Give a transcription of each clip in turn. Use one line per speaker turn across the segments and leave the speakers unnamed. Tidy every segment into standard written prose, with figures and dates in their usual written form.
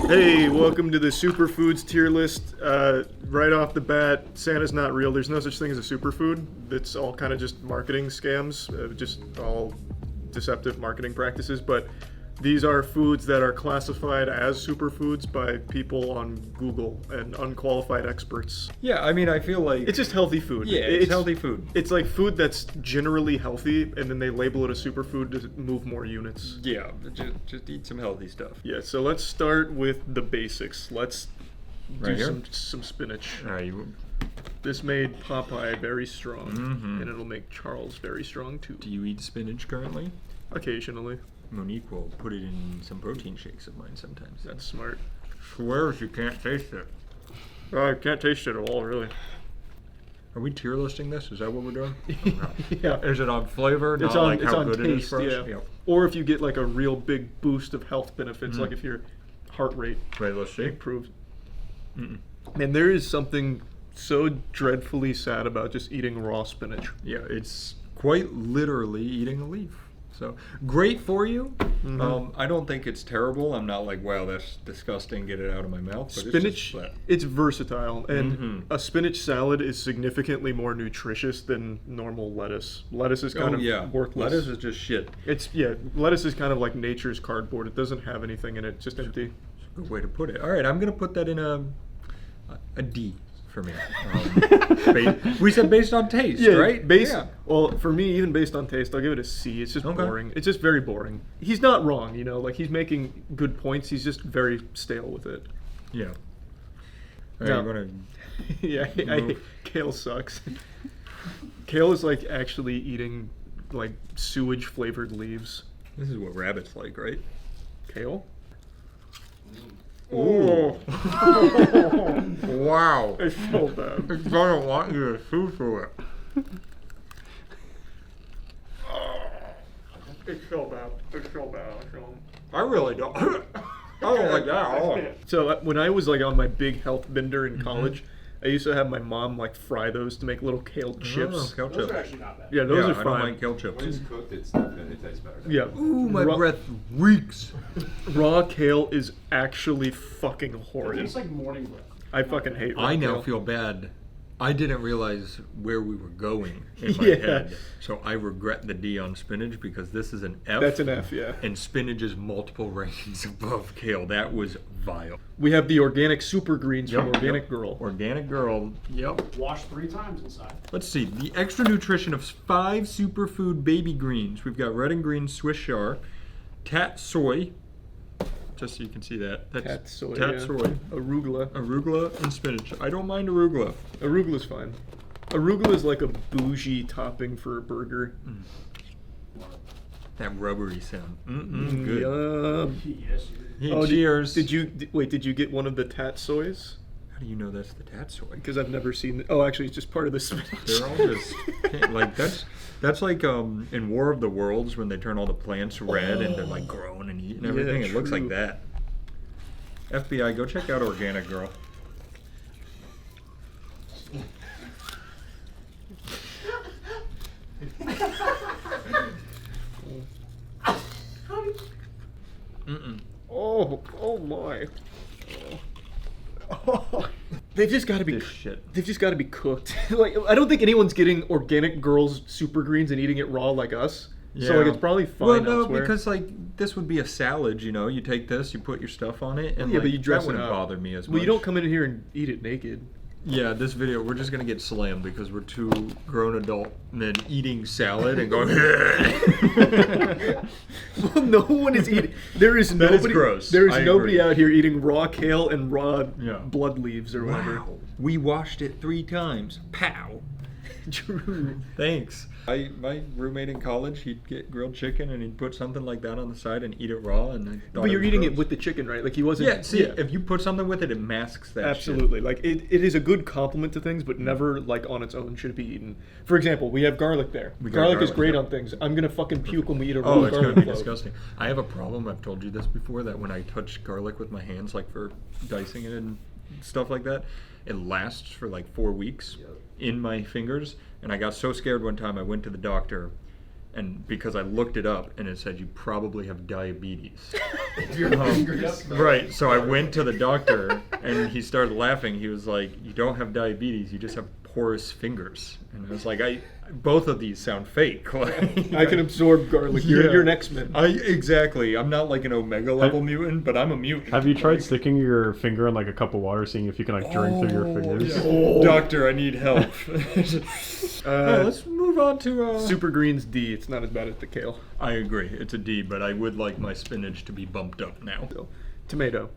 Hey, welcome to the Superfoods tier list. Right off the bat, Santa's not real. There's no such thing as a superfood. It's all kind of just marketing scams, just all deceptive marketing practices. But these are foods that are classified as superfoods by people on Google and unqualified experts.
Yeah, I mean, I feel like
It's just healthy food.
yeah, it's healthy food.
It's like food that's generally healthy, and then they label it a superfood to move more units.
Yeah, just eat some healthy stuff.
Yeah, so let's start with the basics. Let's
Right
do
here?
some spinach.
All right,
This made Popeye very strong,
Mhm.
and it'll make Charles very strong too.
do you eat spinach currently?
Occasionally.
Monique will put it in some protein shakes of mine sometimes.
That's smart.
Swears you can't taste it.
I can't taste it at all, really.
Are we tier listing this? Is that what we're doing?
Yeah.
Is it on flavor, not like how good it is for us?
yeah. Or if you get like a real big boost of health benefits,
Mhm.
like if your heart rate
Wait, let's see.
improves.
Mm-mm.
Man, there is something so dreadfully sad about just eating raw spinach.
Yeah, it's quite literally eating a leaf. So great for you.
Mhm.
I don't think it's terrible. I'm not like, wow, that's disgusting. Get it out of my mouth. But
Spinach, it's versatile, and
Mhm.
a spinach salad is significantly more nutritious than normal lettuce. Lettuce is kind of worthless.
Lettuce is just shit.
Lettuce is kind of like nature's cardboard. It doesn't have anything in it, just empty.
Good way to put it. All right, I'm gonna put that in a D for me. We said based on taste, right? Yeah.
Well, for me, even based on taste, I'll give it a C. It's just
Okay.
boring. It's just very boring. He's not wrong, like he's making good points. He's just very stale with it.
Yeah. All right,
No.
you wanna
Yeah,
Move.
kale sucks. Kale is like actually eating like sewage flavored leaves.
This is what rabbits like, right?
Kale?
Ooh. Wow.
It's so bad.
It doesn't want you to chew through it.
It's so bad. It's so bad.
I really don't. I don't like that at all.
So when I was like on my big health bender in
Mhm.
college, I used to have my mom like fry those to make little kale chips.
Oh, kale
Those
chips.
are actually not bad.
Yeah, those
Yeah,
are
I
fine.
don't like kale chips.
When it's cooked, it tastes better.
Yeah.
Ooh, my
Raw-
breath reeks.
Raw kale is actually fucking
It
horrid.
tastes like morning breath.
I fucking hate raw
I now
kale.
feel bad. I didn't realize where we were going in my
Yeah.
head. So I regret the D on spinach because this is an F.
That's an F, yeah.
And spinach is multiple rankings above kale. That was vile.
We have the organic super greens from
Yep,
Organic
yep.
Girl.
Organic Girl. Yep.
Wash 3 times inside.
Let's see. The extra nutrition of 5 superfood baby greens. We've got red and green Swiss char, tat soy. Just so you can see that. That's
Tat soy.
tat
yeah.
soy,
Arugula.
arugula, and spinach. I don't mind arugula.
Arugula's fine. Arugula is like a bougie topping for a burger.
That rubbery sound. Good.
Yum.
Yes.
Hey,
Oh,
cheers.
Did you get one of the tat soys?
How do you know that's the tat soy?
Because I've never seen. Oh, actually, it's just part of the spinach.
They're all just like that's like in War of the Worlds when they turn all the plants red and they're like growing and eating everything.
Yeah,
It looks like
true.
that. FBI, go check out Organic Girl. Mm-mm.
Oh my. Oh. They've just got to be.
This shit.
They've just got to be cooked. Like I don't think anyone's getting Organic Girl's super greens and eating it raw like us. So like it's probably fine
Well, no,
elsewhere.
because like this would be a salad. You take this, you put your stuff on it, and
Yeah,
like,
but you dress
that
it
wouldn't
up.
bother me as much.
Well, you don't come in here and eat it naked.
Yeah, this video we're just gonna get slammed because we're two grown adult men eating salad and going.
Well, no one is eating. There is
That is
nobody.
gross.
There is
I
nobody
agree.
out here eating raw kale and raw
Yeah.
blood leaves or whatever.
Wow, we washed it 3 times. Pow.
True.
Thanks. My roommate in college, he'd get grilled chicken and he'd put something like that on the side and eat it raw. And I thought
But you're
was
eating it
gross.
with the chicken, right? Like he wasn't.
Yeah, see, if you put something with it, it masks that.
Absolutely. Like it is a good compliment to things, but never like on its own should it be eaten. For example, we have garlic there.
We got
Garlic is
garlic,
great
yeah.
on things. I'm gonna fucking puke when we eat a raw
Oh, it's
garlic
gonna be
clove.
disgusting. I have a problem. I've told you this before that when I touch garlic with my hands, like for dicing it and stuff like that, it lasts for like 4 weeks in my fingers. And I got so scared one time I went to the doctor And because I looked it up and it said you probably have diabetes.
Your fingers.
Right, so I went to the doctor and he started laughing. He was like, "You don't have diabetes, you just have porous fingers." And I was like, both of these sound fake.
I can absorb garlic. You're an X-Men.
Exactly. I'm not like an Omega level mutant, but I'm a mutant.
Have you tried sticking your finger in like a cup of water, seeing if you can like drink through your fingers?
Yeah. Doctor, I need help. Alright, let's move on to
Super Green's D. It's not as bad as the kale.
I agree, it's a D, but I would like my spinach to be bumped up now.
So, tomato.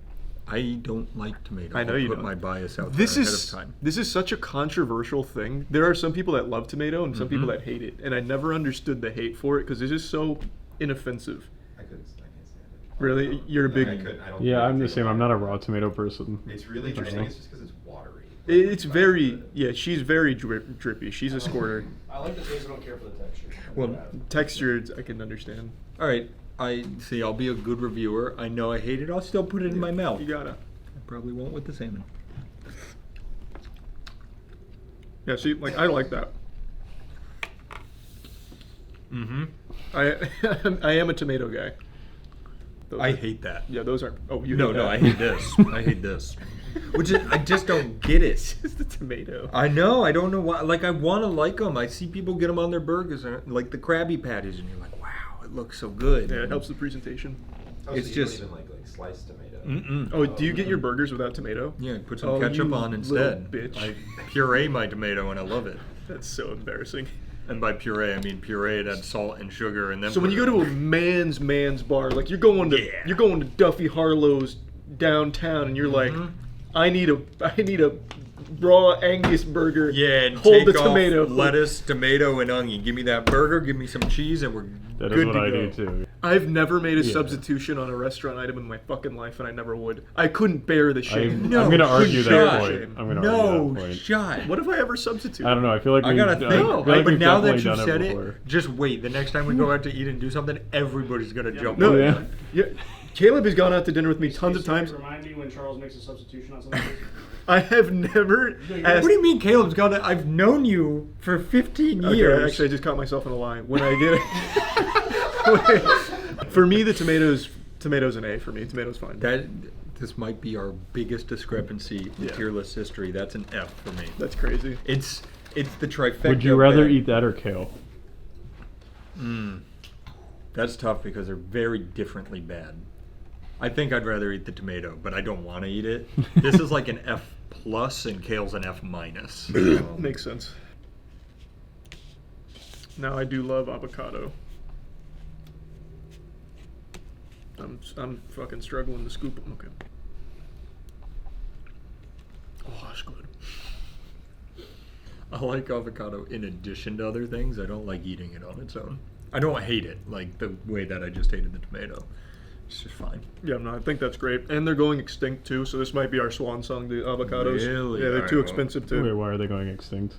I don't like tomato.
I know
I'll
you
put
don't.
my bias out
This
there
is
ahead of time.
this is such a controversial thing. There are some people that love tomato and some people that hate it, and I never understood the hate for it because it's just so inoffensive.
I can't stand it.
Really, you're a big.
I couldn't. I don't
Yeah, I'm the
think
same.
about
I'm not a
it.
raw tomato person.
It's really
Interesting.
interesting. It's just because it's watery.
It's very she's very drippy. She's a squirter.
I like the taste, I don't care for the texture.
Well,
Texture, I can understand.
Alright, I'll be a good reviewer. I know I hate it, I'll still put it in my mouth.
You gotta.
I probably won't with the salmon.
Yeah, see, like I like that.
Mm-hmm.
I am a tomato guy. Those
I
are-
hate that.
Yeah, those aren't. Oh, you.
No,
hate
no,
that.
I hate this. I hate this. Which is, I just don't get it.
It's the tomato.
I know. I don't know why. Like, I want to like them. I see people get them on their burgers, and like the Krabby Patties, and you're like, wow, it looks so good.
Yeah, it helps the presentation.
Oh,
It's
so you don't
just-
even like sliced tomato.
Mm-mm.
Oh, do you get your burgers without tomato?
Yeah, put some
Oh,
ketchup
you
on
little
instead.
bitch.
I puree my tomato, and I love it.
That's so embarrassing.
And by puree, I mean puree it, add salt and sugar, and then.
So when you go to a man's bar, like you're going
Yeah.
to Duffy Harlow's downtown, and you're like,
Mhm.
I need a raw Angus burger.
yeah, and
hold
take
the
off
tomato.
lettuce, tomato, and onion. Give me that burger. Give me some cheese, and we're
That
good
is what
to
I
go.
do too.
I've never made a
Yeah.
substitution on a restaurant item in my fucking life, and I never would. I couldn't bear the shame.
No,
I'm gonna argue
shot.
that point. I'm gonna
No
argue that point.
shot.
What have I ever substituted?
I don't know. I feel like
I
we've,
gotta think.
feel like
but
we've
now that
definitely
you
done
said
before.
it, just wait. The next time we go out to eat and do something, everybody's gonna jump.
No,
on
yeah.
it.
yeah. Caleb has gone out to dinner with me tons of times.
Remind me when Charles makes a substitution on something.
I have never asked.
What do you mean, Caleb's got it? I've known you for 15
Okay,
years.
actually, I just caught myself in a lie. When I get it, for me, the tomatoes an A for me. Tomatoes fine.
This might be our biggest discrepancy in
Yeah.
tier list history. That's an F for me.
That's crazy.
It's the trifecta.
Would you
of
rather
bad.
eat that or kale?
That's tough because they're very differently bad. I think I'd rather eat the tomato, but I don't want to eat it. This is like an F plus, and kale's an F minus.
Makes sense. Now I do love avocado. I'm fucking struggling to scoop them. Okay. Oh, that's good.
I like avocado in addition to other things. I don't like eating it on its own. I don't hate it like the way that I just hated the tomato. It's just fine.
Yeah, no, I think that's great. And they're going extinct too, so this might be our swan song, the avocados.
Really?
Yeah, they're
Alright,
too
well.
expensive
Wait,
too.
why are they going extinct?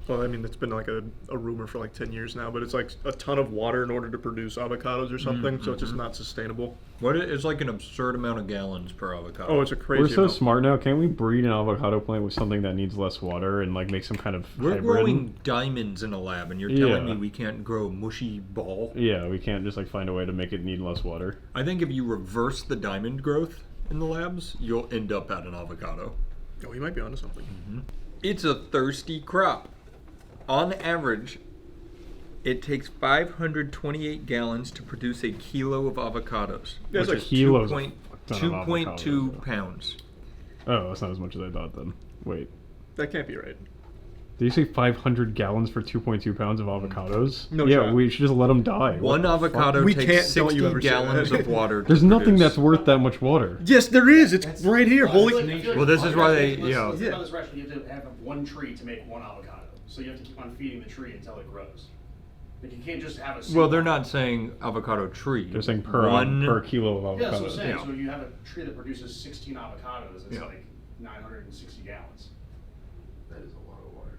Well, I mean, it's been like a rumor for like 10 years now, but it's like a ton of water in order to produce avocados or something, so it's just not sustainable.
It's like an absurd amount of gallons per avocado.
Oh, it's a crazy
We're so
amount.
smart now. Can't we breed an avocado plant with something that needs less water and like make some kind of
We're
hybrid?
growing diamonds in a lab, and you're telling
Yeah.
me we can't grow a mushy ball?
Yeah, we can't just like find a way to make it need less water.
I think if you reverse the diamond growth in the labs, you'll end up at an avocado.
Oh, you might be onto something.
It's a thirsty crop. On average, it takes 528 gallons to produce a kilo of avocados,
Yeah, it's
which
like
is
kilos of
2.2
avocados.
pounds.
Oh, that's not as much as I thought then. Wait.
That can't be right.
Did you say 500 gallons for 2.2 pounds of avocados?
No
Yeah,
shot.
we should just let them die.
One
What the fuck?
avocado
We
takes
can't- don't
60
you ever say
gallons
that.
of water.
There's
to
nothing
produce.
that's worth that much water.
Yes, there is. It's right here. Holy.
Well, this is why they, you know-
Let's think about this rationally. You have to have one tree to make one avocado. So you have to keep on feeding the tree until it grows. Like you can't just have a single
Well, they're not saying avocado tree.
They're saying per kilo of
Yeah, that's what I'm
avocados.
saying.
Yeah.
So you have a tree that produces 16 avocados, it's
Yeah.
like 960 gallons.
That is a lot of water.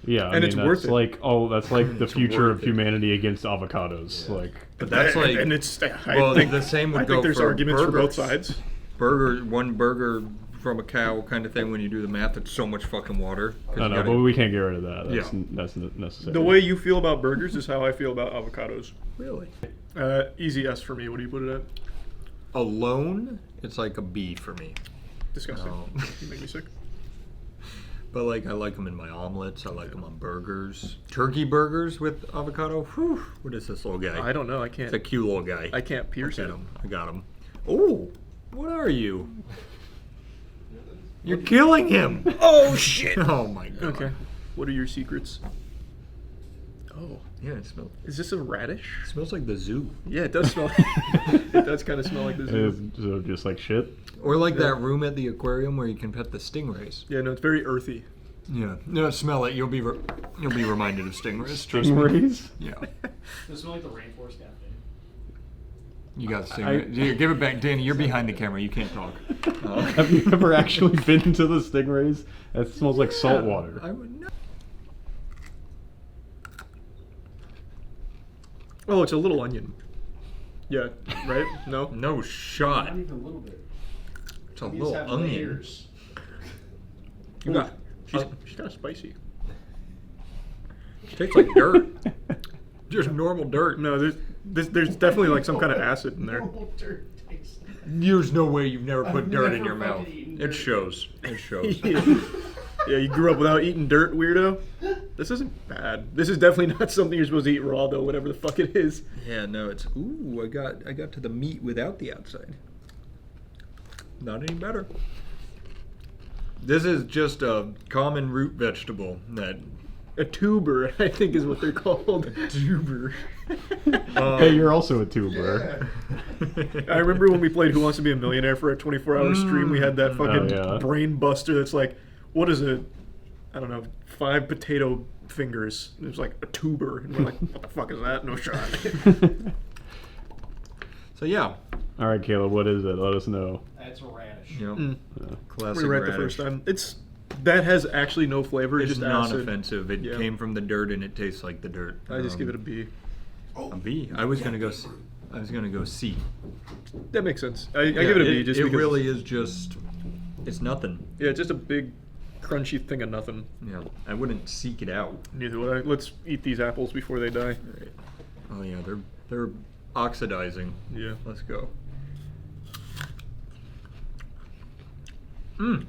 Yeah, I
And
mean,
it's
that's
worth it.
like that's like the
It's
future
worth
of
it.
humanity against avocados.
Yeah.
Like,
But that's like,
and it's. I
well,
think,
the same would
I
go
think there's
for
arguments for both
burgers.
sides.
One burger from a cow kind of thing when you do the math. It's so much fucking water. 'Cause
I
you
know,
gotta-
but we can't get rid of that.
Yeah.
That's necessary.
The way you feel about burgers is how I feel about avocados.
Really?
Easy S for me. What do you put it at?
Alone, it's like a B for me.
Disgusting.
No.
You make me sick.
But like, I like them in my omelets. I like them on burgers. Turkey burgers with avocado. Whew. What is this little guy?
I don't know. I
It's a
can't.
cute little guy.
I can't pierce
Get
it.
him. I got him. Oh, what are you? You're killing him. Oh shit. Oh my god.
Okay. What are your secrets? Oh,
Yeah, it smells.
is this a radish?
It smells like the zoo.
Yeah, it does smell. It does kind of smell like this.
So just like shit.
Or like that room at the aquarium where you can pet the stingrays.
Yeah, no, it's very earthy.
Yeah. No, smell it. You'll be reminded of stingrays. Trust me.
Stingrays?
Yeah.
Does it smell like the rainforest cafe?
You got stingray. Here, give it back, Danny. You're behind the camera. You can't talk.
Have you ever actually been to the Stingrays? That smells like salt water.
I would know.
Oh, it's a little onion. Yeah, right? No?
No shot.
Not even a little bit.
It's a
These
little
have
onion.
layers.
You got.
She's kind of spicy.
Tastes like dirt. Just normal dirt.
No, there's definitely like some kind of acid in there.
Normal dirt taste.
There's no way you've never put
I've
dirt
never
in your mouth.
fucking eaten
It
dirt.
shows. It shows.
Yeah, you grew up without eating dirt, weirdo. This isn't bad. This is definitely not something you're supposed to eat raw, though. Whatever the fuck it is.
Yeah, no, it's ooh. I got to the meat without the outside. Not any better. This is just a common root vegetable that
A tuber, I think, is what they're called.
tuber.
Hey, you're also a tuber.
I remember when we played Who Wants to Be a Millionaire for a 24-hour stream. We had that fucking
Oh, yeah.
brain buster. That's like, what is it? I don't know, 5 potato fingers. It was like a tuber, and we're like, what the fuck is that? No shot.
So yeah,
All right, Caleb, what is it? Let us know.
That's a radish.
you know,
Mm.
classic
We were right the
radish.
first time. That has actually no flavor.
It's
just
non
acid.
offensive. It
Yeah.
came from the dirt and it tastes like the dirt.
I just give it a B.
a B. I was gonna go C.
That makes sense. I give it a B just
it
because
really is just. It's nothing.
Yeah, it's just a big, crunchy thing of nothing.
Yeah, I wouldn't seek it out.
Neither would I. Let's eat these apples before they die.
Right. Oh yeah, they're oxidizing.
Yeah.
Let's go. Mmm.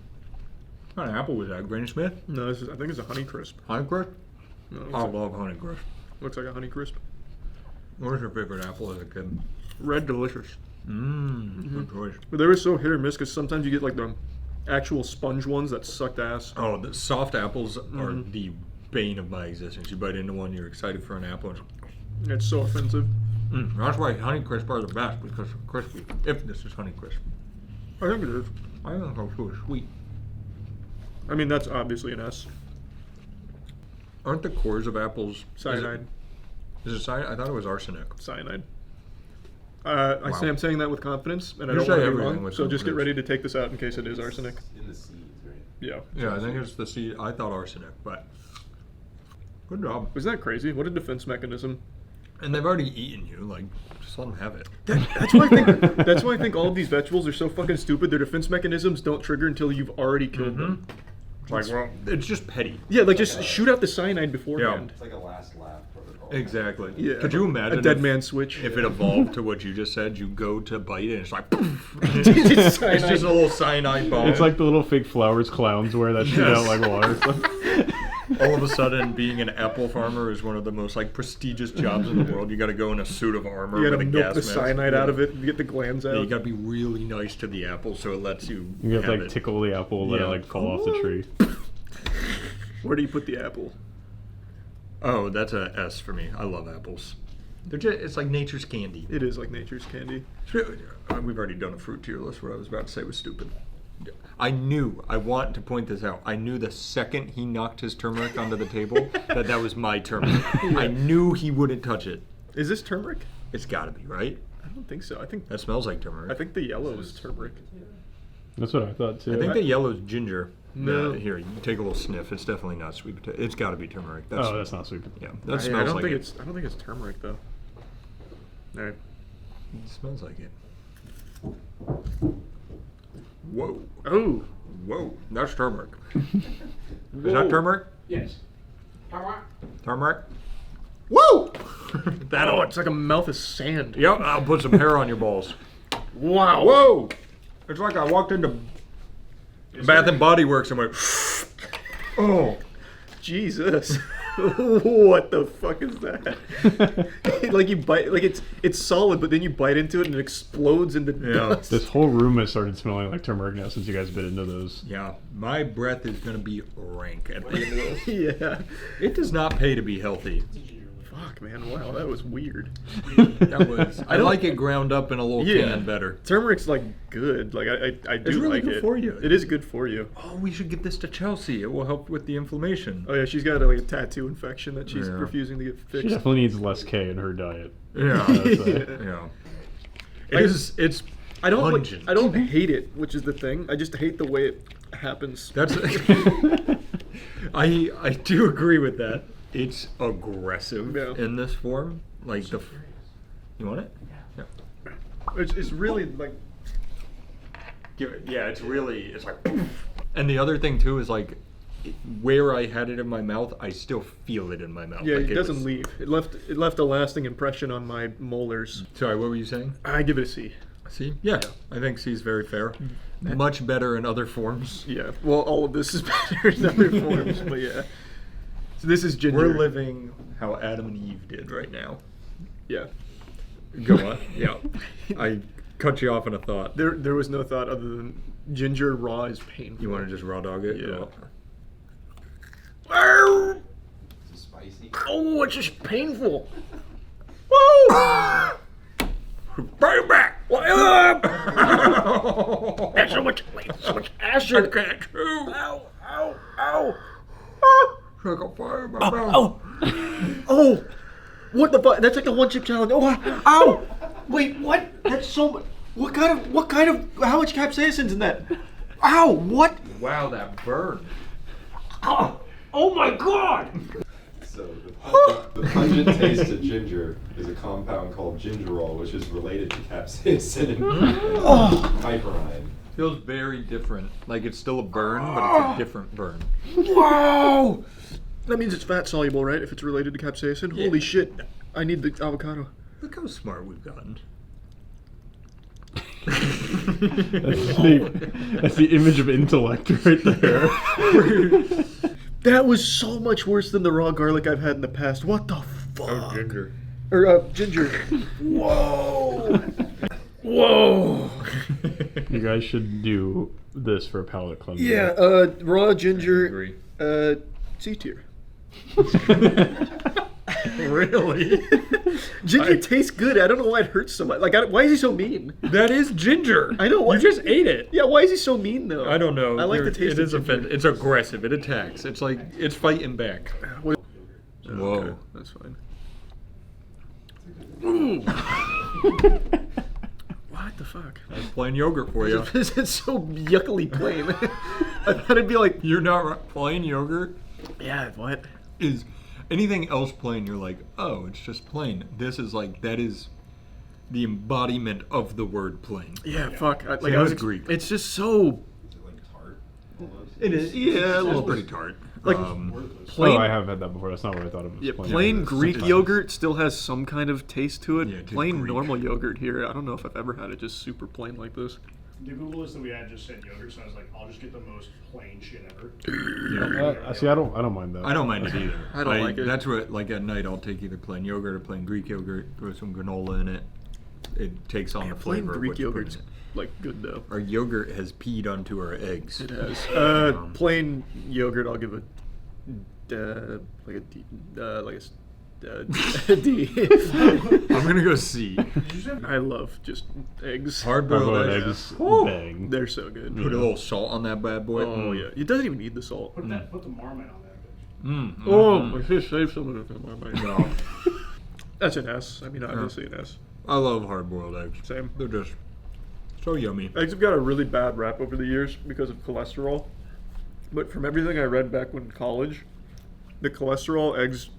What kind of apple was that? Granny Smith?
No, I think it's a Honey Crisp.
Honeycrisp?
No, it
I
looks,
love Honeycrisp.
looks like a Honey Crisp.
What was your favorite apple as a kid?
Red Delicious.
Good choice.
But they were so hit or miss because sometimes you get like the actual sponge ones that sucked ass.
Oh, the soft apples are the bane of my existence. You bite into one, you're excited for an apple. And
It's so offensive.
that's why Honeycrisp are the best because they're crispy. If this is Honeycrisp.
I think it is.
I think they're so sweet.
I mean, that's obviously an S.
Aren't the cores of apples
Cyanide.
Is it cyanide? I thought it was arsenic.
Cyanide.
Wow.
I'm saying that with confidence, and I
You
don't
say
want to be
everything
wrong.
with
So just get
confidence.
ready to take this out in case it is arsenic.
In the seeds, right?
Yeah.
Yeah, I think it's the seed. I thought arsenic, but good job.
Isn't that crazy? What a defense mechanism.
And they've already eaten you. Like, just let them have it.
That's why I think. That's why I think all of these vegetables are so fucking stupid. Their defense mechanisms don't trigger until you've already killed them.
Like, well, it's just petty.
Yeah, like just shoot out the cyanide beforehand.
It's like a last laugh protocol.
Exactly.
Yeah.
Could you imagine
a dead
if,
man switch?
if it evolved to what you just said? You go to bite it, and it's like, poof.
It's
it's
cyanide.
just a little cyanide bomb.
It's like the little fake flowers clowns wear that shoot
Yes.
out like water.
all of a sudden, being an apple farmer is one of the most like prestigious jobs in the world. You got to go in a suit of armor
You
with
gotta
a
milk
gas
the
mask.
cyanide
Yeah.
out of it and get the glands out.
Yeah, you got to be really nice to the apple so it lets you.
You have to
have
like
it.
tickle the apple, let
Yeah.
it like fall off the tree.
Where do you put the apple?
Oh, that's a S for me. I love apples. They're just, it's like nature's candy.
It is like nature's candy.
We've already done a fruit tier list. What I was about to say was stupid. I want to point this out. I knew the second he knocked his turmeric onto the table that was my turmeric. I knew he wouldn't touch it.
Is this turmeric?
It's got to be, right?
I don't think so. I think
That smells like turmeric.
I think the yellow is turmeric.
That's what I thought too.
I think the yellow's ginger.
No.
Here, you take a little sniff. It's definitely not sweet potato. It's got to be turmeric. That's,
Oh, that's not sweet.
Yeah, that
I
smells
don't
like
think
it.
I don't think it's turmeric though. All right.
It smells like it. Whoa.
Oh.
Whoa. That's turmeric. Is
Whoa.
that turmeric?
Yes.
Turmeric?
Whoa!
That
Oh, it's like a mouth of sand.
Yep, I'll put some hair on your balls.
Wow.
Whoa! It's like I walked into Bath and Body Works and went, oh.
Jesus. What the fuck is that? Like you bite, like it's solid, but then you bite into it and it explodes into dust.
This whole room has started smelling like turmeric now since you guys bit into those.
Yeah, my breath is going to be rank at the end of this.
Yeah.
It does not pay to be healthy.
Fuck, man. Wow, that was weird.
That was. I like it ground up in a little can better.
Turmeric's like good. Like I do
It's really
like
good
it.
for you.
It is good for you.
Oh, we should give this to Chelsea. It will help with the inflammation.
Oh yeah, she's got like a tattoo infection that she's
Yeah.
refusing to get
She
fixed.
definitely needs less K in her diet.
Yeah.
Yeah.
Yeah. It's
I don't
pungent.
I don't hate it, which is the thing. I just hate the way it happens.
That's. I do agree with that. It's aggressive
Yeah.
in this form. Like the. You want it? Yeah.
It's really like
Yeah, it's really. It's like. And the other thing too is like, where I had it in my mouth, I still feel it in my mouth.
yeah,
Like
it doesn't
was-
leave. It left a lasting impression on my molars.
Sorry, what were you saying?
I give it a C.
C? Yeah, I think C is very fair. Much better in other forms.
Yeah. Well, all of this is better in other forms, but yeah. So this is ginger.
We're living how Adam and Eve did right now.
Yeah.
Go on. Yeah. I cut you off in a thought.
There was no thought other than ginger raw is painful.
You want to just raw dog it?
Yeah.
Go.
Is it spicy?
Oh, it's just painful.
Woo! Bring it back!
There's so much
I
acid.
can't chew.
Ow! Ow! Ow!
Like a fire in my mouth.
Oh! Oh! What the fuck? That's like the one chip challenge. Oh! Ow! Wait, what? That's so much. What kind of? How much capsaicin's in that? Ow! What?
Wow, that burn.
Oh! Oh my God!
So the pungent taste of ginger is a compound called gingerol, which is related to capsaicin and piperine.
Feels very different. Like it's still a burn, but it's a different burn.
Wow! That means it's fat soluble, right? If it's related to capsaicin.
Yeah.
Holy shit! I need the avocado.
Look how smart we've gotten.
That's the image of intellect right there.
That was so much worse than the raw garlic I've had in the past. What the fuck?
Oh, ginger.
Or ginger. Whoa! Whoa!
You guys should do this for a palate cleanser.
Yeah, raw ginger.
agree.
C tier.
Really?
Ginger tastes good. I don't know why it hurts so much. Like, why is he so mean?
That is ginger.
I know, what-
You just ate it.
Yeah, why is he so mean though?
I don't know.
I like the
There-
taste
It
of
is
ginger.
offensive. It's aggressive. It attacks. It's like it's fighting back.
What-
Whoa.
Okay, that's fine. What the fuck?
That's plain yogurt for you.
This is so yuckily plain. I thought it'd be like,
You're not right. Plain yogurt
yeah, what?
is anything else plain. You're like, oh, it's just plain. This is like that is the embodiment of the word plain.
Yeah, fuck. Like
Same
I was
with Greek.
It's just so
Is it like tart? Almost?
It is.
Yeah, a little
It's pretty
bit.
tart.
Like-
Oh, I have had that before. That's not what I thought of.
Yeah,
Plain
plain
yogurt.
Greek
It's-
yogurt still has some kind of taste to it.
Yeah, just
plain
Greek.
normal yogurt here, I don't know if I've ever had it just super plain like this.
The Google list that we had just said yogurt, so I was like, I'll just get the most plain shit ever.
See, I don't mind that.
I don't mind it either.
I don't like it.
That's what, like at night, I'll take either plain yogurt or plain Greek yogurt, throw some granola in it. It takes on the
Plain
flavor of
Greek
what you put in
yogurt's
it.
like good though.
Our yogurt has peed onto our eggs.
It has. Plain yogurt, I'll give a like a D, like a D.
I'm gonna go C.
I love just eggs.
Hard-boiled
Hard-boiled
eggs.
eggs,
Woo!
bang.
They're so good.
Put a little salt on that bad boy.
Oh yeah, it doesn't even need the salt.
Put that, put the Marmite on that bitch.
Mm.
I should save some of it for my mind.
No.
That's an S. I mean, obviously an S.
I love hard-boiled eggs.
Same.
They're just so yummy.
Eggs have got a really bad rap over the years because of cholesterol. But from everything I read back when in college, the cholesterol eggs,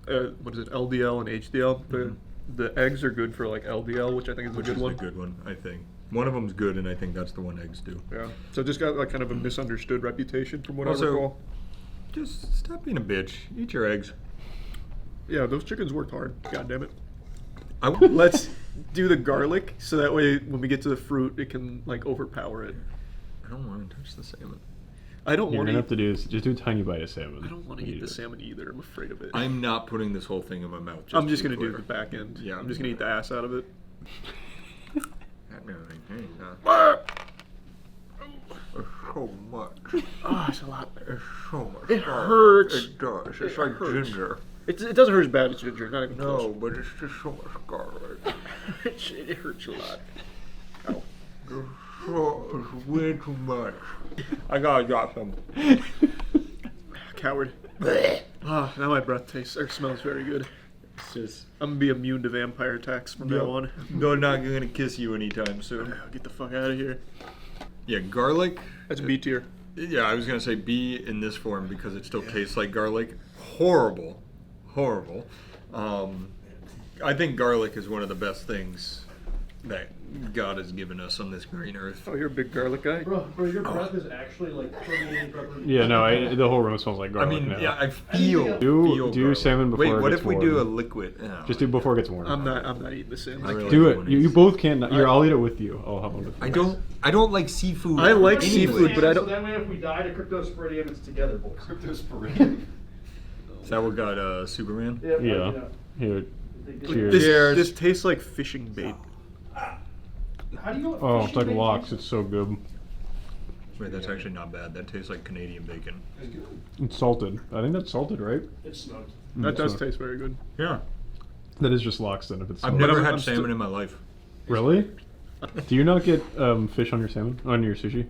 what is it, LDL and HDL? The eggs are good for like LDL, which I think is a
Which
good
is
one.
a good one, I think. One of them's good, and I think that's the one eggs do.
Yeah. So just got like kind of a misunderstood reputation from what I
Also-
recall.
Just stop being a bitch. Eat your eggs.
Yeah, those chickens worked hard. God damn it.
Let's.
Let's do the garlic so that way when we get to the fruit, it can like overpower it.
I don't want to touch the salmon.
I don't
You're
want
gonna
to.
have to do is just do a tiny bite of salmon.
I don't want to
when
eat
you
the
do it.
salmon either. I'm afraid of it.
I'm not putting this whole thing in my mouth.
I'm just
to
gonna
be
do
clear.
the back end.
Yeah,
I'm just gonna eat the ass out of it.
It's so much.
Oh, it's a lot.
It's so much.
It hurts.
It does. It's
It
like
hurts.
ginger.
It doesn't hurt as bad as ginger. Not even
No, but it's just so much garlic.
close. It hurts a lot. Ow.
It's way too much. I gotta drop some.
Coward. Ah, now my breath tastes or smells very good.
It's just
I'm gonna be immune to vampire attacks from now on.
they're not gonna kiss you anytime soon.
Get the fuck out of here.
Yeah, garlic.
That's B tier.
Yeah, I was gonna say B in this form because it still tastes like garlic. Horrible. I think garlic is one of the best things that God has given us on this green earth.
Oh, you're a big garlic guy.
Bro, your breath is actually like permeating properly.
Yeah, no, the whole room smells like
I
garlic
mean,
now.
yeah, I feel.
Do
garlic.
salmon before
Wait,
it
what
gets
if we do a
warm.
liquid? Oh,
Just do before it gets warm.
I'm not eating the salmon.
I really
Do
like
it.
one
You
of
both can. Here, I'll eat it with you. I'll have one with you.
I don't like seafood.
I like
anyway.
seafood, but I don't-
So that way, if we die to cryptosporidium, it's together, boys.
Cryptosporidium.
Is that what got Superman?
Yeah. Here. Cheers.
This tastes like fishing bait.
How do you know what
Oh, it's
fishing
like
bait
lox.
tastes
It's so good.
Wait, that's actually not bad. That tastes like Canadian bacon.
It's good.
It's salted. I think that's salted, right?
like? It's smoked.
That does
So-
taste very good.
Yeah.
That is just lox then. If it's
I've
salted.
never
I'm
had
still-
salmon in my life.
Really? Do you not get fish on your salmon on your sushi?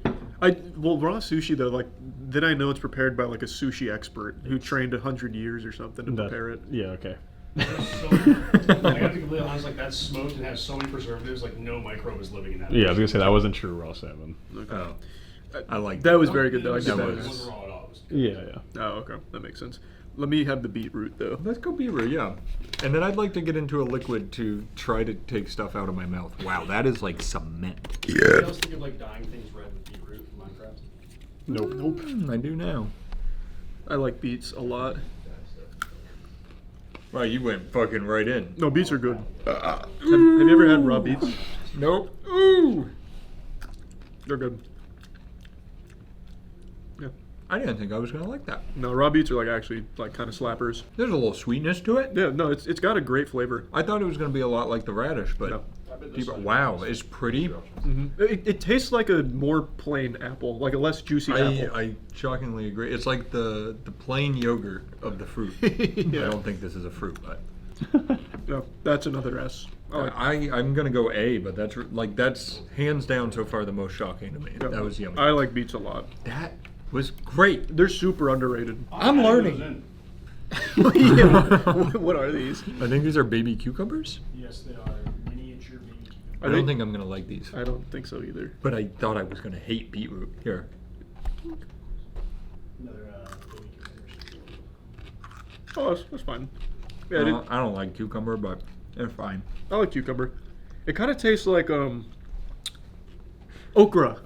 Well, raw sushi though, like then I know it's prepared by like a sushi expert who trained 100 years or something to prepare it.
Yeah. Okay.
I have to be completely honest, like that's smoked and has so many preservatives, like no microbe is living in that.
Yeah, I was gonna say that wasn't true raw salmon.
Okay.
Oh. I like
That was very good though. I
It
did
That
that.
was-
wasn't raw at all. It was good.
Yeah.
Oh, okay, that makes sense. Let me have the beetroot though.
Let's go beaver, yeah. And then I'd like to get into a liquid to try to take stuff out of my mouth. Wow, that is like cement.
Anybody else think of like dyeing things red with beetroot in Minecraft?
Nope.
I do now.
I like beets a lot.
Wow, you went fucking right in.
No, beets are good. Have you ever had raw beets?
Nope. Ooh.
They're good. Yeah.
I didn't think I was gonna like that.
No, raw beets are like actually like kind of slappers.
There's a little sweetness to it.
Yeah, no, it's got a great flavor.
I thought it was gonna be a lot like the radish, but
No.
wow, it's pretty.
It tastes like a more plain apple, like a less juicy apple.
I shockingly agree. It's like the plain yogurt of the fruit.
Yeah.
I don't think this is a fruit, but
No, that's another S. I like-
I'm gonna go A, but that's hands down so far the most shocking to me.
yeah.
That was yummy.
I like beets a lot.
That was great.
They're super underrated.
I'm learning.
Yeah. What are these?
I think these are baby cucumbers.
Yes, they are miniature baby.
I don't think I'm gonna like these,
I don't think so either.
but I thought I was gonna hate beetroot. Here,
Another baby cucumbers.
Oh, that's fine. Yeah, I, did,
I don't like cucumber, but they're fine.
I like cucumber. It kind of tastes like okra.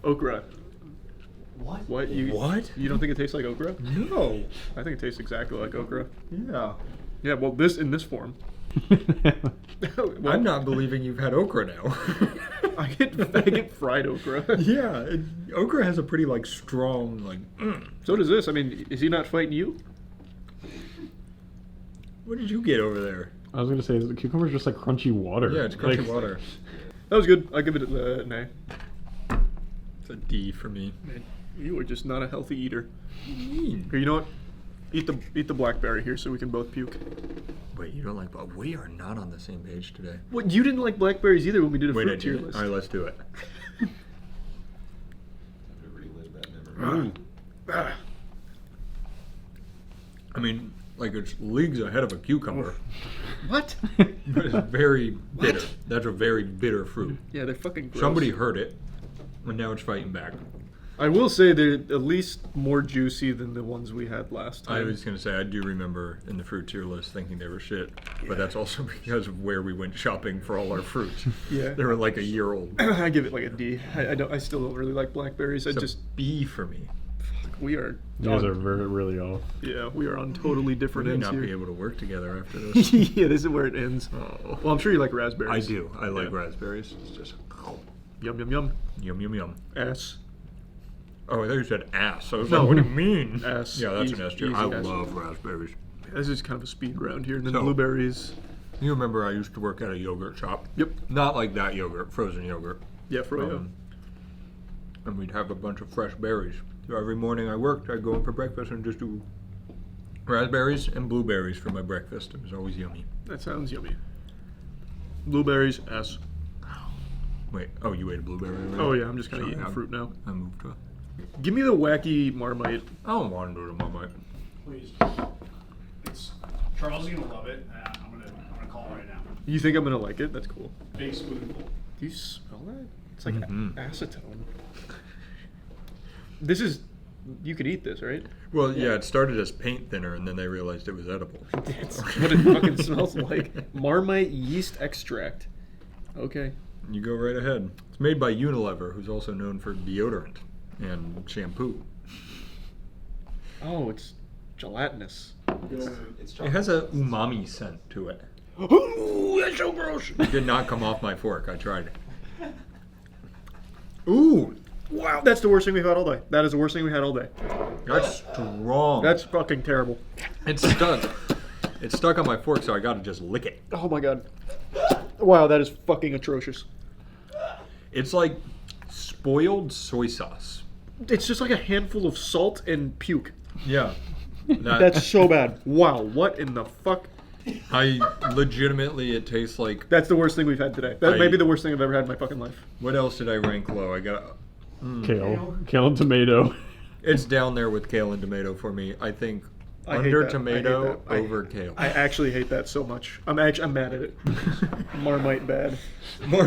Okra.
What?
What
What?
You don't think it tastes like okra?
No.
I think it tastes exactly like okra.
Yeah.
Yeah, well, in this form. Well,
I'm not believing you've had okra now.
I get fried okra.
Yeah, okra has a pretty strong
So does this. I mean, is he not fighting you?
What did you get over there?
I was gonna say the cucumber's just like crunchy water.
Yeah, it's crunchy
Like-
water.
That was good. I give it an A.
It's a D for me.
Man, you are just not a healthy eater.
Mean.
Here, you know what? Eat the blackberry here so we can both puke.
Wait, you don't like? We are not on the same page today.
What? You didn't like blackberries either when we did a
Wait, I
fruit tier
did.
list.
All right, let's do it.
Have to relive that memory.
I mean, it's leagues ahead of a cucumber,
What?
but it's very bitter. That's a very bitter fruit.
Yeah, they're fucking gross.
Somebody heard it, and now it's fighting back.
I will say they're at least more juicy than the ones we had last time.
I was gonna say I do remember in the fruit tier list thinking they were shit, but that's also because of where we went shopping for all our fruit.
Yeah.
They were like a year old.
I give it like a D. I still don't really like blackberries.
It's
I just
a B for me.
we are.
You guys
on-
are really off.
Yeah, we are on totally
We
different
may
ends
not
here.
be able to work together after this.
Yeah, this is where it ends.
Oh.
Well, I'm sure you like
I
raspberries.
do. I like
Yeah.
raspberries. It's just
Yum yum yum.
yum yum yum.
Ass.
Oh, I thought you said ass. I was
No.
like, what do you mean?
Ass.
Yeah, that's
Easy-
an S tier.
easy
I
ass.
love raspberries.
This is kind of a speed round here, and then
So-
blueberries.
You remember I used to work at a yogurt shop?
Yep.
Not like that yogurt, frozen yogurt.
Yeah, froyo.
And we'd have a bunch of fresh berries. So every morning I worked, I'd go in for breakfast and just do raspberries and blueberries for my breakfast. It was always yummy.
That sounds yummy. Blueberries. S.
Wait, oh, you ate a blueberry already?
Oh yeah, I'm just kind of
Sorry,
eating fruit now.
I moved to.
Give me the wacky Marmite.
I don't want to do it, Mama.
Please. It's Charles is gonna love it. I'm gonna call it right now.
You think I'm gonna like it? That's cool.
Big spoonful.
Do you smell that? It's like
Mhm.
acetone. This is. You could eat this, right?
Well, yeah, it started as paint thinner, and then they realized it was edible.
That's what it fucking smells like. Marmite yeast extract. Okay.
You go right ahead. It's made by Unilever, who's also known for deodorant and shampoo.
Oh, it's gelatinous.
It's
It has a umami scent to it.
Ooh, that's so gross.
It did not come off my fork. I tried. Ooh,
Wow, that's the worst thing we've had all day. That is the worst thing we had all day.
that's strong.
That's fucking terrible.
It's stuck. It's stuck on my fork, so I gotta just lick it.
Oh my god. Wow, that is fucking atrocious.
It's like spoiled soy sauce.
It's just like a handful of salt and puke.
Yeah.
That's so bad. Wow, what in the fuck?
I legitimately, it tastes like.
That's the worst thing we've had today. That
I-
may be the worst thing I've ever had in my fucking life.
What else did I rank low? I got.
Kale and tomato.
It's down there with kale and tomato for me. I think
I hate
under
that. I hate
tomato,
that.
over kale.
I actually hate that so much. I'm mad at it. Marmite bad.
More.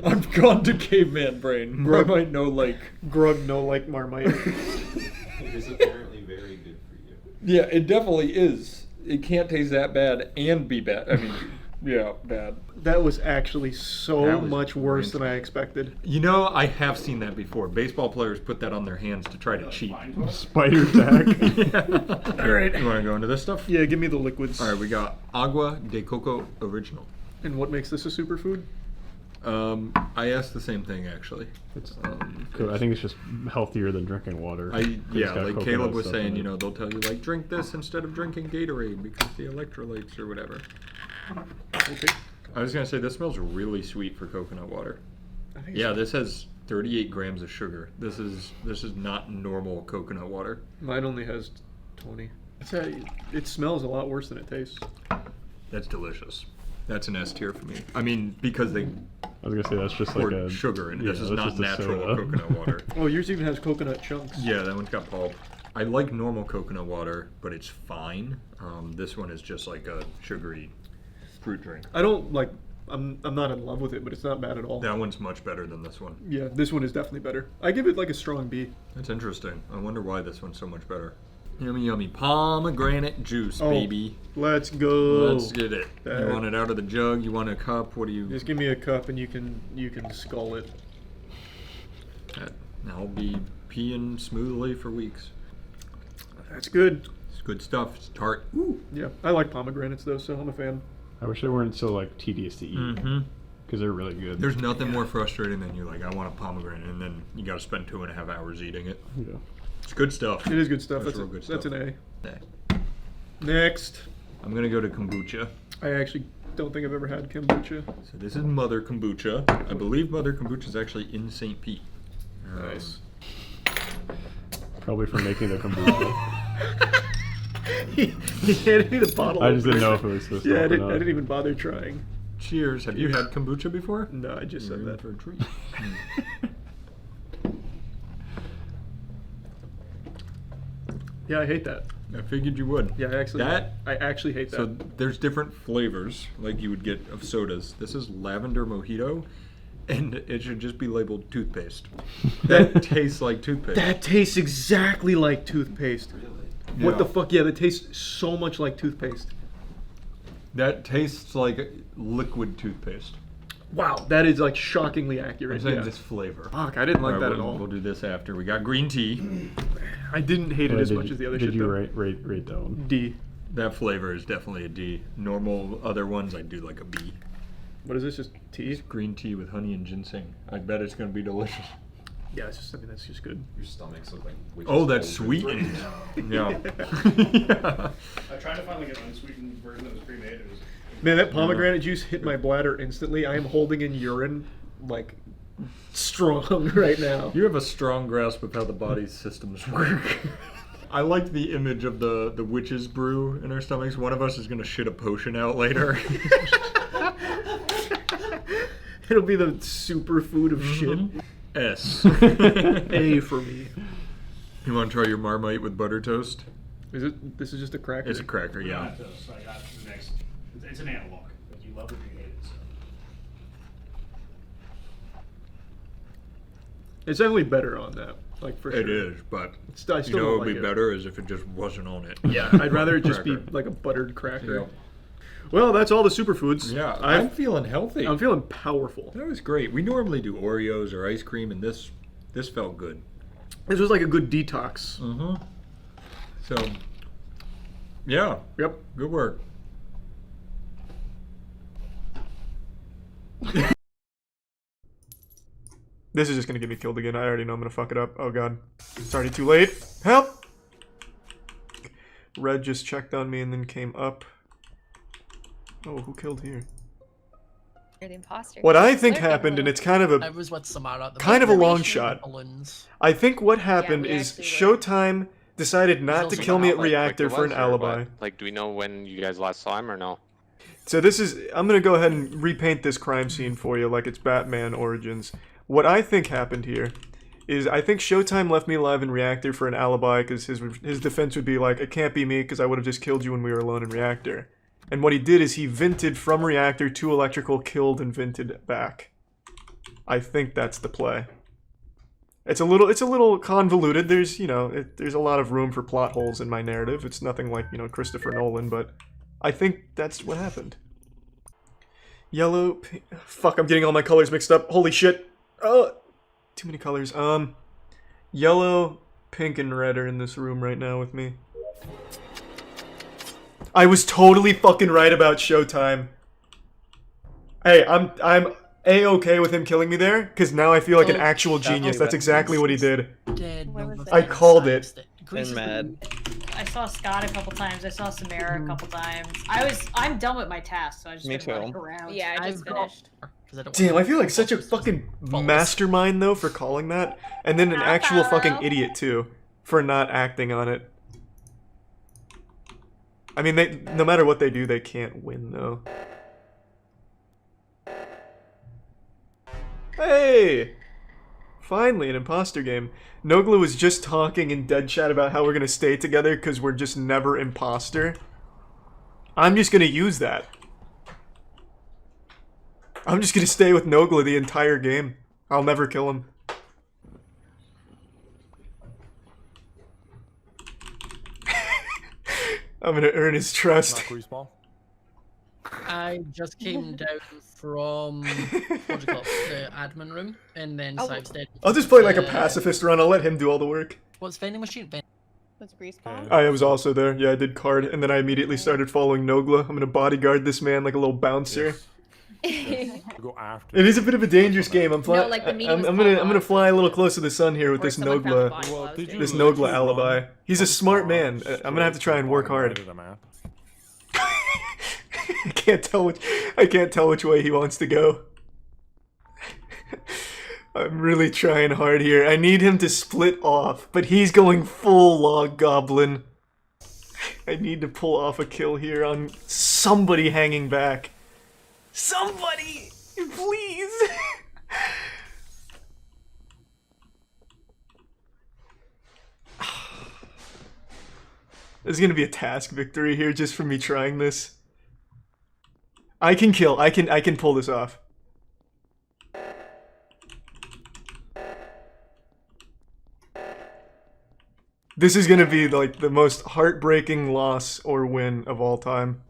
I've gone to caveman brain.
Grub.
Marmite no like.
Grug no like Marmite.
It is apparently very good for you.
Yeah, it definitely is. It can't taste that bad and be bad. I mean, yeah, bad.
That was actually so
That was
much worse than I
rank.
expected.
You know, I have seen that before. Baseball players put that on their hands to try to cheat.
Spider tack.
All right. You want to go into this stuff?
Yeah, give me the liquids.
All right, we got Agua de Coco Original.
And what makes this a superfood?
I asked the same thing actually.
It's good. I think it's just healthier than drinking water.
I
'Cause it's
yeah,
got
like
coconut
Caleb was
stuff in
saying,
it.
you know, they'll tell you like drink this instead of drinking Gatorade because the electrolytes or whatever.
Okay.
I was gonna say this smells really sweet for coconut water.
I think
Yeah, this has 38 grams of sugar. This is not normal coconut water.
mine only has 20. It smells a lot worse than it tastes.
That's delicious. That's an S tier for me. I mean, because they
I was gonna say that's just like
poured
a
sugar in it.
yeah,
This is
that's
not
just a
natural
soda.
coconut water.
Oh, yours even has coconut chunks.
Yeah, that one's got pulp. I like normal coconut water, but it's fine. This one is just like a sugary fruit drink.
I don't like. I'm not in love with it, but it's not bad at all.
That one's much better than this one.
Yeah, this one is definitely better. I give it like a strong B.
That's interesting. I wonder why this one's so much better. Yummy, yummy. Pomegranate juice,
Oh,
baby.
Let's go.
Let's get it. You
That-
want it out of the jug? You want a cup? What do you...
Just give me a cup and you can skull it.
I'll be peeing smoothly for weeks.
That's good.
It's good stuff. It's tart. Ooh.
Yeah, I like pomegranates though, so I'm a fan.
I wish they weren't so like tedious to eat
Mm-hmm.
because they're really good.
There's nothing more frustrating than you're like, I want a pomegranate, and then you got to spend 2.5 hours eating it.
Yeah.
It's good stuff.
It is good stuff.
That's
That's,
real good
that's
stuff.
an
Okay.
A. Next,
I'm gonna go to kombucha.
I actually don't think I've ever had kombucha.
So this is Mother Kombucha. I believe Mother Kombucha is actually in St. Pete.
Nice.
Probably for making the kombucha.
he handed me the bottle.
I just didn't know
opener.
if it was this
Yeah, I
stuff or
didn't.
not.
I didn't even bother trying.
Cheers. Have you had kombucha before?
No, I just
You're
said
in
that.
for a treat.
Yeah, I hate that.
I figured you would.
Yeah, I actually hate that.
So there's different flavors like you would get of sodas. This is lavender mojito, And it should just be labeled toothpaste. That tastes like toothpaste.
That tastes exactly like toothpaste. What
Yeah.
the fuck? Yeah, that tastes so much like toothpaste.
That tastes like liquid toothpaste.
Wow, that is like shockingly
I'm
accurate.
saying
Yeah.
this flavor.
Fuck, I didn't like
Alright,
that at
we'll-
all.
We'll do this after. We got green tea.
I didn't hate it
Wait,
as
did
much
you-
as the other
Did
shit
you
though.
rate that one?
D.
That flavor is definitely a D. Normal other ones, I'd do like a B.
What is this? Just tea?
Green tea with honey and ginseng. I bet it's gonna be delicious.
Yeah, it's just, I mean, that's just good.
Your stomach's like. witch's
Oh, that's
cauldron.
sweetened. Yeah. Yeah.
I tried to find like an unsweetened version that was pre-made. It was
Man, that pomegranate juice hit my bladder instantly. I am holding in urine like strong right now.
You have a strong grasp of how the body's systems work. I like the image of the witch's brew in our stomachs. One of us is gonna shit a potion out later.
It'll be the superfood of shit.
S.
A for me.
You want to try your Marmite with butter toast?
Is it? This is just a cracker.
It's a cracker,
yeah.
yeah.
So I got the next. It's an analog. Like you love it, you hate it. So.
It's definitely better on that. Like for sure.
It is, but
I
you
still
know
don't
it would
like
be
it.
better as if it just wasn't on it.
Yeah, I'd rather it just be
Cracker.
like a buttered cracker.
Yeah.
Well, that's all the superfoods.
Yeah, I'm feeling healthy.
I'm feeling powerful.
That was great. We normally do Oreos or ice cream, and this felt good.
This was like a good detox.
Mm-hmm. So, yeah,
Yep.
good work.
This is just gonna get me killed again. I already know I'm gonna fuck it up. Oh god. It's already too late. Help! Red just checked on me and then came up. Oh, who killed here?
You're the imposter.
What I think
Lurking
happened, and
little.
it's kind of
I
a
was with Samara at the
kind of a long
Information
shot.
balloons.
I think what happened
we
is
actually were.
Showtime decided not to
also
kill me at
not like
Reactor for an
Victor was, or
alibi.
what? Like, do we know when you guys last saw him or no?
So this is, I'm gonna go ahead and repaint this crime scene for you like it's Batman Origins. What I think happened here is I think Showtime left me alive in Reactor for an alibi because his defense would be like, it can't be me because I would have just killed you when we were alone in Reactor. And what he did is he vented from Reactor to Electrical, killed and vented back. I think that's the play. It's a little convoluted. There's, you know, there's a lot of room for plot holes in my narrative. It's nothing like, you know, Christopher Nolan, but I think that's what happened. Yellow, pink, fuck, I'm getting all my colors mixed up. Holy shit. Too many colors. Yellow, pink, and red are in this room right now with me. I was totally fucking right about Showtime. Hey, I'm A-okay with him killing me there, because now I feel like an
Oh,
actual genius. That's exactly what he did.
Dead
Where
number
was
I
it?
called it.
Grease is
mad.
I saw Scott a couple times. I saw Samara a couple times. I'm done with my task, so I just
Me
been running
too.
around.
Yeah, I just
I've got-
finished.
'cause I don't
Damn, I
want-
feel like such a fucking mastermind, though, for calling that. And then an actual fucking idiot, too, for not acting on it. I mean, no matter what they do, they can't win, though. Hey! Finally, an imposter game. Nogla was just talking in dead chat about how we're gonna stay together because we're just never imposter. I'm just gonna use that. I'm just gonna stay with Nogla the entire game. I'll never kill him. I'm gonna earn his trust.
I just came down from what do you call it, the admin room, and then
Oh.
Sive's dead.
I'll just play like a pacifist run. I'll let him do all the work.
What's vending machine?
Was Grease Ball?
I was also there. Yeah, I did card, and then I immediately started following Nogla. I'm gonna bodyguard this man like a little bouncer.
Go after.
It is a bit of a dangerous game. I'm flying.
No, like the meeting
I'm
was
gonna
called
fly a little close to the sun here with
Or
this
someone found the
Nogla.
body while I was doing
This
it.
Nogla alibi. He's a smart man. I'm gonna have to try and work hard. I can't tell which way he wants to go. I'm really trying hard here. I need him to split off, but he's going full log goblin. I need to pull off a kill here on somebody hanging back. Somebody! Please! There's gonna be a task victory here just for me trying this. I can kill. I can pull this off. This is gonna be like the most heartbreaking loss or win of all time.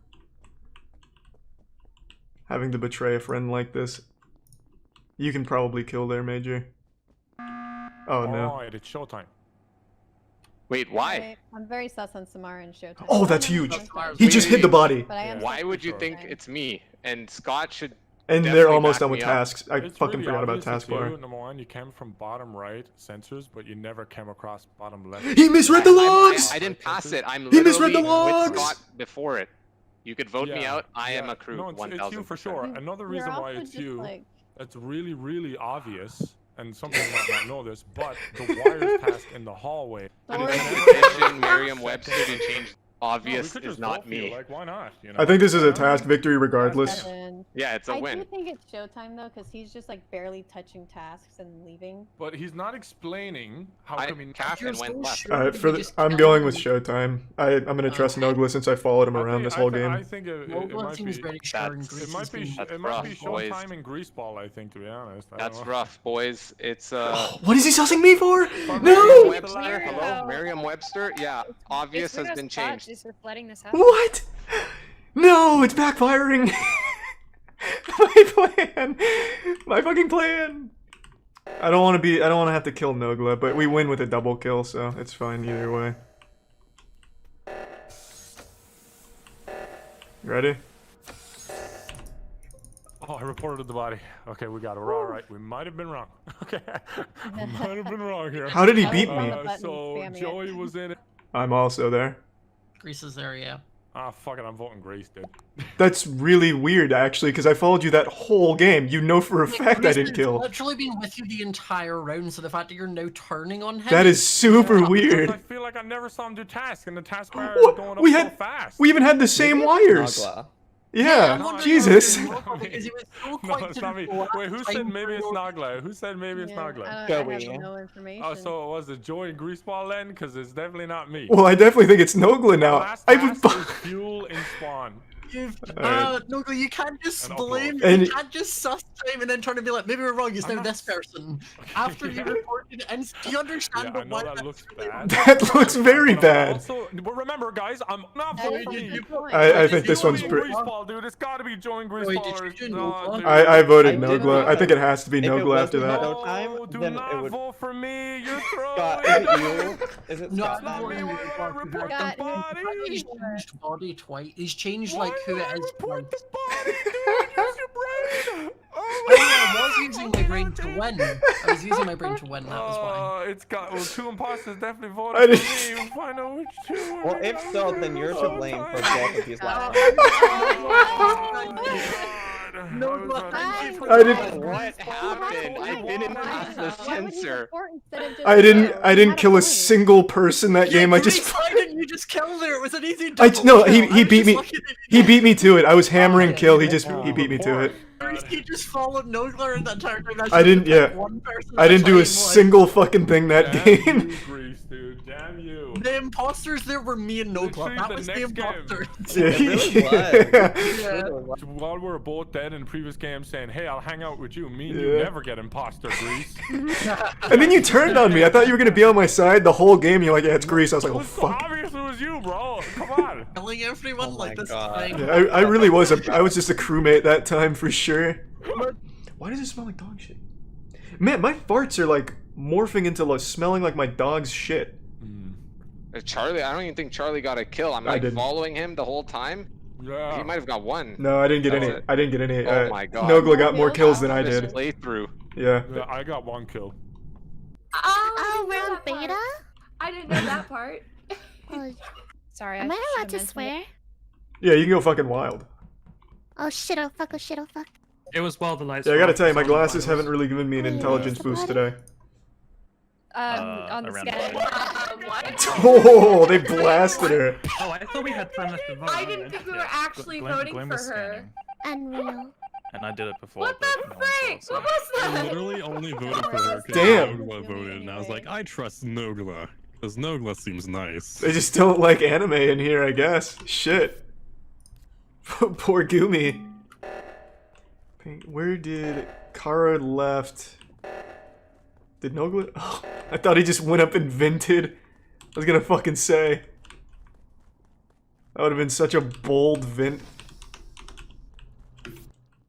Having to betray a friend like this. You can probably kill there, Major. Oh no.
Alright, it's showtime.
Wait, why?
I'm very sus on Samara and Showtime.
Oh, that's huge. He just hit the body.
But I am
Why
sus
would
on
you think
Showtime.
it's me? And Scott should.
And they're
definitely
almost
back
done with
me up.
tasks. I
It's
fucking
really
forgot about
obvious it's you.
taskbar.
Number one, you came from bottom right sensors, but you never came across bottom left.
He misread the logs!
I didn't pass it. I'm
He misread
literally
the logs!
with Scott before it. You could vote me
Yeah,
out. I am
yeah.
a crew.
No, it's
1000%.
you for sure. Another
You're
reason why
also
it's
just,
you,
like-
it's really, really obvious, and some people might not know this, but the wires task in the hallway.
I'm
Or-
petitioning Merriam-Webster to change.
No, we
Obvious
could
is
just
not
vote for you,
me.
Like, why not? You know?
I think this is a task victory regardless.
Seven.
Yeah, it's a
I
win.
do think it's Showtime though, because he's just like barely touching tasks and leaving.
But he's not explaining how
I
come he.
Captain went left.
Alright, I'm going with Showtime. I'm gonna trust Nogla since I followed him around this whole game.
I think it might be.
That's-
It might be.
That's
It might be
rough, boys.
Showtime and Greaseball. I think, to be honest. I don't
That's
know.
rough, boys. It's
What is he sussing me for? No!
Merriam-Webster. Hello, Merriam-Webster. Yeah, obvious
It's
has
weird
been
how Scott
changed.
is just letting this happen.
What? No, it's backfiring. My plan. My fucking plan. I don't want to have to kill Nogla, but we win with a double kill, so it's fine either way. Ready?
Oh, I reported the body. Okay, we got it. We're all right. We might have been wrong. Okay, we might have been wrong here.
How did he beat me?
So Joey was in it.
I'm also there.
Grease is there, yeah.
Ah, fuck it. I'm voting Grace, dude.
That's really weird, actually, because I followed you that whole game. You know for a fact I
Grease
didn't
has
kill.
literally been with you the entire round, so the fact that you're now turning on him.
That is super
Because
weird.
I feel like I never saw him do tasks, and the task bar is
What?
going up
We
so
had
fast.
we even had the same wires. Yeah,
No,
Jesus.
Because he was so
No,
quick
it's
to
not me.
collapse
Wait, who said
time
maybe it's
for-
Nogla? Who said maybe it's
Yeah,
Nogla?
I have no information.
Oh, so it was it Joey and Greaseball then? Because it's definitely not me.
Well, I definitely think it's Nogla now.
Last
I
task is fuel and spawn.
No, you can't just
And
blame.
And-
You can't just suss time and then turn to be like, maybe we're wrong. It's now this person. After you reported it, and do you understand
Yeah, I know
why
that
that's
looks
really
bad.
That looks very
But I'm
bad.
Also, but remember, guys, I'm not
That
voting
is
for
a
me.
good point.
I think this
You
one's
and
pretty.
Greaseball, dude. It's got to be Joey and
Wait,
Greaseball.
did you do
No,
Nogla?
dude.
I voted
I did
Nogla.
not.
I think it has to be
If it
Nogla after
wasn't
that.
no time,
No, do
then
not
it would.
vote for me. You're throwing.
Scott, is it you? Is it
No,
Scott?
Not me. Why would I report the
Scott,
body?
He's changed body twice. He's changed
Why
like who
would
it
I
is
report
twice.
the body, dude? Use your brain. Oh
I was using my brain to win. I was using my brain to win. That was why.
It's got well, two imposters definitely voted
I
for
didn't-
me. We'll find out which two.
Well, if so, then you're to blame for both of these last.
I didn't.
What happened? I didn't pass the
Why would he
sensor.
report instead of just
I didn't.
go?
I
He
didn't
had a
kill a
point.
single person that game. I just.
Grace, why didn't you just kill there? It was an easy
I
double
no.
kill.
He
I
he
was
beat
just
me.
looking at
He
you.
beat me to it. I was hammering
yeah.
kill. He beat me to it.
Grace, he just followed Nogler in that entire time.
I didn't. Yeah. I didn't do a single fucking thing that
Damn
game.
you, Grease, dude. Damn you.
The imposters there were me and Nogler.
Literally
That
the
was the
next game.
imposters.
Yeah.
While we were both dead in previous games saying, hey, I'll hang out with you. Me and you
Yeah.
never get imposter, Grease.
And then you turned on me. I thought you were gonna be on my side the whole game. You're like, yeah, it's Grease. I was like,
It
oh
was so
fuck.
obvious it was you, bro. Come on.
Killing everyone
Oh
like
my
this
God.
thing.
Yeah, I really was I was just a crewmate that time for sure. Why does it smell like dog shit? Man, my farts are like morphing into like smelling like my dog's shit.
Charlie, I don't even think Charlie got a kill. I'm
I
like
didn't.
following him the whole time.
Yeah.
He might have got one.
No, I didn't get
That
any.
was it.
I didn't get any.
Oh my God.
Nogla got more kills than I
This
did.
playthrough.
Yeah.
Yeah, I got one kill.
Oh, we're on beta?
I didn't know that part.
Oh,
Sorry,
am I allowed to
should've mentioned
swear?
Yeah, you can go fucking wild.
Oh shit, oh fuck, oh shit, oh fuck.
It was while the lights
Yeah, I
were
gotta
off,
tell you, my
so I
glasses
was-
haven't really given me an intelligence boost today.
On the
around
schedule.
Oh, they blasted her.
Oh, I thought we had time left to vote.
I didn't think we were actually voting for
was
her.
Unreal.
And I did it before.
What the
but no one
frick?
saw,
What was
I
that?
literally only voted for her because
Damn.
Nogla voted, and I was like, I trust Nogla. Because Nogla seems nice.
They just don't like anime in here, I guess. Shit. Poor Gumi. Where did Kara left? Did Nogla? Oh, I thought he just went up and vented. was gonna fucking say. That would have been such a bold vent.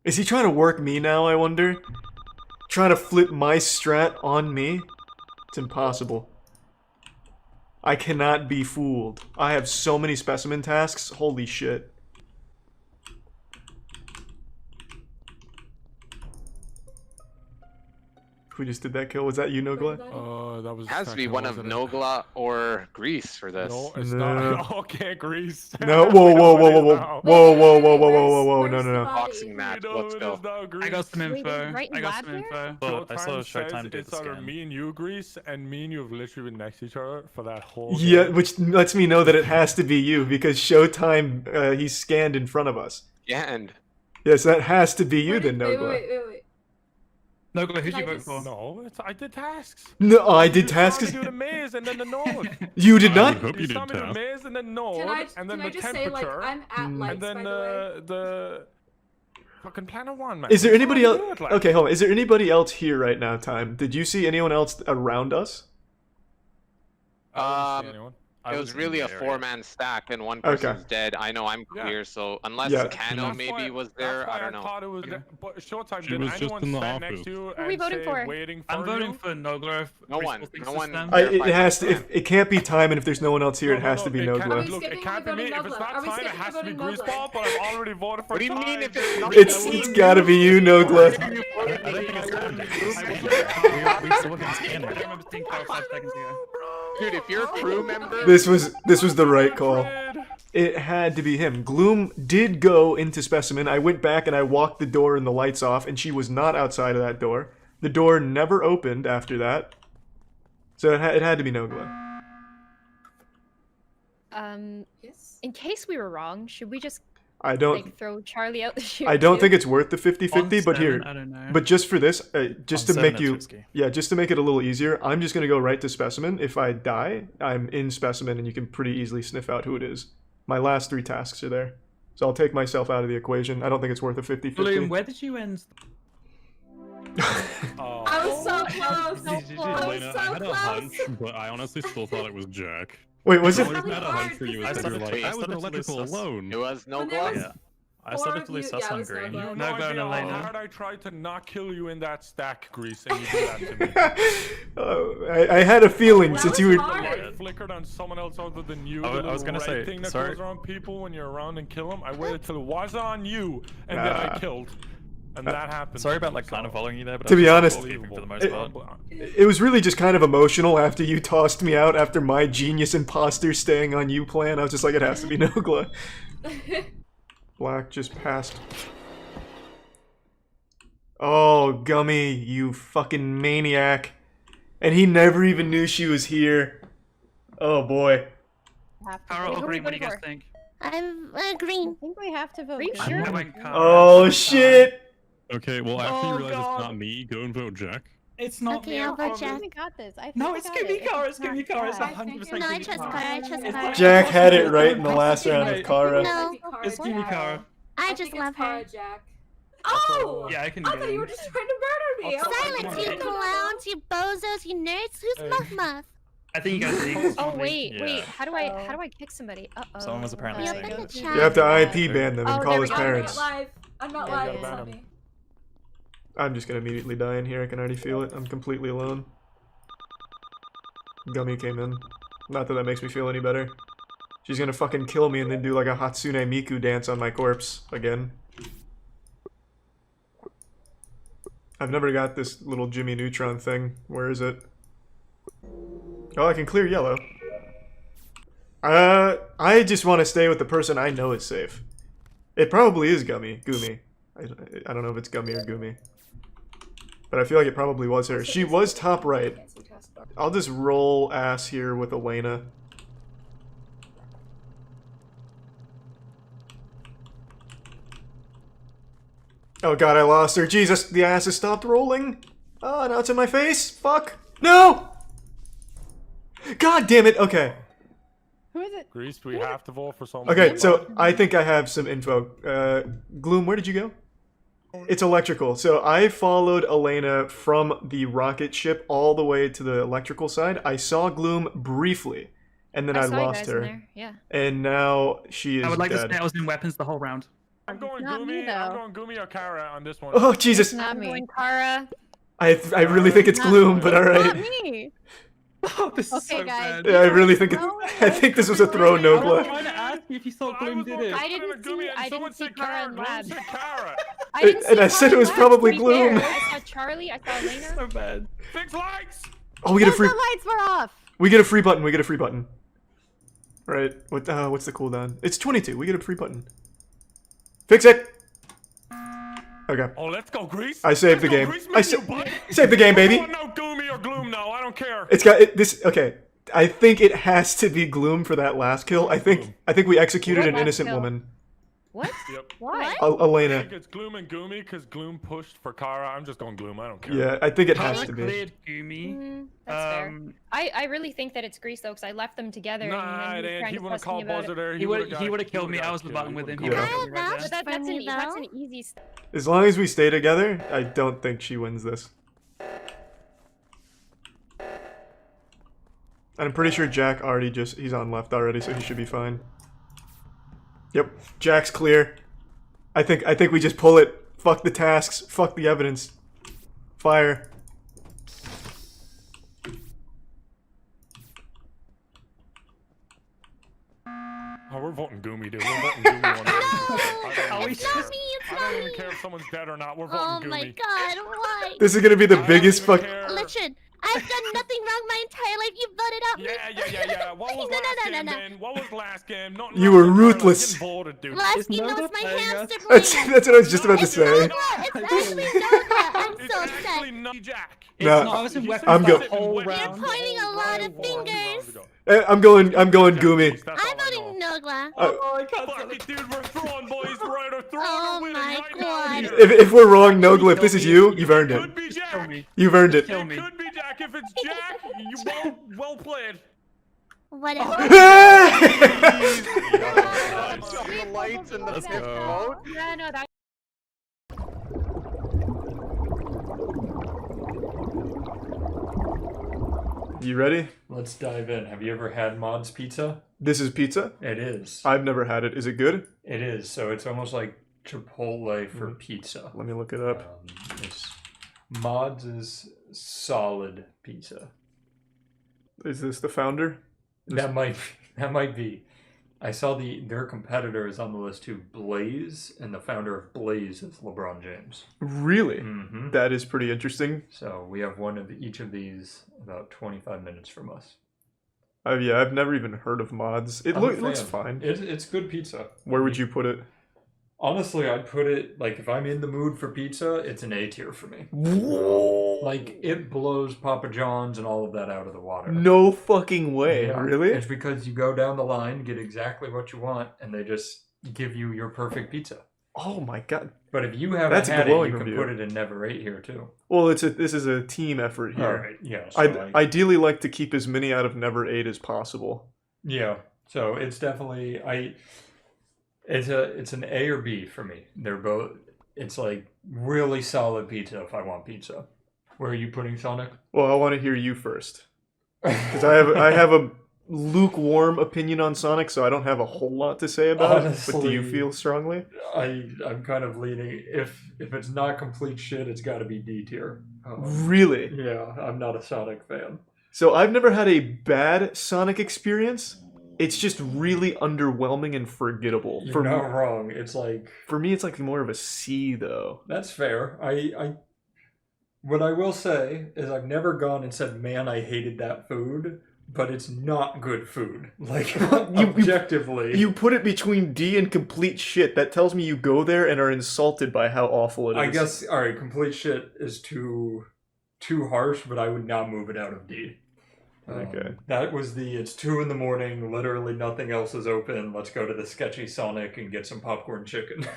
Is he trying to work me now, I wonder? Trying to flip my strat on me? It's impossible. I cannot be fooled. I have so many specimen tasks, holy shit. Who just did that kill? Was that you, Nogla?
That was.
Has to be one of Nogla or Grease for this.
No, it's
No.
not. Okay, Grease.
No, whoa, whoa, whoa, whoa, whoa, whoa, whoa, whoa, whoa, whoa, whoa, no, no, no.
Boxing match. Let's go.
I got some
Wait,
info.
right in
I got
lab
some
here?
info.
Showtime
I saw Showtime
says
do
it's
the
either
scan.
me and you, Grease, and me and you have literally been next to each other for that whole
Yeah,
game.
which lets me know that it has to be you, because Showtime, he's scanned in front of us.
Yeah, and
Yes, that has to be you then,
Wait,
Nogla.
wait, wait, wait.
Nogla, who'd
I
you vote
just-
for?
No, I did tasks.
No, I did
You saw me
tasks.
do the maze and then the node.
You did
I
not?
hope you
You
did
saw me do the
tasks.
maze and then node, and then
Can I
the
just say, like,
temperature,
I'm at lights,
and then
by the way.
the fucking planet one, man.
Is there
You saw
anybody
me
else?
do it, like-
Okay, hold on. Is there anybody else here right now, Time? Did you see anyone else around us?
I didn't see anyone.
I
it was
in
really
the
a
area.
four-man stack, and one
Okay.
person's dead. I know I'm
Yeah.
clear, so unless
Yeah.
Kano
That's
maybe
why-
was there,
that's why
I don't know.
thought it was
Okay.
but Showtime,
She
did
was just
anyone
in the
stand next
office.
to you
Who are
and
we voting
say
for?
waiting for
I'm voting
you?
for Nogla. If
No
Grease
one-
still thinks
no
it's
one-
them.
It has to. It can't be Time, and if there's no one else here, it
No,
has
no,
to be
it can't-
Nogla.
Look,
skipping
it can't be
or
me.
voting
If it's
Nogla?
not
Are we
time, it
skipping
has
or
to be
voting
Grease
Nogla?
Ball, but I've already voted for
What do you mean
Time,
if it's
dude.
not
It's gotta be you, Nogla.
I don't think it's them. We still can scan it. I remember seeing 5 seconds ago.
Dude, if you're a crew member,
This was the right call. It had to be him. Gloom did go into Specimen. I went back and I walked the door and the lights off, and she was not outside of that door. The door never opened after that. So it had to be Nogla.
Yes.
In case we were wrong, should we just
I don't.
like throw Charlie out the chute?
I don't
too?
think it's worth the 50-50, but
On
here.
seven, I don't know.
But just for this, just
On
to make
seven,
you,
it's risky.
yeah, just to make it a little easier, I'm just gonna go right to Specimen. If I die, I'm in Specimen, and you can pretty easily sniff out who it is. My last 3 tasks are there, so I'll take myself out of the equation. I don't think it's worth a 50-50.
Bloom, where did you end?
Oh.
I was so close.
Elena,
so
I had a
close.
hunch, but I honestly still thought it was Jack.
Wait, was
The
it?
only reason I had a hunch for you
I
is that you were like,
started-
I
I
was
started
electrical alone.
it was
When there
Nogla.
was-
Yeah. I
Four
started
of
to lose
you-
sus
yeah, it
on
was
green.
Nogla.
You
No,
no
go
idea
no
how
later.
hard I tried to not kill you in that stack, Grease, and you did that to me.
I had a feeling
That
since
was
you were.
hard.
The light flickered on someone else other than you.
I was
the little
gonna
red
say,
thing that
sorry.
goes around people when you're around and kill them. I waited till it was on you, and then I killed, and that happened.
Sorry about like kind of following you there, but
To
I
be
was
honest,
just escaping for the most
it-
part.
It was really just kind of emotional after you tossed me out after my genius imposter staying on you plan. I was just like, it has to be Nogla. Black just passed. Oh, Gummy, you fucking maniac. And he never even knew she was here. Oh boy.
Power
Wait,
or
who
green?
we
What do you
voting
guys think?
I'm green.
I think we have to vote
Are you
green.
sure?
I went Kara.
Oh shit.
Okay, well after
Oh,
you realize
God.
it's not me, go and vote Jack.
It's not
Okay,
me.
I'll
I
vote
promise.
Jack.
We got this. I think
No,
we
it's
got
gonna be
it. If
Kara. It's gonna be
not
Kara. It's
Jack.
100%
No, I
gonna be
trust
Kara.
Kara. I trust
It's
Kara.
not
Jack had it
possible.
right in the last round
Wait,
of Kara.
No.
It's gonna be Kara.
I just love her.
Jack. Oh!
Yeah, I can
I
get
thought you
in.
were just trying to murder me.
Silence, you clowns, you bozos, you nerds. Who's Muff Muff?
I think you guys think.
Oh wait,
Yeah.
wait. How do I kick somebody? Uh oh.
Someone was apparently
You
saying
open the
it.
chat.
You have to IP ban them and
Oh,
call
there
his
we go.
parents.
I'm not
Yeah,
live.
you
It's
gotta
not
ban
me.
I'm just gonna immediately die in here. I can already feel it. I'm completely alone. Gummy came in. Not that that makes me feel any better. She's gonna fucking kill me and then do like a Hatsune Miku dance on my corpse again. I've never got this little Jimmy Neutron thing. Where is it? Oh, I can clear yellow. I just want to stay with the person I know is safe. It probably is Gumi. I don't know if it's Gummy or Gumi. But I feel like it probably was her. She was top right. I'll just roll ass here with Elena. Oh god, I lost her. Jesus, the ass has stopped rolling. Oh, now it's in my face. Fuck. No! God damn it. Okay.
Who is it?
Grease, we have to vote for someone.
Okay, so I think I have some info. Gloom, where did you go? It's electrical. So I followed Elena from the rocket ship all the way to the electrical side. I saw Gloom briefly. and then
I
I,
saw you
lost
guys in
her,
there, yeah.
and now she is
I would like to
dead.
say I was in weapons the whole round.
I'm going
Not me,
Gumi. I'm
though.
going Gumi or Kara on this one.
Oh Jesus!
Not
I'm
me.
going Kara.
I really think it's
Not-
Gloom, but all
Not
right.
me.
Oh, this is
Okay,
so
guys.
bad.
Yeah, I really think I think this was a throw,
I was
Nogla.
trying to ask you if you thought
I
Gloom
was
did
more
it.
I didn't see. I didn't see Kara in
Gloom
lab.
said Kara.
I didn't see
And I said
Kara
it was
in
probably
labs, to be fair.
Gloom.
I saw Charlie. I saw Elena.
So bad.
Fix lights.
Oh, we get a
Those
free.
the lights were off.
We get a free button. We get a free button. Right. What's the cooldown? It's 22. We get a free button. Fix it. Okay.
Oh, let's go Grease.
I saved the
Let's go,
game.
Grease,
I
menu, bud.
saved the game, baby.
I don't want no Gumi or Gloom now. I don't care.
It's got this. Okay. I think it has to be Gloom for that last kill. I think we executed
What
an
last
innocent
kill?
woman.
What?
Yep.
Why?
I
Elena.
think it's Gloom and Gumi because Gloom pushed for Kara. I'm just going Gloom. I don't care.
Yeah, I think it has
Kara
to be.
cleared Gumi.
That's fair. I really think that it's Grease though, because I left them together.
Nah,
and then
he
trying to
wouldn't
fuss
call
me about
Buzzer
it.
there.
He would have killed me. I was the button with him. He
Yeah.
would have killed me right
But
there.
that's an easy step.
As long as we stay together, I don't think she wins this. And I'm pretty sure Jack already he's on left already, so he should be fine. Yep, Jack's clear. I think we just pull it. Fuck the tasks. Fuck the evidence. Fire.
Oh, we're voting Gumi, dude. We're voting Gumi on this.
It's not me, it's
I
not
don't
me.
even care if someone's dead or not. We're
Oh
voting
my
Gumi.
god, why?
This is gonna be the biggest fuck.
Listen, I've done nothing wrong my entire life. You voted out me.
Yeah. What was
No,
last
no,
game,
no.
Ben? What was last game? Not
You were
nothing,
ruthless.
Getting voted, dude.
Last game, that was my hamster brain.
That's what I was just about to say.
It's actually Nogla. I'm so upset.
Actually, not Jack.
No,
I was in weapons
I'm
the
go.
whole
You're
round.
pointing a lot of fingers.
I'm going Gumi.
I'm voting Nogla.
Oh, I can't
Fuck it, dude. We're throwing boys right or throwing
Oh
or winning
my
right now
god.
here.
If we're wrong, Nogla, if this is you, you've earned
Could
it.
be Jack.
You've earned it.
Kill me.
Could be Jack. If it's Jack, you well played.
Whatever.
The lights and the
Let's
fifth
go.
vote.
Yeah, no, that.
You ready?
Let's dive in. Have you ever had Mod's Pizza?
This is pizza?
It is.
I've never had it. Is it good?
It is. So it's almost like Chipotle for pizza.
Let me look it up.
It's Mod's is solid pizza.
Is this the founder?
That might be. I saw their competitor is on the list too, Blaze, and the founder of Blaze is LeBron James.
Really?
Mm-hmm.
That is pretty interesting.
So we have one of each of these about 25 minutes from us.
Yeah, I've never even heard of Mods. It
I'm a
looks
fan.
fine.
It's good pizza.
Where would you put it?
Honestly, I'd put it, like, if I'm in the mood for pizza, it's an A tier for me.
Whoa.
Like, it blows Papa John's and all of that out of the water.
No fucking way.
Yeah.
Really?
It's because you go down the line, get exactly what you want, and they just give you your perfect pizza.
Oh my god.
But if you haven't
That's a
had it,
glowing
you can
review.
put it in Never Ate here, too.
Well, this is a team effort here.
Alright, yeah. So
I'd ideally like to keep as many out of Never Ate as possible.
yeah, so it's definitely... It's an A or B for me. They're both... It's like really solid pizza if I want pizza. Where are you putting Sonic?
Well, I want to hear you first. Because I have a lukewarm opinion on Sonic, so I don't have a whole lot to say about it. But do you
Honestly,
feel strongly?
I'm kind of leaning... If it's not complete shit, it's got to be D tier.
Really?
Yeah, I'm not a Sonic fan.
So I've never had a bad Sonic experience. It's just really underwhelming and forgettable.
You're not wrong. It's like...
For me, it's like more of a C, though.
That's fair. What I will say is I've never gone and said, man, I hated that food, but it's not good food. Like, objectively.
You put it between D and complete shit. That tells me you go there and are insulted by how awful it is.
I guess, alright, complete shit is too harsh, but I would not move it out of D.
Okay.
That was it's 2 in the morning, literally nothing else is open, let's go to the sketchy Sonic and get some popcorn chicken.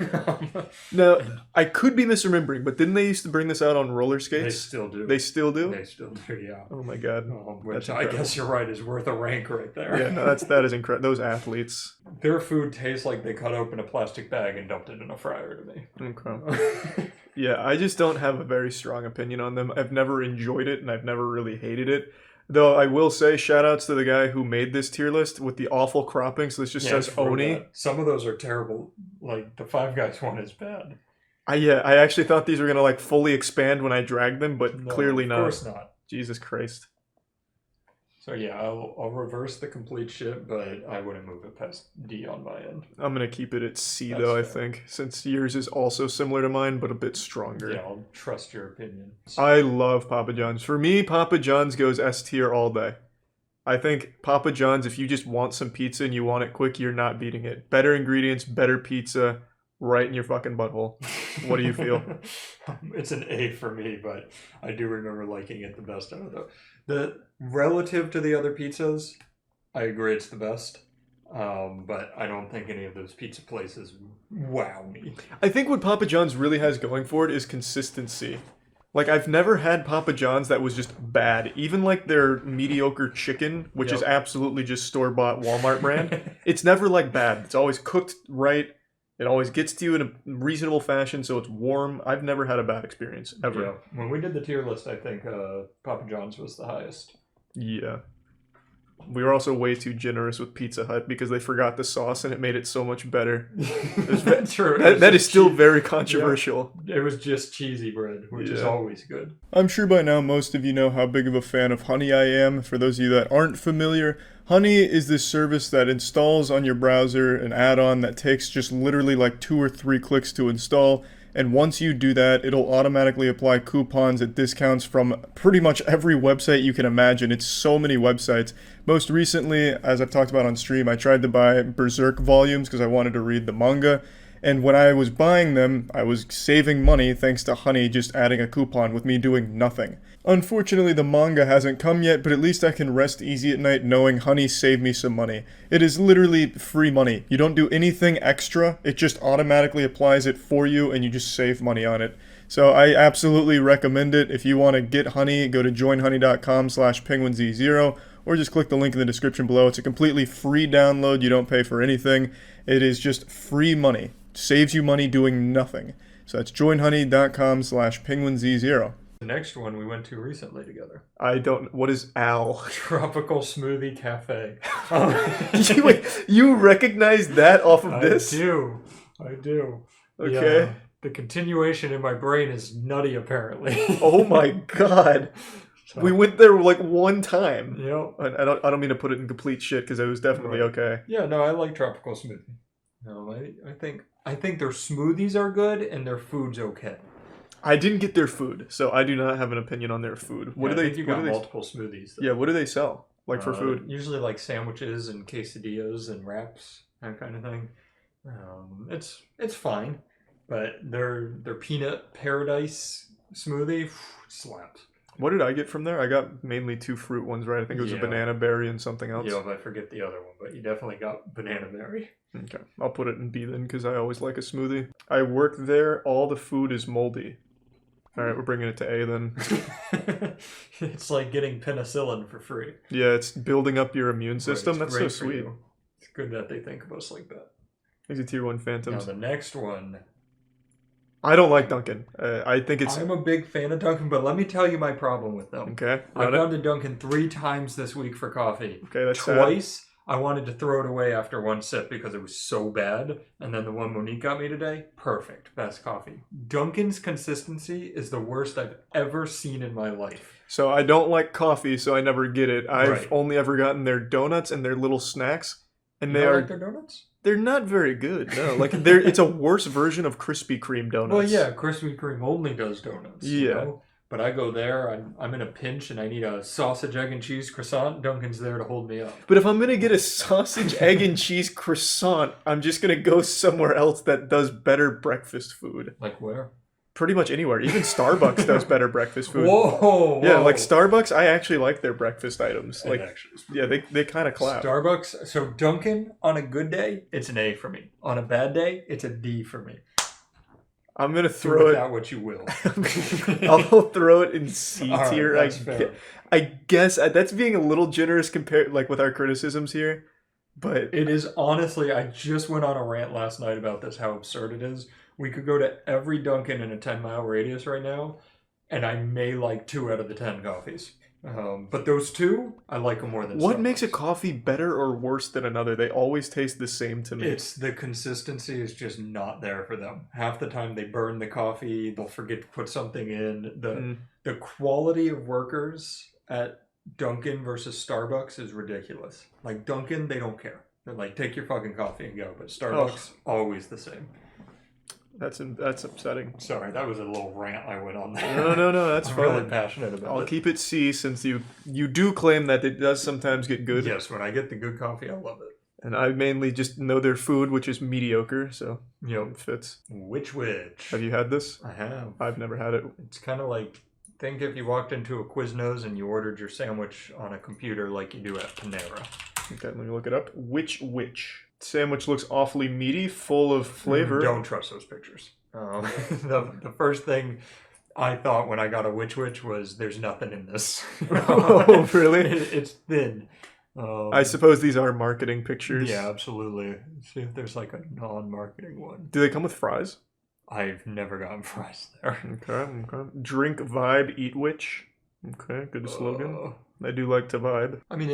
Now, I could be misremembering, but didn't they used to bring this out on roller skates?
They still do.
They still do?
They still do, yeah.
Oh my god.
Which
That's
I
incredible.
guess you're right, is worth a rank right there.
Yeah, no, that is incredible. Those athletes.
Their food tastes like they cut open a plastic bag and dumped it in a fryer to me.
Okay. Yeah, I just don't have a very strong opinion on them. I've never enjoyed it, and I've never really hated it. Though I will say, shout-outs to the guy who made this tier list with the awful cropping, so this just says Oni.
Some of those are terrible. Like, the Five Guys one is bad.
I actually thought these were going to, like, fully expand when I dragged them, but
No,
clearly not.
Of course not.
Jesus Christ.
So yeah, I'll reverse the complete shit, but I wouldn't move it past D on my end.
I'm going to keep it at C,
That's
though, I
fair.
think, since yours is also similar to mine, but a bit stronger.
Yeah, I'll trust your opinion.
I love Papa John's. For me, Papa John's goes S tier all day. I think Papa John's, if you just want some pizza and you want it quick, you're not beating it. Better ingredients, better pizza, right in your fucking butthole. What do you feel?
It's an A for me, but I do remember liking it the best out of the relative to the other pizzas. I agree it's the best, but I don't think any of those pizza places wow me.
I think what Papa John's really has going for it is consistency. Like, I've never had Papa John's that was just bad. Even like their mediocre chicken, which is absolutely just store-bought Walmart brand, it's never like bad. It's always cooked right. It always gets to you in a reasonable fashion, so it's warm. I've never had a bad experience, ever.
Yeah. When we did the tier list, I think Papa John's was the highest.
Yeah. We were also way too generous with Pizza Hut because they forgot the sauce and it made it so much better.
True.
That is still very controversial.
Yeah. It was just cheesy bread, which is always good.
I'm sure by now most of you know how big of a fan of Honey I am. For those of you that aren't familiar, Honey is this service that installs on your browser an add-on that takes just literally like 2 or 3 clicks to install. And once you do that, it'll automatically apply coupons at discounts from pretty much every website you can imagine. It's so many websites. Most recently, as I've talked about on stream, I tried to buy Berserk volumes because I wanted to read the manga. And when I was buying them, I was saving money thanks to Honey just adding a coupon with me doing nothing. Unfortunately, the manga hasn't come yet, but at least I can rest easy at night knowing Honey saved me some money. It is literally free money. You don't do anything extra. It just automatically applies it for you and you just save money on it. So I absolutely recommend it. If you want to get Honey, go to joinhoney.com/penguinz0 or just click the link in the description below. It's a completely free download. You don't pay for anything. It is just free money. Saves you money doing nothing. So that's joinhoney.com/penguinz0.
The next one we went to recently together.
What is Al?
Tropical Smoothie Cafe.
You recognize that off of this?
I do.
Okay.
The continuation in my brain is nutty, apparently.
Oh my god. We went there like one time.
Yep.
I don't mean to put it in complete shit because it was definitely okay.
Yeah, no, I like Tropical Smoothie. No, I think their smoothies are good and their food's okay.
I didn't get their food, so I do not have an opinion on their food. What do they?
You got multiple smoothies. Though.
Yeah, what do they sell? Like for food?
Usually like sandwiches and quesadillas and wraps, that kind of thing. It's fine, but their peanut paradise smoothie slaps.
What did I get from there? I got mainly 2 fruit ones, right? I think it was a banana berry and something else.
Yeah, I forget the other one, but you definitely got banana berry.
Okay, I'll put it in B then because I always like a smoothie. I work there. All the food is moldy. All right, we're bringing it to A then.
It's like getting penicillin for free.
Yeah, it's building up your immune system. That's so sweet.
It's good that they think of us like that.
There's a tier 1 Phantoms.
Now the next one.
I don't like Dunkin'. I think it's...
I'm a big fan of Dunkin', but let me tell you my problem with them.
Okay.
I've gone to Dunkin' 3 times this week for coffee.
Okay, that's
Twice, I wanted to throw it away after one sip because it was so bad. And then the one Monique got me today, perfect. Best coffee. Dunkin's consistency is the worst I've ever seen in my life.
So I don't like coffee, so I never get it. I've only ever gotten their donuts and their little snacks. And they
like their donuts?
They're not very good, no. Like, it's a worse version of Krispy Kreme donuts.
Well, yeah, Krispy Kreme only does donuts.
Yeah.
You know? But I go there, I'm in a pinch, and I need a sausage, egg, and cheese croissant. Dunkin's there to hold me up.
But if I'm going to get a sausage, egg, and cheese croissant, I'm just going to go somewhere else that does better breakfast food.
Like where?
Pretty much anywhere. Even Starbucks does better breakfast food.
Whoa!
Yeah, like Starbucks, I actually like their breakfast items. Like, yeah, they kind of clap.
Starbucks, so Dunkin', on a good day, it's an A for me. On a bad day, it's a D for me.
I'm going to throw it...
out what you will.
I'll throw it in C tier.
Right, fair.
I guess that's being a little generous compared, like, with our criticisms here. But
it is honestly, I just went on a rant last night about this, how absurd it is. We could go to every Dunkin' in a 10-mile radius right now, and I may like 2 out of the 10 coffees. But those two, I like them more than
What
Starbucks.
makes a coffee better or worse than another? They always taste the same to me.
It's the consistency is just not there for them. Half the time they burn the coffee, they'll forget to put something in. The quality of workers at Dunkin' versus Starbucks is ridiculous. Like Dunkin', they don't care. They're like, take your fucking coffee and go. But Starbucks, always the same.
That's upsetting.
Sorry, that was a little rant I went on there.
No, that's
I'm
fine.
really passionate about it.
I'll keep it C since you do claim that it does sometimes get good.
Yes, when I get the good coffee, I love it.
And I mainly just know their food, which is mediocre, so it fits.
Which?
Have you had this?
I have.
I've never had it.
It's kind of like, think if you walked into a Quiznos and you ordered your sandwich on a computer like you do at Panera.
Okay, let me look it up. Which? Sandwich looks awfully meaty, full of flavor.
Don't trust those pictures. The first thing I thought when I got a which was there's nothing in this.
Oh, really?
It's thin.
I suppose these are marketing pictures.
Yeah, absolutely. See if there's like a non-marketing one.
Do they come with fries?
I've never gotten fries there.
Okay. Drink, vibe, eat which. Okay, good slogan. I do like to vibe.
I mean,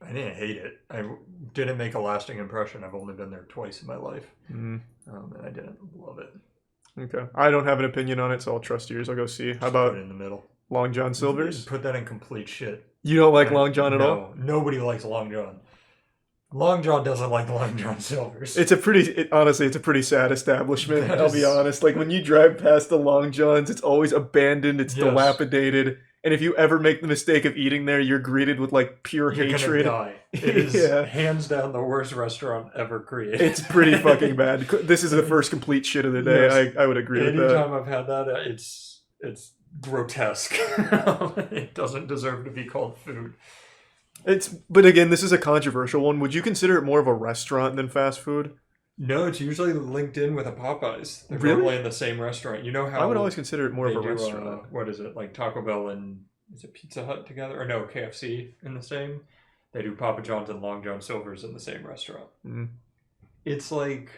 I didn't hate it. I didn't make a lasting impression. I've only been there twice in my life. And I didn't love it.
Okay. I don't have an opinion on it, so I'll trust yours. I'll go see. How about
put it in the middle?
Long John Silver's?
Put that in complete shit.
You don't like Long John at all?
No, nobody likes Long John. Long John doesn't like Long John Silver's.
Honestly, it's a pretty sad establishment. I'll be honest. Like when you drive past the Long Johns, it's always abandoned. It's dilapidated. And if you ever make the mistake of eating there, you're greeted with like pure hatred.
Gonna die. It is hands down the worst restaurant ever created.
It's pretty fucking bad. This is the first complete shit of the day.
Yes.
I would agree with that.
Anytime I've had that, it's grotesque. It doesn't deserve to be called food.
But again, this is a controversial one. Would you consider it more of a restaurant than fast food?
No, it's usually linked in with a Popeyes. They're
Really?
probably in the same restaurant. You know how
I would always consider it more of a
they do,
restaurant.
what is it, like Taco Bell and is it Pizza Hut together? Or no, KFC in the same? They do Papa John's and Long John Silver's in the same restaurant. It's like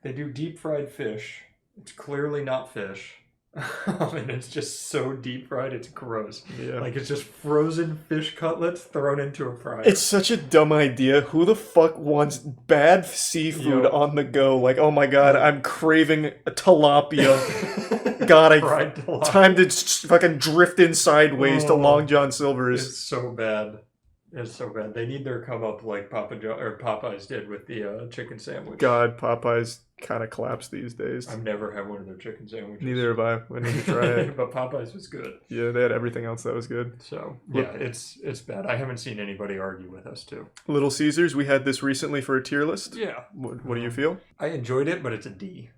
they do deep fried fish. It's clearly not fish. And it's just so deep fried, it's gross.
Yeah.
Like it's just frozen fish cutlets thrown into a fryer.
It's such a dumb idea. Who the fuck wants bad seafood on the go? Like, oh my god, I'm craving a tilapia. God, time to fucking drift in sideways to Long John Silver's.
It's so bad. It's so bad. They need their come up like Popeyes did with the chicken sandwich.
God, Popeyes kind of collapsed these days.
I've never had one of their chicken sandwiches.
Neither have I. I need to try it.
But Popeyes was good.
Yeah, they had everything else that was good.
So yeah, it's bad. I haven't seen anybody argue with us too.
Little Caesars, we had this recently for a tier list.
Yeah.
What do you feel?
I enjoyed it, but it's a D.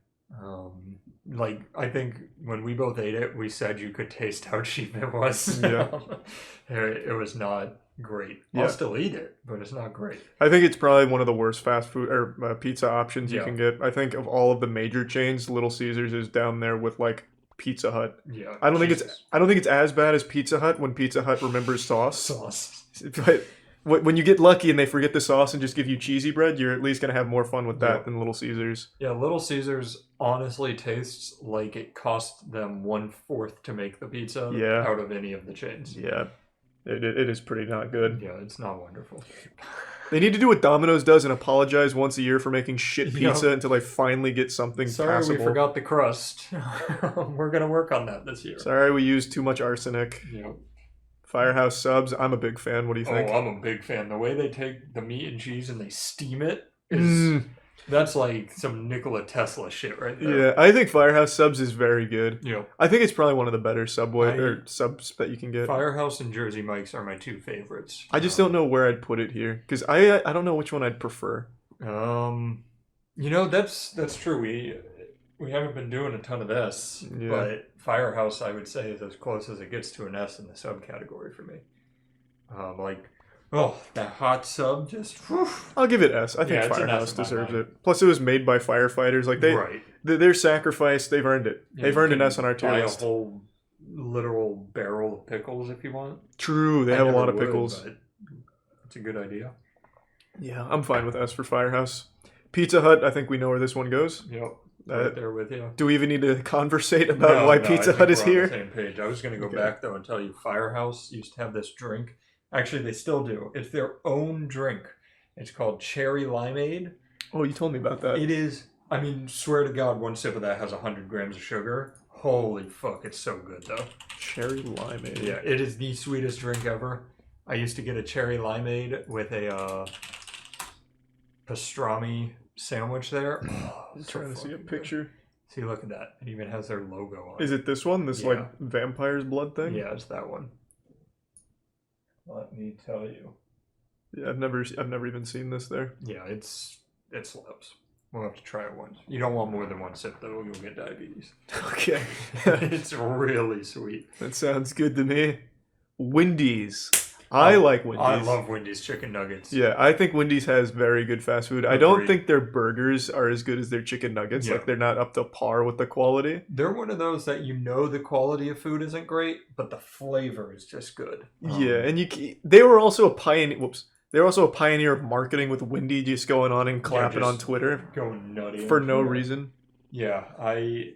Like I think when we both ate it, we said you could taste how cheap it was.
Yeah.
It was not great.
Yeah.
I'll still eat it, but it's not great.
I think it's probably one of the worst fast food or pizza options you can get. I think of all of the major chains, Little Caesars is down there with like Pizza Hut.
Yeah.
I don't think it's as bad as Pizza Hut when Pizza Hut remembers sauce. But when you get lucky and they forget the sauce and just give you cheesy bread, you're at least gonna have more fun with that than Little Caesars.
Yeah, Little Caesars honestly tastes like it cost them 1/4 to make the pizza out of any of the chains.
Yeah. It is pretty not good.
Yeah, it's not wonderful.
They need to do what Domino's does and apologize once a year for making shit pizza until they finally get something passable.
We forgot the crust. We're gonna work on that this year.
Sorry, we used too much arsenic.
Yep.
Firehouse subs, I'm a big fan. What do you think?
Oh, I'm a big fan. The way they take the meat and cheese and they steam it is that's like some Nikola Tesla shit right there.
Yeah, I think Firehouse subs is very good.
Yeah.
I think it's probably one of the better subs that you can get.
Firehouse and Jersey Mike's are my two favorites.
I just don't know where I'd put it here because I don't know which one I'd prefer.
You know, that's true. We haven't been doing a ton of S, but Firehouse I would say is as close as it gets to an S in the subcategory for me. That hot sub just. Whew.
I'll give it S. I think Firehouse deserves it. Plus, it was made by firefighters. Like their sacrifice, they've earned it.
Yeah,
they've earned an S on our tier list.
A whole literal barrel of pickles if you want.
True, they have a lot of pickles.
But it's a good idea.
Yeah, I'm fine with S for Firehouse. Pizza Hut, I think we know where this one goes.
Yep. right there with you.
Do we even need to conversate about
No,
why
no, I
Pizza
think
Hut is
we're on
here?
the same page. I was going to go
Okay.
back though and tell you, Firehouse used to have this drink. Actually, they still do. It's their own drink. It's called Cherry Limeade.
Oh, you told me about that.
It is. I mean, swear to God, one sip of that has 100 grams of sugar. Holy fuck, it's so good though.
Cherry limeade.
Yeah, it is the sweetest drink ever. I used to get a cherry limeade with a pastrami sandwich there. Oh,
I'm trying to see a picture.
See, look at that. It even has their logo on
Is it this one? This
Yeah.
like vampire's blood thing?
Yeah, it's that one. Let me tell you.
Yeah, I've never even seen this there.
Yeah, it slaps. We'll have to try it once. You don't want more than one sip though, you'll get diabetes.
Okay.
It's really sweet.
That sounds good to me. Wendy's. I like Wendy's.
I love Wendy's chicken nuggets.
Yeah, I think Wendy's has very good fast food. I don't
Agreed.
think their burgers are as good as their chicken nuggets.
Yeah.
Like, they're not up to par with the quality.
They're one of those that you know the quality of food isn't great, but the flavor is just good.
Yeah, and they were also a pioneer. Whoops. They were also a pioneer of marketing with Wendy just going on and clapping
just
on Twitter
going nutty
for
on
no
Twitter.
reason.
Yeah,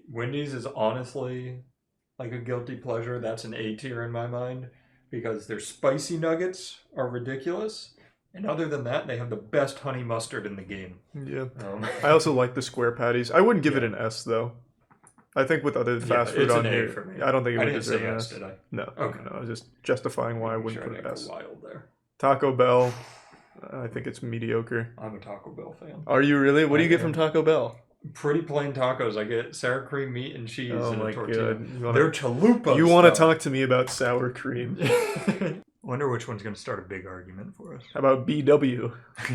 Wendy's is honestly like a guilty pleasure. That's an A tier in my mind because their spicy nuggets are ridiculous. And other than that, they have the best honey mustard in the game.
Yeah. I also like the square patties. I wouldn't give it an S though. I think with other fast food
it's
on
an A
here,
for me.
I don't think it
I
would
didn't
deserve
say
an
S,
S.
did I?
No.
Okay.
No, I was just justifying why I wouldn't
Sure,
put
I
an
didn't
S.
go wild there.
Taco Bell. I think it's mediocre.
I'm a Taco Bell fan.
Are you really? What do you
I
get
am.
from Taco Bell?
Pretty plain tacos. I get sour cream, meat, and cheese
Oh
in
my
a tortilla.
god. You wanna-
They're chalupas.
You want to
though.
talk to me about sour cream?
Wonder which one's going to start a big argument for us.
How about BW?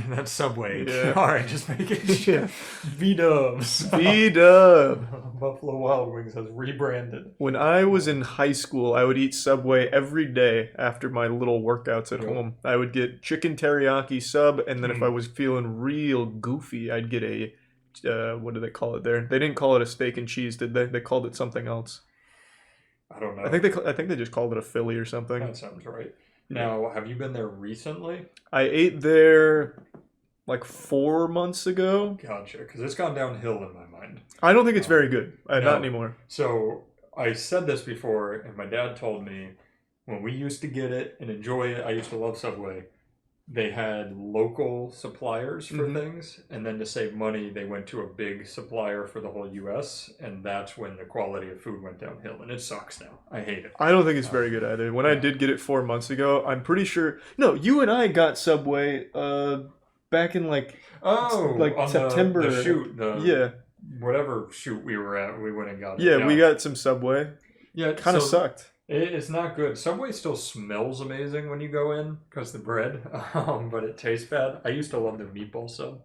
That's Subway.
Yeah.
All right, just making sure. V-dubs.
B-dub.
Buffalo Wild Wings has rebranded.
When I was in high school, I would eat Subway every day after my little workouts at
Yep.
home. I would get chicken teriyaki sub, and then if I was feeling real goofy, I'd get a what do they call it there? They didn't call it a steak and cheese, did they? They called it something else.
I don't know.
I think they just called it a Philly or something.
That sounds right. Now, have you been there recently?
I ate there like 4 months ago.
Gotcha, because it's gone downhill in my mind.
I don't think it's very good.
No.
Not anymore.
So I said this before, and my dad told me when we used to get it and enjoy it, I used to love Subway. They had local suppliers for
Mhm.
things, and then to save money, they went to a big supplier for the whole U.S., and that's when the quality of food went downhill, and it sucks now. I hate it.
I don't think it's very good either. When I did get it 4 months ago, I'm pretty sure. No, you and I got Subway back in like
on
September.
the shoot,
yeah,
whatever shoot we were at, we went and got it.
yeah, we got some Subway.
Yeah,
Kind of
so
sucked.
It's not good. Subway still smells amazing when you go in because the bread, but it tastes bad. I used to love their meatball sub.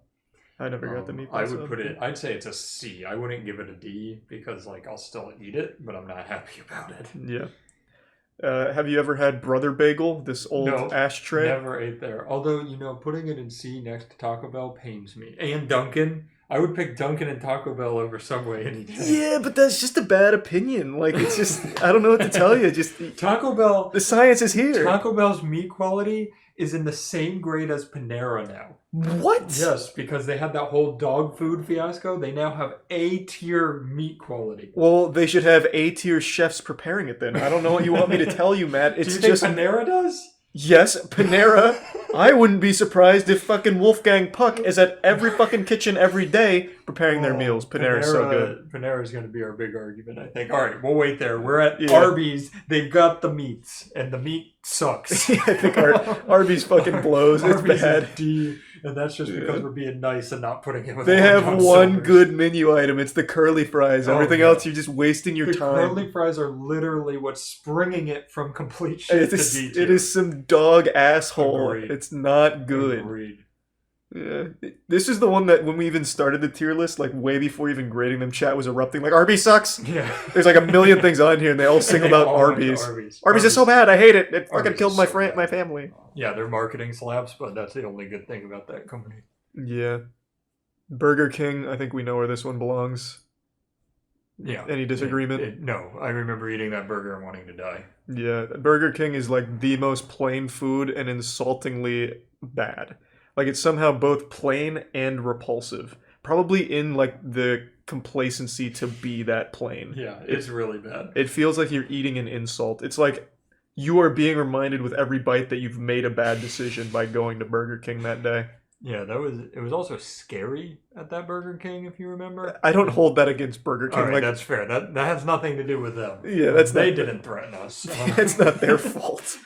I never got the meatball
I would
sub.
put it. I'd say it's a C. I wouldn't give it a D because like I'll still eat it, but I'm not happy about it.
Yeah. Have you ever had Brother Bagel? This old
No,
ashtray.
Never ate there. Although putting it in C next to Taco Bell pains me. And Dunkin'. I would pick Dunkin' and Taco Bell over Subway any day.
Yeah, but that's just a bad opinion. Like, it's just, I don't know what to tell you. Just
Taco Bell.
The science is here.
Taco Bell's meat quality is in the same grade as Panera now.
What?
Yes, because they had that whole dog food fiasco. They now have A-tier meat quality.
Well, they should have A-tier chefs preparing it then. I don't know what you want me to tell you, Matt. It's
Do you think
just
Panera does?
Yes, Panera. I wouldn't be surprised if fucking Wolfgang Puck is at every fucking kitchen every day preparing their meals. Panera's so good.
Panera's going to be our big argument, I think. All right, we'll wait there. We're at
Yeah.
Arby's. They've got the meats, and the meat sucks.
I think Arby's fucking blows. It's
Arby's
bad.
is D, and that's just because we're being nice and not putting it with
They
Long
have
John
one
Silver's.
good menu item. It's the curly fries.
Oh,
Everything
yeah.
else, you're just wasting your
The
time.
curly fries are literally what's springing it from complete shit
It
to
is,
D tier.
it is some dog asshole.
Agreed.
It's not good.
Agreed.
Yeah. This is the one that when we even started the tier list, like way before even grading them, chat was erupting like Arby's sucks.
Yeah.
There's like a million things on here and they all singled out
all went to
Arby's.
Arby's.
Arby's is so bad. I hate it. It fucking
Arby's
killed
is
my
so
my family.
Yeah, their marketing slaps, but that's the only good thing about that company.
Yeah. Burger King, I think we know where this one belongs.
Yeah.
Any disagreement?
No, I remember eating that burger and wanting to die.
Yeah, Burger King is like the most plain food and insultingly bad. Like it's somehow both plain and repulsive. probably in like the complacency to be that plain.
Yeah, it's really bad.
It feels like you're eating an insult. It's like you are being reminded with every bite that you've made a bad decision by going to Burger King that day.
Yeah, it was also scary at that Burger King, if you remember.
I don't hold that against Burger King.
All right,
like,
that's fair. That has nothing to do with them.
Yeah,
they didn't threaten us.
It's not their fault.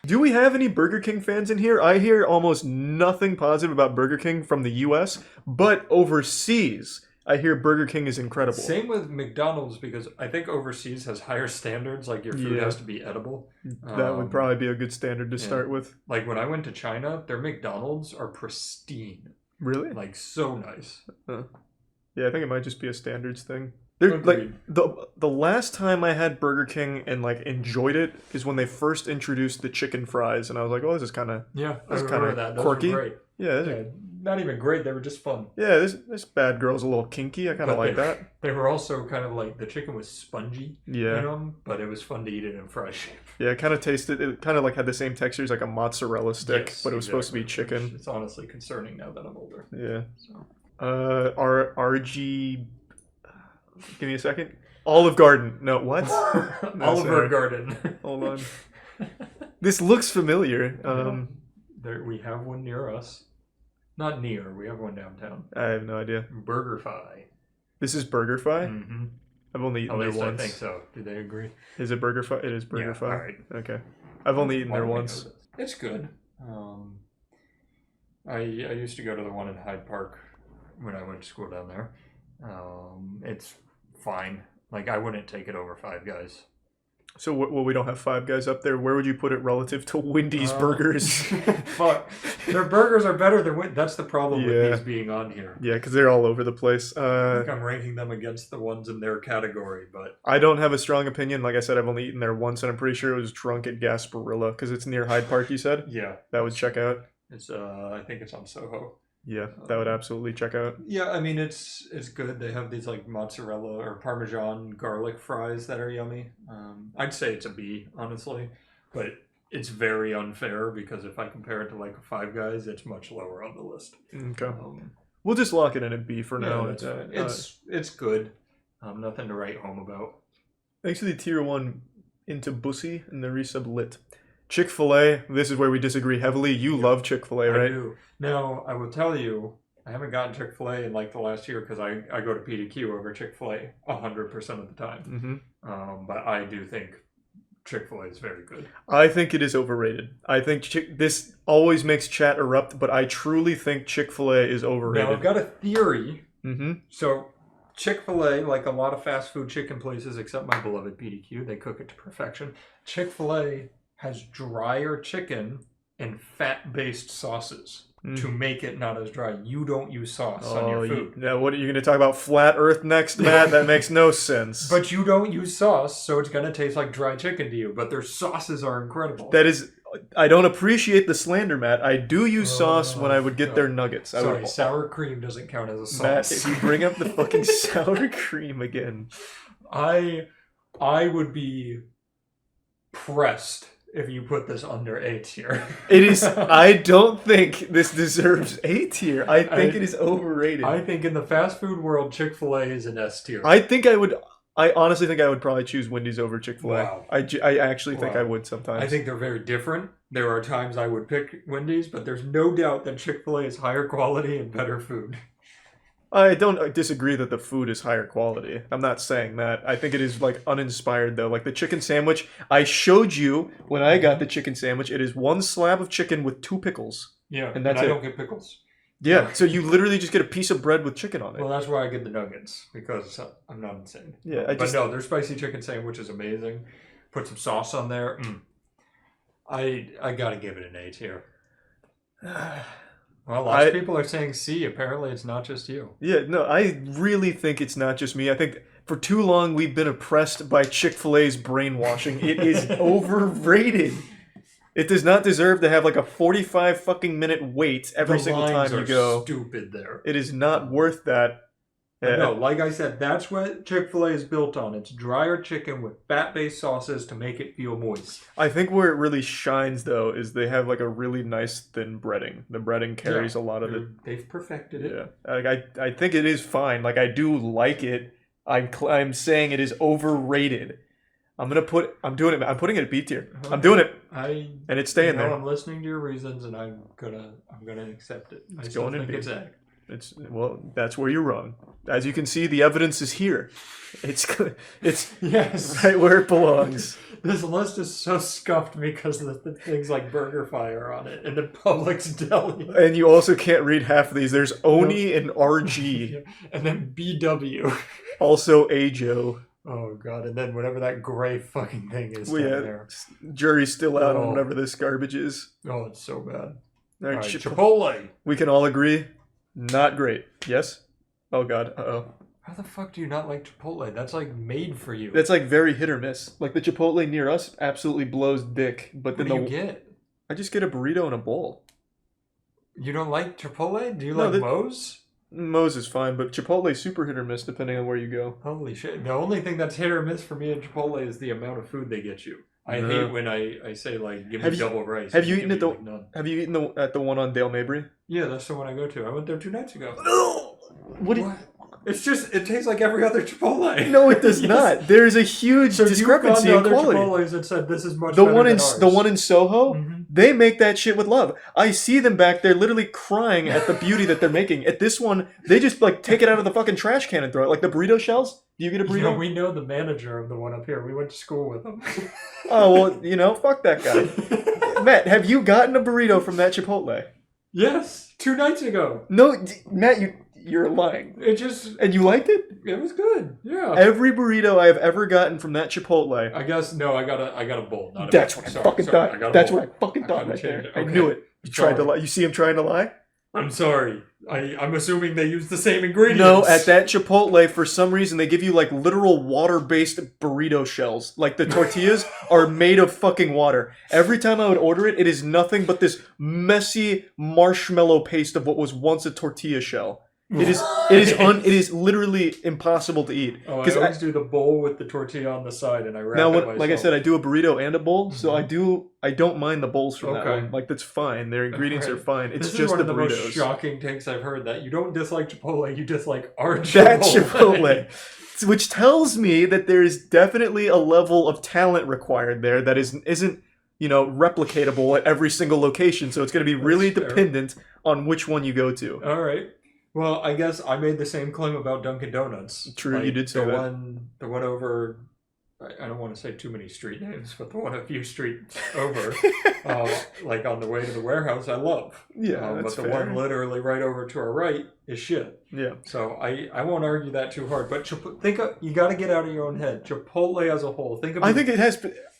Do we have any Burger King fans in here? I hear almost nothing positive about Burger King from the US, but overseas, I hear Burger King is incredible.
Same with McDonald's, because I think overseas has higher standards. Like your food has to be edible.
That would probably be a good standard to start with.
Like when I went to China, their McDonald's are pristine.
Really?
Like so nice.
Yeah, I think it might just be a standards thing. They're, like the last time I had Burger King and like enjoyed it is when they first introduced the chicken fries, and I was like, "Oh, this is kind of
I remember that. Those
quirky."
were great.
Yeah,
not even great. They were just fun.
Yeah, this bad girl's a little kinky. I kind of like that.
They were also kind of like the chicken was spongy.
Yeah.
In them, but it was fun to eat it in fry shape.
Yeah, it kind of tasted. It kind of like had the same texture as like a mozzarella stick,
Yes,
but it was supposed to be
exactly.
chicken.
It's honestly concerning now that I'm older.
Yeah.
So.
RG. Give me a second. Olive Garden. No, what? No,
Olive
sorry.
Garden.
Hold on. This looks familiar.
There, we have one near us. Not near. We have one downtown.
I have no idea.
BurgerFi.
This is BurgerFi?
Mm-hmm.
I've only eaten
At
there
least
once.
I think so. Do they agree?
Is it BurgerFi? It is BurgerFi.
Yeah, all right.
Okay. I've only eaten
Why
there
do we
once.
know this? It's good. I used to go to the one in Hyde Park when I went to school down there. It's fine. Like, I wouldn't take it over Five Guys.
So, well, we don't have Five Guys up there. Where would you put it relative to Wendy's burgers?
Fuck. Their burgers are better than Wendy's. That's the problem with
Yeah.
these being on here.
Yeah, because they're all over the place.
I think I'm ranking them against the ones in their category, but...
I don't have a strong opinion. Like I said, I've only eaten there once, and I'm pretty sure it was Drunk at Gasparilla, because it's near Hyde Park, you said?
Yeah.
That would check out?
It's I think it's on Soho.
Yeah, that would absolutely check out.
Yeah, I mean, it's good. They have these, like, mozzarella or Parmesan garlic fries that are yummy. I'd say it's a B, honestly. But it's very unfair, because if I compare it to, like, Five Guys, it's much lower on the list.
Okay. We'll just lock it in at B for now.
That's fine. It's good. Nothing to write home about.
Thanks to the tier 1 into Bussy and the resub lit. Chick-fil-A, this is where we disagree heavily. You love Chick-fil-A, right?
I do. Now, I will tell you, I haven't gotten Chick-fil-A in like the last year because I go to PDQ over Chick-fil-A 100% of the time. But I do think Chick-fil-A is very good.
I think it is overrated. I think this always makes chat erupt, but I truly think Chick-fil-A is overrated.
Now, I've got a theory.
Mm-hmm.
So, Chick-fil-A, like a lot of fast food chicken places, except my beloved PDQ, they cook it to perfection. Chick-fil-A has drier chicken and fat-based sauces to make it not as dry. You don't use sauce on your food.
Now, what are you going to talk about? Flat Earth next, Matt? That makes no sense.
But you don't use sauce, so it's going to taste like dry chicken to you. But their sauces are incredible.
That is... I don't appreciate the slander, Matt. I do use sauce when I would get their nuggets.
Sorry, sour cream doesn't count as a sauce.
Matt, if you bring up the fucking sour cream again...
I would be pressed if you put this under A tier.
It is... I don't think this deserves A tier. I think it is overrated.
I think in the fast food world, Chick-fil-A is an S tier.
I honestly think I would probably choose Wendy's over Chick-fil-A.
Wow.
I actually think I would sometimes.
I think they're very different. There are times I would pick Wendy's, but there's no doubt that Chick-fil-A is higher quality and better food.
I don't disagree that the food is higher quality. I'm not saying that. I think it is like uninspired though. Like the chicken sandwich, I showed you when I got the chicken sandwich. It is one slab of chicken with 2 pickles.
Yeah,
and that's
I
it.
don't get pickles.
Yeah, so you literally just get a piece of bread with chicken on it.
Well, that's why I get the nuggets, because I'm not insane.
Yeah,
but no, their spicy chicken sandwich is amazing. Put some sauce on there. I gotta give it an A tier. Well, lots of people are saying C. Apparently, it's not just you.
Yeah, no, I really think it's not just me. I think for too long we've been oppressed by Chick-fil-A's brainwashing. It is overrated. It does not deserve to have like a 45 fucking minute wait every single time you go.
Stupid there.
It is not worth that.
But no, like I said, that's what Chick-fil-A is built on. It's drier chicken with fat-based sauces to make it feel moist.
I think where it really shines, though, is they have like a really nice thin breading. The breading carries a lot of it.
They've perfected it.
Yeah, like, I think it is fine. Like I do like it. I'm saying it is overrated. I'm doing it. I'm putting it at B tier. I'm doing it. And it's staying there.
I'm listening to your reasons, and I'm gonna accept it. I still think it's egg.
That's where you're wrong. As you can see, the evidence is here. It's
yes,
right where it belongs.
This list is so scuffed because the things like BurgerFi are on it, and the Publix Deli.
And you also can't read half of these. There's Oni and RG.
And then BW.
Also Ajo.
Oh god, and then whatever that gray fucking thing is down there.
Jury's still out on whatever this garbage is.
Oh, it's so bad.
All right,
Chipotle.
We can all agree, not great. Yes? Oh god, uh-oh.
How the fuck do you not like Chipotle? That's like made for you.
That's like very hit or miss. Like the Chipotle near us absolutely blows dick. But then
what do you get?
I just get a burrito and a bowl.
You don't like Chipotle? Do you like Moe's?
Moe's is fine, but Chipotle's super hit or miss depending on where you go.
Holy shit. The only thing that's hit or miss for me in Chipotle is the amount of food they get you. I hate when I say like give me double rice.
Have you eaten at the one on Dale Mabry?
Yeah, that's the one I go to. I went there 2 nights ago.
What?
It's just it tastes like every other Chipotle.
No, it does not. There is a huge discrepancy in quality.
Chipotles that said this is much better than ours.
The one in Soho, they make that shit with love. I see them back there literally crying at the beauty that they're making. At this one, they just like take it out of the fucking trash can and throw it. Like the burrito shells. Do you get a burrito?
You know, we know the manager of the one up here. We went to school with him.
Oh well, fuck that guy. Matt, have you gotten a burrito from that Chipotle?
Yes, 2 nights ago.
No, Matt, you're lying. And you liked it?
It was good. Yeah.
Every burrito I have ever gotten from that Chipotle.
I guess no. I got a bowl. Not
That's
a
what
bowl.
I fucking thought. That's what I fucking thought
gotta
right
change
there.
it.
I
Okay.
knew it. You tried to lie. You see him trying to lie?
I'm sorry. I'm assuming they use the same ingredients.
No, at that Chipotle, for some reason, they give you like literal water-based burrito shells. Like the tortillas are made of fucking water. Every time I would order it, it is nothing but this messy marshmallow paste of what was once a tortilla shell. It is literally impossible to eat.
Oh, I always do the bowl with the tortilla on the side, and I wrap it myself.
Like I said, I do a burrito and a bowl, so I don't mind the bowls from that one. Like that's fine. Their ingredients are fine. It's
this
just
is one
the
of the
burritos.
most shocking takes I've heard. That you don't dislike Chipotle, you dislike our Chipotle.
That Chipotle, which tells me that there is definitely a level of talent required there that isn't replicatable at every single location. So it's going to be really dependent on which one you go to.
All right. Well, I guess I made the same claim about Dunkin' Donuts.
True, you did say that.
The one over, I don't want to say too many street names, but the one a few streets over, like on the way to the warehouse, I love.
Yeah, that's
but the one literally right over to our right is shit.
Yeah.
So I won't argue that too hard. But you got to get out of your own head. Chipotle as a whole.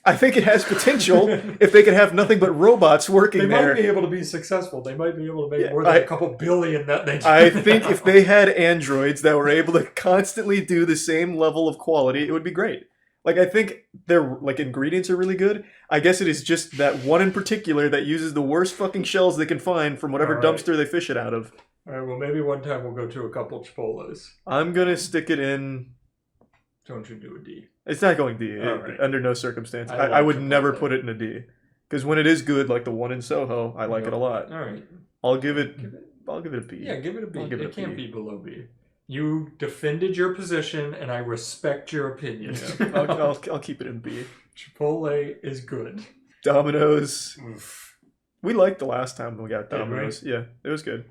I think it has potential if they could have nothing but robots working there.
They might be able to be successful. They might be able to make more than a couple billion that they do.
I think if they had androids that were able to constantly do the same level of quality, it would be great. Like, I think their ingredients are really good. I guess it is just that one in particular that uses the worst fucking shells they can find from whatever dumpster they fish it out of.
All right, well, maybe one time we'll go to a couple Chipotles.
I'm going to stick it in...
Don't you do a D.
It's not going D, under no circumstance. I would never put it in a D. Because when it is good, like the one in Soho, I like it a lot.
All right.
I'll give it a B.
Yeah, give it a B. It can't be below B. You defended your position, and I respect your opinion.
Yeah. I'll keep it in B.
Chipotle is good.
Domino's. We liked the last time we got Domino's. Yeah, it was good.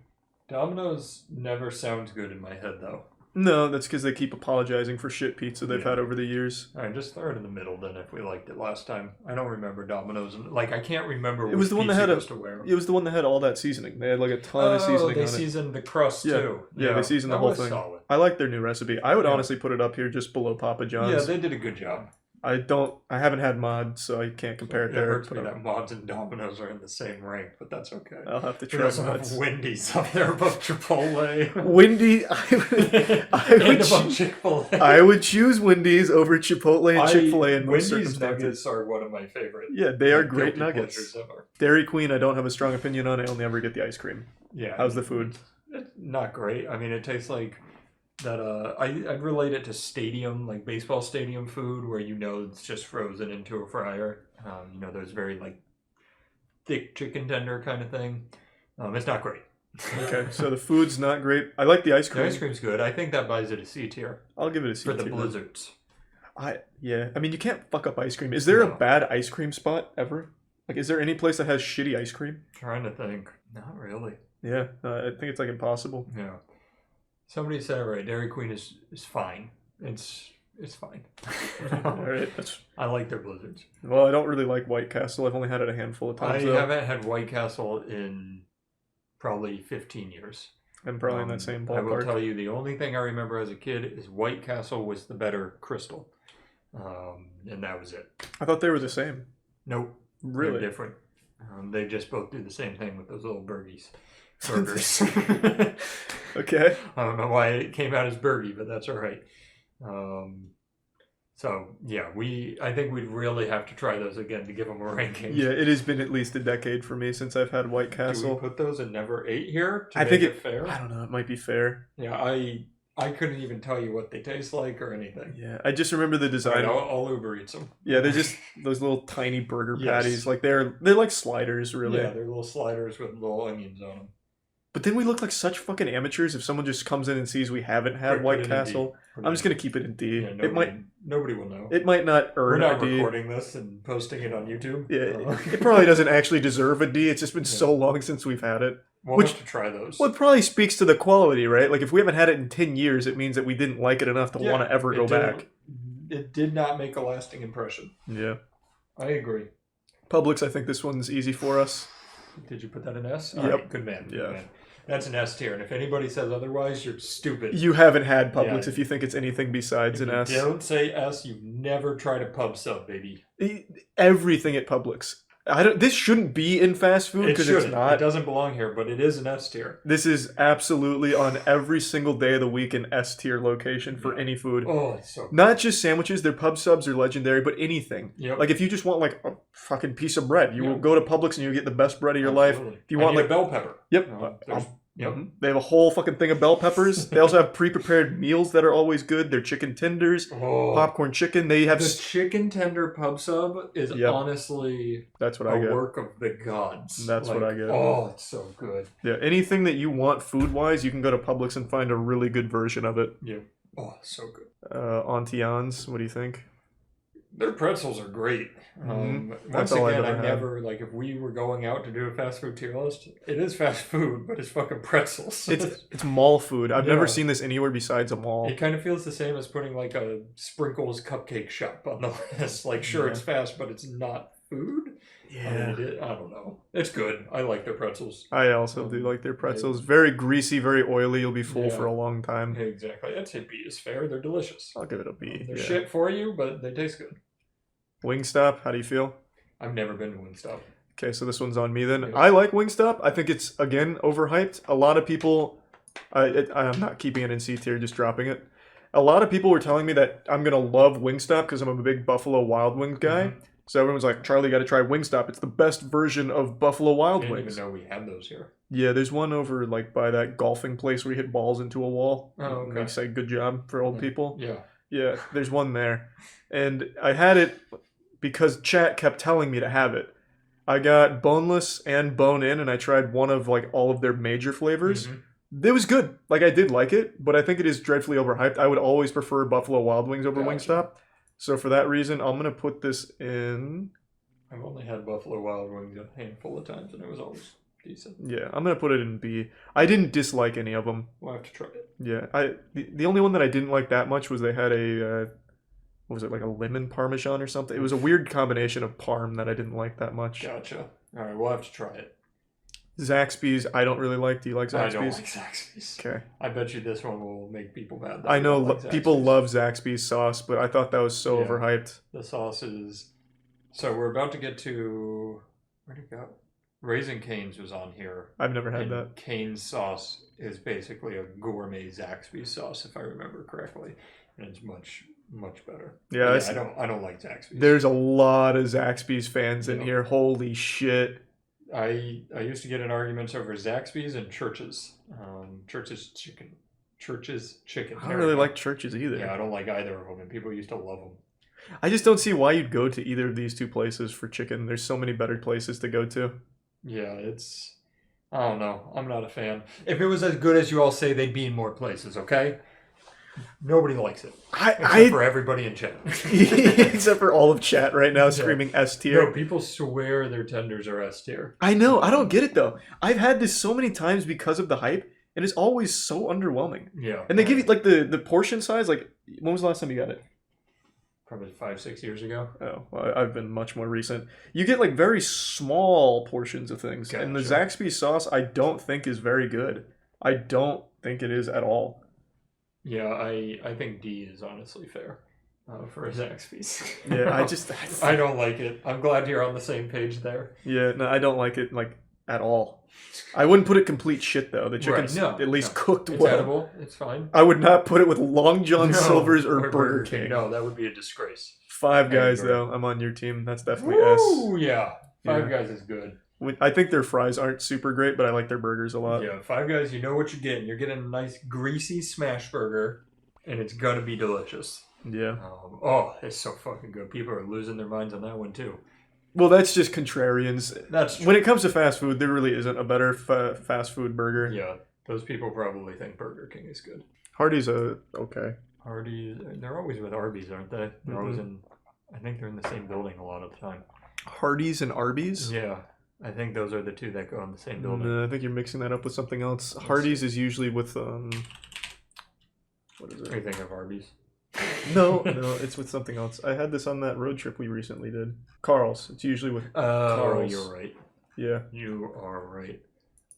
Domino's never sounds good in my head, though.
No, that's because they keep apologizing for shit pizza they've had over the years.
All right, just throw it in the middle then if we liked it last time. I don't remember Domino's. Like, I can't remember
it was the one that had It was the one that had all that seasoning. They had like a ton of seasoning on it.
They seasoned the crust too.
Yeah, they seasoned the whole thing. Solid. I like their new recipe. I would honestly put it up here just below Papa John's.
Yeah, they did a good job.
I haven't had Mods, so I can't compare it there.
It hurts me that Mods and Domino's are in the same rank, but that's okay.
I'll have to try
we also have Wendy's up there above Chipotle.
Wendy's, I would choose Wendy's over Chipotle and Chick-fil-A in most
Wendy's
circumstances.
nuggets are one of my favorite.
Yeah, they are great nuggets. Dairy Queen, I don't have a strong opinion on. I only ever get the ice cream.
Yeah.
How's the food?
Not great. I mean, it tastes like that I'd relate it to stadium, like baseball stadium food, where it's just frozen into a fryer. Those very like thick chicken tender kind of thing. It's not great.
Okay, so the food's not great. I like the ice cream.
The ice cream's good. I think that buys it a C tier.
I'll give it a C
for
tier.
the blizzards.
I mean, you can't fuck up ice cream. Is there a bad ice cream spot ever? Like, is there any place that has shitty ice cream?
Trying to think. Not really.
Yeah, I think it's like impossible.
Yeah. Somebody said it right. Dairy Queen is fine. It's fine.
All right,
I like their blizzards.
Well, I don't really like White Castle. I've only had it a handful of times.
I haven't had White Castle in probably 15 years.
I'm probably in that same ballpark.
I will tell you, the only thing I remember as a kid is White Castle was the better crystal. And that was it.
I thought they were the same.
Nope.
Really?
They're different. They just both do the same thing with those little burgers.
Okay.
I don't know why it came out as burgie, but that's all right. So yeah, I think we'd really have to try those again to give them a ranking.
Yeah, it has been at least a decade for me since I've had White Castle.
Do we put those in never ate here?
I think
it fair.
I don't know. It might be fair.
Yeah, I couldn't even tell you what they taste like or anything.
Yeah, I just remember the design.
Right, I'll Uber Eats them.
Yeah, they're just those little tiny burger
Yes.
patties. Like they're like sliders, really.
Yeah, they're little sliders with little onions on them.
But then we look like such fucking amateurs if someone just comes in and sees we haven't had
Put
White
it in
Castle.
D.
I'm just gonna keep it in D.
Yeah, nobody will know.
It might not
We're
earn
not
a D.
recording this and posting it on YouTube.
Yeah, it probably doesn't actually deserve a D. It's just been so long since we've had it.
We'll have to try those.
Well, it probably speaks to the quality, right? Like if we haven't had it in 10 years, it means that we didn't like it enough to want to ever go back.
It did not make a lasting impression.
Yeah.
I agree.
Publix, I think this one's easy for us.
Did you put that in S?
Yep.
All right, good man. Good
Yeah.
man. That's an S tier, and if anybody says otherwise, you're stupid.
You haven't had Publix
Yeah.
if you think it's anything besides an S.
Don't say S. You've never tried a pub sub, baby.
Everything at Publix. This shouldn't be in fast food because it's not.
It doesn't belong here, but it is an S tier.
This is absolutely on every single day of the week an S tier location for any food.
Oh, it's so good.
Not just sandwiches, their pub subs are legendary, but anything.
Yep.
Like if you just want like a fucking piece of bread, you will go to Publix and you get the best bread of your life. If you want
need
like
a bell pepper.
Yep.
Yep.
They have a whole fucking thing of bell peppers. They also have pre-prepared meals that are always good. Their chicken tenders, popcorn chicken. They have
The chicken tender pub sub is honestly
that's what I
a
get.
work of the gods.
That's what I get.
Oh, it's so good.
Yeah, anything that you want food-wise, you can go to Publix and find a really good version of it.
Yeah. Oh, so good.
Auntie Anne's, what do you think?
Their pretzels are great.
That's
Once
all I've
again,
ever
I
had.
never, like, if we were going out to do a fast food tier list, it is fast food, but it's fucking pretzels.
It's mall food. I've
Yeah.
never seen this anywhere besides a mall.
It kind of feels the same as putting, like, a Sprinkles cupcake shop on the list. Like, sure,
Yeah.
it's fast, but it's not food.
Yeah.
I don't know. It's good. I like their pretzels.
I also do like their pretzels. Very greasy, very oily. You'll be full
Yeah.
for a long time.
Exactly. I'd say B is fair. They're delicious.
I'll give it a B.
They're
yeah.
shit for you, but they taste good.
Wingstop, how do you feel?
I've never been to Wingstop.
Okay, so this one's on me then.
Yeah.
I like Wingstop. I think it's, again, overhyped. A lot of people... I'm not keeping it in C tier, just dropping it. A lot of people were telling me that I'm going to love Wingstop because I'm a big Buffalo Wild Wings guy.
Mm-hmm.
So everyone's like, Charlie, you got to try Wingstop. It's the best version of Buffalo Wild
I didn't
Wings.
even know we had those here.
Yeah, there's one over like by that golfing place where you hit balls into a wall.
Oh, okay.
And they say good job for old people.
Yeah.
Yeah, there's one there. And I had it because chat kept telling me to have it. I got boneless and bone-in, and I tried one of like all of their major flavors.
Mm-hmm.
It was good. Like I did like it, but I think it is dreadfully overhyped. I would always prefer Buffalo Wild Wings over Wingstop. So for that reason, I'm gonna put this in.
I've only had Buffalo Wild Wings a handful of times, and it was always decent.
Yeah, I'm gonna put it in B. I didn't dislike any of them.
We'll have to try it.
Yeah, the only one that I didn't like that much was they had a what was it, like a lemon parmesan or something? It was a weird combination of parm that I didn't like that much.
Gotcha. All right, we'll have to try it.
Zaxby's, I don't really like. Do you like Zaxby's?
I don't like Zaxby's.
Okay.
I bet you this one will make people mad. that
I
they
know
don't like
people
Zaxby's.
love Zaxby's sauce, but I thought that was so
Yeah.
overhyped.
The sauce is... So we're about to get to... Where'd it go? Raisin Cane's was on here.
I've never had
and
that.
Cane's sauce is basically a gourmet Zaxby's sauce, if I remember correctly. And it's much, much better.
Yeah,
But I don't like Zaxby's.
There's a lot of Zaxby's fans in
Yeah.
here. Holy shit.
I used to get in arguments over Zaxby's and Church's. Church's chicken Church's chicken.
I don't really like Church's either.
Yeah, I don't like either of them, and people used to love them.
I just don't see why you'd go to either of these two places for chicken. There's so many better places to go to.
Yeah, it's... I don't know. I'm not a fan. If it was as good as you all say, they'd be in more places, okay? Nobody likes it. Except for everybody in chat.
Except for all of chat right now screaming S tier.
No, people swear their tenders are S tier.
I know. I don't get it, though. I've had this so many times because of the hype, and it's always so underwhelming.
Yeah.
And they give you, like, the portion size. Like, when was the last time you got it?
Probably 5-6 years ago.
Oh, well, I've been much more recent. You get, like, very small portions of things.
Gotcha.
And the Zaxby's sauce, I don't think is very good. I don't think it is at all.
Yeah, I think D is honestly fair for a Zaxby's.
Yeah,
I don't like it. I'm glad you're on the same page there.
Yeah, no, I don't like it, like, at all. I wouldn't put it complete shit, though. The chicken's at least cooked
it's
well.
Edible. It's fine.
I would not put it with Long John Silver's or Burger King.
No, that would be a disgrace.
Five Guys, though. I'm on your team. That's definitely
Ooh,
S.
yeah. Five Guys is good.
I think their fries aren't super great, but I like their burgers a lot.
Yeah, Five Guys, you know what you're getting. You're getting a nice greasy smash burger, and it's gonna be delicious.
Yeah.
Oh, it's so fucking good. People are losing their minds on that one too.
Well, that's just contrarians.
That's true.
When it comes to fast food, there really isn't a better fast food burger.
Yeah, those people probably think Burger King is good.
Hardee's okay.
Hardee's, they're always with Arby's, aren't they? They're always in. I think they're in the same building a lot of the time.
Hardee's and Arby's?
Yeah, I think those are the two that go in the same building.
No, I think you're mixing that up with something else. Hardee's is usually with what is it?
Are you thinking of Arby's?
No, it's with something else. I had this on that road trip we recently did. Carl's. It's usually with Carl's.
You're right.
Yeah.
You are right.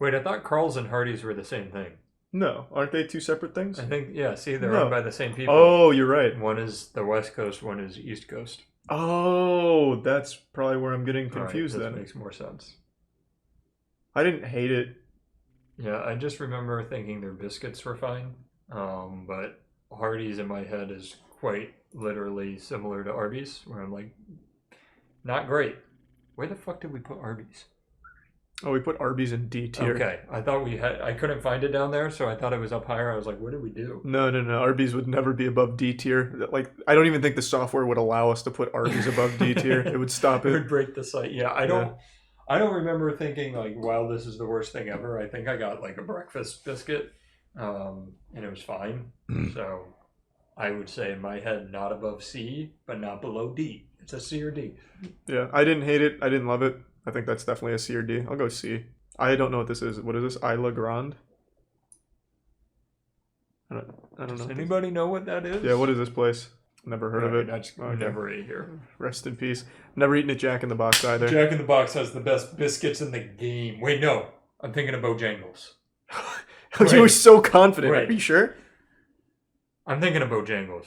Wait, I thought Carl's and Hardee's were the same thing.
No, aren't they two separate things?
I think, yeah, see, they're owned by the same people.
Oh, you're right.
One is the West Coast, one is East Coast.
Oh, that's probably where I'm getting confused
that
then.
Makes more sense.
I didn't hate it.
Yeah, I just remember thinking their biscuits were fine. But Hardee's in my head is quite literally similar to Arby's, where I'm like, not great. Where the fuck did we put Arby's?
Oh, we put Arby's in D tier.
Okay, I thought we had. I couldn't find it down there, so I thought it was up higher. I was like, what did we do?
No. Arby's would never be above D tier. Like, I don't even think the software would allow us to put Arby's above D tier. It would stop
It
it.
would break the site. Yeah, I don't remember thinking like, wow, this is the worst thing ever. I think I got like a breakfast biscuit, and it was fine. So I would say in my head, not above C, but not below D. It's a C or D.
Yeah, I didn't hate it. I didn't love it. I think that's definitely a C or D. I'll go C. I don't know what this is. What is this? Isla Grande? I don't know.
Does anybody know what that is?
Yeah, what is this place? Never heard of it.
That's never ate here.
Rest in peace. Never eaten at Jack in the Box either.
Jack in the Box has the best biscuits in the game. Wait, no. I'm thinking of Bojangles.
You were so confident.
Right.
Are you sure?
I'm thinking of Bojangles.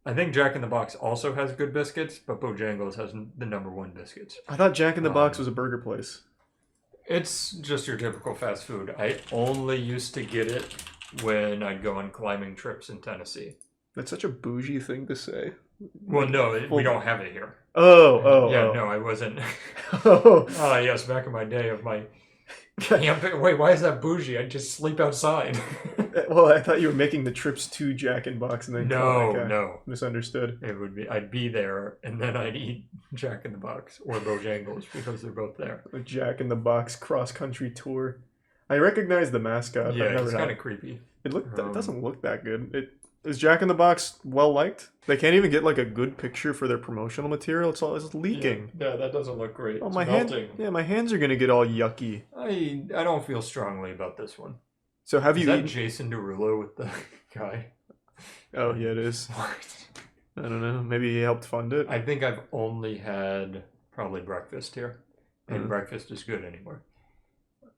I think Jack in the Box also has good biscuits, but Bojangles has the number one biscuits.
I thought Jack in the Box was a burger place.
It's just your typical fast food. I only used to get it when I'd go on climbing trips in Tennessee.
That's such a bougie thing to say.
Well, no, we don't have it here.
Oh.
No, I wasn't.
Oh.
Yes, back in my day of my camping. Wait, why is that bougie? I just sleep outside.
Well, I thought you were making the trips to Jack in Box and then
No.
Misunderstood.
It would be I'd be there and then I'd eat Jack in the Box or Bojangles because they're both there.
A Jack in the Box cross country tour. I recognize the mascot.
Yeah, it's kind of creepy.
It doesn't look that good. Is Jack in the Box well liked? They can't even get like a good picture for their promotional material. It's leaking.
Yeah, that doesn't look great.
Oh,
It's
my
melting.
my hands are gonna get all yucky.
I don't feel strongly about this one.
So have
is
you
that
eaten
Jason Derulo with the guy?
Oh yeah, it is. I don't know. Maybe he helped fund it.
I think I've only had probably breakfast here, and breakfast is good anywhere.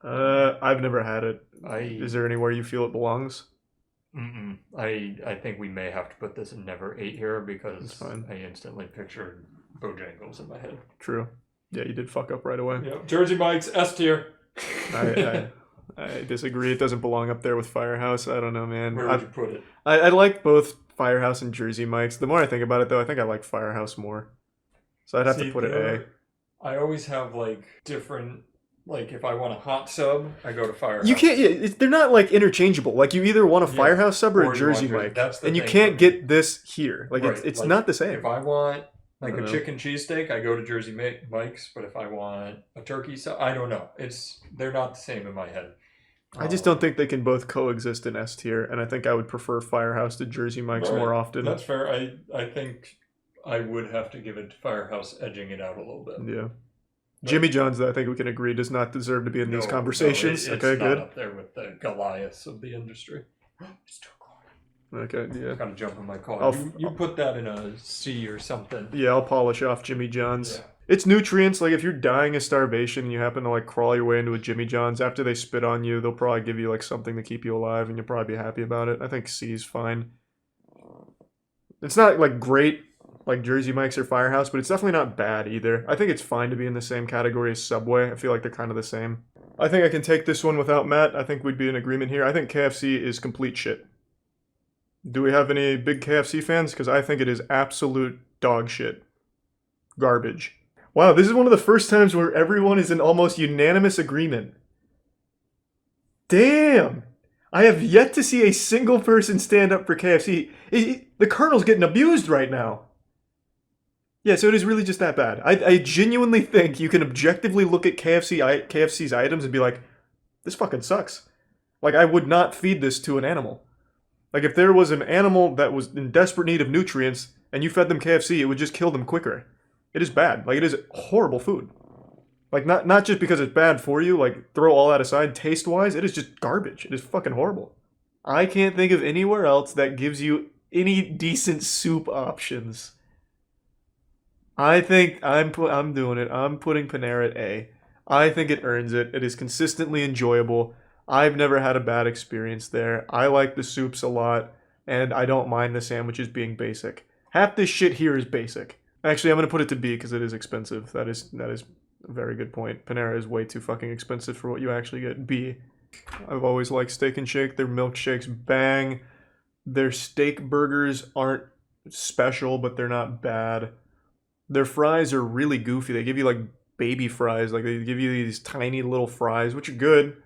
I've never had it. Is there anywhere you feel it belongs?
I think we may have to put this in never ate here because
fine.
I instantly pictured Bojangles in my head.
True. Yeah, you did fuck up right away.
Yeah. Jersey Mike's S tier.
I disagree. It doesn't belong up there with Firehouse. I don't know, man.
Where would you put it?
I like both Firehouse and Jersey Mike's. The more I think about it, though, I think I like Firehouse more. So I'd have to put it A.
I always have like different Like if I want a hot sub, I go to Firehouse.
You can't. They're not like interchangeable. Like you either want a Firehouse sub or
Or
a
you want
Jersey
Jersey.
Mike,
That's the
and you
thing
can't
for me.
get this here. Like
Right,
it's
like,
not the same.
If I want like
I
a
don't know.
chicken cheesesteak, I go to Jersey Mike's. But if I want a turkey sub, I don't know. They're not the same in my head.
I just don't think they can both coexist in S tier, and I think I would prefer Firehouse to Jersey Mike's
Right,
more often.
That's fair. I think I would have to give it to Firehouse, edging it out a little bit.
Yeah. Jimmy John's, though, I think we can agree, does not deserve to be in these conversations.
It's
okay,
not
good.
up there with the Goliaths of the industry. It's 2 o'clock.
Okay, yeah.
Gotta jump in my car.
I'll-
You put that in a C or something.
Yeah, I'll polish off Jimmy John's.
Yeah.
It's nutrients. Like if you're dying of starvation and you happen to like crawl your way into a Jimmy John's, after they spit on you, they'll probably give you like something to keep you alive, and you'll probably be happy about it. I think C is fine. It's not like great like Jersey Mike's or Firehouse, but it's definitely not bad either. I think it's fine to be in the same category as Subway. I feel like they're kind of the same. I think I can take this one without Matt. I think we'd be in agreement here. I think KFC is complete shit. Do we have any big KFC fans? Because I think it is absolute dog shit. Garbage. Wow, this is one of the first times where everyone is in almost unanimous agreement. Damn! I have yet to see a single person stand up for KFC. The Colonel's getting abused right now. Yeah, so it is really just that bad. I genuinely think you can objectively look at KFC's items and be like, this fucking sucks. Like, I would not feed this to an animal. Like, if there was an animal that was in desperate need of nutrients and you fed them KFC, it would just kill them quicker. It is bad. Like, it is horrible food. Like, not just because it's bad for you, like, throw all that aside, taste-wise, it is just garbage. It is fucking horrible. I can't think of anywhere else that gives you any decent soup options. I think I'm doing it. I'm putting Panera at A. I think it earns it. It is consistently enjoyable. I've never had a bad experience there. I like the soups a lot, and I don't mind the sandwiches being basic. Half this shit here is basic. Actually, I'm going to put it to B because it is expensive. That is a very good point. Panera is way too fucking expensive for what you actually get. B. I've always liked Steak and Shake. Their milkshakes bang. Their steak burgers aren't special, but they're not bad. Their fries are really goofy. They give you like baby fries. Like they give you these tiny little fries, which are good,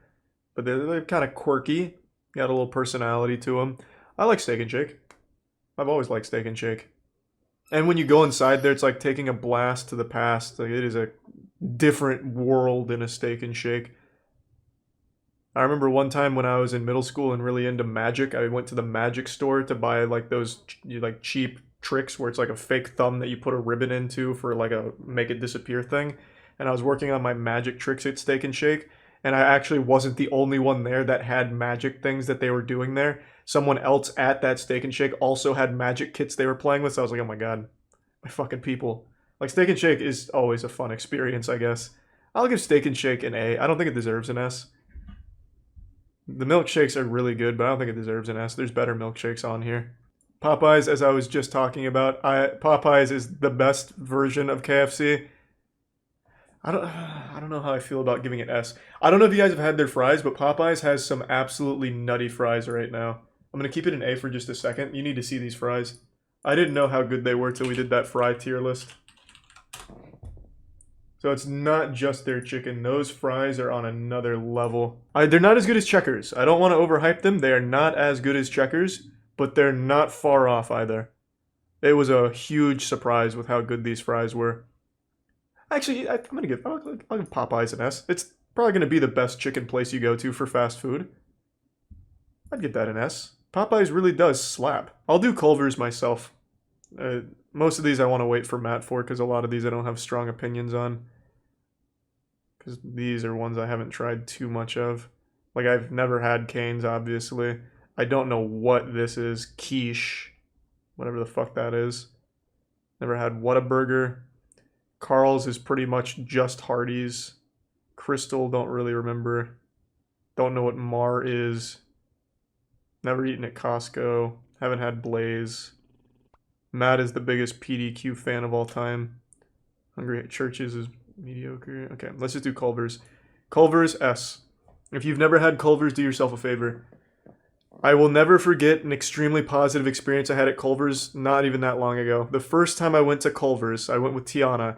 but they're kind of quirky. Got a little personality to them. I like Steak and Shake. I've always liked Steak and Shake. And when you go inside there, it's like taking a blast to the past. Like it is a different world in a Steak and Shake. I remember one time when I was in middle school and really into magic, I went to the magic store to buy like those like cheap tricks where it's like a fake thumb that you put a ribbon into for like a make it disappear thing. And I was working on my magic tricks at Steak and Shake, and I actually wasn't the only one there that had magic things that they were doing there. Someone else at that Steak and Shake also had magic kits they were playing with, so I was like, oh my god, my fucking people. Like, Steak and Shake is always a fun experience, I guess. I'll give Steak and Shake an A. I don't think it deserves an S. The milkshakes are really good, but I don't think it deserves an S. There's better milkshakes on here. Popeyes, as I was just talking about, Popeyes is the best version of KFC. I don't know how I feel about giving it S. I don't know if you guys have had their fries, but Popeyes has some absolutely nutty fries right now. I'm going to keep it an A for just a second. You need to see these fries. I didn't know how good they were till we did that fry tier list. So it's not just their chicken. Those fries are on another level. They're not as good as Checkers. I don't want to overhype them. They are not as good as Checkers, but they're not far off either. It was a huge surprise with how good these fries were. Actually, I'll give Popeyes an S. It's probably going to be the best chicken place you go to for fast food. I'd give that an S. Popeyes really does slap. I'll do Culver's myself. Most of these I want to wait for Matt for, because a lot of these I don't have strong opinions on. Because these are ones I haven't tried too much of. Like, I've never had Cane's, obviously. I don't know what this is. Quiche. Whatever the fuck that is. Never had Whataburger. Carl's is pretty much just Hardee's. Crystal, don't really remember. Don't know what Mar is. Never eaten at Costco. Haven't had Blaze. Matt is the biggest PDQ fan of all time. Hungry at Churches is mediocre. Okay, let's just do Culver's. Culver's, S. If you've never had Culver's, do yourself a favor. I will never forget an extremely positive experience I had at Culver's not even that long ago. The first time I went to Culver's, I went with Tiana.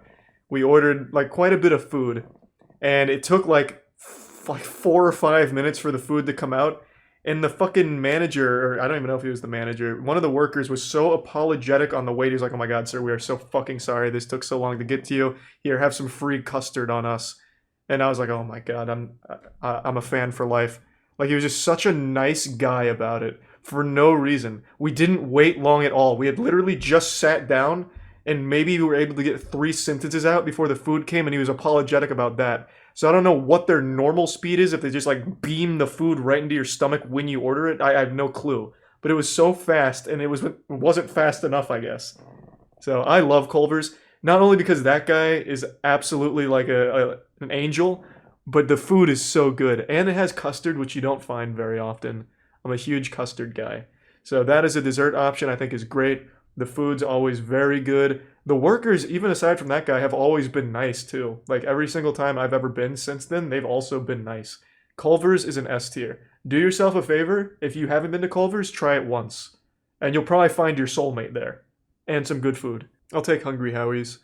We ordered like quite a bit of food. and it took like 4 or 5 minutes for the food to come out. And the fucking manager, or I don't even know if he was the manager, one of the workers was so apologetic on the wait. He was like, "Oh my God, sir, we are so fucking sorry. This took so long to get to you. Here, have some free custard on us." And I was like, "Oh my God, I'm a fan for life." Like, he was just such a nice guy about it for no reason. We didn't wait long at all. We had literally just sat down, and maybe we were able to get 3 sentences out before the food came, and he was apologetic about that. So I don't know what their normal speed is, if they just like beam the food right into your stomach when you order it. I have no clue. But it was so fast, and it wasn't fast enough, I guess. So I love Culver's, not only because that guy is absolutely like an angel, but the food is so good. And it has custard, which you don't find very often. I'm a huge custard guy. So that is a dessert option I think is great. The food's always very good. The workers, even aside from that guy, have always been nice too. Like every single time I've ever been since then, they've also been nice. Culver's is an S tier. Do yourself a favor. If you haven't been to Culver's, try it once. And you'll probably find your soulmate there. And some good food. I'll take Hungry Howie's.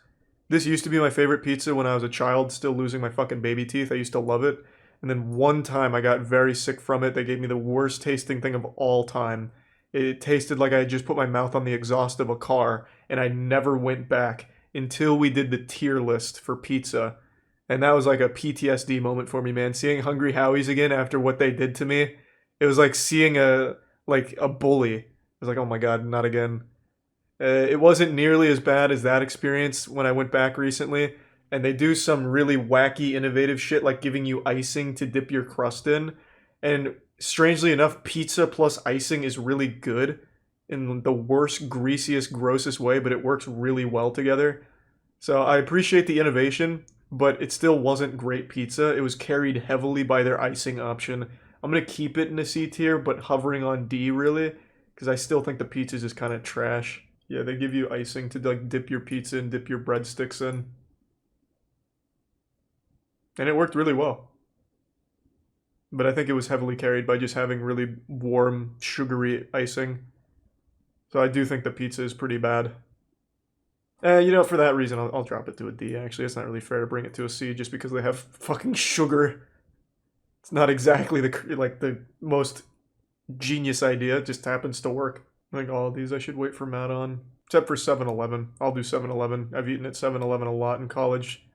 This used to be my favorite pizza when I was a child, still losing my fucking baby teeth. I used to love it. And then one time I got very sick from it. They gave me the worst tasting thing of all time. It tasted like I had just put my mouth on the exhaust of a car, and I never went back until we did the tier list for pizza. And that was like a PTSD moment for me, man. Seeing Hungry Howie's again after what they did to me, it was like seeing a bully. It was like, oh my God, not again. It wasn't nearly as bad as that experience when I went back recently. And they do some really wacky, innovative shit, like giving you icing to dip your crust in. And strangely enough, pizza plus icing is really good in the worst, greasiest, grossest way, but it works really well together. So I appreciate the innovation, but it still wasn't great pizza. It was carried heavily by their icing option. I'm going to keep it in a C tier, but hovering on D really, because I still think the pizza is just kind of trash. Yeah, they give you icing to like dip your pizza and dip your breadsticks in. And it worked really well. But I think it was heavily carried by just having really warm, sugary icing. So I do think the pizza is pretty bad. For that reason, I'll drop it to a D, actually. It's not really fair to bring it to a C just because they have fucking sugar. It's not exactly the most genius idea. It just happens to work. I think all of these I should wait for Matt on. Except for 7-Eleven. I'll do 7-Eleven. I've eaten at 7-Eleven a lot in college.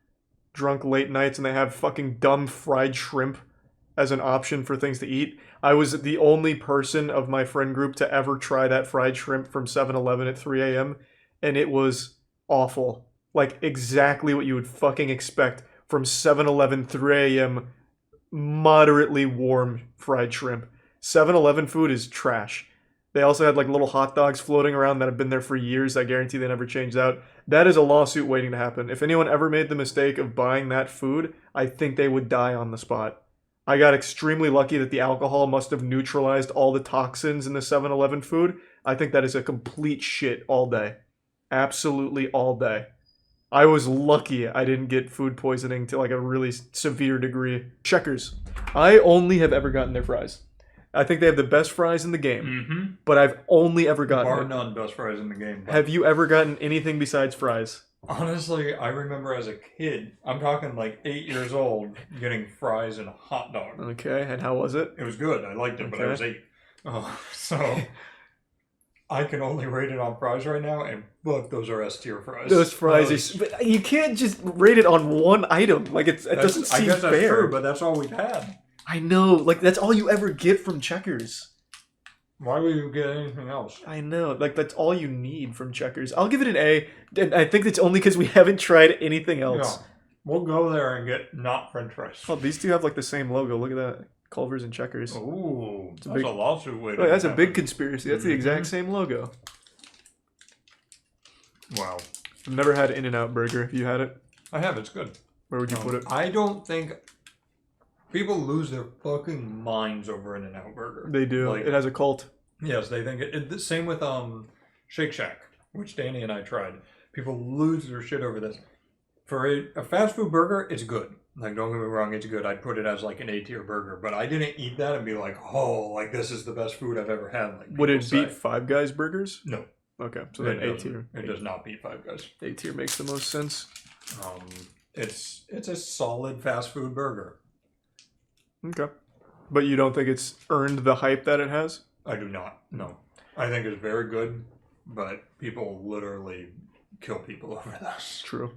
Drunk late nights, and they have fucking dumb fried shrimp as an option for things to eat. I was the only person of my friend group to ever try that fried shrimp from 7-Eleven at 3 a.m. And it was awful. Like exactly what you would fucking expect from 7-Eleven 3 a.m. moderately warm fried shrimp. 7-Eleven food is trash. They also had like little hot dogs floating around that have been there for years. I guarantee they never changed out. That is a lawsuit waiting to happen. If anyone ever made the mistake of buying that food, I think they would die on the spot. I got extremely lucky that the alcohol must have neutralized all the toxins in the 7-Eleven food. I think that is a complete shit all day. Absolutely all day. I was lucky I didn't get food poisoning to like a really severe degree. Checkers. I only have ever gotten their fries. I think they have the best fries in the game, but I've only ever gotten
Bar none, best fries in the game.
Have you ever gotten anything besides fries?
Honestly, I remember as a kid, I'm talking like 8 years old, getting fries and a hot dog.
Okay, and how was it?
It was good. I liked it, but I was 8. So I can only rate it on fries right now, and look, those are S tier fries.
Those fries, but you can't just rate it on one item. Like it doesn't seem fair.
I guess that's true, but that's all we've had.
I know, like that's all you ever get from Checkers.
Why would you get anything else?
I know, like that's all you need from Checkers. I'll give it an A, and I think it's only because we haven't tried anything else.
Yeah. We'll go there and get not French fries.
Oh, these two have like the same logo. Look at that, Culver's and Checkers.
Ooh, that's a lawsuit waiting.
That's a big conspiracy. That's the exact same logo.
Wow.
I've never had In-N-Out Burger. Have you had it?
I have. It's good.
Where would you put it?
I don't think people lose their fucking minds over In-N-Out Burger.
They do.
Like,
it has a cult.
Yes, they think it. The same with Shake Shack, which Danny and I tried. People lose their shit over this. For a fast food burger, it's good. Like, don't get me wrong, it's good. I'd put it as like an A-tier burger, but I didn't eat that and be like, oh, like this is the best food I've ever had. Like,
would it beat Five Guys burgers?
No.
Okay, so then A-tier.
It does not beat Five Guys.
A-tier makes the most sense.
It's a solid fast food burger.
Okay. But you don't think it's earned the hype that it has?
I do not. No. I think it's very good, but people literally kill people over this.
True.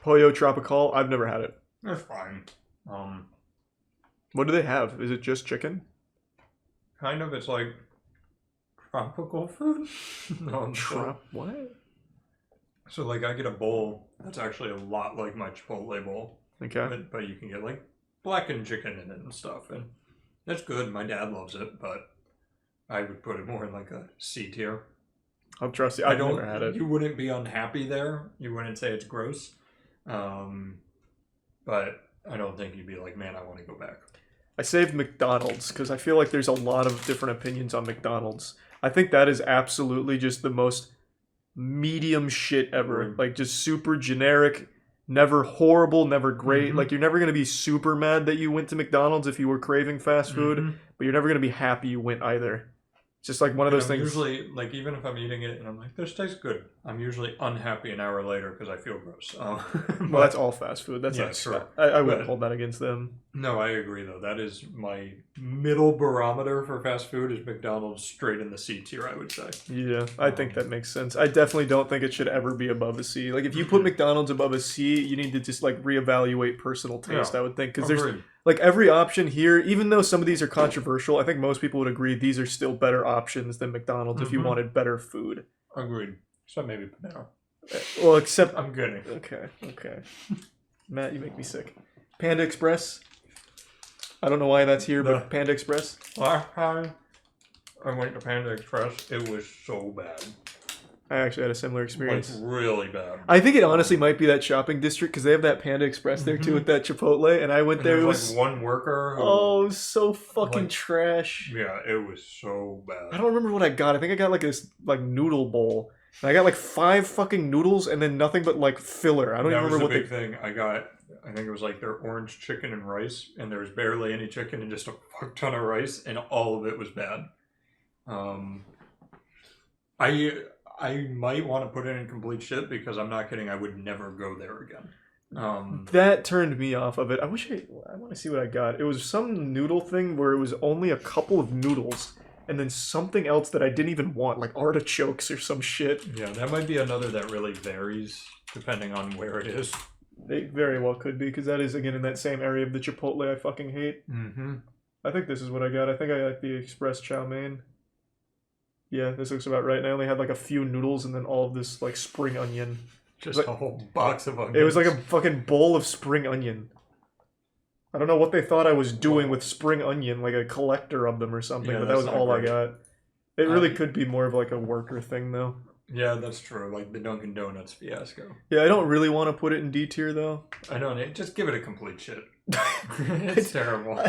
Pollo Tropical, I've never had it.
That's fine.
What do they have? Is it just chicken?
Kind of. It's like tropical food.
What?
So like I get a bowl that's actually a lot like my Chipotle bowl.
Okay.
But you can get like blackened chicken in it and stuff, and that's good. My dad loves it, but I would put it more in like a C tier.
I'll trust you. I've never had it.
You wouldn't be unhappy there. You wouldn't say it's gross. But I don't think you'd be like, man, I want to go back.
I saved McDonald's because I feel like there's a lot of different opinions on McDonald's. I think that is absolutely just the most medium shit ever. Like just super generic, never horrible, never great. Like you're never going to be super mad that you went to McDonald's if you were craving fast food, but you're never going to be happy you went either. It's just like one of those things.
Usually, like even if I'm eating it and I'm like, this tastes good, I'm usually unhappy an hour later because I feel gross.
Well, that's all fast food. That's not
true.
I wouldn't hold that against them.
No, I agree though. That is my middle barometer for fast food is McDonald's straight in the C tier, I would say.
Yeah, I think that makes sense. I definitely don't think it should ever be above a C. Like if you put McDonald's above a C, you need to just like reevaluate personal taste, I would think. Because there's like every option here, even though some of these are controversial, I think most people would agree these are still better options than McDonald's if you wanted better food.
Agreed. So maybe Panera.
Well, except...
I'm kidding.
Okay. Matt, you make me sick. Panda Express. I don't know why that's here, but Panda Express.
Last time I went to Panda Express, it was so bad.
I actually had a similar experience.
Like, really bad.
I think it honestly might be that shopping district because they have that Panda Express there too with that Chipotle, and I went there. It was
like one worker.
Who, it was so fucking trash.
Yeah, it was so bad.
I don't remember what I got. I think I got like this like noodle bowl. And I got like 5 fucking noodles and then nothing but like filler. I don't even remember what
big thing. I think it was like their orange chicken and rice, and there was barely any chicken and just a fuck ton of rice, and all of it was bad. I might want to put it in complete shit because I'm not kidding. I would never go there again.
That turned me off of it. I want to see what I got. It was some noodle thing where it was only a couple of noodles and then something else that I didn't even want, like artichokes or some shit.
Yeah, that might be another that really varies depending on where it is.
It very well could be because that is again in that same area of the Chipotle I fucking hate.
Mm-hmm.
I think this is what I got. I think I like the express chow mein. Yeah, this looks about right. And I only had like a few noodles and then all of this like spring onion.
Just a whole box of onions.
It was like a fucking bowl of spring onion. I don't know what they thought I was doing with spring onion, like a collector of them or something, but that was all I got. It really could be more of like a worker thing though.
Yeah, that's true. Like the Dunkin' Donuts fiasco.
Yeah, I don't really want to put it in D tier though.
I don't. Just give it a complete shit. It's terrible.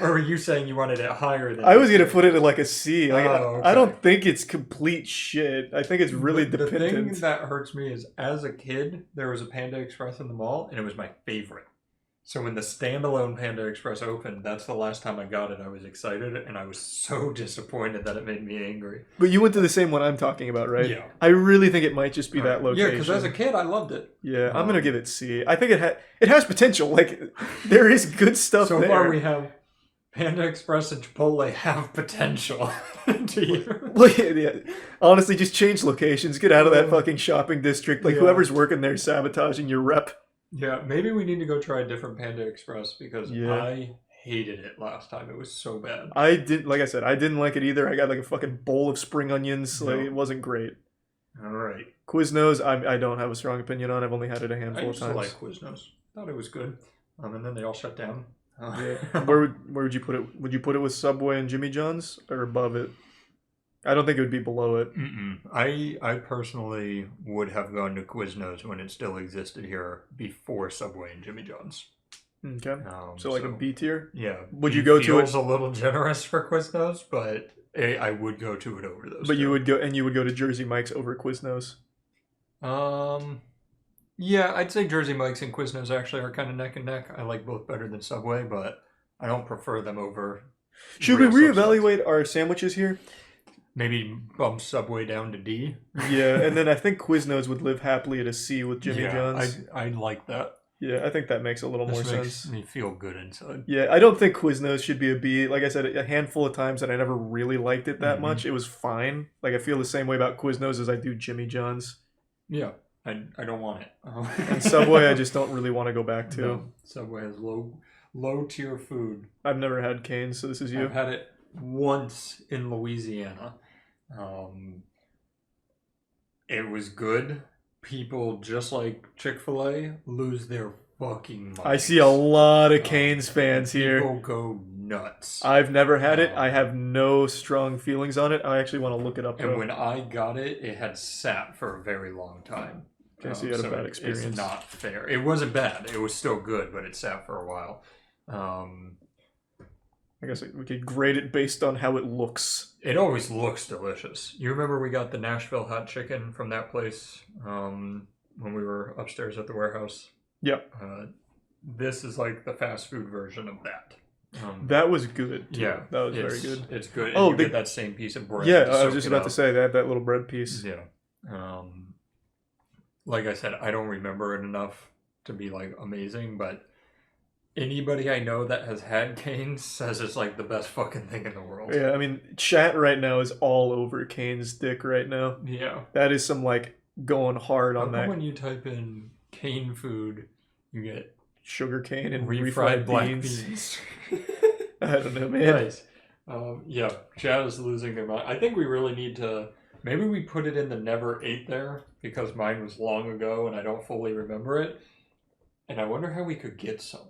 Or were you saying you wanted it higher than...
I was going to put it in like a C. Like,
okay.
I don't think it's complete shit. I think it's really dependent.
The thing that hurts me is as a kid, there was a Panda Express in the mall, and it was my favorite. So when the standalone Panda Express opened, that's the last time I got it. I was excited, and I was so disappointed that it made me angry.
But you went to the same one I'm talking about, right?
Yeah.
I really think it might just be that location.
Yeah, because as a kid, I loved it.
Yeah, I'm gonna give it C. I think it has potential. Like there is good stuff
so
there.
So far, we have Panda Express and Chipotle have potential.
Look, yeah. Honestly, just change locations. Get out of that fucking shopping district. Like whoever's working there sabotaging your rep.
Yeah, maybe we need to go try a different Panda Express because I hated it last time. It was so bad.
Like I said, I didn't like it either. I got like a fucking bowl of spring onions. Like it wasn't great.
All right.
Quiznos, I don't have a strong opinion on. I've only had it a handful of times.
I used to like Quiznos. Thought it was good. And then they all shut down.
Where would you put it? Would you put it with Subway and Jimmy John's or above it? I don't think it would be below it.
I personally would have gone to Quiznos when it still existed here before Subway and Jimmy John's.
Okay. So like a B tier?
Yeah.
Would you go to it?
Feels a little generous for Quiznos, but I would go to it over those.
But you would go to Jersey Mike's over Quiznos?
Yeah, I'd say Jersey Mike's and Quiznos actually are kind of neck and neck. I like both better than Subway, but I don't prefer them over.
Should we reevaluate our sandwiches here?
Maybe bump Subway down to D.
Yeah, and then I think Quiznos would live happily at a C with Jimmy John's.
I like that.
Yeah, I think that makes a little more
This makes
sense.
me feel good inside.
Yeah, I don't think Quiznos should be a B. Like I said, a handful of times that I never really liked it that much. It was fine. Like I feel the same way about Quiznos as I do Jimmy John's.
Yeah, I don't want it.
And Subway, I just don't really want to go back to.
No, Subway has low tier food.
I've never had Cane's, so this is you.
I've had it once in Louisiana. It was good. People, just like Chick-fil-A, lose their fucking minds.
I see a lot of Cane's fans here.
People go nuts.
I've never had it. I have no strong feelings on it. I actually want to look it up.
And
though.
when I got it, it had sat for a very long time.
Okay, so you had a bad
It's
experience.
not fair. It wasn't bad. It was still good, but it sat for a while.
I guess we could grade it based on how it looks.
It always looks delicious. You remember we got the Nashville hot chicken from that place when we were upstairs at the warehouse?
Yep.
This is like the fast food version of that.
That was good. Too.
Yeah,
that was very good.
It's good.
Oh,
you get that same piece of bread.
Yeah,
to
I was
soak
just
it
about
up.
to say they had that little bread piece.
Yeah. Like I said, I don't remember it enough to be like amazing, but anybody I know that has had Cane's says it's like the best fucking thing in the world.
Yeah, I mean, chat right now is all over Cane's dick right now.
Yeah.
That is some like going hard on that.
When you type in cane food, you get
sugar cane and
refried black
beans.
beans.
I don't know, man.
Nice. Yeah, chat is losing their mind. I think we really need to. Maybe we put it in the never ate there because mine was long ago and I don't fully remember it. And I wonder how we could get some.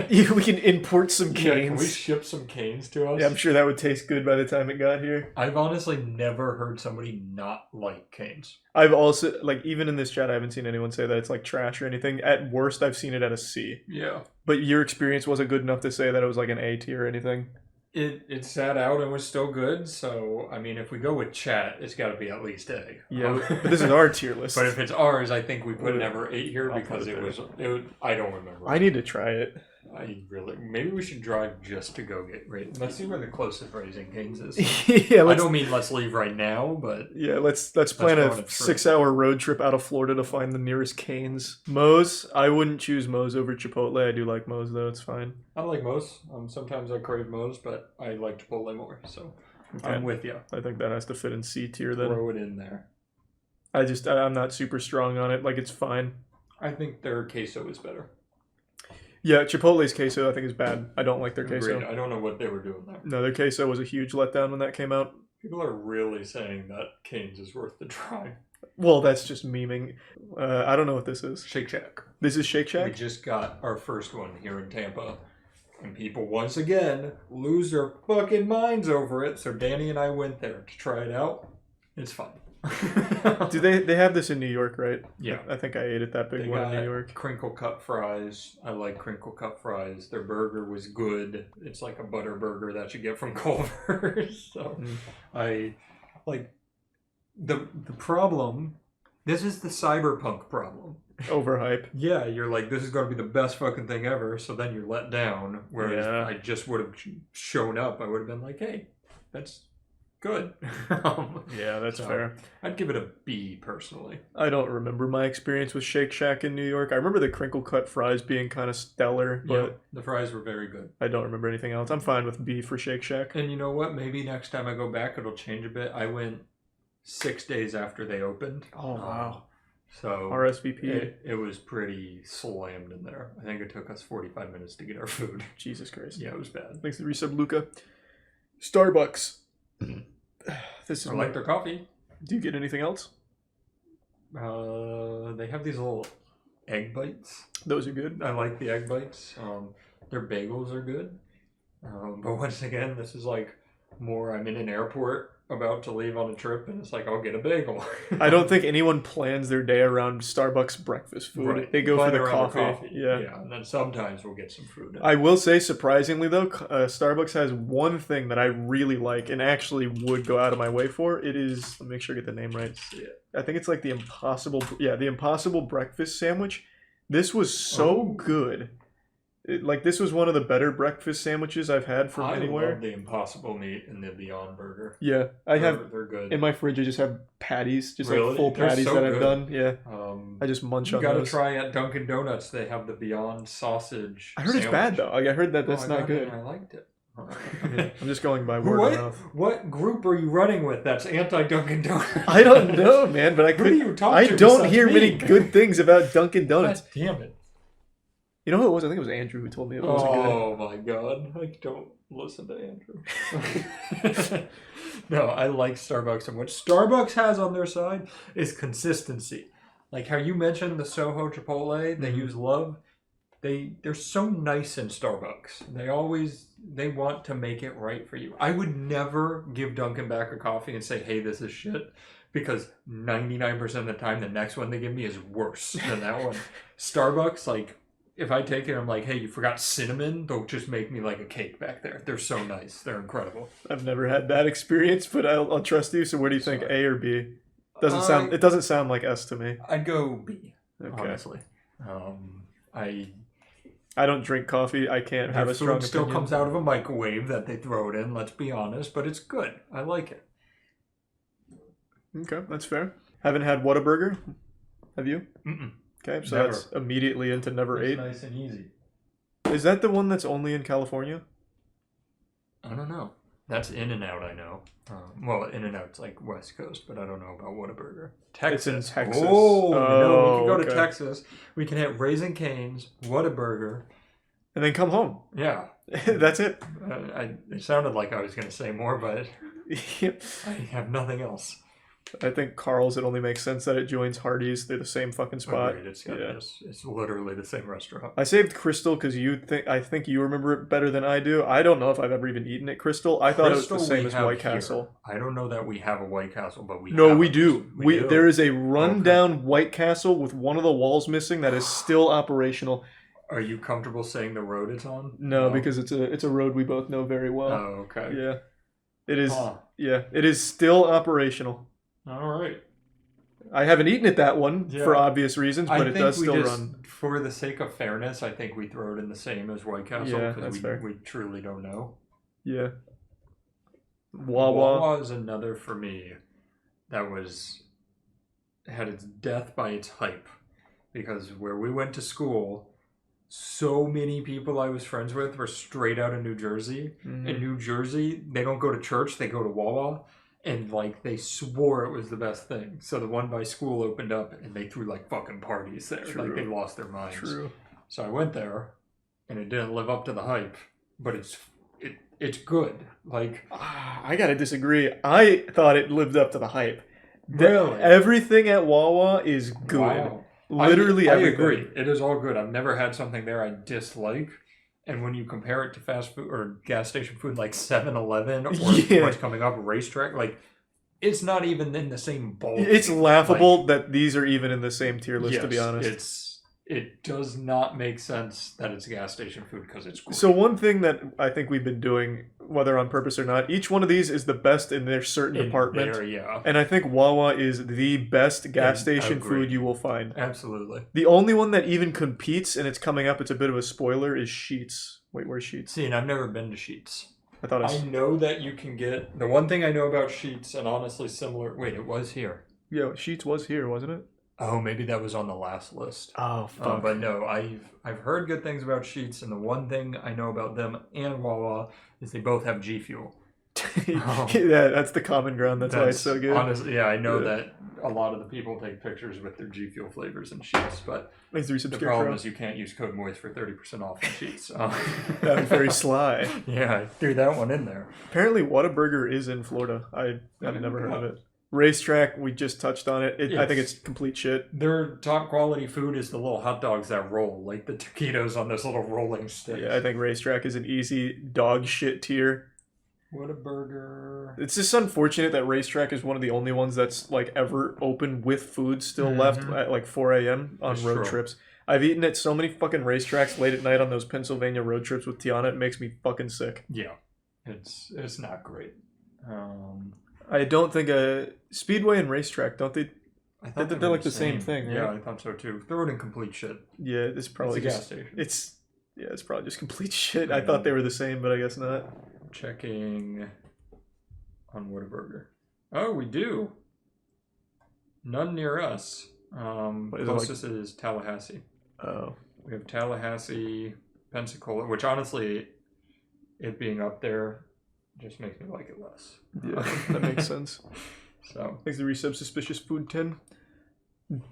Yeah, we can import some
Yeah, can we
Cane's.
ship some Cane's to us?
Yeah, I'm sure that would taste good by the time it got here.
I've honestly never heard somebody not like Cane's.
I've also, like, even in this chat, I haven't seen anyone say that it's like trash or anything. At worst, I've seen it at a C.
Yeah.
But your experience wasn't good enough to say that it was like an A tier or anything.
It sat out and was still good, so I mean, if we go with chat, it's got to be at least A.
Yeah, but this is our tier list.
But if it's ours, I think we put never 8 here
I'll
because
put it
it was. I don't remember.
I need to try it.
Maybe we should drive just to go get raised. Let's see where the closest Raising Cane's is.
Yeah,
I don't mean let's leave right now, but
yeah, let's plan
go on
a
a trip.
6-hour road trip out of Florida to find the nearest Cane's. Moe's, I wouldn't choose Moe's over Chipotle. I do like Moe's though; it's fine.
I like Moe's. Sometimes I crave Moe's, but I like Chipotle more. So I'm with you.
I think that has to fit in C tier then.
Throw it in there.
I'm not super strong on it. Like it's fine.
I think their queso is better.
Yeah, Chipotle's queso I think is bad. I don't like their queso.
Agreed. I don't know what they were doing there.
No, their queso was a huge letdown when that came out.
People are really saying that Cane's is worth the try.
Well, that's just memeing. I don't know what this is.
Shake Shack.
This is Shake Shack?
We just got our first one here in Tampa. And people, once again, lose their fucking minds over it. So Danny and I went there to try it out. It's fun.
Do they have this in New York, right?
Yeah.
I think I ate at that big
They
one in
got
New York.
crinkle cut fries. I like crinkle cut fries. Their burger was good. It's like a butter burger that you get from Culver's. So I like the problem. This is the cyberpunk problem.
Overhype.
Yeah, you're like, this is going to be the best fucking thing ever. So then you're let down. Whereas
Yeah.
I just would have shown up. I would have been like, hey, that's good.
Yeah, that's
So,
fair.
I'd give it a B personally.
I don't remember my experience with Shake Shack in New York. I remember the crinkle cut fries being kind of stellar, but
Yeah, the fries were very good.
I don't remember anything else. I'm fine with B for Shake Shack.
And you know what? Maybe next time I go back, it'll change a bit. I went 6 days after they opened.
Oh, wow.
So
RSVP.
it was pretty slammed in there. I think it took us 45 minutes to get our food.
Jesus Christ.
Yeah, it was bad.
Thanks to the resub, Luca. Starbucks. This is
I like their coffee.
Do you get anything else?
They have these little egg bites.
Those are good.
I like the egg bites. Their bagels are good. But once again, this is like more I'm in an airport about to leave on a trip and it's like, I'll get a bagel.
I don't think anyone plans their day around Starbucks breakfast food.
Right.
They go for
Plan
the
around
coffee. Yeah.
And then sometimes we'll get some fruit.
I will say, surprisingly though, Starbucks has one thing that I really like and actually would go out of my way for. It is, let me make sure I get the name right. I think it's like the Impossible Breakfast Sandwich. This was so good. Like, this was one of the better breakfast sandwiches I've had from
I
anywhere.
love the Impossible Meat and the Beyond Burger.
Yeah,
They're good.
in my fridge. I just have patties, just
Really?
like full
They're
patties
so
that I've
good.
done. Yeah, I just munch on
You gotta
those.
try at Dunkin' Donuts. They have the Beyond Sausage.
I heard it's bad though. Like, I heard that that's
I
not
got it
good.
and I liked it.
I'm just going by word of mouth.
What group are you running with that's anti Dunkin' Donuts?
I don't know, man, but I
Who do you talk
I
to
don't
besides
hear
me?
many good things about Dunkin' Donuts.
God damn it.
You know who it was? I think it was Andrew who told me it wasn't good.
Oh my god. I don't listen to Andrew. No, I like Starbucks. And what Starbucks has on their side is consistency. Like how you mentioned the Soho Chipotle, they use love. They're so nice in Starbucks. They want to make it right for you. I would never give Dunkin' back a coffee and say, hey, this is shit. Because 99% of the time, the next one they give me is worse than that one. Starbucks, like, if I take it, I'm like, hey, you forgot cinnamon? They'll just make me like a cake back there. They're so nice. They're incredible.
I've never had that experience, but I'll trust you. So what do you think, A or B? It doesn't sound like S to me.
I'd go B,
Okay.
honestly.
I don't drink coffee. I can't have a strong
food still
opinion.
comes out of a microwave that they throw it in, let's be honest, but it's good. I like it.
Okay, that's fair. Haven't had Whataburger? Have you?
Mm-mm.
Okay, so
Never.
that's immediately into never
It's
ate.
nice and easy.
Is that the one that's only in California?
I don't know. That's In-N-Out, I know. Well, In-N-Out's like West Coast, but I don't know about Whataburger.
It's in Texas.
Oh, no, we can go to
okay.
Texas. We can hit Raising Cane's, Whataburger.
And then come home.
Yeah.
That's it.
It sounded like I was going to say more, but I have nothing else.
I think Carl's, it only makes sense that it joins Hardee's. They're the same fucking spot.
Agreed. It's literally the same restaurant.
I saved Crystal because I think you remember it better than I do. I don't know if I've ever even eaten at Crystal. I thought it was the same as White Castle.
I don't know that we have a White Castle, but we
No,
have
we
it.
do.
We do.
There is a rundown White Castle with one of the walls missing that is still operational.
Are you comfortable saying the road it's on?
No, because it's a road we both know very well.
Oh, okay.
Yeah. It is.
Huh.
Yeah, it is still operational.
All right.
I haven't eaten at that one for obvious reasons, but it does still run.
For the sake of fairness, I think we throw it in the same as White Castle
Yeah, that's
because
fair.
we truly don't know.
Yeah. Wawa
is another for me that had its death by its hype, because where we went to school, so many people I was friends with were straight out of New Jersey.
Mhm.
In New Jersey, they don't go to church, they go to Wawa. And, like, they swore it was the best thing. So the one by school opened up, and they threw, like, fucking parties there.
True.
Like, they lost their minds.
True.
So I went there, and it didn't live up to the hype. But it's good. Like,
I gotta disagree. I thought it lived up to the hype.
Really?
Everything at Wawa is good.
wow.
Literally
I
everything.
agree. It is all good. I've never had something there I dislike. And when you compare it to fast food or gas station food like 7-Eleven or
Yeah.
what's coming up, Racetrack, like, it's not even in the same bowl.
It's laughable that these are even in the same tier list, to be honest.
It does not make sense that it's gas station food because it's great.
So one thing that I think we've been doing, whether on purpose or not, each one of these is the best in their certain department.
yeah.
And I think Wawa is the best gas station
agreed.
food you will find.
Absolutely.
The only one that even competes, and it's coming up, it's a bit of a spoiler, is Sheetz. Wait, where's Sheetz?
See, and I've never been to Sheetz.
I
know that you can get... The one thing I know about Sheetz, and honestly similar... Wait, it was here.
Yeah, Sheetz was here, wasn't it?
Oh, maybe that was on the last list.
Oh, fuck.
But no, I've heard good things about Sheetz, and the one thing I know about them and Wawa is they both have G Fuel.
Yeah, that's the common ground. That's why it's so good.
Honestly, yeah, I know that a lot of the people take pictures with their G Fuel flavors and Sheetz, but the problem is you can't use code moist for 30% off in Sheetz.
That was very sly.
Yeah, I threw that one in there.
Apparently, Whataburger is in Florida. I've never heard of it. Racetrack, we just touched on it. I think it's complete shit.
Their top quality food is the little hot dogs that roll, like the taquitos on those little rolling sticks.
Yeah, I think Racetrack is an easy dog shit tier.
Whataburger.
It's just unfortunate that Racetrack is one of the only ones that's like ever open with food still left at like 4 a.m. on
That's
road
true.
trips. I've eaten at so many fucking racetracks late at night on those Pennsylvania road trips with Tiana. It makes me fucking sick.
Yeah, it's not great.
I don't think Speedway and Racetrack, don't they?
I thought
they're like the same thing,
Yeah,
right?
I thought so too. Throw it in complete shit.
Yeah, it's probably
It's a gas
just
station.
Yeah, it's probably just complete shit. I thought they were the same, but I guess not.
Checking on Whataburger. Oh, we do. None near us. Closest is Tallahassee.
Oh.
We have Tallahassee, Pensacola, which honestly, it being up there just makes me like it less.
Yeah, that makes sense.
So.
Thanks to Resub Suspicious Food 10.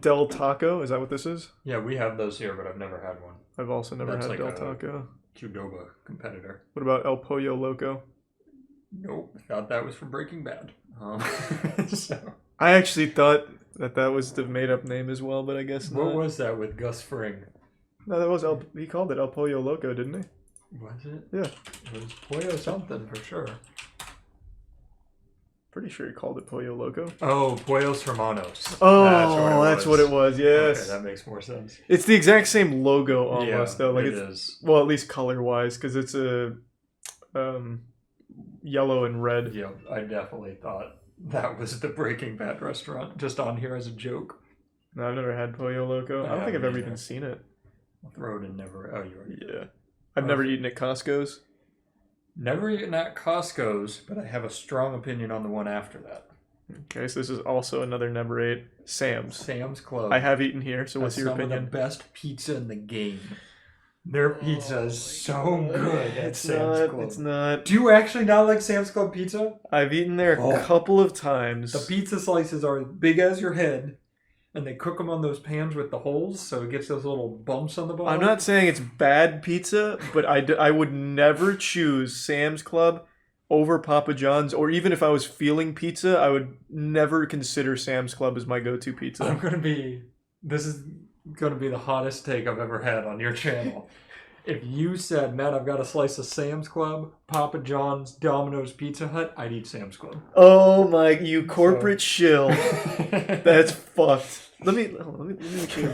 Del Taco, is that what this is?
Yeah, we have those here, but I've never had one.
I've also never
That's
had
like
Del
a
Taco.
Qdoba competitor.
What about El Pollo Loco?
Nope, thought that was from Breaking Bad. So.
I actually thought that was the made-up name as well, but I guess not.
What was that with Gus Fring?
No, that was he called it El Pollo Loco, didn't he?
Was it?
Yeah.
It was Pollo something for sure.
Pretty sure he called it Pollo Loco.
Oh, Pollos Hermanos.
Oh, that's what it was. Yes.
Okay, that makes more sense.
It's the exact same logo almost, though. Like
it
it's,
is.
Well, at least color-wise, because it's a yellow and red.
Yeah, I definitely thought that was the Breaking Bad restaurant, just on here as a joke.
No, I've never had Pollo Loco. I don't think I've ever even seen it.
I'll throw it in never. Oh, you already.
Yeah. I've never eaten at Costco's.
Never eaten at Costco's, but I have a strong opinion on the one after that.
Okay, so this is also another never ate. Sam's.
Sam's Club.
I have eaten here, so what's
That's
your
some
opinion?
of the best pizza in the game. Their pizza is so good at Sam's Club.
It's not.
Do you actually not like Sam's Club pizza?
I've eaten there a couple of times.
The pizza slices are as big as your head, and they cook them on those pans with the holes, so it gets those little bumps on the bottom.
I'm not saying it's bad pizza, but I would never choose Sam's Club over Papa John's, or even if I was feeling pizza, I would never consider Sam's Club as my go-to pizza.
This is going to be the hottest take I've ever had on your channel. If you said, Matt, I've got a slice of Sam's Club, Papa John's, Domino's, Pizza Hut, I'd eat Sam's Club.
Oh my, you corporate shill. That's fucked. Let me make sure.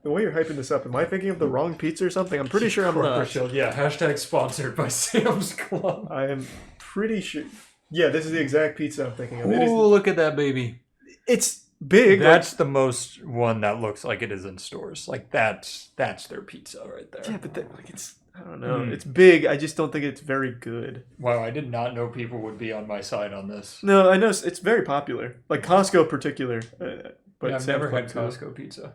The way you're hyping this up, am I thinking of the wrong pizza or something? I'm pretty sure I'm
Corporate
not.
shill. Yeah, hashtag sponsored by Sam's Club.
I am pretty sure. Yeah, this is the exact pizza I'm thinking of.
Ooh, look at that baby.
It's big.
That's the most one that looks like it is in stores. Like that's their pizza right there.
Yeah, but it's I don't know. It's big. I just don't think it's very good.
Wow, I did not know people would be on my side on this.
No, I know it's very popular. Like Costco in particular. But
yeah, I've
Sam's
never
Club
had
too.
Costco pizza.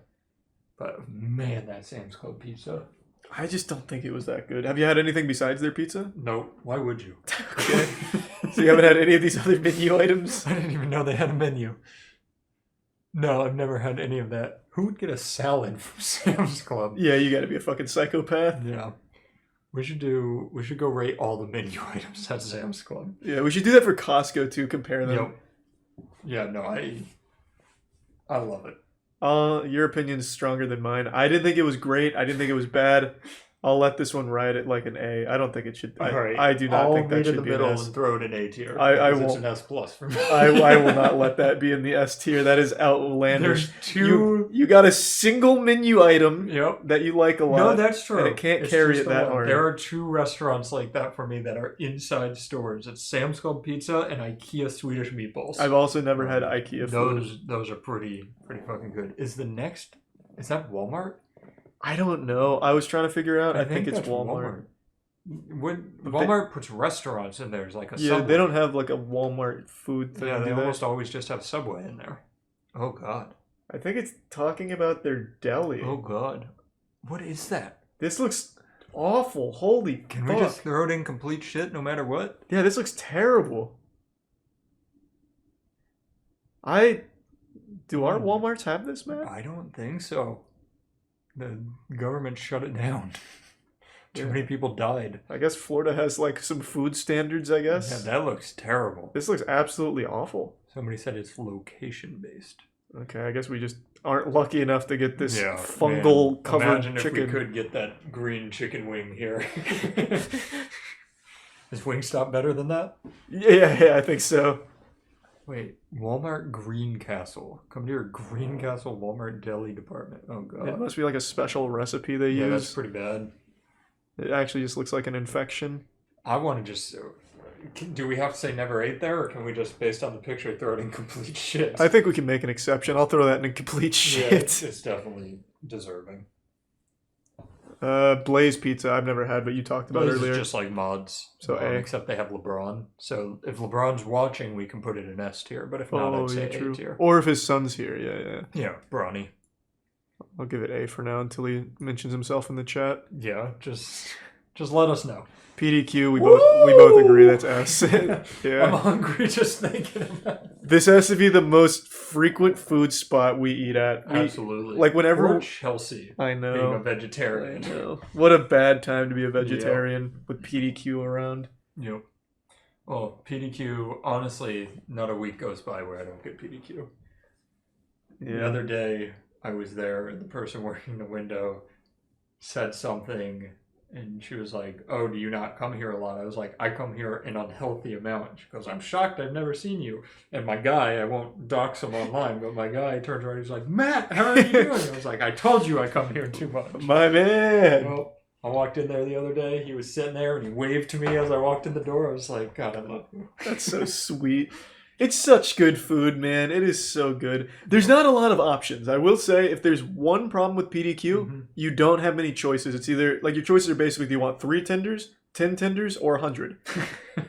But man, that Sam's Club pizza.
I just don't think it was that good. Have you had anything besides their pizza?
No. Why would you?
Okay. So you haven't had any of these other menu items?
I didn't even know they had a menu. No, I've never had any of that. Who would get a salad from Sam's Club?
Yeah, you gotta be a fucking psychopath.
Yeah. We should go rate all the menu items at Sam's Club.
Yeah, we should do that for Costco too, compare them.
Yep. Yeah, no, I love it.
Your opinion's stronger than mine. I didn't think it was great. I didn't think it was bad. I'll let this one ride at like an A. I don't think it should. I do not think that should
I'll meet in the
be
middle
an S.
and throw it in A tier.
I
because
won't.
It's an S plus for me.
I will not let that be in the S tier. That is outlandish.
There's two.
You got a single menu item
Yep.
that you like a lot.
No, that's true.
And it can't
It's
carry
just
it
the
that
one.
hard.
There are two restaurants like that for me that are inside stores. It's Sam's Club Pizza and IKEA Swedish meatballs.
I've also never had IKEA food.
Those are pretty fucking good. Is that Walmart?
I don't know. I was trying to figure out. I think it's
that's
Walmart.
When Walmart puts restaurants in there, it's like a
Yeah,
Subway.
they don't have like a Walmart food thing.
Yeah, they
do
almost always just have Subway in there. Oh God.
I think it's talking about their deli.
Oh God. What is that?
This looks awful. Holy
Can
fuck.
we just throw it in complete shit no matter what?
Yeah, this looks terrible. Do our Walmarts have this, man?
I don't think so. The government shut it down. Too many people died.
I guess Florida has like some food standards, I guess.
Yeah, that looks terrible.
This looks absolutely awful.
Somebody said it's location based.
Okay, I guess we just aren't lucky enough to get this
Yeah,
fungal
man.
covered
Imagine
chicken.
if we could get that green chicken wing here. Is Wingstop better than that?
Yeah, I think so.
Wait, Walmart Greencastle. Come to your Greencastle Walmart deli department. Oh God.
It must be like a special recipe they
Yeah,
use.
that's pretty bad.
It actually just looks like an infection.
I want to just... Do we have to say never ate there, or can we just, based on the picture, throw it in complete shit?
I think we can make an exception. I'll throw that in complete shit.
Yeah, it's definitely deserving.
Blaze Pizza, I've never had, but you talked about
Blaze
earlier.
is just like mods,
So A.
except they have LeBron. So if LeBron's watching, we can put it in S tier. But if not, I'd say A tier.
Or if his son's here, yeah.
Yeah, Bronny.
I'll give it A for now until he mentions himself in the chat.
Yeah, just let us know.
PDQ, we both agree that's S. Yeah.
I'm hungry just thinking about it.
This has to be the most frequent food spot we eat at.
Absolutely.
Like whenever
Poor Chelsea.
I know.
Being a vegetarian.
I know. What a bad time to be a vegetarian with PDQ around.
Yep. Oh, PDQ, honestly, not a week goes by where I don't get PDQ.
Yeah.
The other day, I was there, and the person working the window said something, and she was like, "Oh, do you not come here a lot?" I was like, "I come here an unhealthy amount." She goes, "I'm shocked I've never seen you." And my guy, I won't dox him online, but my guy turns around, he's like, "Matt, how are you doing?" I was like, "I told you I come here too much."
My man!
Well, I walked in there the other day, he was sitting there, and he waved to me as I walked in the door. I was like, "God, I love you."
That's so sweet. It's such good food, man. It is so good. There's not a lot of options. I will say, if there's one problem with PDQ, you don't have many choices. It's either, like, your choices are basically, do you want 3 tenders, 10 tenders, or 100?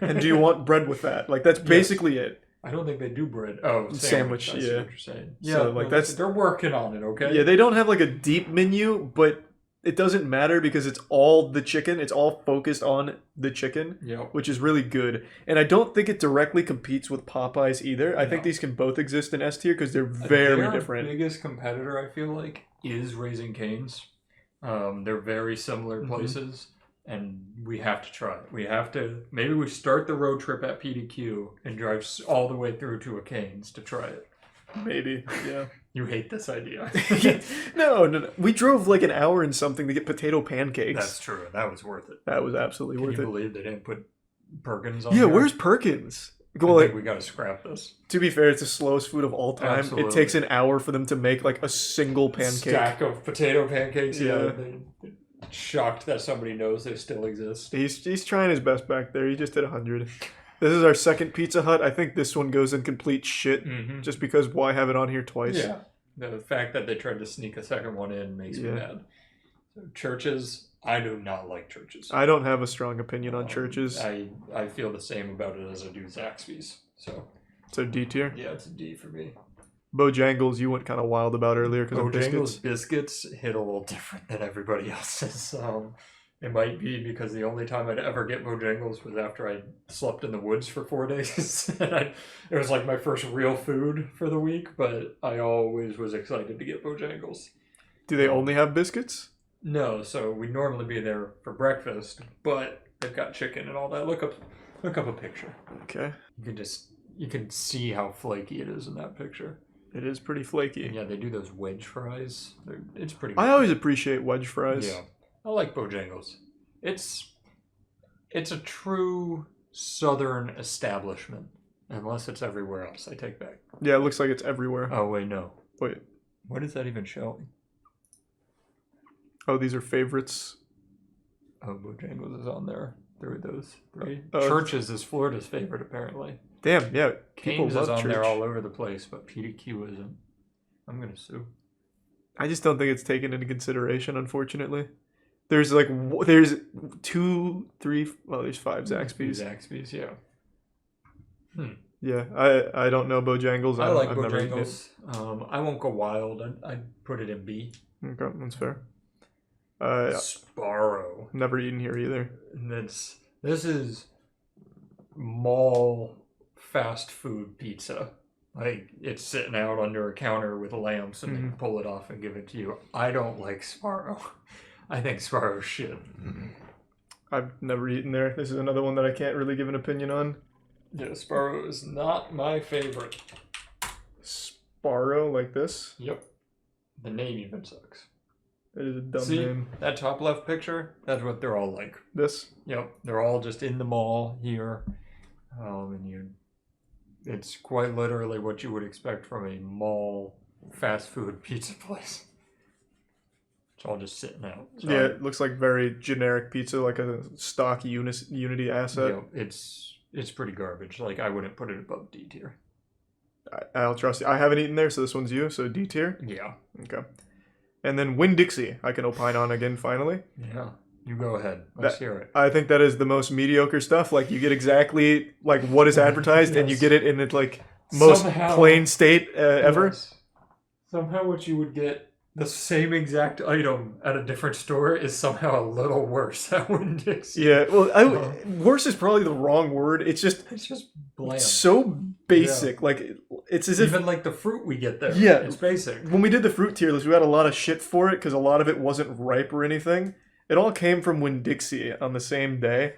And do you want bread with that? Like, that's basically it.
I don't think they do bread. Oh, sandwich. I see
yeah.
what you're saying. Yeah,
So, like,
they're working on it, okay?
Yeah, they don't have, like, a deep menu, but it doesn't matter because it's all the chicken. It's all focused on the chicken, which is really good. And I don't think it directly competes with Popeyes either. I think these can both exist in S tier because they're very different.
Their biggest competitor, I feel like, is Raising Cane's. They're very similar places, and we have to try it. We have to. Maybe we start the road trip at PDQ and drive all the way through to a Cane's to try it.
Maybe, yeah.
You hate this idea.
No. We drove like an hour and something to get potato pancakes.
That's true. That was worth it.
That was absolutely worth it.
Can you believe they didn't put Perkins on
Yeah,
here?
where's Perkins?
I think we gotta scrap this.
To be fair, it's the slowest food of all time.
Absolutely.
It takes an hour for them to make like a single pancake.
Stack of potato pancakes. Yeah. Shocked that somebody knows they still exist.
He's trying his best back there. He just hit 100. This is our second Pizza Hut. I think this one goes in complete shit just because why have it on here twice?
Yeah. The fact that they tried to sneak a second one in makes me mad. So churches, I do not like churches.
I don't have a strong opinion on churches.
I feel the same about it as I do Zaxby's.
So D tier?
Yeah, it's a D for me.
Bojangles, you went kind of wild about earlier because of
Bojangles
biscuits.
biscuits hit a little different than everybody else's. It might be because the only time I'd ever get Bojangles was after I slept in the woods for 4 days. And it was like my first real food for the week, but I always was excited to get Bojangles.
Do they only have biscuits?
No, so we'd normally be there for breakfast, but they've got chicken and all that. Look up a picture.
Okay.
You can see how flaky it is in that picture.
It is pretty flaky.
And yeah, they do those wedge fries. It's pretty.
I always appreciate wedge fries.
Yeah. I like Bojangles. It's a true southern establishment, unless it's everywhere else. I take back.
Yeah, it looks like it's everywhere.
Oh wait, no.
Wait.
What is that even showing?
Oh, these are favorites.
Oh, Bojangles is on there. Through those 3.
Oh,
Churches is Florida's favorite, apparently.
Damn, yeah. People
Cane's
love
is on
church.
there all over the place, but PDQ isn't. I'm gonna sue.
I just don't think it's taken into consideration, unfortunately. There's 2, 3, well, there's 5 Zaxby's.
Zaxby's, yeah.
Yeah, I don't know Bojangles.
I like
I've never eaten it.
Bojangles. I won't go wild. I'd put it in B.
Okay, that's fair.
Sparrow.
Never eaten here either.
This is mall fast food pizza. Like, it's sitting out under a counter with lamps and they pull it off and give it to you. I don't like Sparrow. I think Sparrow's shit.
I've never eaten there. This is another one that I can't really give an opinion on.
Yeah, Sparrow is not my favorite.
Sparrow like this?
Yep. The name even sucks.
It is a dumb
See,
name.
that top left picture? That's what they're all like.
This?
Yep. They're all just in the mall here. It's quite literally what you would expect from a mall fast food pizza place. It's all just sitting out. So
Yeah, it looks like very generic pizza, like a stock Unity asset.
Yeah, it's pretty garbage. Like, I wouldn't put it above D tier.
I'll trust you. I haven't eaten there, so this one's you. So D tier?
Yeah.
Okay. And then Winn-Dixie, I can opine on again finally.
Yeah, you go ahead. Let's hear it.
I think that is the most mediocre stuff. Like, you get exactly like what is advertised, and you get it in its like most
Somehow-
plain state ever.
Yes. Somehow what you would get the same exact item at a different store is somehow a little worse at Winn-Dixie.
Yeah, well, worse is probably the wrong word. It's just
bland.
so basic.
Yeah.
Like, it's as if
Even like the fruit we get there.
Yeah,
It's basic.
When we did the fruit tier list, we had a lot of shit for it because a lot of it wasn't ripe or anything. It all came from Winn-Dixie on the same day,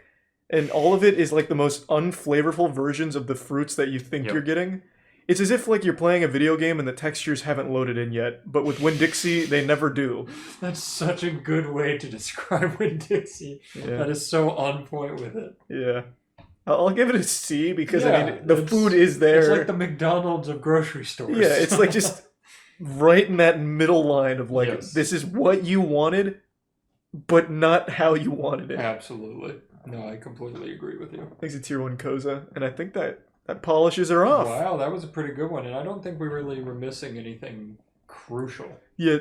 and all of it is like the most unflavorful versions of the fruits that you think you're getting. It's as if like you're playing a video game and the textures haven't loaded in yet, but with Winn-Dixie, they never do.
That's such a good way to describe Winn-Dixie.
Yeah.
That is so on point with it.
Yeah. I'll give it a C because I
Yeah,
mean the
it's-
food is there.
It's like the McDonald's of grocery stores.
Yeah, it's like just right in that middle line of like, this is what you wanted, but not how you wanted it.
Absolutely. No, I completely agree with you.
Thanks to Tier 1 Koza, and I think that polishes her off.
Wow, that was a pretty good one, and I don't think we really were missing anything crucial.
Yeah,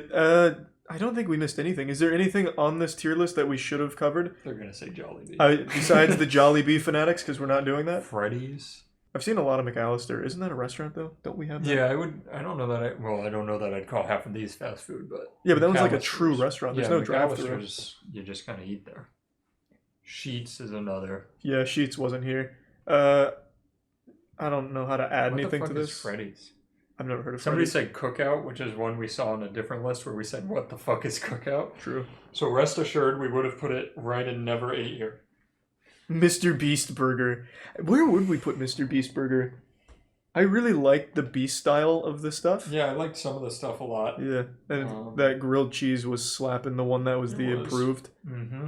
I don't think we missed anything. Is there anything on this tier list that we should have covered?
They're gonna say Jollibee.
Besides the Jollibee fanatics, because we're not doing that?
Freddy's.
I've seen a lot of McAllister. Isn't that a restaurant, though? Don't we have that?
Yeah, I don't know that I don't know that I'd call half of these fast food, but...
Yeah, but that one's like a
McAllister's-
true restaurant. There's no drive-thru.
McAllister's, you just kind of eat there. Sheets is another.
Yeah, Sheets wasn't here. I don't know how to add
What
anything
the
to
fuck
this.
is Freddy's?
I've never heard of
Somebody
Freddy's.
said Cookout, which is one we saw on a different list where we said, what the fuck is Cookout?
True.
So rest assured, we would have put it right in never ate here.
Mr. Beast Burger. Where would we put Mr. Beast Burger? I really liked the beast style of the stuff.
Yeah, I liked some of the stuff a lot.
Yeah, and that grilled cheese was slapping the one that was the improved.
Mm-hmm.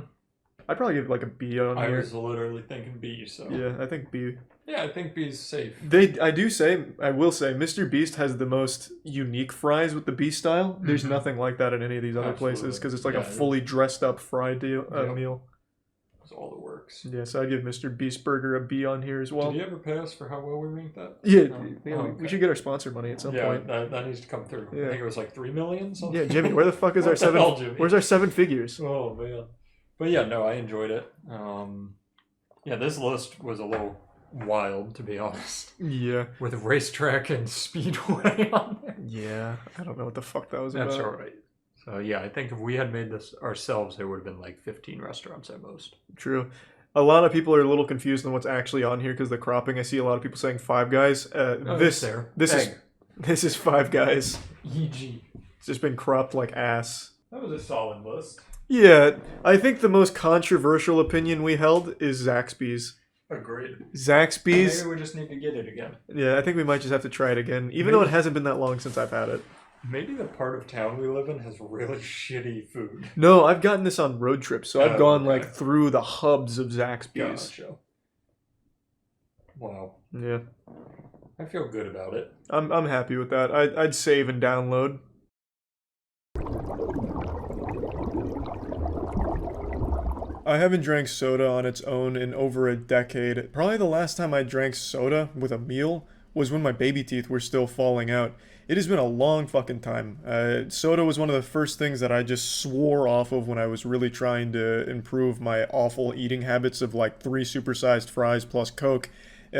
I'd probably give like a B on
I
here.
was literally thinking B, so...
Yeah, I think B.
Yeah, I think B's safe.
I will say, Mr. Beast has the most unique fries with the beast style. There's
Mhm.
nothing like that at any of these other places because it's like
Yeah,
a fully dressed up fried meal.
That's all that works.
Yeah, so I'd give Mr. Beast Burger a B on here as well.
Did he ever pay us for how well we ranked that?
Yeah,
Oh,
we should get our sponsor money at some point.
That needs to come through.
Yeah.
I think it was like 3 million. Something.
Yeah, Jimmy, where the fuck is
What
our
the
seven?
hell, Jimmy?
Where's our 7 figures?
Oh man, but yeah, no, I enjoyed it. Yeah, this list was a little wild, to be honest.
Yeah,
with racetrack and speedway on there.
Yeah, I don't know what the fuck that was
That's
about.
all right. So yeah, I think if we had made this ourselves, there would have been like 15 restaurants at most.
True. A lot of people are a little confused on what's actually on here because the cropping. I see a lot of people saying Five Guys. This is Five Guys.
EG.
It's just been cropped like ass.
That was a solid list.
Yeah, I think the most controversial opinion we held is Zaxby's.
Agreed.
Zaxby's.
Maybe we just need to get it again.
Yeah, I think we might just have to try it again, even though it hasn't been that long since I've had it.
Maybe the part of town we live in has really shitty food.
No, I've gotten this on road trips, so I've
Oh,
gone
okay.
like through the hubs of Zaxby's.
Gotcha. Wow.
Yeah,
I feel good about it.
I'm happy with that. I'd save and download. I haven't drank soda on its own in over a decade. Probably the last time I drank soda with a meal was when my baby teeth were still falling out. It has been a long fucking time. Soda was one of the first things that I just swore off of when I was really trying to improve my awful eating habits of like 3 supersized fries plus Coke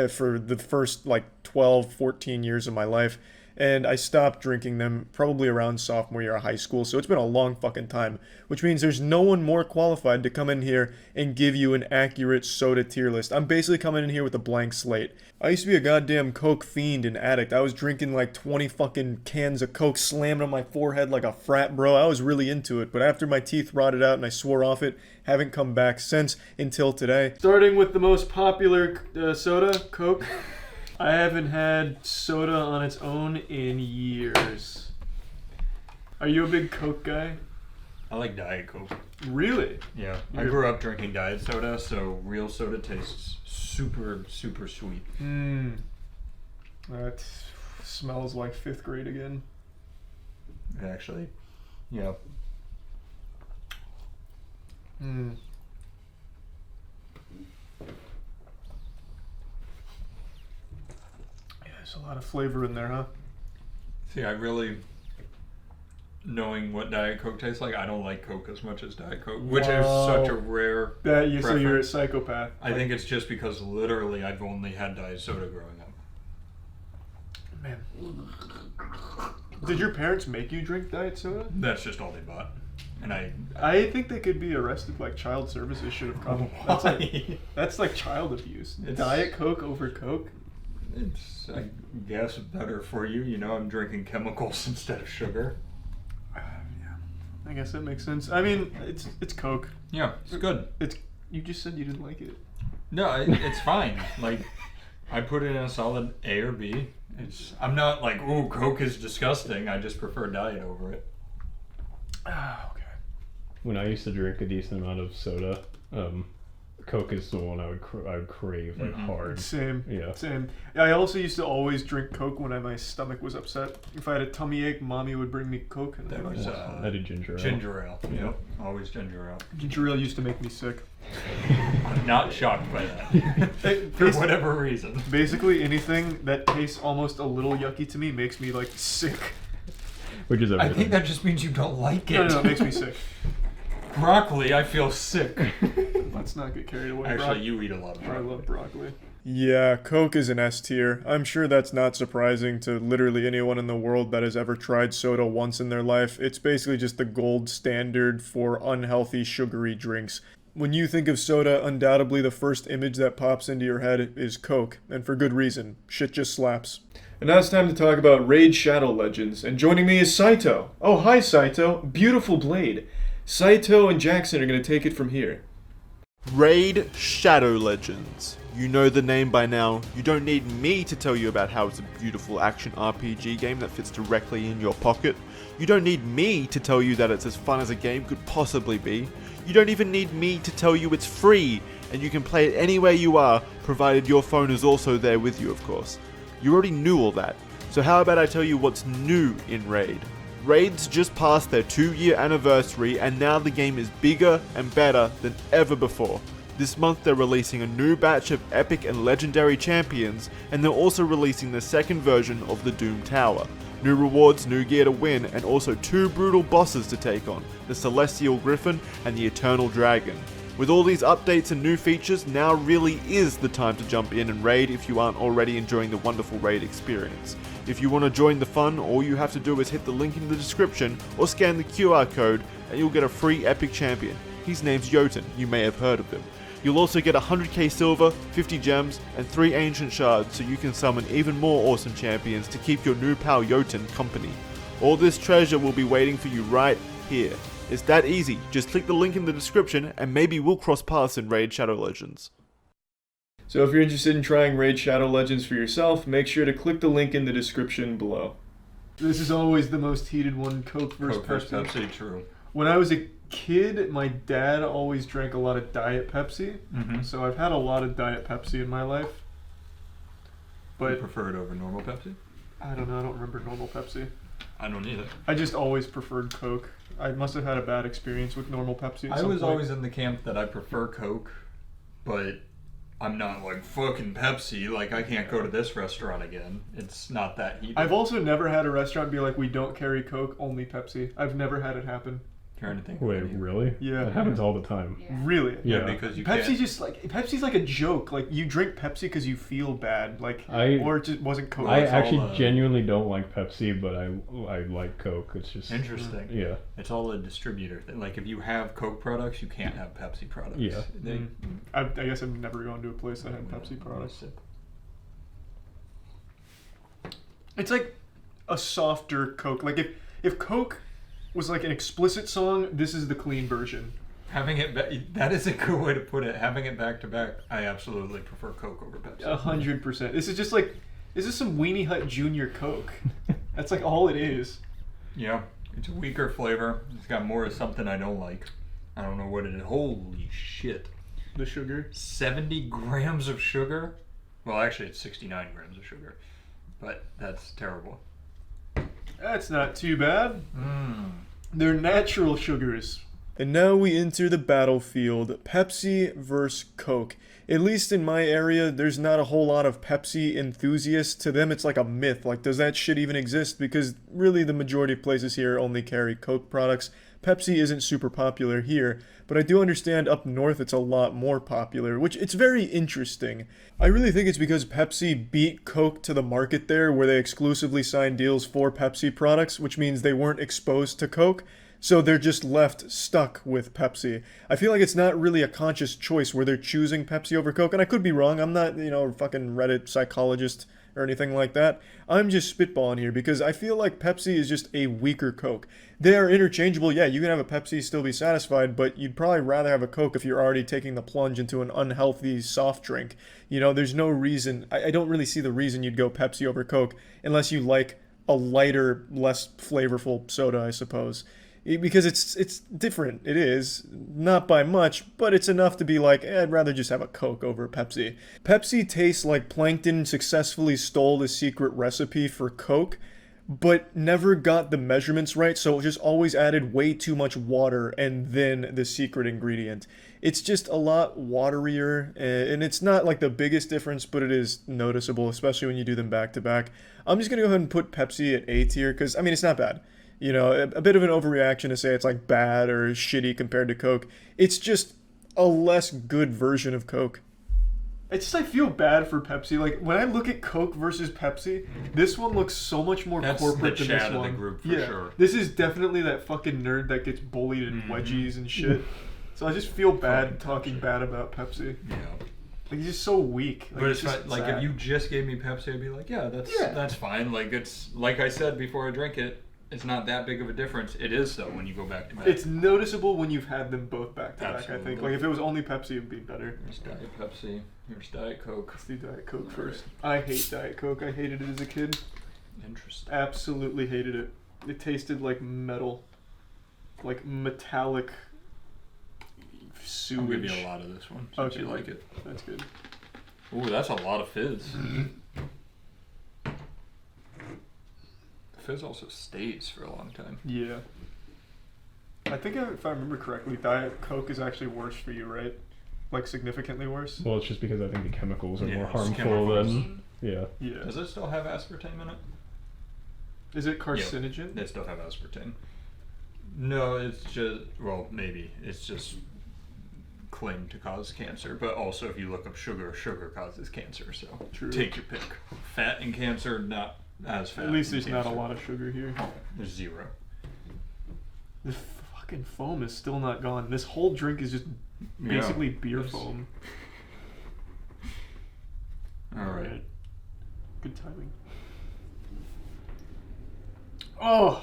for the first like 12, 14 years of my life. And I stopped drinking them probably around sophomore year of high school, so it's been a long fucking time. Which means there's no one more qualified to come in here and give you an accurate soda tier list. I'm basically coming in here with a blank slate. I used to be a goddamn Coke fiend and addict. I was drinking like 20 fucking cans of Coke, slamming on my forehead like a frat bro. I was really into it, but after my teeth rotted out and I swore off it, haven't come back since until today. Starting with the most popular soda, Coke. I haven't had soda on its own in years. Are you a big Coke guy?
I like Diet Coke.
Really?
Yeah. I grew up drinking diet soda, so real soda tastes super, super sweet.
That smells like 5th grade again.
Actually, yeah.
Yeah, there's a lot of flavor in there, huh?
See, I really knowing what Diet Coke tastes like, I don't like Coke as much as Diet Coke, which is such a rare
So you're a
preference.
psychopath.
I think it's just because literally I've only had diet soda growing up.
Man. Did your parents make you drink diet soda?
That's just all they bought. And
I think they could be arrested, like child services should have come. That's like child abuse. Diet Coke over Coke?
It's, I guess, better for you. You know, I'm drinking chemicals instead of sugar.
Yeah, I guess that makes sense. I mean, it's Coke.
Yeah, it's good.
You just said you didn't like it.
No, it's fine. Like, I put it in a solid A or B. I'm not like, ooh, Coke is disgusting. I just prefer diet over it.
Okay.
When I used to drink a decent amount of soda, Coke is the one I would crave like hard.
Same.
Yeah.
Same. I also used to always drink Coke when my stomach was upset. If I had a tummy ache, Mommy would bring me Coke. And
That was
I did ginger ale.
Ginger ale. Yep. Always ginger ale.
Ginger ale used to make me sick.
I'm not shocked by that. For whatever reason.
Basically, anything that tastes almost a little yucky to me makes me like sick.
Which is everything.
I think that just means you don't like it.
No, it makes me sick.
Broccoli, I feel sick.
Let's not get carried away.
Actually, you eat a lot of broccoli.
I love broccoli. Yeah, Coke is an S tier. I'm sure that's not surprising to literally anyone in the world that has ever tried soda once in their life. It's basically just the gold standard for unhealthy, sugary drinks. When you think of soda, undoubtedly the first image that pops into your head is Coke, and for good reason. Shit just slaps. And now it's time to talk about Raid Shadow Legends, and joining me is Saito. Oh, hi Saito. Beautiful blade. Saito and Jackson are going to take it from here.
Raid Shadow Legends. You know the name by now. You don't need me to tell you about how it's a beautiful action RPG game that fits directly in your pocket. You don't need me to tell you that it's as fun as a game could possibly be. You don't even need me to tell you it's free, and you can play it anywhere you are, provided your phone is also there with you, of course. You already knew all that, so how about I tell you what's new in Raid? Raid's just passed their 2-year anniversary, and now the game is bigger and better than ever before. This month they're releasing a new batch of epic and legendary champions, and they're also releasing the second version of the Doom Tower. New rewards, new gear to win, and also 2 brutal bosses to take on, the Celestial Griffin and the Eternal Dragon. With all these updates and new features, now really is the time to jump in and raid if you aren't already enjoying the wonderful raid experience. If you want to join the fun, all you have to do is hit the link in the description or scan the QR code and you'll get a free epic champion. His name's Jotun, you may have heard of him. You'll also get 100k silver, 50 gems, and 3 ancient shards so you can summon even more awesome champions to keep your new pal Jotun company. All this treasure will be waiting for you right here. It's that easy, just click the link in the description and maybe we'll cross paths in Raid Shadow Legends.
So if you're interested in trying Raid Shadow Legends for yourself, make sure to click the link in the description below. This is always the most heated one, Coke versus Pepsi.
True.
When I was a kid, my dad always drank a lot of Diet Pepsi, so I've had a lot of Diet Pepsi in my life. But
you prefer it over normal Pepsi?
I don't know, I don't remember normal Pepsi.
I don't either.
I just always preferred Coke. I must have had a bad experience with normal Pepsi.
I was always in the camp that I prefer Coke, but I'm not like fucking Pepsi. Like, I can't go to this restaurant again. It's not that heated.
I've also never had a restaurant be like, we don't carry Coke, only Pepsi. I've never had it happen.
Trying to think.
Wait, really?
Yeah.
It happens all the time.
Really?
Yeah.
Because you
Pepsi
can't.
just like Pepsi's like a joke. Like you drink Pepsi because you feel bad, or it just wasn't Coke.
I actually genuinely don't like Pepsi, but I like Coke. It's just
Interesting.
Yeah.
It's all a distributor thing. Like if you have Coke products, you can't have Pepsi products.
Yeah.
I guess I've never gone to a place that had Pepsi products. It's like a softer Coke. Like if Coke was like an explicit song, this is the clean version.
Having it that is a good way to put it. Having it back to back, I absolutely prefer Coke over Pepsi.
100%. This is just like, this is some Weenie Hut Jr. Coke. That's like all it is.
Yeah, it's a weaker flavor. It's got more of something I don't like. I don't know what it is. Holy shit.
The sugar?
70 grams of sugar? Well, actually it's 69 grams of sugar. But that's terrible.
That's not too bad. They're natural sugars. And now we enter the battlefield. Pepsi versus Coke. At least in my area, there's not a whole lot of Pepsi enthusiasts. To them, it's like a myth. Like, does that shit even exist? Because really the majority of places here only carry Coke products. Pepsi isn't super popular here, but I do understand up north it's a lot more popular, which it's very interesting. I really think it's because Pepsi beat Coke to the market there, where they exclusively signed deals for Pepsi products, which means they weren't exposed to Coke, so they're just left stuck with Pepsi. I feel like it's not really a conscious choice where they're choosing Pepsi over Coke, and I could be wrong, I'm not, a fucking Reddit psychologist or anything like that. I'm just spitballing here because I feel like Pepsi is just a weaker Coke. They are interchangeable. Yeah, you can have a Pepsi, still be satisfied, but you'd probably rather have a Coke if you're already taking the plunge into an unhealthy soft drink. There's no reason. I don't really see the reason you'd go Pepsi over Coke unless you like a lighter, less flavorful soda, I suppose. Because it's different. It is. Not by much, but it's enough to be like, I'd rather just have a Coke over Pepsi. Pepsi tastes like Plankton successfully stole the secret recipe for Coke, but never got the measurements right, so it just always added way too much water and then the secret ingredient. It's just a lot waterier, and it's not like the biggest difference, but it is noticeable, especially when you do them back to back. I'm just gonna go ahead and put Pepsi at A tier, because, it's not bad. A bit of an overreaction to say it's like bad or shitty compared to Coke. It's just a less good version of Coke. I feel bad for Pepsi. Like, when I look at Coke versus Pepsi, this one looks so much more corporate than this one. That's the Chad of the group, for sure. This is definitely that fucking nerd that gets bullied in wedgies and shit. So I just feel bad talking bad about Pepsi. Yeah. Like, he's just so weak.
But it's not, like, if you just gave me Pepsi, I'd be like, that's fine. Like, it's, like I said before I drink it, it's not that big of a difference. It is, though, when you go back to back.
It's noticeable when you've had them both back to back, I think. Like, if it was only Pepsi, it would be better.
There's Diet Pepsi. Here's Diet Coke.
Let's do Diet Coke first. I hate Diet Coke. I hated it as a kid.
Interesting.
Absolutely hated it. It tasted like metal. Like metallic sewage.
I'll give you a lot of this one, since you like it.
That's good.
Ooh, that's a lot of fizz. Fizz also stays for a long time.
Yeah. I think if I remember correctly, Diet Coke is actually worse for you, right? Like, significantly worse?
Well, it's just because I think the chemicals are more harmful than... Yeah.
Does it still have aspartame in it?
Is it carcinogen?
Yeah, they still have aspartame. No, it's just... Well, maybe. It's just claimed to cause cancer. But also, if you look up sugar, sugar causes cancer. So take your pick. Fat and cancer, not... as fat.
At least there's not a lot of sugar here.
There's zero.
The fucking foam is still not gone. This whole drink is just basically beer foam.
Alright.
Good timing. Oh!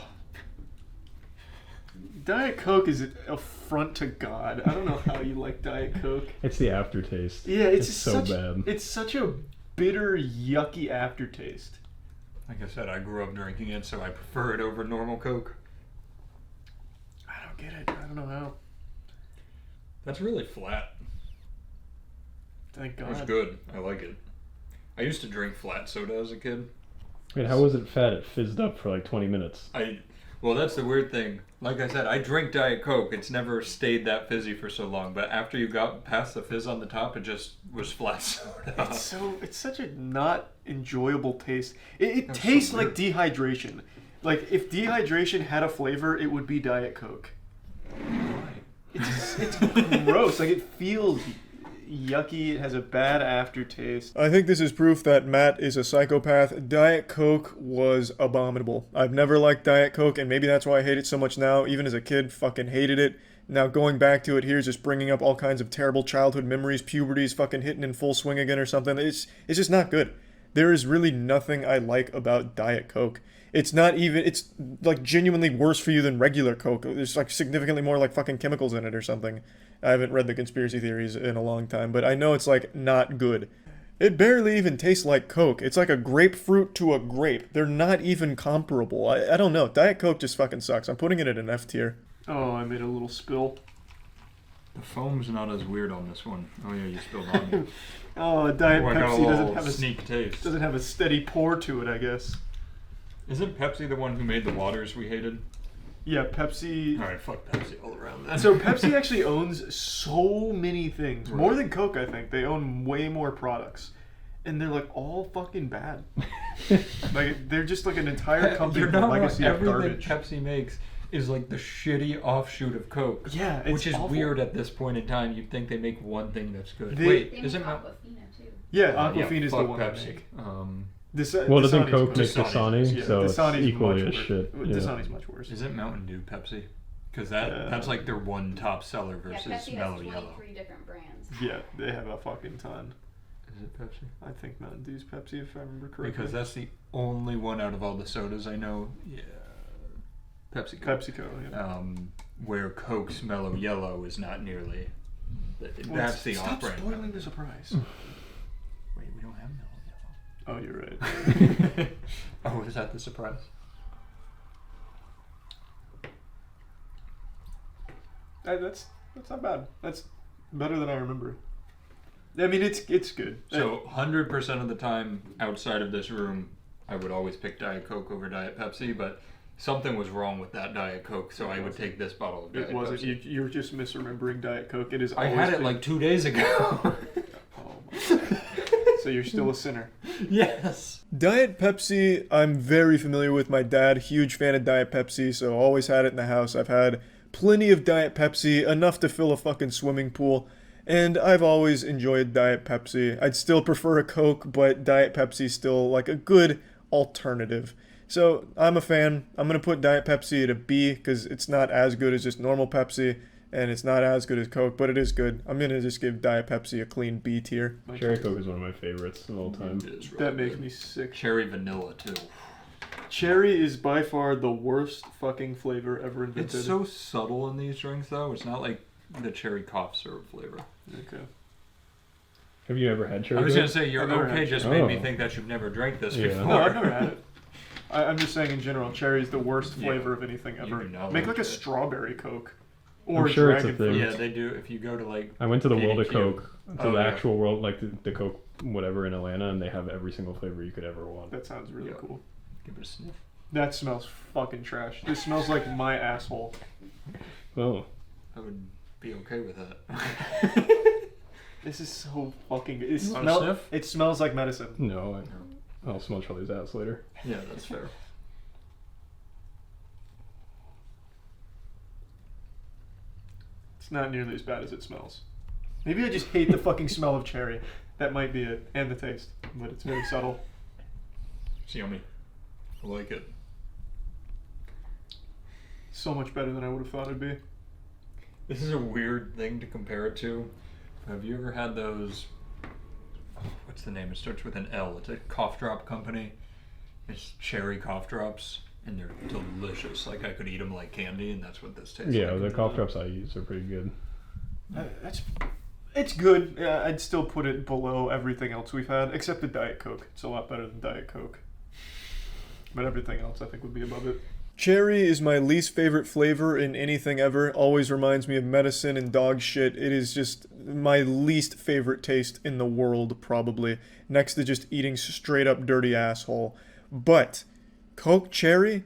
Diet Coke is an affront to God. I don't know how you like Diet Coke.
It's the aftertaste.
Yeah, it's
so bad.
It's such a bitter, yucky aftertaste.
Like I said, I grew up drinking it, so I prefer it over normal Coke.
I don't get it. I don't know how.
That's really flat.
Thank God.
It's good. I like it. I used to drink flat soda as a kid.
Wait, how was it fat? It fizzed up for like 20 minutes.
Well, that's the weird thing. Like I said, I drink Diet Coke. It's never stayed that fizzy for so long. But after you got past the fizz on the top, it just was flat soda.
It's such a not enjoyable taste. It tastes like dehydration. Like, if dehydration had a flavor, it would be Diet Coke. It's gross. Like, it feels yucky. It has a bad aftertaste. I think this is proof that Matt is a psychopath. Diet Coke was abominable. I've never liked Diet Coke, and maybe that's why I hate it so much now. Even as a kid, fucking hated it. Now going back to it here is just bringing up all kinds of terrible childhood memories. Puberty's fucking hitting in full swing again or something. It's just not good. There is really nothing I like about Diet Coke. It's not even, it's like genuinely worse for you than regular Coke. There's like significantly more like fucking chemicals in it or something. I haven't read the conspiracy theories in a long time, but I know it's like not good. It barely even tastes like Coke. It's like a grapefruit to a grape. They're not even comparable. I don't know. Diet Coke just fucking sucks. I'm putting it at an F tier. Oh, I made a little spill.
The foam's not as weird on this one. Oh yeah, you spilled on me.
Oh, Diet Pepsi doesn't have a
sneak taste.
Doesn't have a steady pour to it, I guess.
Isn't Pepsi the one who made the waters we hated?
Yeah, Pepsi.
All right, fuck Pepsi all around then.
So Pepsi actually owns so many things, more than Coke. I think they own way more products, and they're like all fucking bad. Like they're just like an entire company
You're
with a
not
legacy
wrong.
of
Everything
garbage.
Pepsi makes is like the shitty offshoot of Coke.
Yeah, it's
which is
awful.
weird at this point in time. You'd think they make one thing that's good.
They-
Wait,
They
isn't
make
Mount?
Aquafina, too.
Yeah, Aquafina is the
fuck
one I
Pepsi.
make.
Well, doesn't
Dasani's
Coke make
much-
Dasani?
Yeah,
So it's
Dasani's
equally
much
as
worse.
shit. Yeah.
Dasani's much worse.
Is it Mountain Dew Pepsi? Because that's like their one top seller versus
Pepsi
Mellow
has
Yellow.
23 different brands.
Yeah, they have a fucking ton.
Is it Pepsi?
I think Mountain Dew's Pepsi, if I remember correctly.
Because that's the only one out of all the sodas I know. Yeah, PepsiCo.
PepsiCo, yeah.
Where Coke's Mellow Yellow is not nearly. That's the
Stop
off-brand.
spoiling the surprise.
Wait, we don't have Mellow Yellow.
Oh, you're right.
Oh, is that the surprise?
That's not bad. That's better than I remember. I mean, it's good.
So 100% of the time outside of this room, I would always pick Diet Coke over Diet Pepsi, but something was wrong with that Diet Coke, so I would take this bottle of Diet
It wasn't.
Pepsi.
You're just misremembering Diet Coke. It is.
I
always
had it
been-
like 2 days ago.
Oh my God. So you're still a sinner.
Yes.
Diet Pepsi, I'm very familiar with. My dad, huge fan of Diet Pepsi, so always had it in the house. I've had plenty of Diet Pepsi, enough to fill a fucking swimming pool. And I've always enjoyed Diet Pepsi. I'd still prefer a Coke, but Diet Pepsi's still like a good alternative. So I'm a fan. I'm going to put Diet Pepsi at a B because it's not as good as just normal Pepsi, and it's not as good as Coke, but it is good. I'm going to just give Diet Pepsi a clean B tier.
Cherry Coke is one of my favorites of all time.
That makes me sick.
Cherry vanilla, too.
Cherry is by far the worst fucking flavor ever invented.
It's so subtle in these drinks, though. It's not like the cherry cough syrup flavor.
Okay.
Have you ever had cherry
I was
Coke?
going to say, your
I've never
okay
had
just
cherry.
made me think that you've never drank this
Yeah.
before.
No, I've never had it. I'm just saying in general, cherry is the worst flavor of anything ever.
do not
Make
like
like a
it.
strawberry Coke. Or
I'm sure it's a
dragon
thing.
fruit.
Yeah, they do. If you go to like.
I went to the World of
PDQ.
Coke, to
Oh,
the
yeah.
actual world, like the Coke whatever in Atlanta, and they have every single flavor you could ever want.
That sounds really cool.
Give it a sniff.
That smells fucking trash. This smells like my asshole.
Oh.
I would be okay with that.
This is so fucking good.
Want a sniff?
It smells like medicine.
No, I'll smell Charlie's ass later.
Yeah, that's fair.
It's not nearly as bad as it smells. Maybe I just hate the fucking smell of cherry. That might be it. And the taste. But it's very subtle.
It's yummy. I like it.
So much better than I would have thought it'd be.
This is a weird thing to compare it to. Have you ever had those? Oh, what's the name? It starts with an L. It's a cough drop company. It's cherry cough drops, and they're delicious. Like I could eat them like candy, and that's what this tastes
Yeah,
like.
the cough drops I use are pretty good.
It's good. I'd still put it below everything else we've had, except the Diet Coke. It's a lot better than Diet Coke. But everything else I think would be above it. Cherry is my least favorite flavor in anything ever. Always reminds me of medicine and dog shit. It is just my least favorite taste in the world, probably. Next to just eating straight up dirty asshole. But Coke Cherry,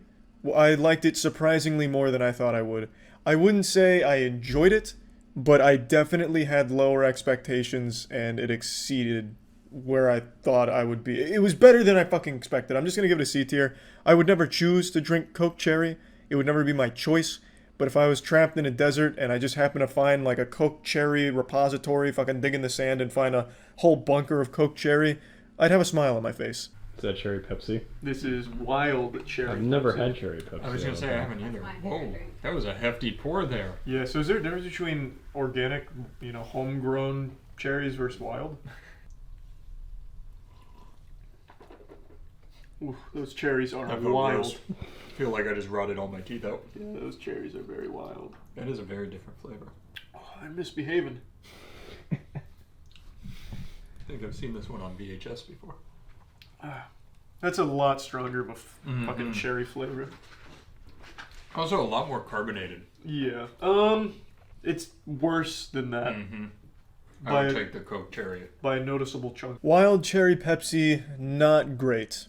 I liked it surprisingly more than I thought I would. I wouldn't say I enjoyed it, but I definitely had lower expectations and it exceeded where I thought I would be. It was better than I fucking expected. I'm just gonna give it a C tier. I would never choose to drink Coke Cherry. It would never be my choice. But if I was trapped in a desert and I just happened to find like a Coke Cherry repository, fucking dig in the sand and find a whole bunker of Coke Cherry, I'd have a smile on my face.
Is that cherry Pepsi?
This is wild cherry.
I've never had cherry Pepsi.
I was gonna say I haven't either. Whoa, that was a hefty pour there.
Yeah, so is there a difference between organic, homegrown cherries versus wild? Ooh, those cherries are
I feel
wild.
gross. I feel like I just rotted all my teeth out.
Yeah, those cherries are very wild.
That is a very different flavor.
Oh, I'm misbehaving.
I think I've seen this one on VHS before.
That's a lot stronger of a fucking cherry flavor.
Also a lot more carbonated.
Yeah. It's worse than that.
I would take the Coke Cherry.
By a noticeable chunk. Wild cherry Pepsi, not great.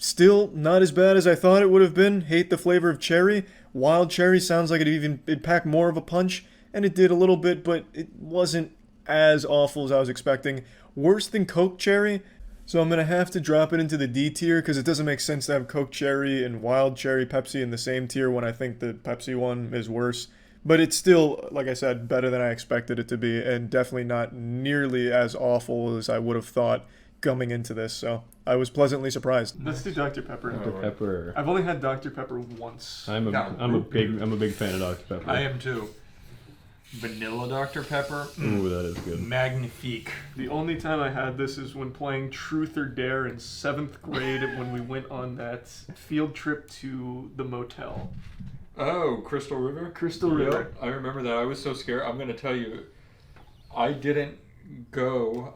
Still not as bad as I thought it would have been. Hate the flavor of cherry. Wild cherry sounds like it'd pack more of a punch, and it did a little bit, but it wasn't as awful as I was expecting. Worse than Coke cherry. So I'm going to have to drop it into the D tier because it doesn't make sense to have Coke cherry and wild cherry Pepsi in the same tier when I think the Pepsi one is worse. But it's still, like I said, better than I expected it to be, and definitely not nearly as awful as I would have thought coming into this. So I was pleasantly surprised. Let's do Dr. Pepper.
Dr. Pepper.
I've only had Dr. Pepper once.
I'm a big fan of Dr. Pepper.
I am too. Vanilla Dr. Pepper.
Ooh, that is good.
Magnifique.
The only time I had this is when playing Truth or Dare in 7th grade when we went on that field trip to the motel.
Oh, Crystal River?
Crystal River.
I remember that. I was so scared. I'm going to tell you, I didn't go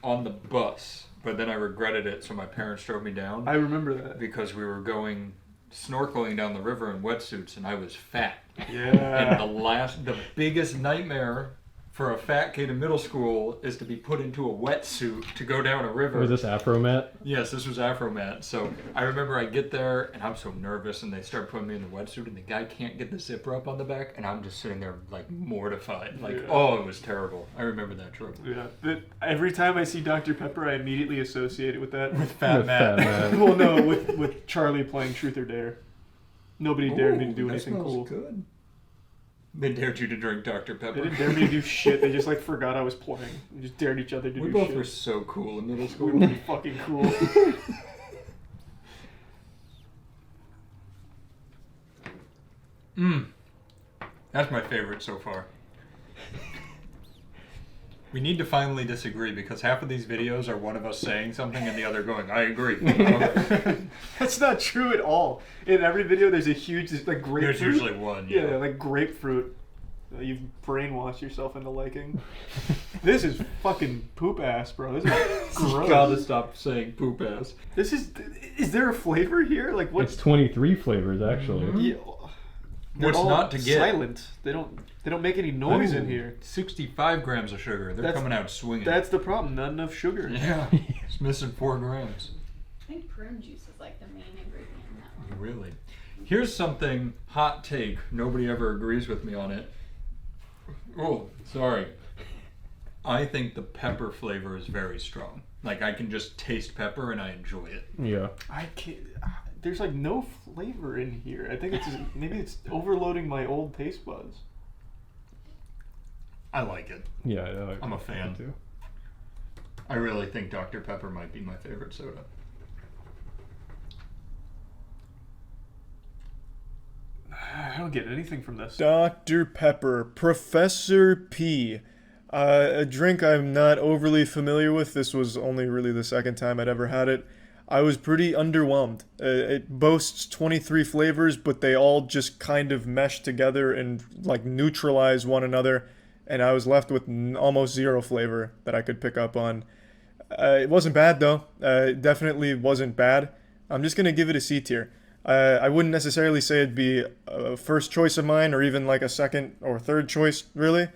on the bus, but then I regretted it, so my parents drove me down.
I remember that.
Because we were going snorkeling down the river in wetsuits, and I was fat.
Yeah.
And the biggest nightmare for a fat kid in middle school is to be put into a wetsuit to go down a river.
Was this Afromat?
Yes, this was Afromat. So I remember I get there and I'm so nervous, and they start putting me in the wetsuit, and the guy can't get the zipper up on the back, and I'm just sitting there like mortified. Like, oh, it was terrible. I remember that trip.
Yeah. But every time I see Dr. Pepper, I immediately associate it with that.
With Fat Matt.
Well, no, with Charlie playing Truth or Dare. Nobody dared me to do anything cool.
Good. They dared you to drink Dr. Pepper.
They didn't dare me to do shit. They just like forgot I was playing. They just dared each other to do shit.
We both were so cool in middle school.
We were pretty fucking cool.
That's my favorite so far. We need to finally disagree because half of these videos are one of us saying something and the other going, I agree.
That's not true at all. In every video, there's a huge, like, grapefruit.
There's usually one, yeah.
Yeah, like grapefruit. You've brainwashed yourself into liking. This is fucking poop ass, bro. This is gross.
You gotta stop saying poop ass.
This is there a flavor here? Like what?
It's 23 flavors, actually.
Yeah.
What's
all
not to get?
Silent. They don't make any noise in here.
65 grams of sugar. They're coming out swinging.
That's the problem. Not enough sugar.
Yeah. It's missing 4 grams.
I think prune juice is like the main ingredient in that one.
Really? Here's something, hot take. Nobody ever agrees with me on it. Oh, sorry. I think the pepper flavor is very strong. Like, I can just taste pepper and I enjoy it.
Yeah.
I can't. There's like no flavor in here. I think it's maybe it's overloading my old taste buds.
I like it.
Yeah,
I'm a fan
too.
I really think Dr. Pepper might be my favorite soda.
I don't get anything from this. Dr. Pepper, Professor P. A drink I'm not overly familiar with. This was only really the second time I'd ever had it. I was pretty underwhelmed. It boasts 23 flavors, but they all just kind of mesh together and like neutralize one another, and I was left with almost zero flavor that I could pick up on. It wasn't bad though. It definitely wasn't bad. I'm just gonna give it a C tier. I wouldn't necessarily say it'd be a first choice of mine or even like a second or third choice really,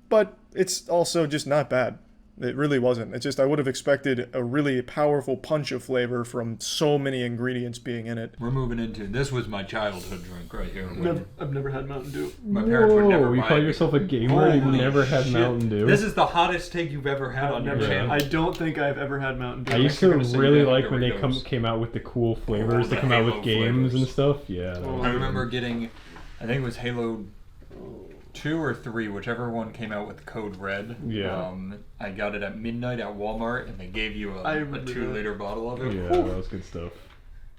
but it's also just not bad. It really wasn't. It's just I would have expected a really powerful punch of flavor from so many ingredients being in it.
We're moving into, this was my childhood drink right here.
I've never had Mountain Dew.
My parents would never buy
you call
it.
yourself a gamer and you've
Holy
never had
shit.
Mountain Dew?
This is the hottest take you've ever had on your channel.
I don't think I've ever had Mountain Dew.
I used to really like when they came out with the cool flavors that come out with games and stuff. Yeah.
I remember getting, I think it was Halo 2 or 3, whichever one came out with code red.
Yeah.
I got it at midnight at Walmart, and they gave you a 2-liter bottle of it.
Yeah, that was good stuff.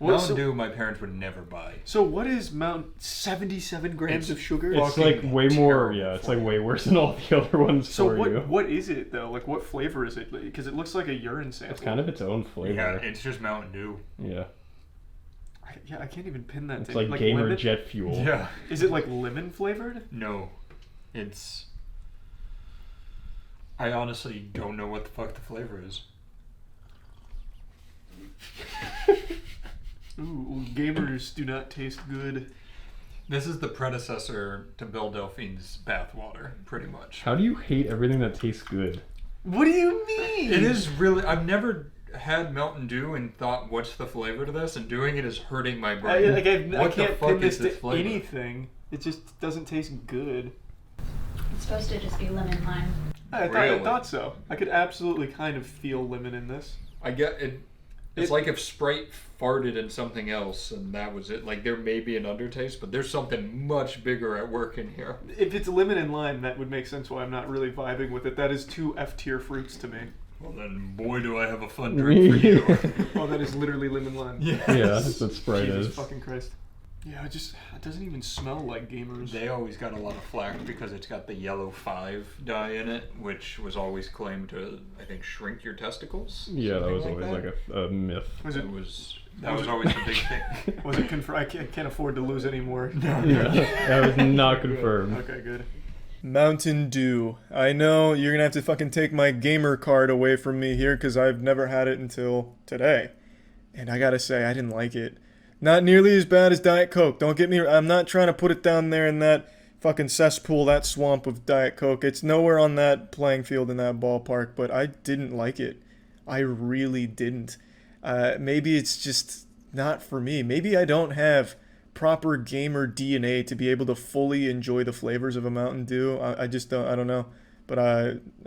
Mountain Dew, my parents would never buy.
So what is 77 grams of sugar?
It's like way more. Yeah, it's like way worse than all the other ones
so
for you.
what is it though? Like what flavor is it? Because it looks like a urine sample.
It's kind of its own flavor.
Yeah, it's just Mountain Dew.
Yeah.
I can't even pin that.
It's like gamer
lemon?
jet fuel.
Yeah.
Is it like lemon flavored?
No. It's... I honestly don't know what the fuck the flavor is.
Ooh, gamers do not taste good.
This is the predecessor to Bill Delphine's bathwater, pretty much.
How do you hate everything that tastes good?
What do you mean?
It is really... I've never had Mountain Dew and thought, "What's the flavor to this?" and doing it is hurting my brain.
I
What the
can't
fuck
pin this
is this
to
flavor?
anything. It just doesn't taste good.
It's supposed to just be lemon lime.
I
Really?
thought so. I could absolutely kind of feel lemon in this.
I get it. It's like if Sprite farted in something else and that was it. Like there may be an undertaste, but there's something much bigger at work in here.
If it's lemon and lime, that would make sense why I'm not really vibing with it. That is two F-tier fruits to me.
Well then, boy, do I have a fun drink for you.
Well, that is literally lemon lime.
Yes.
Yeah, that's what Sprite
Jesus
is.
fucking Christ. Yeah, it doesn't even smell like gamers.
They always got a lot of flack because it's got the yellow 5 dye in it, which was always claimed to, I think, shrink your testicles.
Yeah, that
something
was always
that.
like a myth.
That was always the big thing.
Was it confirmed? I can't afford to lose anymore.
Yeah, that was not confirmed.
Okay, good. Mountain Dew. I know you're gonna have to fucking take my gamer card away from me here because I've never had it until today. And I gotta say, I didn't like it. Not nearly as bad as Diet Coke. Don't get me. I'm not trying to put it down there in that fucking cesspool, that swamp of Diet Coke. It's nowhere on that playing field in that ballpark, but I didn't like it. I really didn't. Maybe it's just not for me. Maybe I don't have proper gamer DNA to be able to fully enjoy the flavors of a Mountain Dew. I just don't. I don't know. But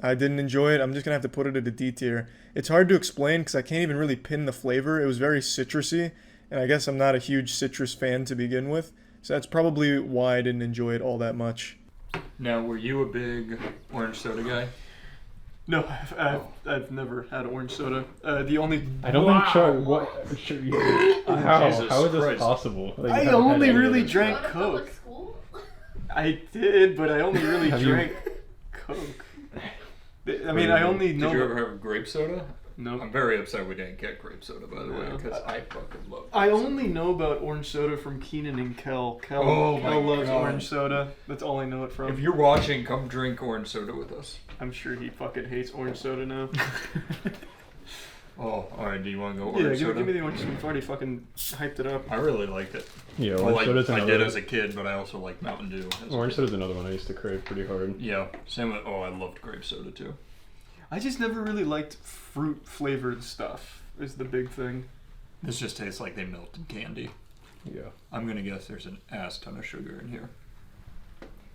I didn't enjoy it. I'm just gonna have to put it at a D tier. It's hard to explain because I can't even really pin the flavor. It was very citrusy, and I guess I'm not a huge citrus fan to begin with. So that's probably why I didn't enjoy it all that much.
Now, were you a big orange soda guy?
No, I've never had orange soda. The only
I don't think how is this
Christ.
possible? Like, you
I
haven't had
only
any of
really
this
drank
stuff.
Coke. I did, but I only really
Have you-
drank Coke. I mean, I only know.
Did you ever have grape soda?
No.
I'm very upset we didn't get grape soda, by the way,
No.
because I fucking love it.
I only know about orange soda from Keenan and Kel. Kel
Oh my
loves
God.
orange soda. That's all I know it from.
If you're watching, come drink orange soda with us.
I'm sure he fucking hates orange soda now.
Oh, alright, do you want to go
Yeah,
orange soda?
give me the orange soda. We've already fucking hyped it up.
I really liked it.
Yeah,
Well,
orange
like,
soda's
I
another.
did as a kid, but I also like Mountain Dew. as a
Orange
kid.
soda's another one I used to crave pretty hard.
Yeah, same with, I loved grape soda too.
I just never really liked fruit flavored stuff. Is the big thing.
This just tastes like they melted candy.
Yeah.
I'm gonna guess there's an ass ton of sugar in here.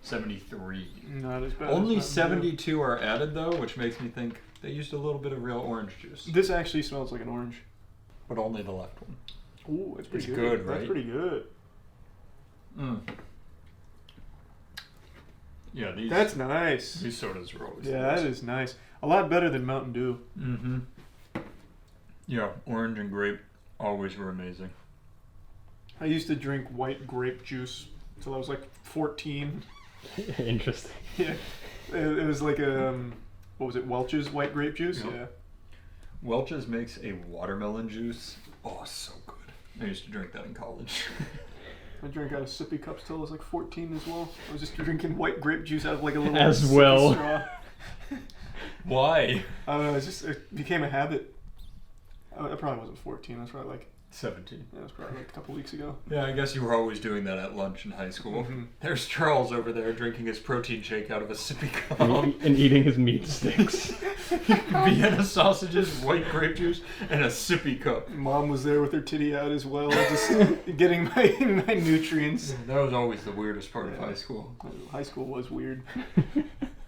73.
Not as bad.
Only
as Mountain Dew.
72 are added though, which makes me think they used a little bit of real orange juice.
This actually smells like an orange.
But only the left one.
Ooh, that's pretty
It's
good.
good, right?
That's pretty good.
Mm. Yeah, these.
That's nice.
These sodas are always.
Yeah,
nice.
that is nice. A lot better than Mountain Dew.
Mm-hmm. Yeah, orange and grape always were amazing.
I used to drink white grape juice until I was like 14.
Interesting.
Yeah, it was like a what was it? Welch's white grape juice.
Yep.
Yeah.
Welch's makes a watermelon juice. Oh, so good. I used to drink that in college.
I drank out of sippy cups till I was like 14 as well. I was just drinking white grape juice out of like a little
As
sippy
well.
straw.
Why?
I don't know. It became a habit. I probably wasn't 14. I was probably like
17.
Yeah, it was probably like a couple weeks ago.
Yeah, I guess you were always doing that at lunch in high school.
Mhm.
There's Charles over there drinking his protein shake out of a sippy cup.
And eating his meat sticks.
Vienna sausages, white grape juice, and a sippy cup.
Mom was there with her titty out as well, just getting my nutrients.
That was always the weirdest part of high school.
High school was weird.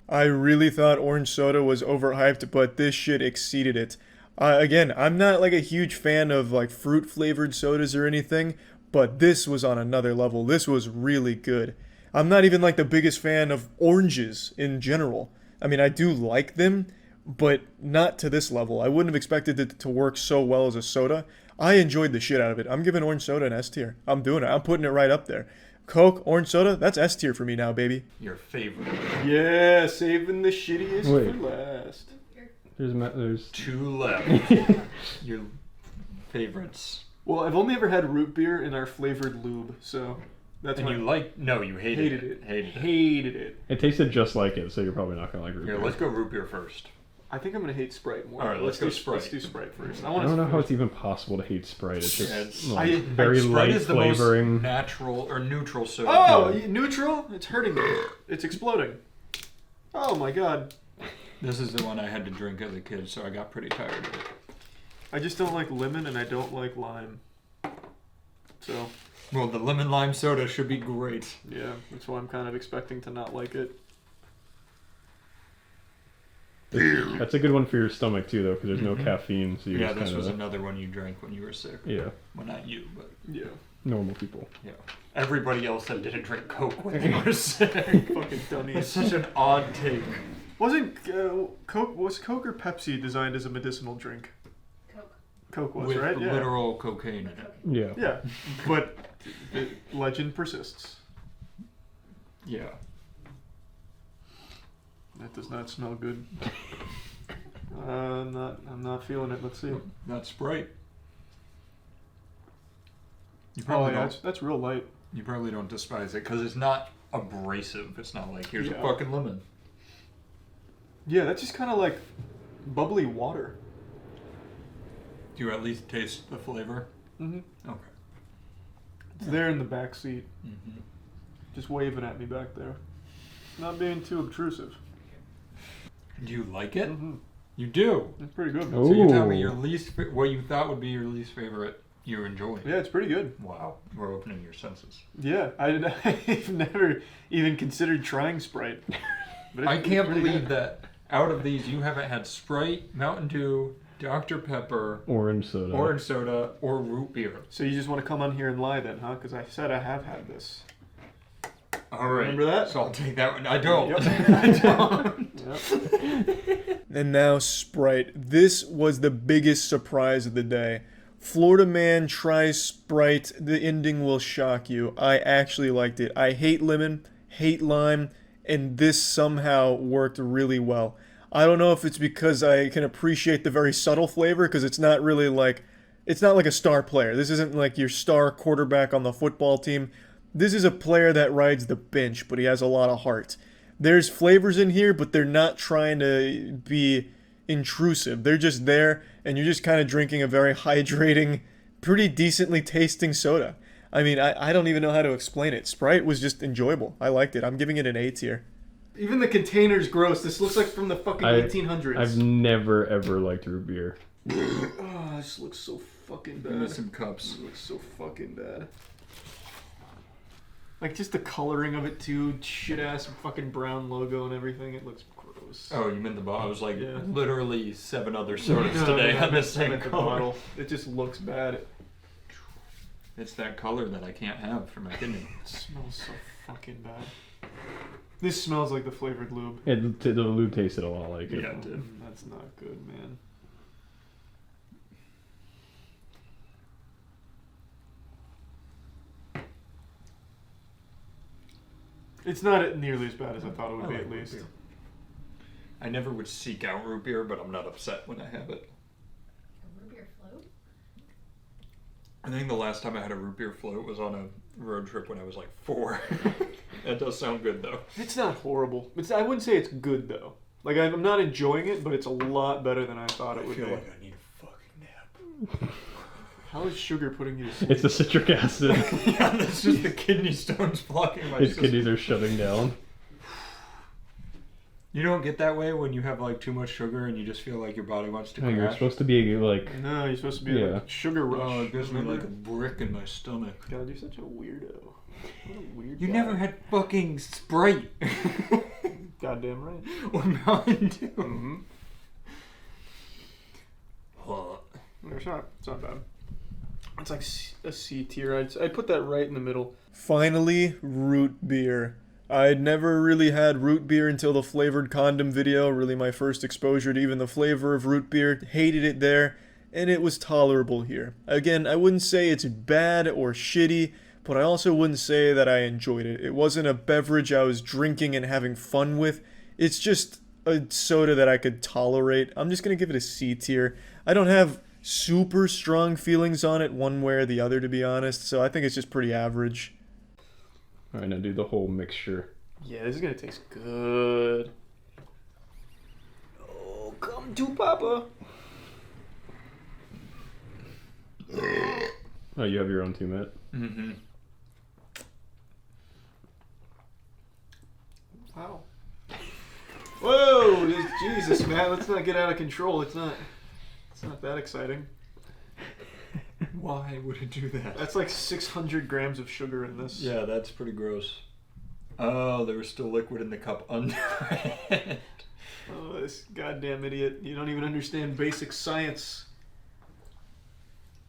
I really thought orange soda was overhyped, but this shit exceeded it. Again, I'm not like a huge fan of like fruit flavored sodas or anything, but this was on another level. This was really good. I'm not even like the biggest fan of oranges in general. I mean, I do like them, but not to this level. I wouldn't have expected it to work so well as a soda. I enjoyed the shit out of it. I'm giving orange soda an S tier. I'm doing it. I'm putting it right up there. Coke, orange soda, that's S tier for me now, baby.
Your favorite.
Yeah, saving the shittiest
Wait.
for last.
There's
Two left. Your favorites.
Well, I've only ever had root beer in our flavored lube, so that's
And
my...
you like? No, you hated it.
Hated it.
It tasted just like it, so you're probably not gonna like root
Here,
beer.
let's go root beer first.
I think I'm gonna hate Sprite more.
All right, let's go
do
Sprite.
Let's do Sprite first.
I don't know how it's even possible to hate Sprite. It's just
Yeah, it's-
like,
I-
very
Sprite
light
is the
flavoring.
most natural or neutral soda.
Oh, neutral? It's hurting me. It's exploding. Oh my god.
This is the one I had to drink as a kid, so I got pretty tired of it.
I just don't like lemon and I don't like lime. So.
Well, the lemon lime soda should be great.
Yeah, that's why I'm kind of expecting to not like it.
That's a good one for your stomach too, though, because there's no caffeine. So you
Yeah,
just
this
kinda...
was another one you drank when you were sick.
Yeah.
Well, not you, but
yeah,
normal people.
Yeah. Everybody else that didn't drink Coke when they were sick.
Fucking dummies.
It's such an odd take.
Wasn't Coke or Pepsi designed as a medicinal drink? Coke was,
With
right? Yeah.
literal cocaine in it.
Yeah.
Yeah, but the legend persists.
Yeah.
That does not smell good. I'm not feeling it. Let's see.
Not Sprite. You
Oh
probably
yeah,
don't.
that's real light.
You probably don't despise it because it's not abrasive. It's not like here's a
Yeah.
fucking lemon.
Yeah, that's just kind of like bubbly water.
Do you at least taste the flavor?
Mm-hmm.
Okay.
It's there in the back seat,
Mm-hmm.
just waving at me back there. Not being too obtrusive.
Do you like it?
Mm-hmm.
You do.
It's pretty good.
So you tell me your what you thought would be your least favorite. You're enjoying.
Yeah, it's pretty good.
Wow, we're opening your senses.
Yeah, I've never even considered trying Sprite. But
I can't
pretty
believe
good.
that out of these you haven't had Sprite, Mountain Dew, Dr. Pepper,
Orange soda,
or root beer.
So you just want to come on here and lie then, huh? Because I said I have had this.
All right.
Remember that?
So I'll take that one. I don't.
Yep.
I don't.
Yep. And now Sprite. This was the biggest surprise of the day. Florida man tries Sprite. The ending will shock you. I actually liked it. I hate lemon, hate lime, and this somehow worked really well. I don't know if it's because I can appreciate the very subtle flavor, because it's not really like, it's not like a star player. This isn't like your star quarterback on the football team. This is a player that rides the bench, but he has a lot of heart. There's flavors in here, but they're not trying to be intrusive. They're just there, and you're just kind of drinking a very hydrating, pretty decently tasting soda. I mean, I don't even know how to explain it. Sprite was just enjoyable. I liked it. I'm giving it an A tier. Even the container's gross. This looks like from the fucking 1800s.
I've never ever liked root beer.
Oh, this looks so fucking
Give me
bad.
some cups.
It looks so fucking bad. Like, just the coloring of it, too. Shit-ass fucking brown logo and everything. It looks gross.
Oh, you meant the bottle? I was like,
Yeah.
literally 7 other sodas
No,
today
no,
had the
I
same
meant the
color.
bottle. It just looks bad.
It's that color that I can't have for my kidney.
It smells so fucking bad. This smells like the flavored lube.
The lube tasted a lot like it.
Yeah, it did.
That's not good, man. It's not nearly as bad as I thought it would
I
be,
like
at
root
least.
beer. I never would seek out root beer, but I'm not upset when I have it.
Root beer float?
I think the last time I had a root beer float was on a road trip when I was like 4. That does sound good though.
It's not horrible. I wouldn't say it's good, though. Like, I'm not enjoying it, but it's a lot better than I thought it would be.
I need a fucking nap.
How is sugar putting you to sleep?
It's the citric acid.
Yeah, that's just the kidney stones blocking my
His
system.
kidneys are shutting down.
You don't get that way when you have like too much sugar and you just feel like your body wants to
Oh, you're
crash?
supposed to be like.
No, you're supposed to be
Yeah.
like sugar rush.
Oh, it gives me
remember?
like a brick in my stomach.
God, you're such a weirdo. What a weird
You
guy.
never had fucking Sprite.
Goddamn right.
Or Mountain Dew.
Mm-hmm. It's not bad. It's like a C tier. I'd put that right in the middle. Finally, root beer. I'd never really had root beer until the flavored condom video. Really my first exposure to even the flavor of root beer. Hated it there, and it was tolerable here. Again, I wouldn't say it's bad or shitty, but I also wouldn't say that I enjoyed it. It wasn't a beverage I was drinking and having fun with. It's just a soda that I could tolerate. I'm just going to give it a C tier. I don't have super strong feelings on it one way or the other, to be honest, so I think it's just pretty average.
Alright, now do the whole mixture.
Yeah, this is going to taste good. Oh, come to Papa.
Oh, you have your own too, Matt?
Mm-hmm.
Wow. Whoa, Jesus, man, let's not get out of control. It's not that exciting.
Why would it do that?
That's like 600 grams of sugar in this.
Yeah, that's pretty gross. Oh, there was still liquid in the cup under it.
Oh, this goddamn idiot. You don't even understand basic science.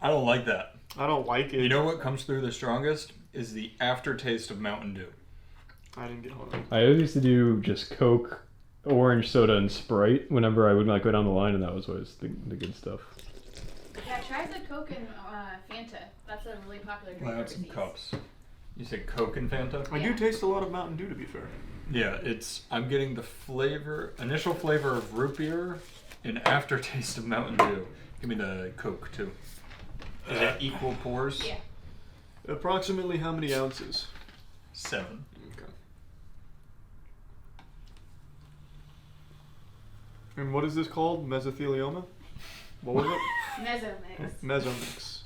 I don't like that.
I don't like it.
You know what comes through the strongest? Is the aftertaste of Mountain Dew.
I didn't get hold of it.
I always used to do just Coke, orange soda, and Sprite whenever I would like go down the line, and that was always the good stuff.
Yeah, try the Coke and Fanta. That's a really popular drink.
I have some cups. You said Coke and Fanta?
I do taste a lot of Mountain Dew, to be fair.
Yeah, I'm getting the initial flavor of root beer and aftertaste of Mountain Dew. Give me the Coke, too. Is it equal pours?
Yeah.
Approximately how many ounces?
7.
Okay. And what is this called? Mesothelioma? What was it?
Mezomix.
Mezomix.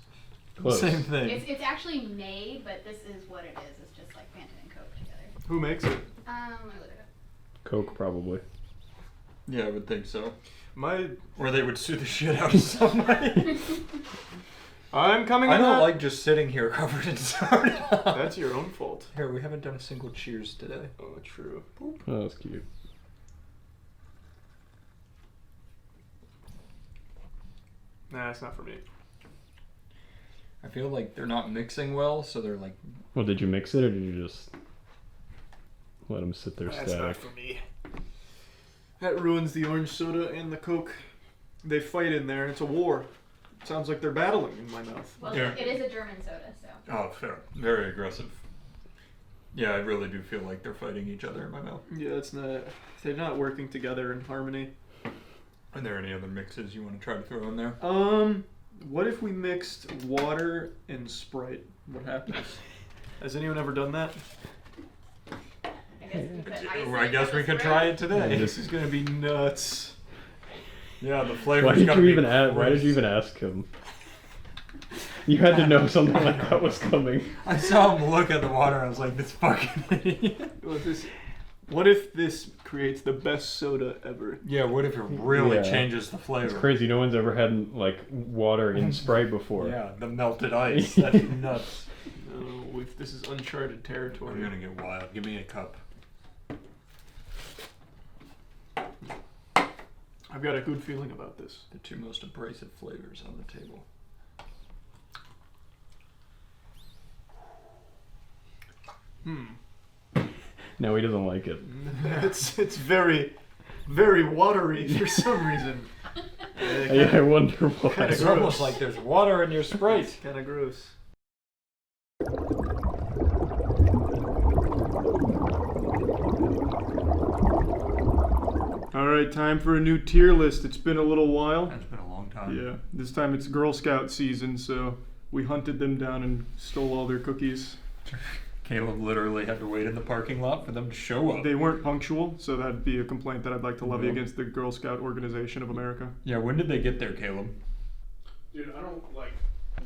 Close.
Same thing.
It's actually made, but this is what it is. It's just like Fanta and Coke together.
Who makes it?
Let me look it up.
Coke, probably.
Yeah, I would think so.
Or
they would sue the shit out of somebody.
I'm coming
I
in
don't
hot.
like just sitting here covered in soda.
That's your own fault.
Here, we haven't done a single cheers today.
Oh, true.
Oh, that's cute.
Nah, it's not for me.
I feel like they're not mixing well, so they're like...
Well, did you mix it, or did you just let them sit there
That's not
static?
for me. That ruins the orange soda and the Coke. They fight in there. It's a war. It sounds like they're battling in my mouth.
Well,
Yeah.
it is a German soda, so.
Oh, fair. Very aggressive. Yeah, I really do feel like they're fighting each other in my mouth.
Yeah, it's not. They're not working together in harmony.
Are there any other mixes you want to try to throw in there?
What if we mixed water and Sprite? What happens? Has anyone ever done that?
I guess we could try it today.
This is gonna be nuts.
Yeah, the flavor.
Why did you even ask him? You had to know something like that was coming.
I saw him look at the water. I was like, "This fucking idiot."
What if this creates the best soda ever?
Yeah. What if it really changes the flavor?
It's crazy. No one's ever had like water in Sprite before.
Yeah, the melted ice. That's nuts.
No, if this is uncharted territory.
I'm gonna get wild. Give me a cup.
I've got a good feeling about this.
The two most abrasive flavors on the table.
No, he doesn't like it.
It's very, very watery for some reason.
Yeah, I wonder why.
It's almost like there's water in your Sprite.
Kind of gross. All right, time for a new tier list. It's been a little while.
It's been a long time.
Yeah, this time it's Girl Scout season, so we hunted them down and stole all their cookies.
Caleb literally had to wait in the parking lot for them to show up.
They weren't punctual, so that'd be a complaint that I'd like to levy against the Girl Scout Organization of America.
Yeah, when did they get there, Caleb?
Dude, I don't like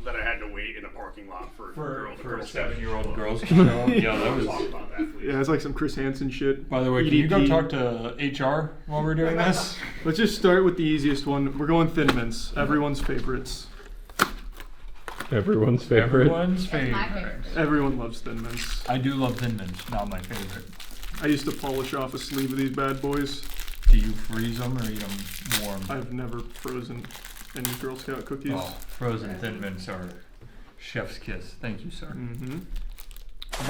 that I had to wait in a parking lot for a
For a
Scout.
7-year-old girls to show up. Yeah, that was...
Talk about that, please.
Yeah, it's like some Chris Hansen shit.
By the way, can you go talk to HR while we're doing this?
Let's just start with the easiest one. We're going Thin Mints, everyone's favorites.
Everyone's favorite.
Everyone's favorite.
Everyone loves Thin Mints.
I do love Thin Mints, not my favorite.
I used to polish off a sleeve of these bad boys.
Do you freeze them or eat them warm?
I've never frozen any Girl Scout cookies.
Oh, frozen Thin Mints are chef's kiss. Thank you, sir.
Mm-hmm.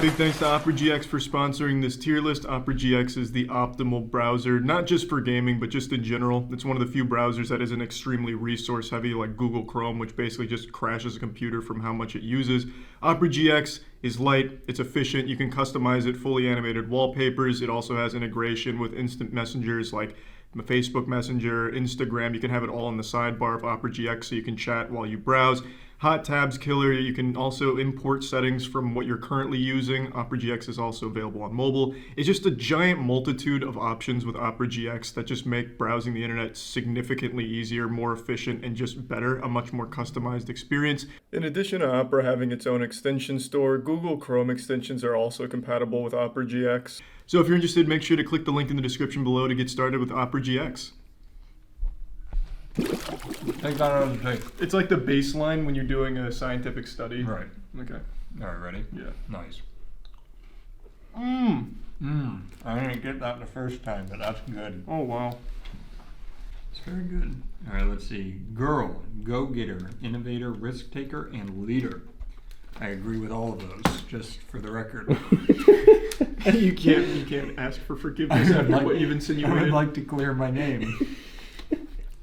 Big thanks to Opera GX for sponsoring this tier list. Opera GX is the optimal browser, not just for gaming, but just in general. It's one of the few browsers that isn't extremely resource heavy like Google Chrome, which basically just crashes a computer from how much it uses. Opera GX is light, it's efficient, you can customize it, fully animated wallpapers. It also has integration with instant messengers like Facebook Messenger, Instagram. You can have it all in the sidebar of Opera GX so you can chat while you browse. Hot tabs killer. You can also import settings from what you're currently using. Opera GX is also available on mobile. It's just a giant multitude of options with Opera GX that just make browsing the internet significantly easier, more efficient, and just better, a much more customized experience. In addition to Opera having its own extension store, Google Chrome extensions are also compatible with Opera GX. So if you're interested, make sure to click the link in the description below to get started with Opera GX.
Take that out of the tape.
It's like the baseline when you're doing a scientific study.
Right.
Okay.
All right, ready?
Yeah.
Nice.
Mmm.
I didn't get that the first time, but that's good.
Oh, wow.
It's very good. All right, let's see. Girl, go-getter, innovator, risk-taker, and leader. I agree with all of those, just for the record.
you can't ask for forgiveness after what you've insinuated.
I would like to clear my name.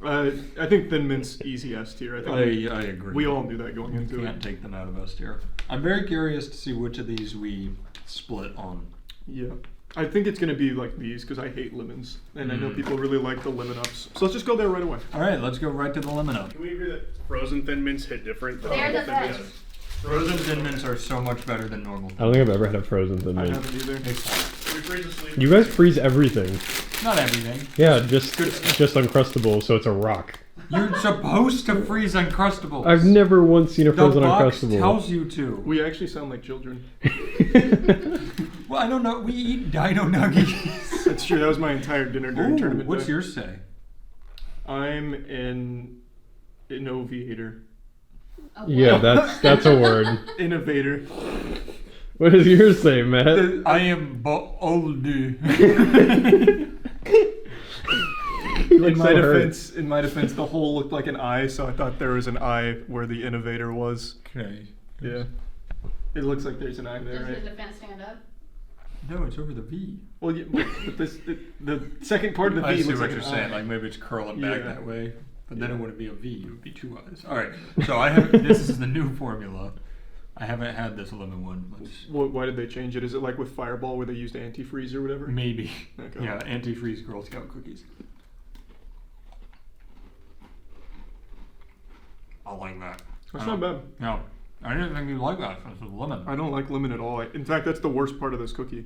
I think Thin Mint's easy S tier.
I agree.
We all knew that going into it.
You can't take them out of S tier. I'm very curious to see which of these we split on.
Yeah. I think it's going to be like these because I hate lemons. And I know people really like the lemon ups. So let's just go there right away.
All right, let's go right to the lemon up.
Can we agree that frozen Thin Mints hit different?
They're the best.
Frozen Thin Mints are so much better than normal.
I don't think I've ever had a frozen Thin
I
Mint.
haven't either.
Can we freeze the sleeve?
You guys freeze everything.
Not everything.
Yeah, just Uncrustable, so it's a rock.
You're supposed to freeze Uncrustables.
I've never once seen a frozen
The box
Uncrustable.
tells you to.
We actually sound like children.
Well, I don't know. We eat Dino Nuggies.
That's true. That was my entire dinner during tournament
What's
day.
yours say?
I'm an innovator.
Yeah, that's a word.
Innovator.
What does yours say, Matt?
I am old.
In my defense, the hole looked like an eye, so I thought there was an eye where the innovator was.
Okay.
Yeah. It looks like there's an eye there,
Does
right?
the defense stand up?
No, it's over the V.
Well, yeah, but the second part of the V
I see
looks
what
like
you're
an
saying.
eye.
Like maybe it's curling back
Yeah.
that way, but then it wouldn't be a V. It would be two eyes. All right. So I have. This is the new formula. I haven't had this lemon one.
Why did they change it? Is it like with Fireball where they used antifreeze or whatever?
Maybe.
Okay.
Yeah, antifreeze Girl Scout cookies. I like that.
That's not bad.
No, I didn't think you'd like that. It's with lemon.
I don't like lemon at all. In fact, that's the worst part of this cookie.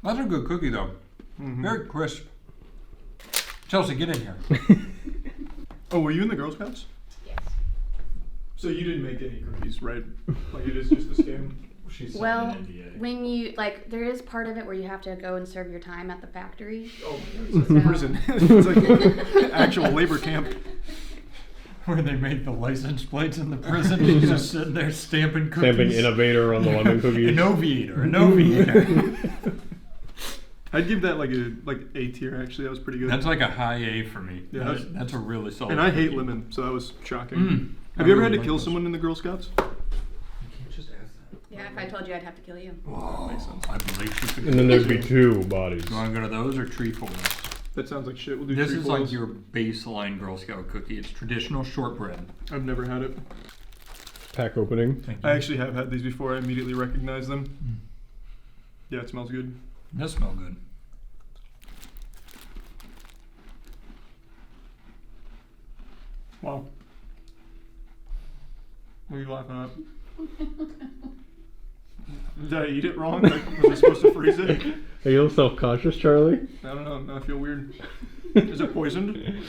That's a good cookie though.
Mm-hmm.
Very crisp. Chelsea, get in here.
Oh, were you in the Girl Scouts?
Yes.
So you didn't make any cookies, right? Like it is just a scam?
Well, when you there is part of it where you have to go and serve your time at the factory.
Oh, it's like prison. It's like an actual labor camp.
Where they made the license plates in the prison. He's just sitting there stamping cookies.
Stamping innovator on the lemon cookies.
Innovator.
I'd give that like A tier. Actually, that was pretty good.
That's like a high A for me.
Yeah,
that's a really solid.
And I hate
cookie.
lemon, so that was shocking.
I
Have you ever
really
had to
like
kill
those.
someone in the Girl Scouts?
Yeah, if I told you, I'd have to kill you.
Whoa, I believe you could.
And then there'd be two bodies.
You want to go to those or trefoils?
That sounds like shit. We'll do
This is like
trefoils.
your baseline Girl Scout cookie. It's traditional shortbread.
I've never had it.
Pack opening.
Thank you.
I actually have had these before. I immediately recognize them. Yeah, it smells good.
It does smell good.
Wow. What are you laughing at? Did I eat it wrong? Like, was I supposed to freeze it?
Are you a little self-conscious, Charlie?
I don't know. Now I feel weird. Is it poisoned?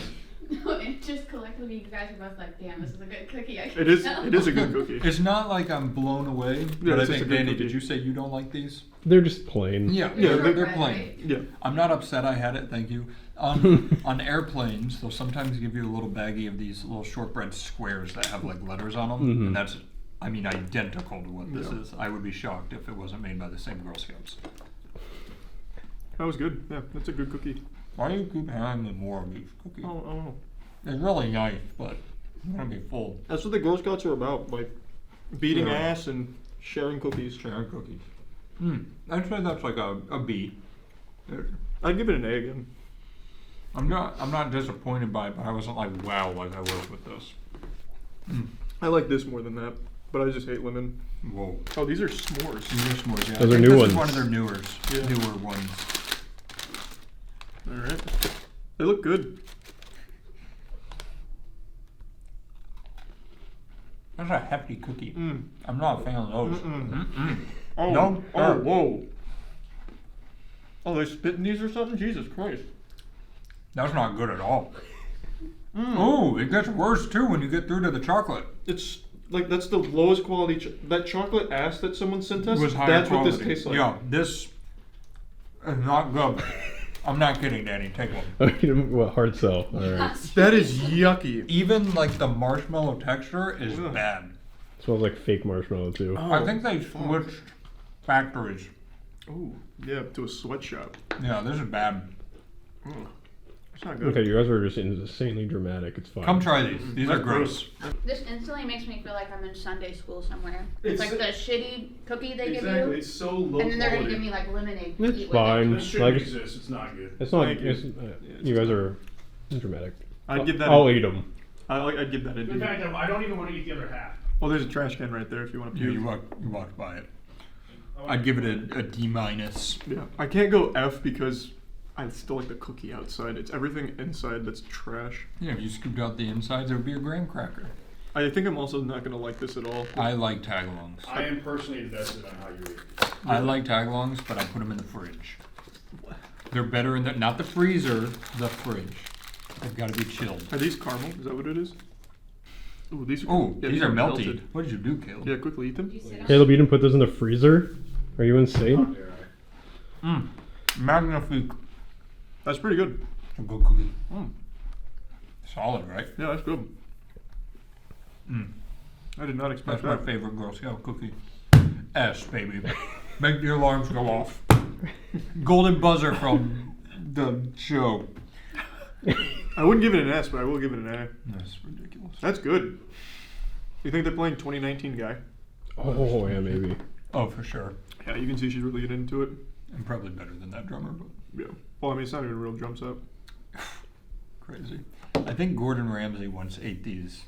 No, it just collectively, you guys are both like, damn, this is a good cookie. I can
It is.
tell.
It is a good cookie.
It's not like I'm blown away, but I
it's just
think,
a good
Danny,
cookie.
did you say you don't like these?
They're just plain.
Yeah,
Yeah,
they're
Shortbread,
plain.
right?
Yeah.
I'm not upset I had it, thank you. On airplanes, they'll sometimes give you a little baggie of these little shortbread squares that have like letters on them, and that's, I mean, identical to what this is. I would be shocked if it wasn't made by the same Girl Scouts.
That was good. Yeah, that's a good cookie.
Why do you keep having me more of these cookies?
Oh, I don't know.
It's really nice, but I'm gonna be full.
That's what the Girl Scouts are about. Like beating
Yeah.
ass and sharing cookies.
Sharing cookies. I'd say that's like a B.
I'd give it an A again.
I'm not disappointed by it, but I wasn't like wow like I was with this.
I like this more than that, but I just hate lemon.
Whoa.
Oh, these are s'mores.
These are s'mores, yeah.
Those
I
are
think
new
this
ones.
is one of their
Yeah.
newer ones.
All right. They look good.
That's a hefty cookie.
Mm.
I'm not a fan of those.
Oh,
No,
oh,
sir.
whoa. Oh, they spit in these or something? Jesus Christ.
That's not good at all. Oh, it gets worse too when you get through to the chocolate.
It's like that's the lowest quality. That chocolate ass that someone sent us.
Was higher
That's
quality.
what this tastes like.
Yeah, this is not good. I'm not kidding, Danny. Take one.
What, hard sell. All right.
That is yucky.
Even like the marshmallow texture is bad.
Smells like fake marshmallow too.
I think they switched factories.
Oh, yeah, to a sweatshop.
Yeah, this is bad.
It's not good.
Okay, you guys are just insanely dramatic. It's fine.
Come try these. These are gross.
This instantly makes me feel like I'm in Sunday school somewhere.
It's
It's like the shitty cookie they give
Exactly,
you.
it's so low
And then they're gonna
quality.
give me like lemonade. to
It's
eat with it.
fine.
This shouldn't
Like,
exist. It's not good.
It's not.
Thank you.
You guys are dramatic.
I'd give that.
I'll eat them.
I'd give that a
In
D.
fact, I don't even want to eat the other half.
Well, there's a trash can right there if you want to
Yeah,
puke.
you walked by it. I'd give it a D minus.
Yeah, I can't go F because I still like the cookie outside. It's everything inside that's trash.
Yeah, if you scooped out the insides, it would be a graham cracker.
I think I'm also not gonna like this at all.
I like tagalongs.
I am personally invested on how you eat.
I like tagalongs, but I put them in the fridge. They're better in the not the freezer, the fridge. They've got to be chilled.
Are these caramel? Is that what it is? Ooh, these are.
Oh,
yeah,
these are melty. What did you do, Caleb?
Yeah, quickly eat them.
Caleb, you didn't put those in the freezer? Are you insane?
Magnifique.
That's pretty good.
A good cookie. Solid, right?
Yeah, that's good. I did not expect
That's
that.
my favorite Girl Scout cookie. S, baby. Make the alarms go off. Golden buzzer from the show.
I wouldn't give it an S, but I will give it an A.
That's ridiculous.
That's good. You think they're playing 2019 guy?
Oh, yeah, maybe.
Oh, for sure.
Yeah, you can see she's really getting into it.
And probably better than that drummer, but
Yeah. Well, I mean, it's not even a real drum set.
crazy. I think Gordon Ramsay once ate these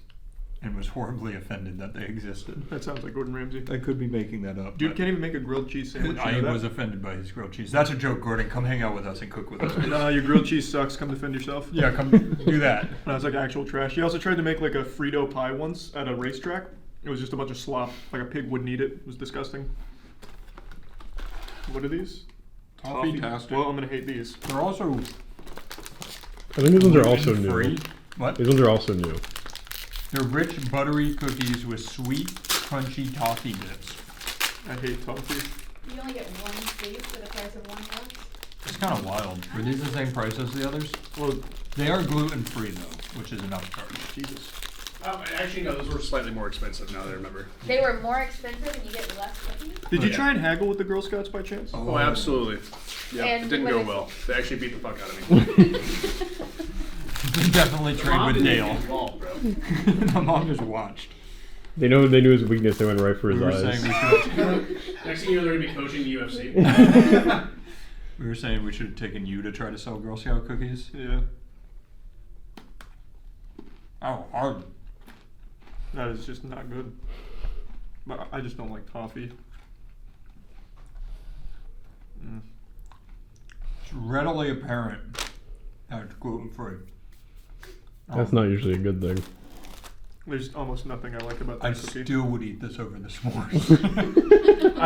and was horribly offended that they existed.
That sounds like Gordon Ramsay.
I could be making that up.
Dude
but
can't even make a grilled cheese sandwich.
I
you know
was
that?
offended by his grilled cheese. That's a joke, Gordon. Come hang out with us and cook with us.
No, your grilled cheese sucks. Come defend yourself.
Yeah, come do that.
No, it's like actual trash. He also tried to make like a Frito pie once at a racetrack. It was just a bunch of slop. Like a pig wouldn't eat it. It was disgusting. What are these?
Toffee-tastic.
Well, I'm gonna hate these.
They're also.
I think these ones are also new.
Gluten-free. What?
These ones are also new.
They're rich, buttery cookies with sweet, crunchy toffee bits.
I hate toffee.
You only get one sweet for the price of one cup.
It's kind of wild. Were these the same price as the others?
Well,
they are gluten-free though, which is an upcharge.
Jesus.
Actually, no, those were slightly more expensive now that I remember.
They were more expensive and you get less cookies?
Did you try and haggle with the Girl Scouts by chance?
Oh, absolutely. Yeah,
And
it didn't
when
go
it's-
well. They actually beat the fuck out of me.
Definitely trade
Mom
with
didn't
Dale.
get involved, bro.
My mom just watched.
They knew his weakness. They went right for his
We were
eyes.
saying we should.
Next thing you know, they're gonna be coaching the UFC.
We were saying we should have taken you to try to sell Girl Scout cookies.
Yeah.
Oh, hard.
That is just not good. But I just don't like toffee.
It's readily apparent that it's gluten-free.
That's not usually a good thing.
There's almost nothing I like about that
I
cookie.
still would eat this over the s'mores.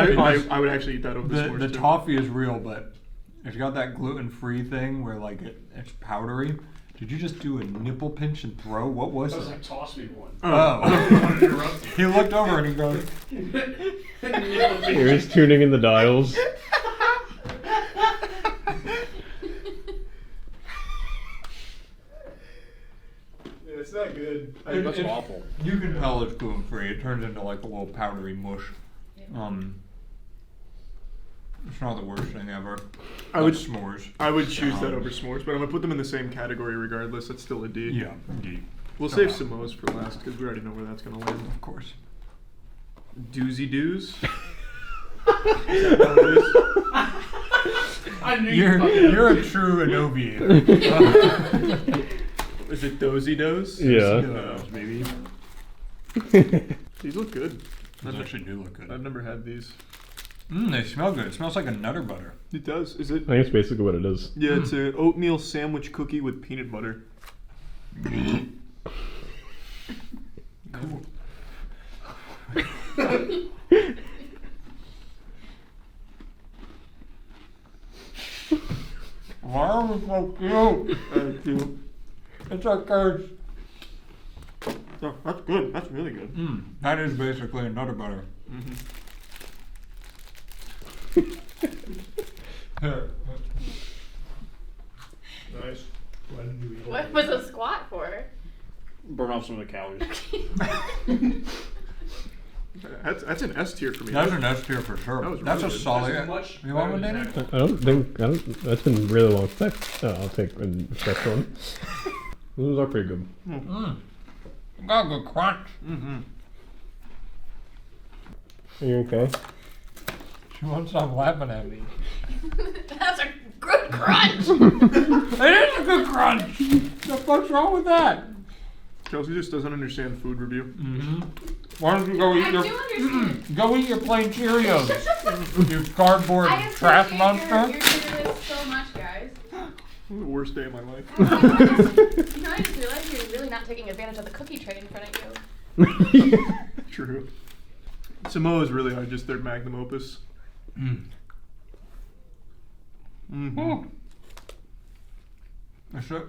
I would actually eat that over the s'mores
The
too.
toffee is real, but it's got that gluten-free thing where like it's powdery. Did you just do a nipple pinch and throw? What was
That was
it?
like toss me one.
Oh. He looked over and he goes.
He was tuning in the dials.
It's not good.
That's awful.
You can tell it's gluten-free. It turns into like a little powdery mush. It's not the worst thing ever.
I would
s'mores.
I would choose that over s'mores, but I'm gonna put them in the same category regardless. That's still a D.
Yeah, D.
We'll save Samoa's for last because we already know where that's gonna land.
Of course.
Doozy doos. Is that what it is?
I knew
You're a true innovator.
Is it dozy does?
Yeah.
Maybe.
These look good.
These actually do look good.
I've never had these.
They smell good. It smells like a Nutter Butter.
It does. Is it?
I think it's basically what it is.
Yeah, it's an oatmeal sandwich cookie with peanut butter.
Cool. Why are we so cute? It's like curds.
Oh, that's good. That's really good.
That is basically a Nutter Butter.
What was a squat for?
Burn off some of the calories.
That's an S tier for me.
That's an S tier for sure. That's a solid. You want one, Danny?
I don't. That's been really long. I'll take the first one. Those are pretty good.
Got a good crunch.
Are you okay?
She won't stop laughing at me.
That's a good crunch.
It is a good crunch. The fuck's wrong with that?
Kelsey just doesn't understand food review.
Why don't you go eat go eat your plain Cheerios? You cardboard trash monster.
You're doing this so much, guys.
The worst day of my life.
Now I just realized you're really not taking advantage of the cookie tray in front of you.
True. Samoa's really are just their magnum opus.
It's a,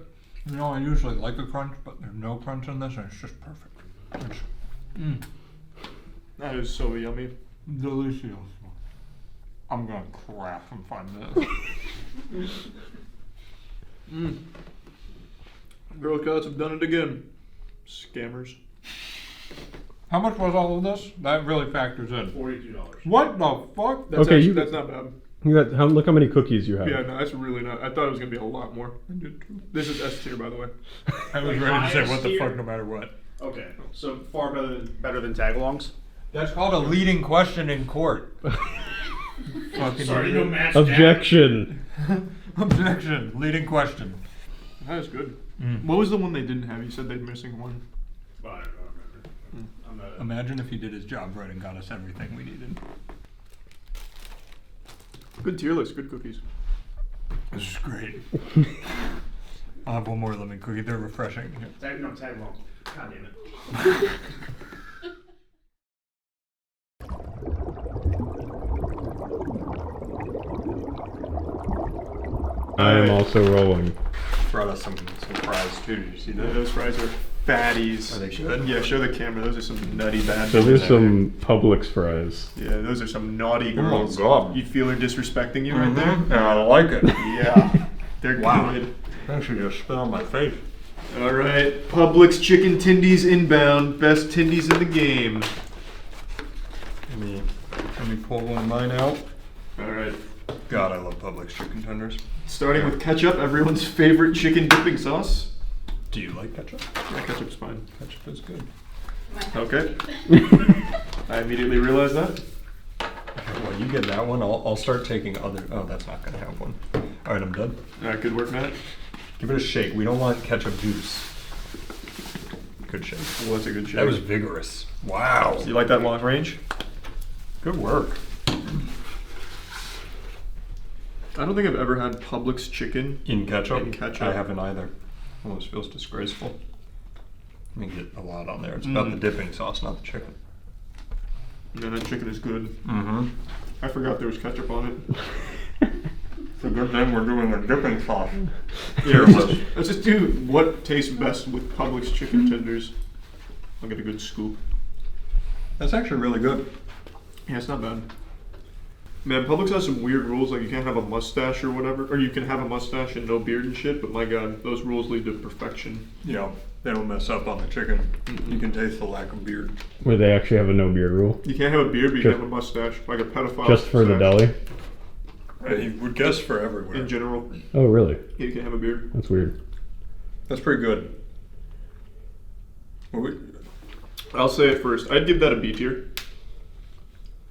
you know, I usually like a crunch, but there's no crunch in this, and it's just perfect.
That is so yummy.
Delicious. I'm gonna crap and find this.
Girl Scouts have done it again. Scammers.
How much was all of this? That really factors in.
$42.
What the fuck?
That's
Okay,
actually, that's not bad.
You got look how many cookies you have.
Yeah, no, that's really not. I thought it was gonna be a lot more. This is S tier, by the way.
I was ready to say what the fuck, no matter what.
Okay, so far better than tagalongs.
That's called a leading question in court. Fucking
Sorry, no match.
Objection.
Objection. Leading question.
That is good. What was the one they didn't have? You said they're missing one.
I don't remember.
Imagine if he did his job right and got us everything we needed.
Good tier list. Good cookies.
This is great. I'll have one more lemon cookie. They're refreshing.
Tag along. God damn it.
I am also rolling.
Brought us some fries too. Did you see
Yeah,
that?
those fries are fatties.
Are they good?
Yeah, show the camera. Those are some nutty bad
So
boys.
there's some Publix fries.
Yeah, those are some naughty
Oh,
girls.
God.
You feel her disrespecting you right there?
Yeah, I like it.
Yeah. They're good.
I should just spit on my face.
All right, Publix chicken tendies inbound. Best tendies in the game.
Let me pull one of mine out.
All right.
God, I love Publix chicken tenders.
Starting with ketchup, everyone's favorite chicken dipping sauce.
Do you like ketchup?
Yeah, ketchup's fine.
Ketchup is good.
Okay. I immediately realized that.
Well, you get that one. I'll start taking other. Oh, that's not gonna have one. All right, I'm done.
All right, good work, Matt.
Give it a shake. We don't want ketchup juice. Good shake.
Well, that's a good shake.
That was vigorous. Wow.
You like that long range?
Good work.
I don't think I've ever had Publix chicken
In ketchup?
In ketchup.
I haven't either. Almost feels disgraceful. Let me get a lot on there. It's about the dipping sauce, not the chicken.
Yeah, that chicken is good.
Mm-hmm.
I forgot there was ketchup on it.
It's a good thing we're doing a dipping sauce.
Yeah, let's just do what tastes best with Publix chicken tenders. I'll get a good scoop.
That's actually really good.
Yeah, it's not bad. Man, Publix has some weird rules, like you can't have a mustache or whatever, or you can have a mustache and no beard and shit, but my god, those rules lead to perfection.
Yeah, they don't mess up on the chicken. You can taste the lack of beard.
Where they actually have a no beard rule.
You can't have a beard, but you can have a mustache, like a pedophile.
Just for the deli.
You would guess for everywhere.
In general.
Oh, really?
Yeah, you can have a beard.
That's weird.
That's pretty good.
I'll say it first. I'd give that a B tier.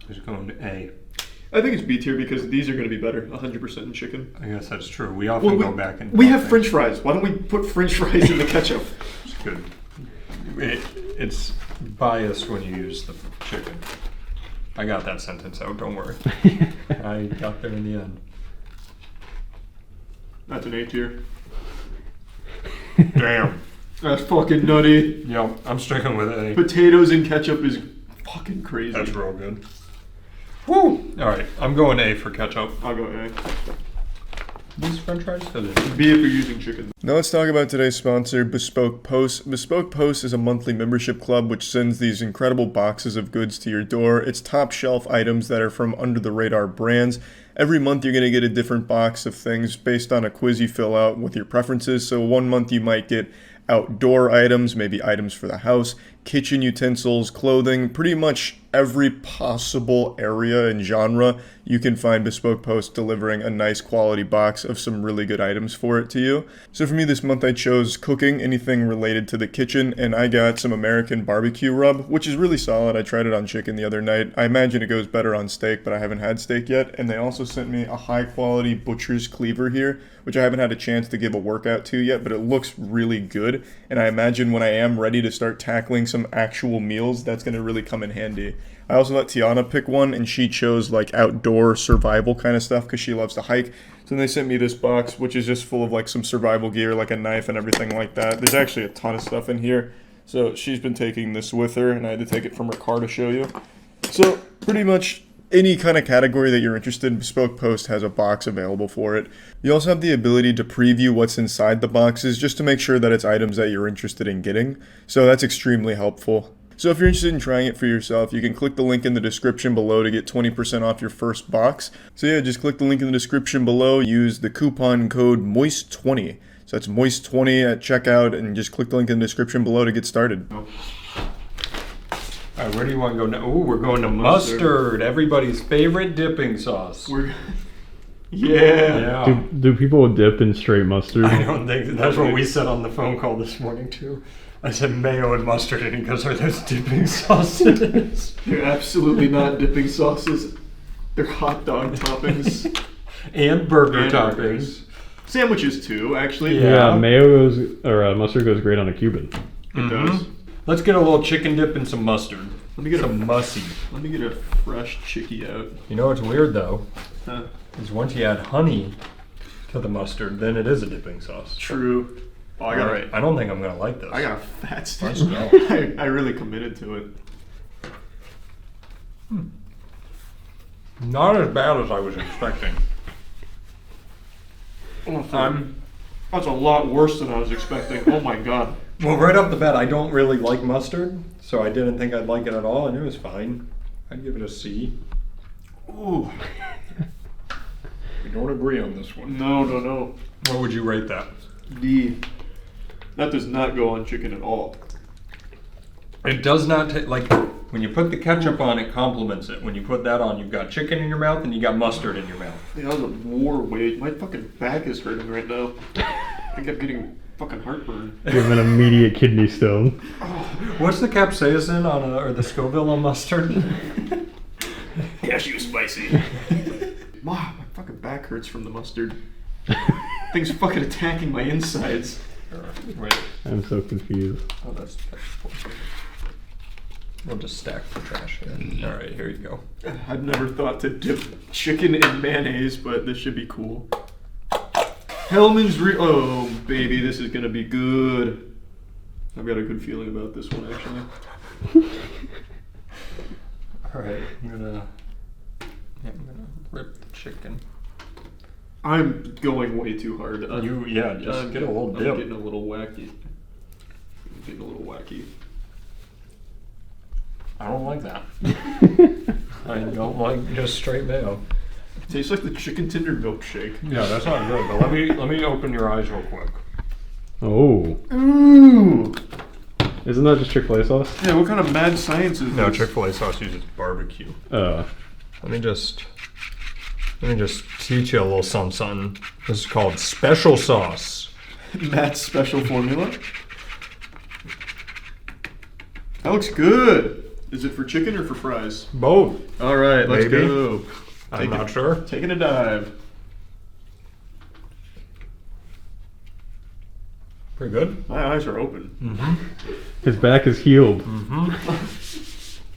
It's going to A.
I think it's B tier because these are going to be better, 100% in chicken.
I guess that's true. We often go back and...
We have French fries. Why don't we put French fries in the ketchup?
It's good. It's biased when you use the chicken. I got that sentence out, don't worry. I got there in the end.
That's an A tier.
Damn.
That's fucking nutty.
Yep, I'm sticking with A.
Potatoes and ketchup is fucking crazy.
That's real good. Woo! Alright, I'm going A for ketchup.
I'll go A.
these French fries?
B if you're using chicken. Now let's talk about today's sponsor, Bespoke Post. Bespoke Post is a monthly membership club which sends these incredible boxes of goods to your door. It's top shelf items that are from under the radar brands. Every month you're going to get a different box of things based on a quiz you fill out with your preferences. So one month you might get outdoor items, maybe items for the house, kitchen utensils, clothing, pretty much every possible area and genre. You can find Bespoke Post delivering a nice quality box of some really good items for it to you. So for me this month I chose cooking, anything related to the kitchen, and I got some American barbecue rub, which is really solid. I tried it on chicken the other night. I imagine it goes better on steak, but I haven't had steak yet. And they also sent me a high quality butcher's cleaver here, which I haven't had a chance to give a workout to yet, but it looks really good. And I imagine when I am ready to start tackling some actual meals, that's going to really come in handy. I also let Tiana pick one, and she chose like outdoor survival kind of stuff because she loves to hike. So then they sent me this box, which is just full of like some survival gear, like a knife and everything like that. There's actually a ton of stuff in here. So she's been taking this with her, and I had to take it from her car to show you. So pretty much any kind of category that you're interested in, Bespoke Post has a box available for it. You also have the ability to preview what's inside the boxes just to make sure that it's items that you're interested in getting. So that's extremely helpful. So if you're interested in trying it for yourself, you can click the link in the description below to get 20% off your first box. So yeah, just click the link in the description below, use the coupon code MOIST20. So that's MOIST20 at checkout, and just click the link in the description below to get started.
All right, where do you want to go now? Oh, we're going to mustard, everybody's favorite dipping sauce. Yeah.
Do people dip in straight mustard?
I don't think that's what we said on the phone call this morning too. I said mayo and mustard, and he goes, "Are those dipping sauces?"
They're absolutely not dipping sauces. They're hot dog toppings
and burger toppings.
Sandwiches too, actually.
Yeah, mayo goes or mustard goes great on a Cuban.
It does.
Let's get a little chicken dip and some mustard.
Let me get
some mussy.
Let me get a fresh chickie out.
You know what's weird though?
Huh.
Is once you add honey to the mustard, then it is a dipping sauce.
True. Oh,
I don't think I'm gonna like this.
I got a fat stick. I really committed to it.
Not as bad as I was expecting.
That's a lot worse than I was expecting. Oh my god.
Well, right off the bat, I don't really like mustard, so I didn't think I'd like it at all, and it was fine. I'd give it a C.
Ooh.
We don't agree on this one.
No.
What would you rate that?
D. That does not go on chicken at all.
It does not like when you put the ketchup on, it complements it. When you put that on, you've got chicken in your mouth and you got mustard in your mouth.
Yeah, that was a war wage. My fucking back is hurting right now. I think I'm getting fucking heartburn.
You have an immediate kidney stone.
What's the capsaicin on or the Scoville on mustard?
Cashew spicy. Mom, my fucking back hurts from the mustard. Things fucking attacking my insides.
Wait.
I'm so confused.
Oh, that's we'll just stack the trash here. All right, here you go.
I've never thought to dip chicken in mayonnaise, but this should be cool. Hellman's oh baby, this is gonna be good. I've got a good feeling about this one actually.
All right, I'm gonna rip the chicken.
I'm going way too hard.
Just get a little dip.
I'm getting a little wacky.
I don't like that. I don't like just straight mayo.
Tastes like the chicken tender milkshake.
Yeah, that's not good. But let me open your eyes real quick.
Oh.
Ooh.
Isn't that just Chick-fil-A sauce?
Yeah. What kind of mad science is this?
No, Chick-fil-A sauce uses barbecue. Let me just teach you a little something. This is called special sauce.
Matt's special formula. That looks good. Is it for chicken or for fries?
Both.
All right, let's go.
I'm not sure.
Taking a dive.
Pretty good.
My eyes are open.
Mm-hmm.
His back is healed.
Mm-hmm.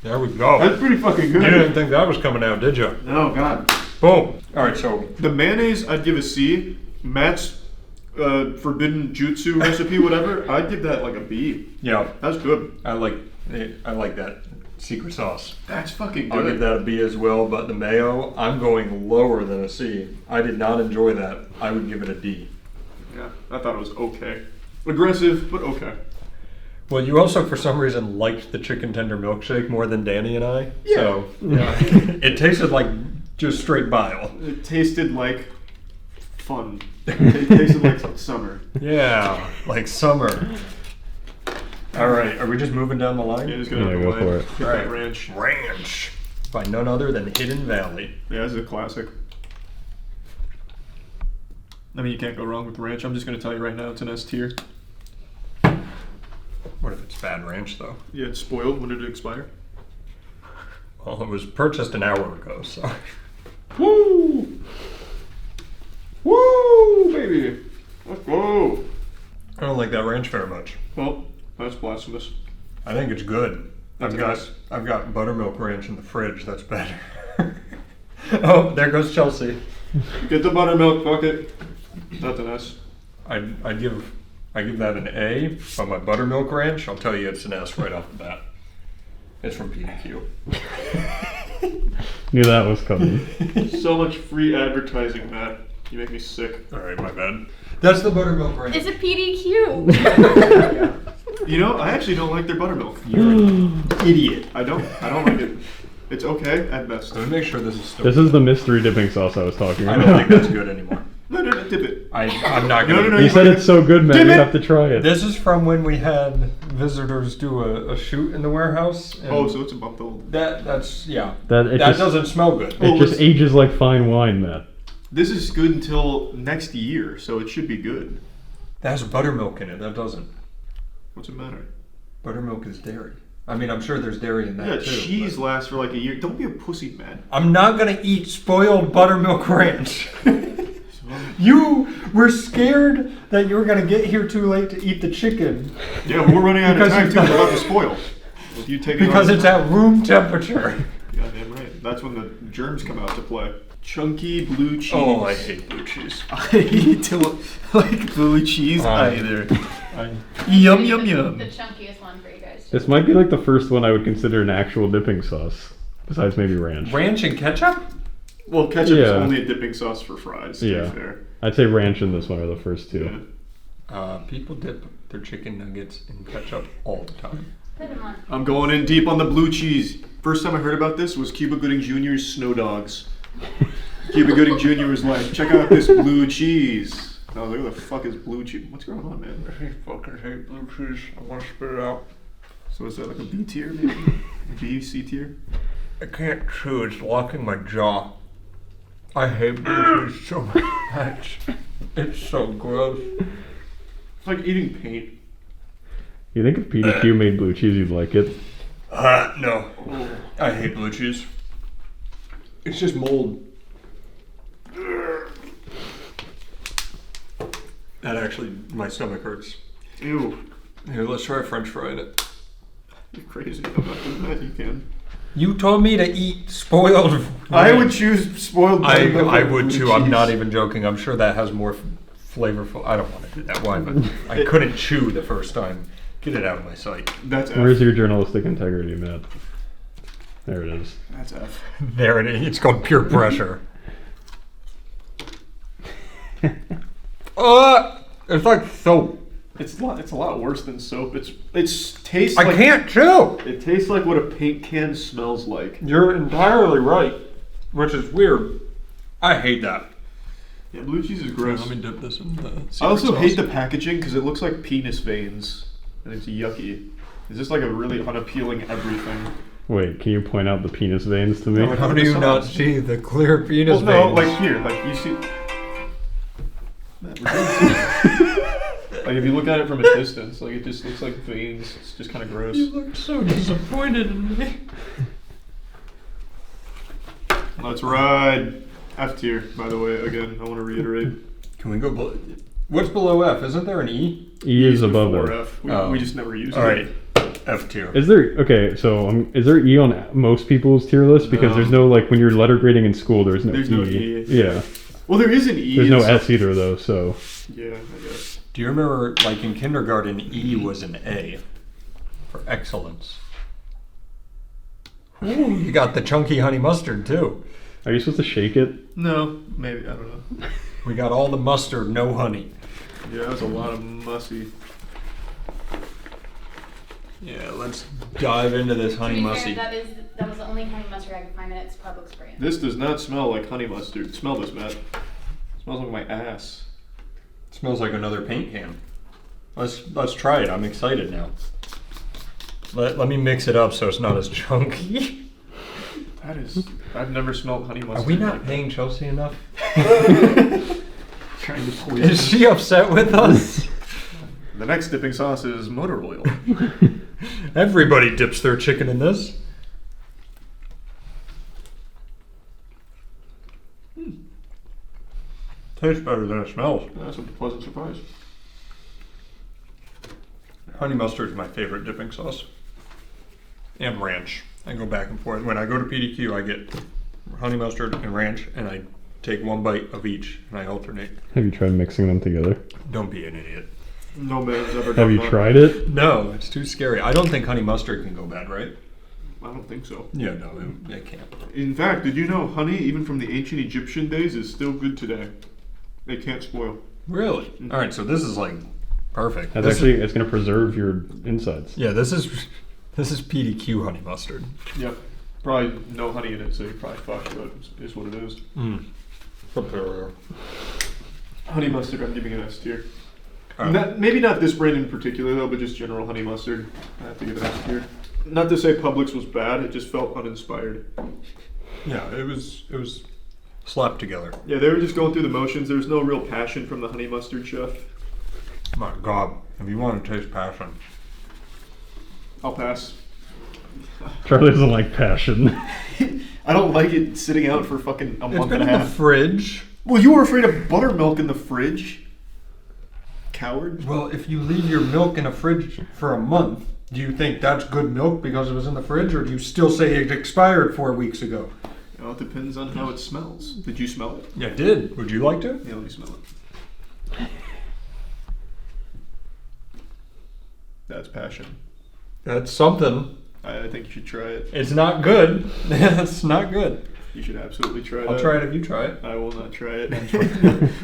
There we go.
That's pretty fucking good.
You didn't think that was coming out, did you?
No, God.
Boom. All right, so
the mayonnaise, I'd give a C. Matt's forbidden jutsu recipe, whatever, I'd give that like a B.
Yeah,
that's good.
I like that secret sauce.
That's fucking good.
I'll give that a B as well, but the mayo, I'm going lower than a C. I did not enjoy that. I would give it a D.
Yeah, I thought it was okay. Aggressive, but okay.
Well, you also, for some reason, liked the chicken tender milkshake more than Danny and I.
Yeah.
So, yeah. It tasted like just straight bile.
It tasted like fun. It tasted like summer.
Yeah, like summer. All right, are we just moving down the line?
Yeah, just gonna
go for it.
Get
All
that
right.
ranch.
Ranch. By none other than Hidden Valley.
Yeah, this is a classic. I mean, you can't go wrong with ranch. I'm just gonna tell you right now, it's an S tier.
What if it's bad ranch, though?
Yeah, it's spoiled. When did it expire?
Well, it was purchased an hour ago, so.
Woo! Woo, baby! Let's go!
I don't like that ranch very much.
Well, that's blasphemous.
I think it's good.
That's
I've got buttermilk ranch in the fridge. That's better. Oh, there goes Chelsea.
Get the buttermilk, fuck it. That's an S.
I give that an A, but my buttermilk ranch, I'll tell you it's an S right off the bat. It's from PDQ.
Knew that was coming.
So much free advertising, Matt. You make me sick.
All right, my bad. That's the buttermilk ranch.
It's a PDQ.
You know, I actually don't like their buttermilk.
You're an idiot.
I don't like it. It's okay at best.
Let me make sure this is still.
This is the mystery dipping sauce I was talking
I
about.
don't think that's good anymore.
No, dip it.
I'm not gonna.
No,
You said it's so good, man.
Dip
You
it!
have to try it.
This is from when we had visitors do a shoot in the warehouse. And
Oh, so it's a month old.
that's yeah.
That
doesn't smell good.
It just ages like fine wine, Matt.
This is good until next year, so it should be good.
That has buttermilk in it. That doesn't.
What's the matter?
Buttermilk is dairy. I mean, I'm sure there's dairy in that
Yeah,
too.
cheese lasts for like a year. Don't be a pussy, man.
I'm not gonna eat spoiled buttermilk ranch. You were scared that you were gonna get here too late to eat the chicken.
Yeah, we're running out of
Because
time
you've
too. We're
got-
about to spoil. With you taking
Because
on-
it's at room temperature.
Yeah, damn right. That's when the germs come out to play. Chunky blue cheese.
Oh, I hate blue cheese.
I don't like blue cheese either.
Yum
The
yum.
chunkiest one for you guys.
This might be like the first one I would consider an actual dipping sauce, besides maybe ranch.
Ranch and ketchup?
Well, ketchup is
Yeah.
only a dipping sauce for fries, to
Yeah.
be fair.
I'd say ranch and this one are the first two.
Yeah.
People dip their chicken nuggets in ketchup all the time.
Put them on.
I'm going in deep on the blue cheese. First time I heard about this was Cuba Gooding Jr.'s Snow Dogs. Cuba Gooding Jr. was like, check out this blue cheese. And I was like, what the fuck is blue cheese? What's going on, man?
I fucking hate blue cheese. I want to spit it out.
So is that like a B tier, maybe? B, C tier?
I can't chew. It's locking my jaw. I hate blue cheese so much. It's so gross.
It's like eating paint.
You think if PDQ made blue cheese, you'd like it?
No. I hate blue cheese. It's just mold. That actually, my stomach hurts.
Ew.
Here, let's try French frying it.
You're crazy. I'm not doing that. You can.
You told me to eat spoiled.
I would choose spoiled buttermilk
I
over
would
blue
too. I'm
cheese.
not even joking. I'm sure that has more flavorful. I don't want to do that. Why? But I couldn't chew the first time. Get it out of my sight.
That's F.
Where's your journalistic integrity, Matt? There it is.
That's F.
There it is. It's called pure pressure. It's like soap.
It's a lot worse than soap. It's tastes.
I
like,
can't chew.
It tastes like what a paint can smells like.
You're entirely right, which is weird. I hate that.
Yeah, blue cheese is gross.
Let me dip this in the.
I also hate the packaging because it looks like penis veins, and it's yucky. It's just like a really unappealing everything.
Wait, can you point out the penis veins to me?
No,
How do you not see the clear penis
Well, no,
veins?
like here, like you see. Like if you look at it from a distance, like it just looks like veins. It's just kind of gross.
You look so disappointed in me.
Let's ride. F tier, by the way. Again, I want to reiterate.
Can we go? What's below F? Isn't there an E?
E is above
Before
it.
F. We just never use it.
All right, F tier.
Is there is there E on most people's tier list? Because
No.
there's no like when you're letter grading in school, there's no
There's
E.
no E.
Yeah.
Well, there is an E.
There's
in
no
some-
S either though, so
Yeah, I guess.
Do you remember, like in kindergarten, E was an A for excellence? Ooh, you got the chunky honey mustard too.
Are you supposed to shake it?
No, maybe, I don't know.
We got all the mustard, no honey.
Yeah, that was a lot of mussy.
Yeah, let's dive into this honey
To be
mussy.
fair, that was the only honey mustard I could find, and it's Publix brand.
This does not smell like honey mustard. Smell this, Matt. It smells like my ass.
It smells like another paint can. Let's try it. I'm excited now. Let me mix it up so it's not as chunky.
That is... I've never smelled honey mustard.
Are we not
like
paying Chelsea enough?
Trying to poison
Is she upset with us?
The next dipping sauce is motor oil.
Everybody dips their chicken in this. Tastes better than it smells.
That's a pleasant surprise.
Honey mustard is my favorite dipping sauce. And ranch. I go back and forth. When I go to PDQ, I get honey mustard and ranch, and I take one bite of each, and I alternate.
Have you tried mixing them together?
Don't be an idiot.
No man's ever done
Have you
that.
tried it?
No, it's too scary. I don't think honey mustard can go bad, right?
I don't think so.
Yeah, no, it can't.
In fact, did you know honey, even from the ancient Egyptian days, is still good today? It can't spoil.
Really? All right, so this is like perfect.
That's it's going to preserve your insides.
Yeah, this is PDQ honey mustard.
Yep. Probably no honey in it, so you're probably fucked, but it is what it is. Honey mustard, I'm giving it an S tier. Maybe not this brand in particular, though, but just general honey mustard. I have to give it an S tier. Not to say Publix was bad, it just felt uninspired.
Yeah, it was slapped together.
Yeah, they were just going through the motions. There was no real passion from the honey mustard chef.
My God, if you want to taste passion.
I'll pass.
Charlie doesn't like passion.
I don't like it sitting out for fucking a month and a half.
It's been in the fridge.
Well, you were afraid of buttermilk in the fridge. Coward.
Well, if you leave your milk in a fridge for a month, do you think that's good milk because it was in the fridge, or do you still say it expired 4 weeks ago?
Well, it depends on how it smells. Did you smell it?
Yeah, I did. Would you like to?
Yeah, let me smell it. That's passion.
That's something.
I think you should try it.
It's not good. It's not good.
You should absolutely try it.
I'll try it if you try it.
I will not try it.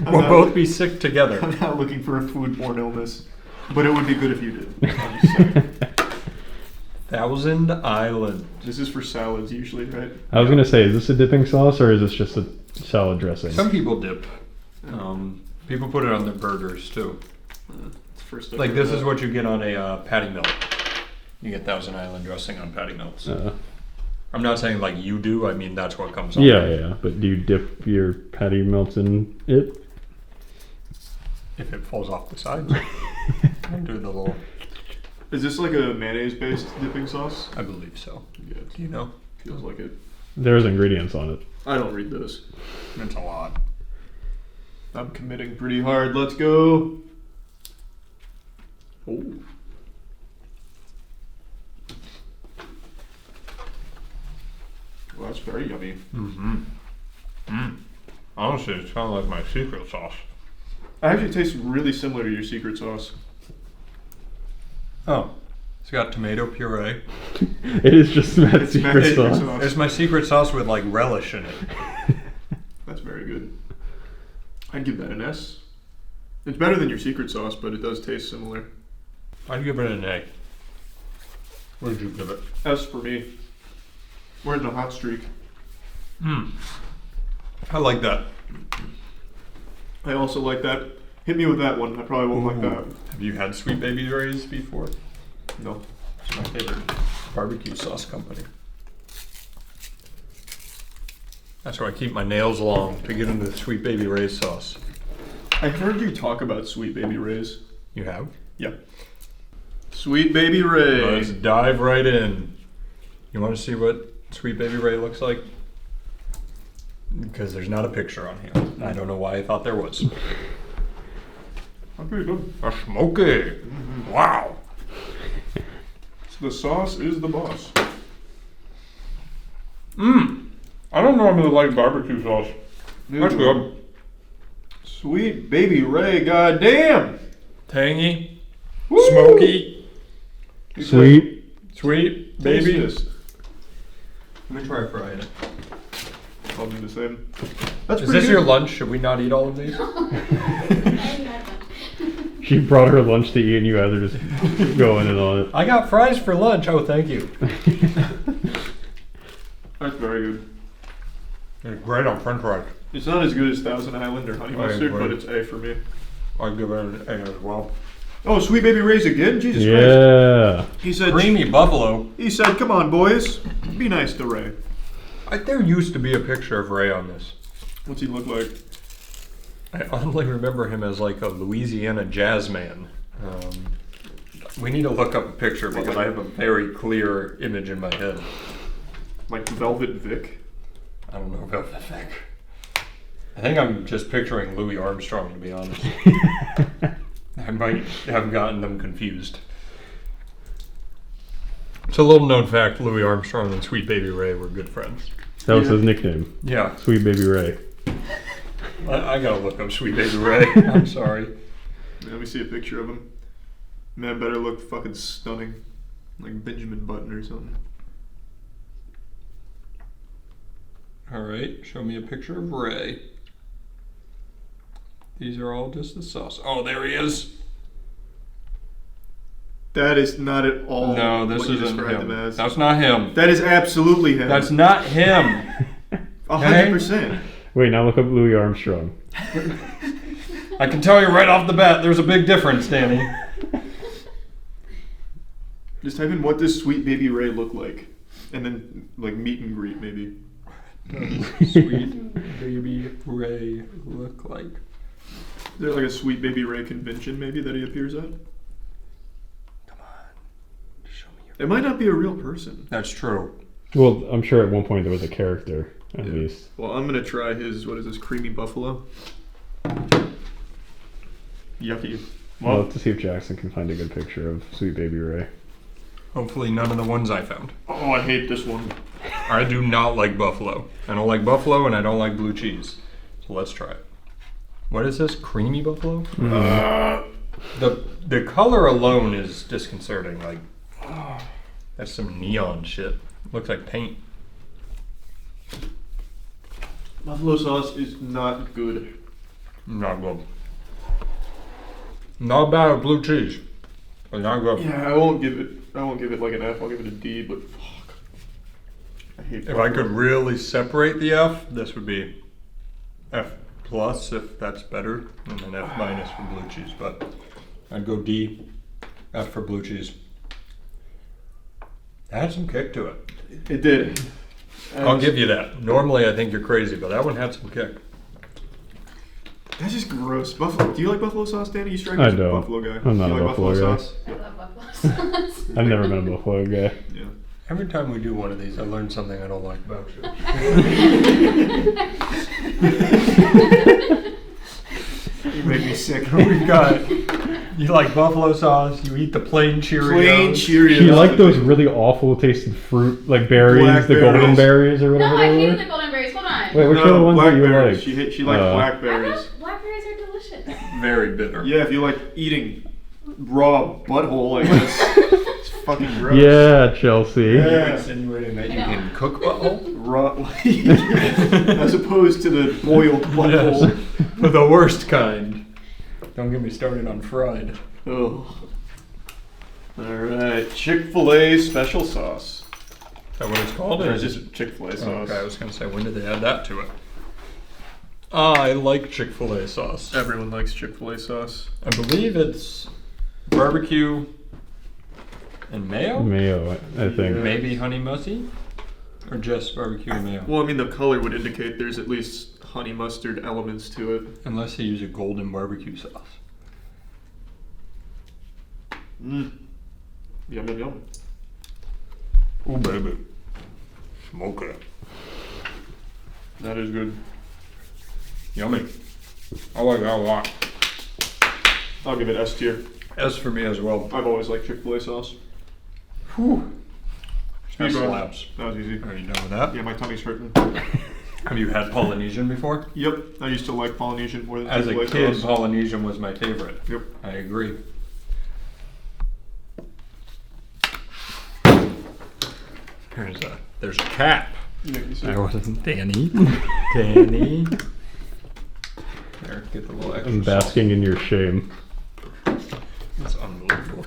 We'll both be sick together.
I'm not looking for a foodborne illness, but it would be good if you did. I'm just saying.
Thousand Island.
This is for salads usually, right?
I was going to say, is this a dipping sauce or is this just a salad dressing?
Some people dip. People put it on their burgers too.
It's first
Like this is what you get on a patty melt. You get Thousand Island dressing on patty melts. I'm not saying like you do. I mean that's what comes on.
Yeah. But do you dip your patty melts in it?
If it falls off the sides, I do the little.
Is this like a mayonnaise-based dipping sauce?
I believe so.
Yeah.
Do you know?
Feels like it.
There's ingredients on it.
I don't read those.
It's a lot.
I'm committing pretty hard. Let's go. Oh. Well, that's very yummy.
Honestly, it's kind of like my secret sauce.
It actually tastes really similar to your secret sauce.
Oh, it's got tomato puree.
It is just Matt's secret sauce.
It's my secret sauce with like relish in it.
That's very good. I'd give that an S. It's better than your secret sauce, but it does taste similar.
I'd give it an A. What did you give it?
S for me. We're in the hot streak.
I like that.
I also like that. Hit me with that one. I probably won't like that.
Have you had Sweet Baby Ray's before?
No.
It's my favorite barbecue sauce company. That's where I keep my nails long to get into the Sweet Baby Ray's sauce.
I heard you talk about Sweet Baby Ray's.
You have?
Yeah. Sweet Baby Ray.
Let's dive right in. You want to see what Sweet Baby Ray looks like? Because there's not a picture on here. I don't know why I thought there was.
I'm pretty good.
A smoky. Wow.
So the sauce is the boss.
I don't normally like barbecue sauce. That's good.
Sweet Baby Ray, goddamn.
Tangy. Woo! Smoky.
Sweet.
Sweet. Baby. Let me try fried.
I'll do the same.
Is this your lunch? Should we not eat all of these?
She brought her lunch to eat, and you guys are just going in on it.
I got fries for lunch. Oh, thank you.
That's very good.
It's great on French fries.
It's not as good as Thousand Island or Honey Mustard,
agree.
but it's A for me.
I'd give it an A as well.
Oh, Sweet Baby Ray's again? Jesus Christ.
Yeah.
He said,
Creamy buffalo.
He said, come on, boys. Be nice to Ray.
There used to be a picture of Ray on this.
What's he look like?
I only remember him as like a Louisiana jazz man. We need to look up a picture because I have a very clear image in my head.
Like Velvet Vic?
I don't know Velvet Vic. I think I'm just picturing Louis Armstrong, to be honest. I might have gotten them confused. It's a little known fact, Louis Armstrong and Sweet Baby Ray were good friends.
That was his nickname.
Yeah.
Sweet Baby Ray.
I gotta look up Sweet Baby Ray. I'm sorry.
Let me see a picture of him. Man better look fucking stunning. Like Benjamin Button or something.
Alright, show me a picture of Ray. These are all just the sauce. Oh, there he is.
That is not at all
No, this
what you
isn't
described
him.
him as.
That's not him.
That is absolutely him.
That's not him.
100%.
Wait, now look up Louis Armstrong.
I can tell you right off the bat, there's a big difference, Danny.
Just type in what does Sweet Baby Ray look like? And then like meet and greet maybe.
Sweet Baby Ray look like?
Is there like a Sweet Baby Ray convention maybe that he appears at? It might not be a real person.
That's true.
Well, I'm sure at one point there was a character, at least.
Well, I'm gonna try his, what is this, creamy buffalo? Yucky.
Well, let's see if Jackson can find a good picture of Sweet Baby Ray.
Hopefully none of the ones I found.
Oh, I hate this one.
I do not like buffalo. I don't like buffalo and I don't like blue cheese. So let's try it. What is this? Creamy buffalo? The color alone is disconcerting. Like, that's some neon shit. Looks like paint.
Buffalo sauce is not good.
Not good. Not bad with blue cheese, but not good.
Yeah, I won't give it like an F. I'll give it a D. But fuck, I hate.
If I could really separate the F, this would be F plus if that's better, and then F minus for blue cheese. But I'd go D, F for blue cheese. That had some kick to it.
It did.
I'll give you that. Normally I think you're crazy, but that one had some kick.
That's just gross. Buffalo. Do you like buffalo sauce, Danny? You strike me
I
as a
don't.
buffalo guy.
I'm not
you
a
like
buffalo guy.
sauce?
I love buffalo sauce.
I've never been a buffalo guy.
Yeah.
Every time we do one of these, I learn something I don't like about you.
You make me sick.
We've got, you like buffalo sauce, you eat the plain Cheerios.
Plain Cheerios.
You like those really awful tasting fruit, like berries, the golden berries or whatever
No, I
they
hated
were?
the golden berries. Hold on.
Wait, which are the ones that you
blackberries.
like?
She liked blackberries.
Blackberries are delicious.
Very bitter.
Yeah, if you like eating raw butthole, I guess. It's fucking gross.
Yeah, Chelsea.
You're insinuating that you can cook butthole?
Raw, as opposed to the boiled butthole.
Yes. The worst kind. Don't get me started on fried.
Oh. Alright, Chick-fil-A special sauce.
Is that what it's called?
Or just Chick-fil-A sauce.
Okay, I was going to say, when did they add that to it? I like Chick-fil-A sauce.
Everyone likes Chick-fil-A sauce.
I believe it's barbecue and mayo?
Mayo, I think.
Maybe honey mustard? Or just barbecue and mayo?
Well, I mean, the color would indicate there's at least honey mustard elements to it.
Unless they use a golden barbecue sauce.
Mmm. Yum, yum, yum.
Ooh, baby. Smoke it.
That is good.
Yummy. I like that a lot.
I'll give it S tier.
S for me as well.
I've always liked Chick-fil-A sauce.
Whew. That
Speed run.
slaps.
That was easy.
Are you done with that?
Yeah, my tummy's hurting.
Have you had Polynesian before?
Yep, I used to like Polynesian more than
As a
Chick-fil-A
kid,
sauce.
Polynesian was my favorite.
Yep.
I agree. There's a cap. I wasn't Danny. Danny. There, get the little extra
I'm basking in your shame.
That's unbelievable.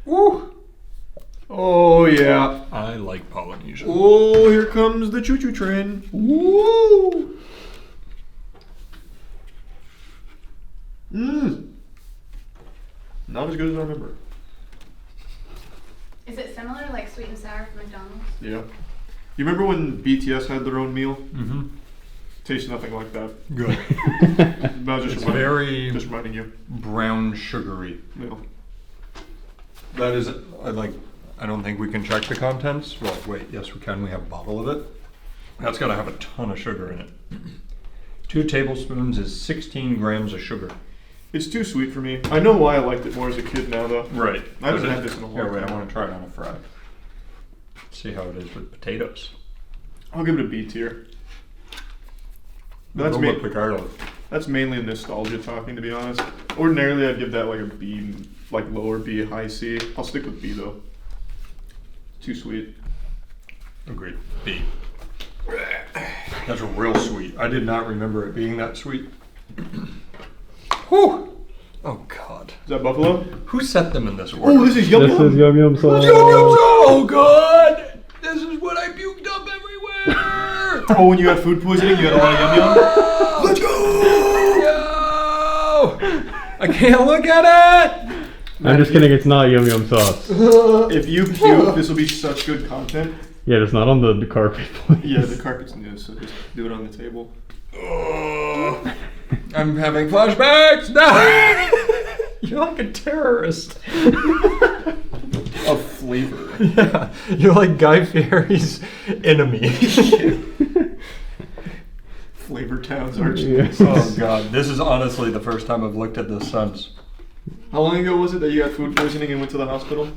Woo! Oh yeah.
I like Polynesian.
Oh, here comes the choo-choo train. Woo! Not as good as I remember.
Is it similar, like sweet and sour from McDonald's?
Yeah. You remember when BTS had their own meal?
Mm-hmm.
Tastes nothing like that.
Good.
It's
very
just reminding you.
Brown sugary.
Yeah.
That is, I don't think we can check the contents. Well, wait, yes we can. We have a bottle of it. That's got to have a ton of sugar in it. 2 tablespoons is 16 grams of sugar.
It's too sweet for me. I know why I liked it more as a kid now, though.
Right.
I haven't had this in a long
time. Wait, I
time.
want to try it on a fry. See how it is with potatoes.
I'll give it a B tier.
That's
That's mainly nostalgia talking, to be honest. Ordinarily, I'd give that like a B, like lower B, high C. I'll stick with B though. Too sweet.
Agreed. B. That's real sweet. I did not remember it being that sweet. Whew. Oh God.
Is that buffalo?
Who set them in this order?
Oh, this is Yum Yum.
This is Yum Yum sauce.
Yum Yum sauce. Oh God. This is what I puked up everywhere.
Oh, when you had food poisoning, you had a lot of Yum Yum. Let's go.
Yo. I can't look at it.
I'm just kidding, it's not Yum Yum sauce.
If you puke, this will be such good content.
Yeah, it's not on the carpet, please.
Yeah, the carpet's new, so just do it on the table.
I'm having flashbacks. No. You're like a terrorist.
Of flavor.
Yeah, you're like Guy Fieri's enemy.
Flavor Town's arch.
Oh God, this is honestly the first time I've looked at this since.
How long ago was it that you had food poisoning and went to the hospital?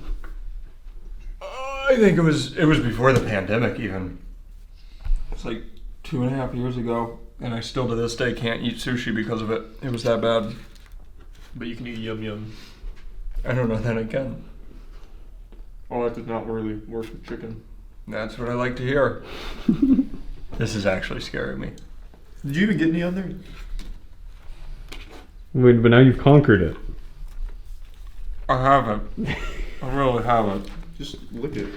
I think it was before the pandemic even. It's like 2.5 years ago, and I still to this day can't eat sushi because of it. It was that bad.
But you can eat Yum Yum.
I don't know that I can.
Oh, that does not really work with chicken.
That's what I like to hear. This is actually scaring me.
Did you even get any on there?
Wait, but now you've conquered it.
I haven't. I really haven't.
Just lick it.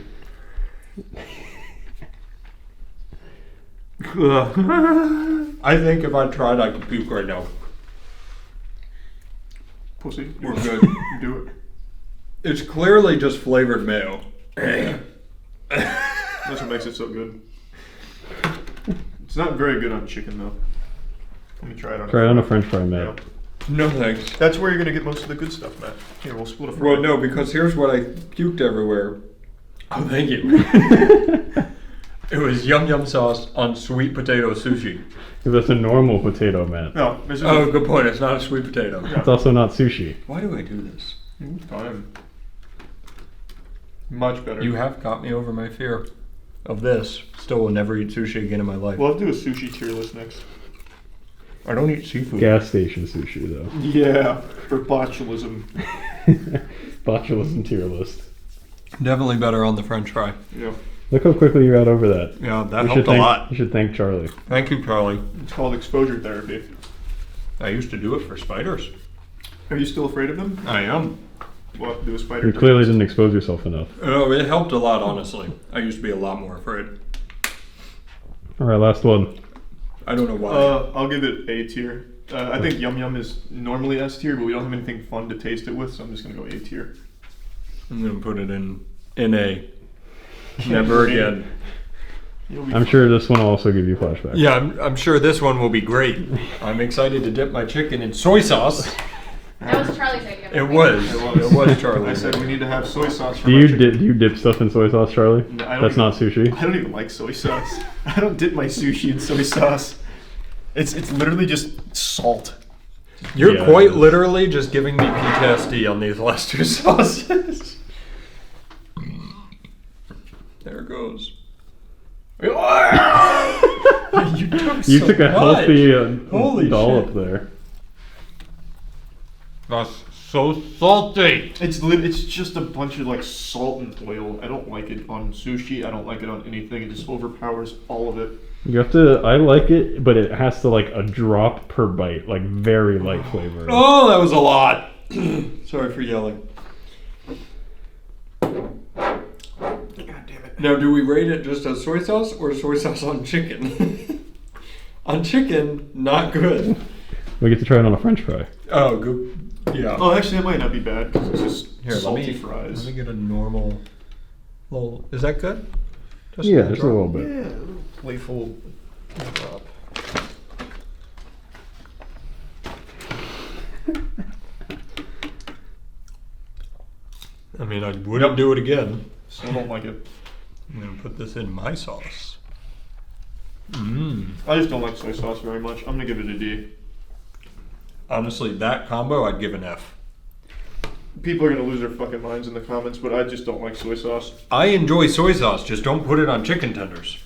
I think if I tried, I could puke right now.
Pussy.
We're good.
Do it.
It's clearly just flavored mayo.
That's what makes it so good. It's not very good on chicken though. Let me try it on.
Try it on a French fry, Matt.
Yeah.
No thanks.
That's where you're gonna get most of the good stuff, Matt. Here, we'll split a fry.
Well, no, because here's what I puked everywhere. Oh, thank you. It was Yum Yum sauce on sweet potato sushi.
Because that's a normal potato, Matt.
No,
Oh, good point. It's not a sweet potato.
It's also not sushi.
Why do I do this?
Fine. Much better.
You have got me over my fear of this. Still will never eat sushi again in my life.
We'll have to do a sushi tier list next.
I don't eat seafood.
Gas station sushi, though.
Yeah, for botulism.
Botulism tier list.
Definitely better on the French fry.
Yeah.
Look how quickly you're out over that.
Yeah, that helped a lot.
You should thank Charlie.
Thank you, Charlie.
It's called exposure therapy.
I used to do it for spiders.
Are you still afraid of them?
I am.
We'll have to do a spider.
You clearly didn't expose yourself enough.
Oh, it helped a lot, honestly. I used to be a lot more afraid.
Alright, last one.
I don't know why.
I'll give it A tier. I think Yum Yum is normally S tier, but we don't have anything fun to taste it with, so I'm just gonna go A tier.
I'm gonna put it in A. Never again.
I'm sure this one will also give you flashbacks.
Yeah, I'm sure this one will be great. I'm excited to dip my chicken in soy sauce.
That was Charlie's idea.
It was Charlie.
I said we need to have soy sauce for
Do
my
you
chicken.
do you dip stuff in soy sauce, Charlie?
No, I don't
That's
even-
not sushi.
I don't even like soy sauce. I don't dip my sushi in soy sauce. It's literally just salt.
You're
Yeah,
quite
it is.
literally just giving me PTSD on these last two sauces. There it goes.
You took a healthy
Holy
dollop
shit.
there.
That's so salty.
It's just a bunch of like salt and oil. I don't like it on sushi. I don't like it on anything. It just overpowers all of it.
You have to. I like it, but it has to like a drop per bite, like very light flavor.
Oh, that was a lot. Sorry for yelling.
God damn it.
Now, do we rate it just as soy sauce or soy sauce on chicken? On chicken, not good.
We get to try it on a French fry.
Oh, good. Yeah.
Oh, actually, it might not be bad because it's just
Here,
salty fries.
Let me get a normal. Little. Is that good?
Yeah, just a little bit.
Yeah, a little playful drop.
I mean, I wouldn't do it again.
Still don't like it.
I'm gonna put this in my sauce.
I just don't like soy sauce very much. I'm gonna give it a D.
Honestly, that combo, I'd give an F.
People are gonna lose their fucking minds in the comments, but I just don't like soy sauce.
I enjoy soy sauce, just don't put it on chicken tenders.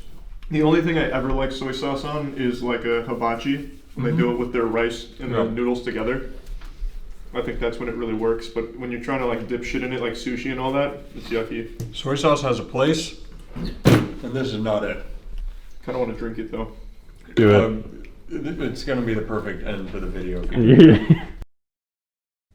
The only thing I ever like soy sauce on is like a hibachi, when they do it with their rice and the noodles together. I think that's when it really works, but when you're trying to like dip shit in it like sushi and all that, it's yucky.
Soy sauce has a place, and this is not it.
Kinda wanna drink it though.
Do it.
It's gonna be the perfect end for the video.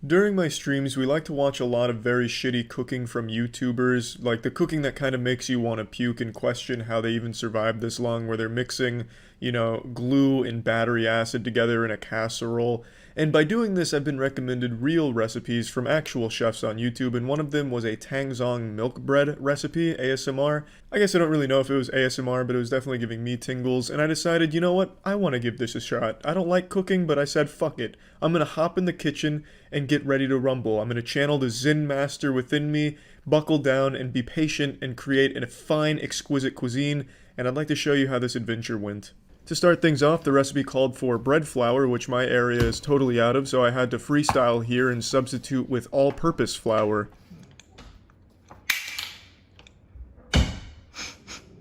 During my streams, we like to watch a lot of very shitty cooking from YouTubers, like the cooking that kind of makes you want to puke and question how they even survived this long, where they're mixing, you know, glue and battery acid together in a casserole. And by doing this, I've been recommended real recipes from actual chefs on YouTube, and one of them was a Tangzong milk bread recipe, ASMR. I guess I don't really know if it was ASMR, but it was definitely giving me tingles, and I decided, you know what, I want to give this a shot. I don't like cooking, but I said, fuck it. I'm gonna hop in the kitchen and get ready to rumble. I'm gonna channel the Zen master within me, buckle down, and be patient and create a fine, exquisite cuisine, and I'd like to show you how this adventure went. To start things off, the recipe called for bread flour, which my area is totally out of, so I had to freestyle here and substitute with all-purpose flour.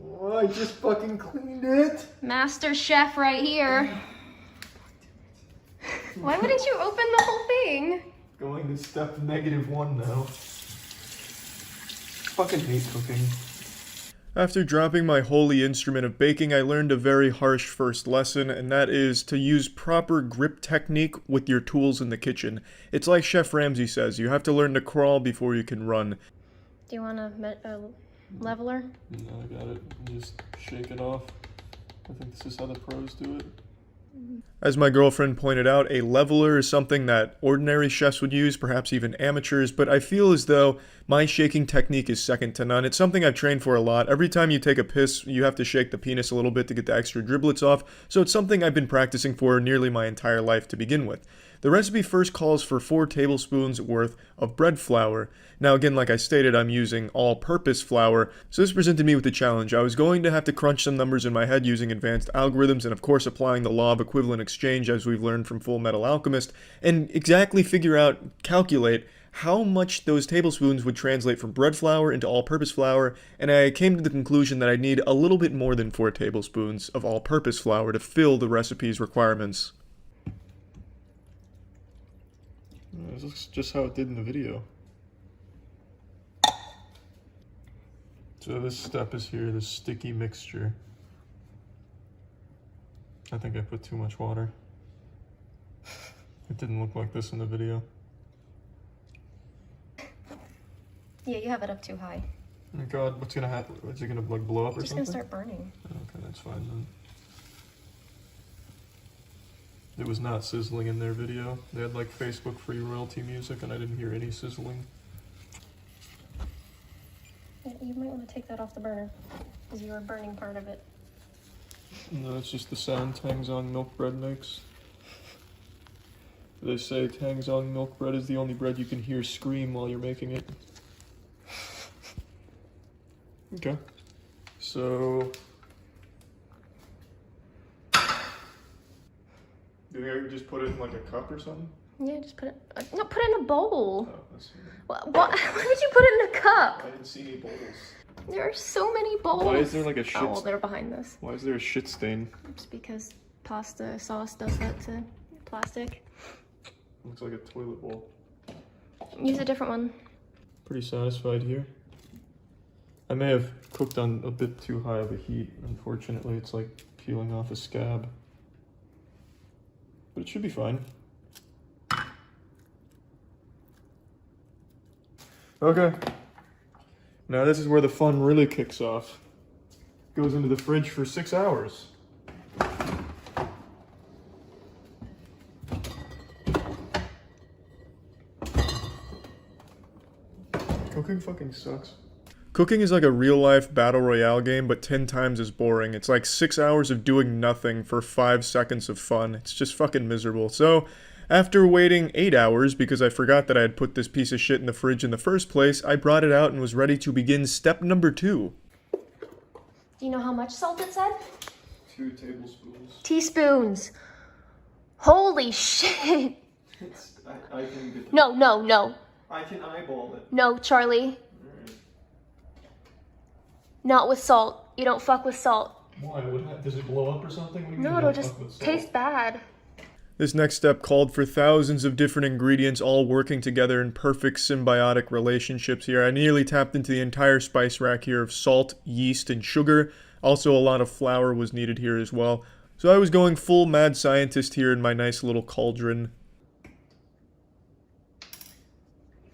Oh, I just fucking cleaned it!
Master chef right here. Why wouldn't you open the whole thing?
Going to step -1 now. Fucking hate cooking. After dropping my holy instrument of baking, I learned a very harsh first lesson, and that is to use proper grip technique with your tools in the kitchen. It's like Chef Ramsay says, you have to learn to crawl before you can run.
Do you want a leveler?
No, I got it. Just shake it off. I think this is how the pros do it. As my girlfriend pointed out, a leveler is something that ordinary chefs would use, perhaps even amateurs, but I feel as though my shaking technique is second to none. It's something I've trained for a lot. Every time you take a piss, you have to shake the penis a little bit to get the extra driblets off, so it's something I've been practicing for nearly my entire life to begin with. The recipe first calls for 4 tablespoons worth of bread flour. Now again, like I stated, I'm using all-purpose flour, so this presented me with a challenge. I was going to have to crunch some numbers in my head using advanced algorithms and of course applying the law of equivalent exchange as we've learned from Full Metal Alchemist, and exactly calculate how much those tablespoons would translate from bread flour into all-purpose flour, and I came to the conclusion that I'd need a little bit more than 4 tablespoons of all-purpose flour to fill the recipe's requirements. This is just how it did in the video. So this step is here, this sticky mixture. I think I put too much water. It didn't look like this in the video.
Yeah, you have it up too high.
Oh god, what's gonna happen? Is it gonna like blow up or something?
It's gonna start burning.
Okay, that's fine then. It was not sizzling in their video. They had like Facebook free royalty music and I didn't hear any sizzling.
You might want to take that off the burner, because you were burning part of it.
No, it's just the sound Tangzong milk bread makes. They say Tangzong milk bread is the only bread you can hear scream while you're making it. Okay. So... do you think I could just put it in like a cup or something?
Yeah, just put it... no, put it in a bowl.
Oh, that's...
Why would you put it in a cup?
I didn't see any bowls.
There are so many bowls.
Why is there like a shit...
Oh, they're behind this.
Why is there a shit stain?
It's because pasta sauce does that to plastic.
Looks like a toilet bowl.
use a different one.
Pretty satisfied here. I may have cooked on a bit too high of a heat. Unfortunately, it's like peeling off a scab. But it should be fine. Okay. Now this is where the fun really kicks off. Goes into the fridge for 6 hours. Cooking fucking sucks. Cooking is like a real-life battle royale game, but 10 times as boring. It's like 6 hours of doing nothing for 5 seconds of fun. It's just fucking miserable. So, after waiting 8 hours, because I forgot that I had put this piece of shit in the fridge in the first place, I brought it out and was ready to begin step number 2.
Do you know how much salt it said?
2 tablespoons.
Teaspoons. Holy shit.
I can get
No.
I can eyeball it.
No, Charlie. Not with salt. You don't fuck with salt.
Why? Does it blow up or something? What do you mean
No,
you
it'll
don't
just
fuck with salt?
taste bad.
This next step called for thousands of different ingredients all working together in perfect symbiotic relationships here. I nearly tapped into the entire spice rack here of salt, yeast, and sugar. Also, a lot of flour was needed here as well. So I was going full mad scientist here in my nice little cauldron.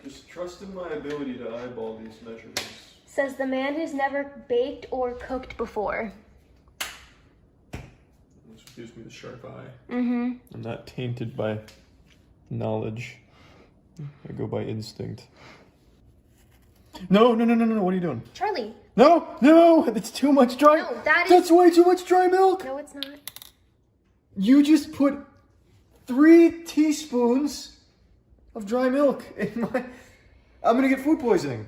Just trust in my ability to eyeball these measurements.
Says the man who's never baked or cooked before.
This gives me the sharp eye.
Mm-hmm.
I'm not tainted by knowledge. I go by instinct. No, what are you doing?
Charlie.
No, it's too much dry.
No,
That's way too much dry milk.
No, it's not.
You just put 3 teaspoons of dry milk in my... I'm gonna get food poisoning.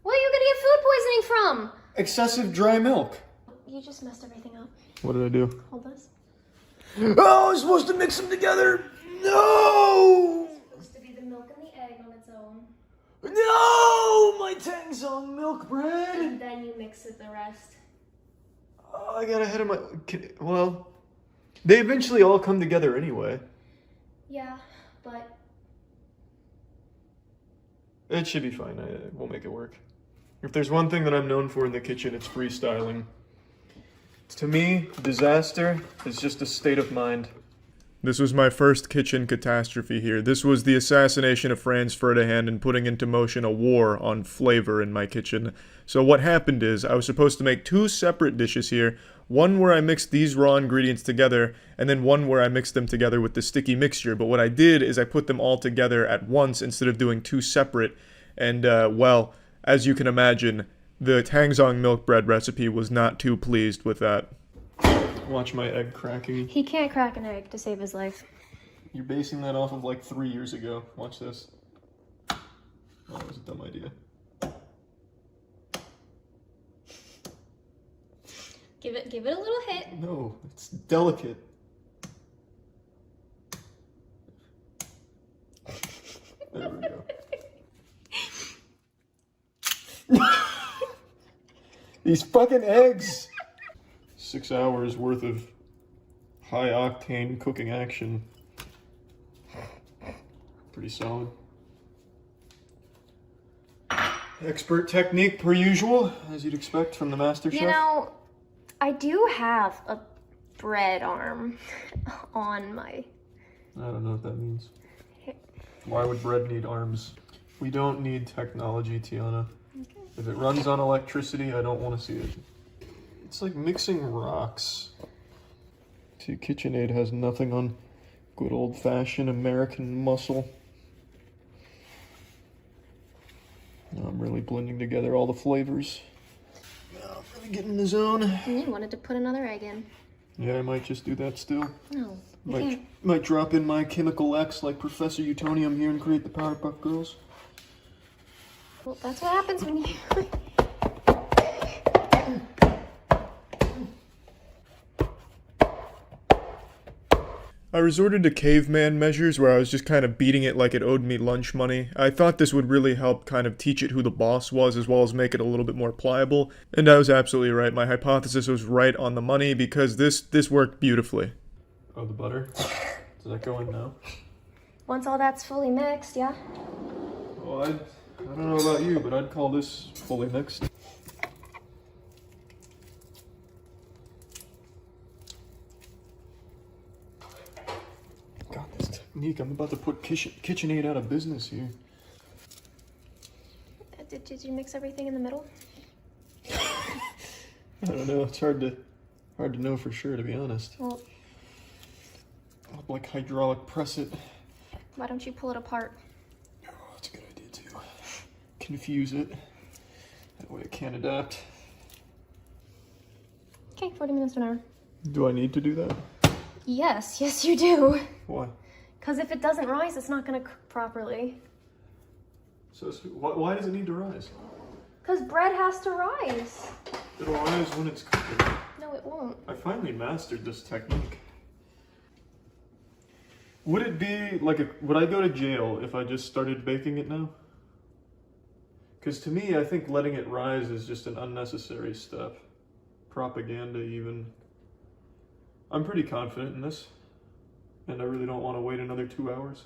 Where are you gonna get food poisoning from?
Excessive dry milk.
You just messed everything up.
What did I do?
Hold this.
Oh, I'm supposed to mix them together. No!
It's supposed to be the milk and the egg on its own.
No! My Tangzong milk bread.
And then you mix it the rest.
Oh, I got ahead of my... Well, they eventually all come together anyway.
Yeah, but...
It should be fine. We'll make it work. If there's one thing that I'm known for in the kitchen, it's freestyling. To me, disaster is just a state of mind. This was my first kitchen catastrophe here. This was the assassination of Franz Ferdinand and putting into motion a war on flavor in my kitchen. So what happened is, I was supposed to make 2 separate dishes here. One where I mixed these raw ingredients together, and then one where I mixed them together with the sticky mixture. But what I did is I put them all together at once instead of doing 2 separate. And, well, as you can imagine, the Tangzong milk bread recipe was not too pleased with that. Watch my egg cracking.
He can't crack an egg to save his life.
You're basing that off of like 3 years ago. Watch this. Oh, that was a dumb idea.
Give it a little hit.
No, it's delicate. There we go. These fucking eggs! 6 hours worth of high octane cooking action. Pretty solid. Expert technique per usual, as you'd expect from the master chef.
You know, I do have a bread arm on my...
I don't know what that means. Why would bread need arms? We don't need technology, Tiana.
Okay.
If it runs on electricity, I don't want to see it. It's like mixing rocks. See, KitchenAid has nothing on good old-fashioned American muscle. Now I'm really blending together all the flavors. Now I'm really getting in the zone.
You wanted to put another egg in.
Yeah, I might just do that still.
No, you can't.
Might drop in my chemical X like Professor Utonium here and create the Powerpuff Girls.
Well, that's what happens when you...
I resorted to caveman measures where I was just kind of beating it like it owed me lunch money. I thought this would really help kind of teach it who the boss was as well as make it a little bit more pliable. And I was absolutely right. My hypothesis was right on the money because this worked beautifully. Oh, the butter? Does that go in now?
Once all that's fully mixed, yeah?
Well, I don't know about you, but I'd call this fully mixed. God, this technique, I'm about to put KitchenAid out of business here.
Did you mix everything in the middle?
I don't know, it's hard to know for sure, to be honest.
Well,
I'll like hydraulic press it.
why don't you pull it apart?
Oh, that's a good idea too. Confuse it. That way it can't adapt.
Okay, 40 minutes to an hour.
Do I need to do that?
Yes, yes you do.
Why?
Because if it doesn't rise, it's not going to cook properly.
So why does it need to rise?
Because bread has to rise.
It'll rise when it's cooking.
No, it won't.
I finally mastered this technique. Would it be like would I go to jail if I just started baking it now? Because to me, I think letting it rise is just an unnecessary step. Propaganda even. I'm pretty confident in this. And I really don't want to wait another 2 hours.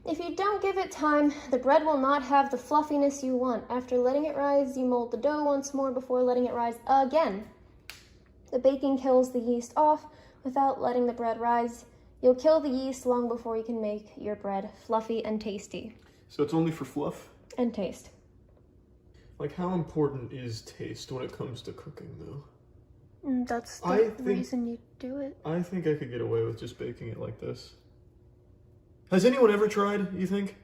If you don't give it time, the bread will not have the fluffiness you want. After letting it rise, you mold the dough once more before letting it rise again. The baking kills the yeast off. Without letting the bread rise, you'll kill the yeast long before you can make your bread fluffy and tasty.
So it's only for fluff?
And taste.
Like, how important is taste when it comes to cooking, though?
That's the reason you do it.
I think I could get away with just baking it like this. Has anyone ever tried, you think?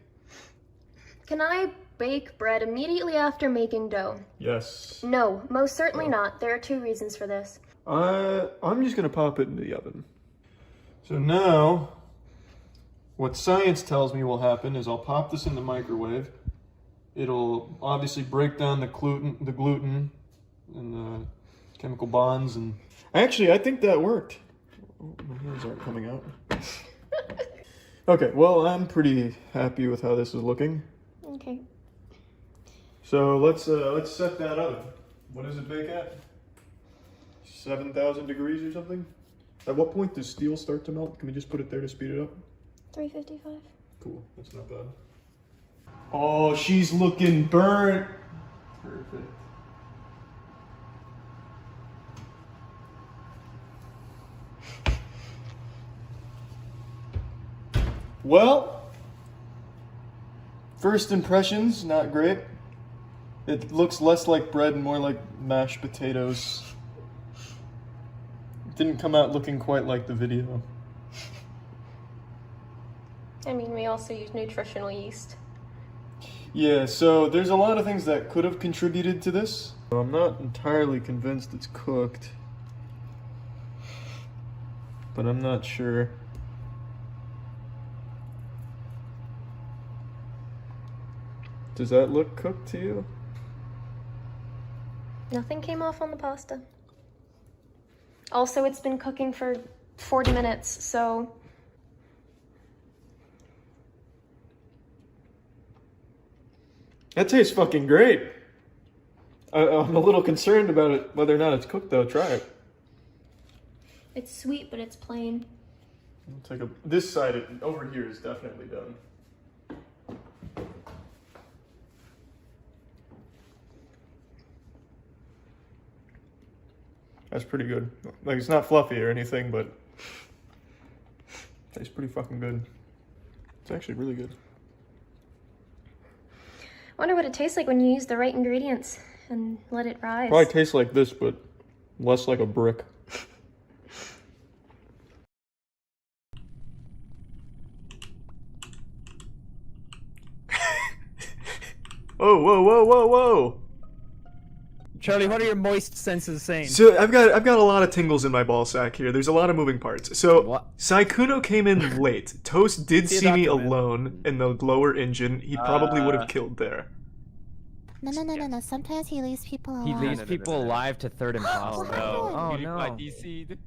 Can I bake bread immediately after making dough?
Yes.
No, most certainly not. There are 2 reasons for this.
I'm just gonna pop it into the oven. So now, what science tells me will happen is I'll pop this in the microwave. It'll obviously break down the gluten and the chemical bonds, and actually I think that worked. Oh, my hairs aren't coming out. Okay, well, I'm pretty happy with how this is looking.
Okay.
So let's set that oven. What does it bake at? 7,000 degrees or something? At what point does steel start to melt? Can we just put it there to speed it up?
355.
Cool, that's not bad. Oh, she's looking burnt. Perfect. Well, first impressions, not great. It looks less like bread and more like mashed potatoes. It didn't come out looking quite like the video.
I mean, we also use nutritional yeast.
Yeah, so there's a lot of things that could have contributed to this. I'm not entirely convinced it's cooked, but I'm not sure. Does that look cooked to you?
Nothing came off on the pasta. Also, it's been cooking for 40 minutes, so...
That tastes fucking great. I'm a little concerned about it, whether or not it's cooked though. Try it.
It's sweet, but it's plain.
I'll take this side over here is definitely done. That's pretty good. Like, it's not fluffy or anything, but it tastes pretty fucking good. It's actually really good.
I wonder what it tastes like when you use the right ingredients and let it rise.
Probably tastes like this, but less like a brick. Whoa, whoa, whoa, whoa, whoa!
Charlie, what are your moist senses saying?
So I've got a lot of tingles in my ball sack here. There's a lot of moving parts. So Saikuno came in late. Toast did see me alone in the lower engine. He probably would have killed there.
No. Sometimes he leaves people alive.
He leaves people alive to third imposter.
Oh,
no.
DC'd.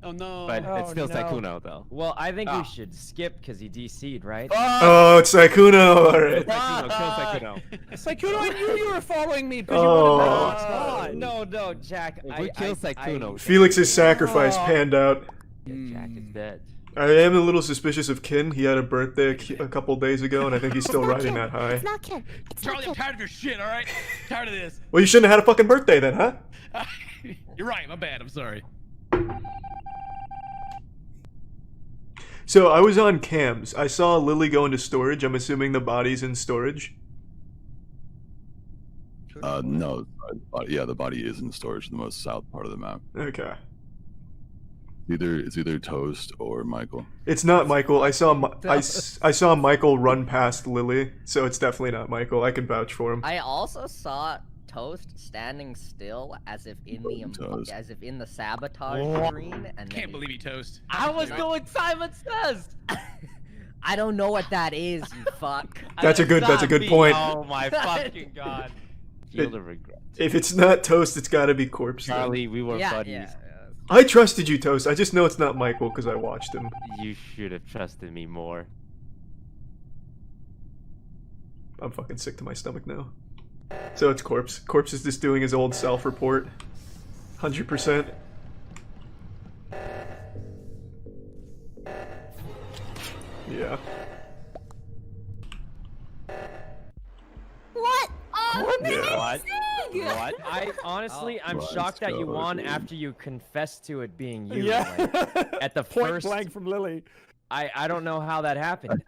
Oh no.
But it's still
no.
Saikuno, though.
Well, I think
we
should skip because he DC'd, right?
Oh, it's Saikuno. All right.
Kill Saikuno.
Saikuno, I knew you were following me because you wanted to
No, Jack.
If we kill Saikuno.
Felix's sacrifice panned out.
Jack is dead.
I am a little suspicious of Kin. He had a birthday a couple days ago, and I think he's still riding that high.
It's not Ken.
Charlie, I'm tired of your shit, alright? Tired of this.
Well, you shouldn't have had a fucking birthday then, huh?
You're right, my bad, I'm sorry.
So I was on cams. I saw Lily go into storage. I'm assuming the body's in storage.
No. Yeah, the body is in storage, the most south part of the map.
Okay.
It's either Toast or Michael.
It's not Michael. I saw Michael run past Lily, so it's definitely not Michael. I can vouch for him.
I also saw Toast standing still as if in the sabotage screen, and
Can't believe you, Toast.
I was doing Simon Says. I don't know what that is, you fuck.
That's a good point.
Oh my fucking god. Field of regret.
If it's not Toast, it's got to be Corpse.
Charlie, we were buddies.
Yeah.
I trusted you, Toast. I just know it's not Michael because I watched him.
You should have trusted me more.
I'm fucking sick to my stomach now. So it's Corpse. Corpse is just doing his old self-report. 100%. Yeah.
What?
What?
What? I'm shocked that you won after you confessed to it being you.
Yeah.
Like, at the
Point
first.
blank from Lily.
I don't know how that happened.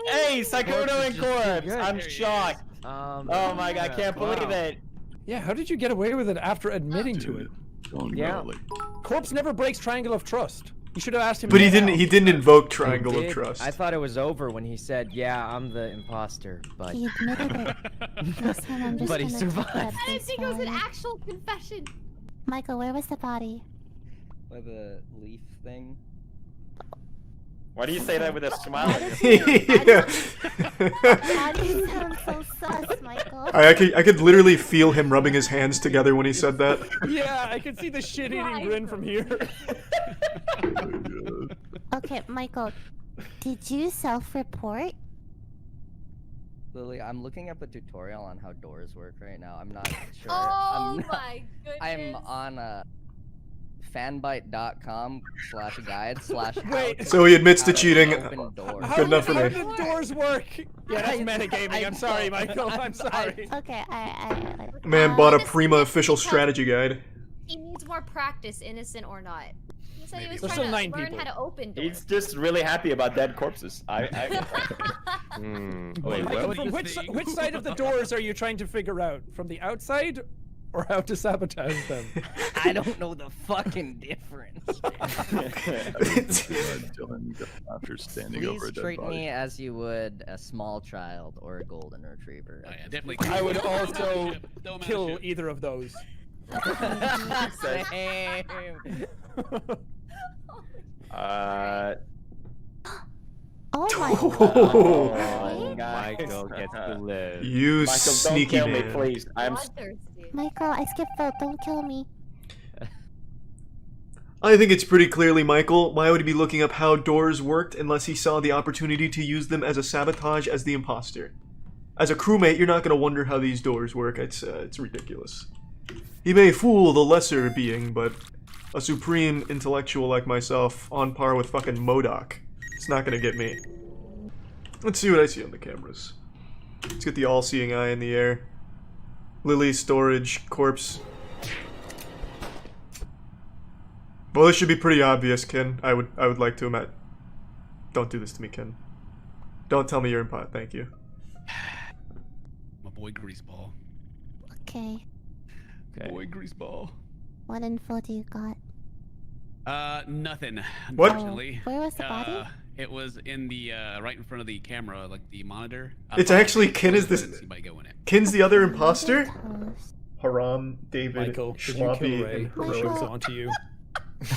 Hey, Psychoto and Corpse! I'm shocked.
Oh
my god, I can't believe it.
Yeah, how did you get away with it after admitting to it?
Yeah.
Corpse never breaks Triangle of Trust. You should have asked him.
But he didn't invoke Triangle of Trust.
I thought it was over when he said, "Yeah, I'm the imposter," but
He admitted it. This time I'm just
But he
gonna
survived.
take that
I didn't
face
think it was an
value.
actual confession.
Michael, where was the body?
By the leaf thing. Why do you say that with a smile?
Why do you sound so sus, Michael?
I could literally feel him rubbing his hands together when he said that.
Yeah, I can see the shit-eating grin from here.
Okay, Michael, did you self-report?
Lily, I'm looking up a tutorial on how doors work right now. I'm not sure.
Oh
I'm not,
my goodness.
I'm on fanbyte.com/guide/
So he admits to cheating.
How
Good enough for me.
did doors work? Yeah, that's metagaming. I'm sorry, Michael. I'm sorry.
Okay,
Man bought a Prima official strategy guide.
He needs more practice, innocent or not. He said he was
There's
trying
still
to
9
learn
people.
how to open doors.
He's just really happy about dead corpses.
Wait, which side of the doors are you trying to figure out? From the outside, or how to sabotage them?
I don't know the fucking difference.
After standing over a
Please
dead
treat
body.
me as you would a small child or a golden retriever.
Yeah, definitely.
I would also kill either of those.
Same.
Oh my god.
Michael gets to live.
You
Michael,
sneaky
don't kill
man.
me, please. I'm
Michael, I skipped vote. Don't kill me.
I think it's pretty clearly Michael. Why would he be looking up how doors worked unless he saw the opportunity to use them as a sabotage as the imposter? As a crewmate, you're not going to wonder how these doors work. It's ridiculous. He may fool the lesser being, but a supreme intellectual like myself, on par with fucking MODOK, it's not going to get me. Let's see what I see on the cameras. Let's get the all-seeing eye in the air. Lily, storage, corpse. Well, this should be pretty obvious, Ken. I would like to admit. Don't do this to me, Ken. Don't tell me you're in pot, thank you.
My boy Greaseball.
Okay.
Boy Greaseball.
What info do you got?
Nothing.
What?
Unfortunately.
Where was the body?
It was in the right in front of the camera, like the monitor.
It's actually Ken is this.
Go in it.
Ken's the other imposter? Haram, David,
Michael, did you
Schwabi,
kill Ray?
and
Heroics
Heroic.
onto you.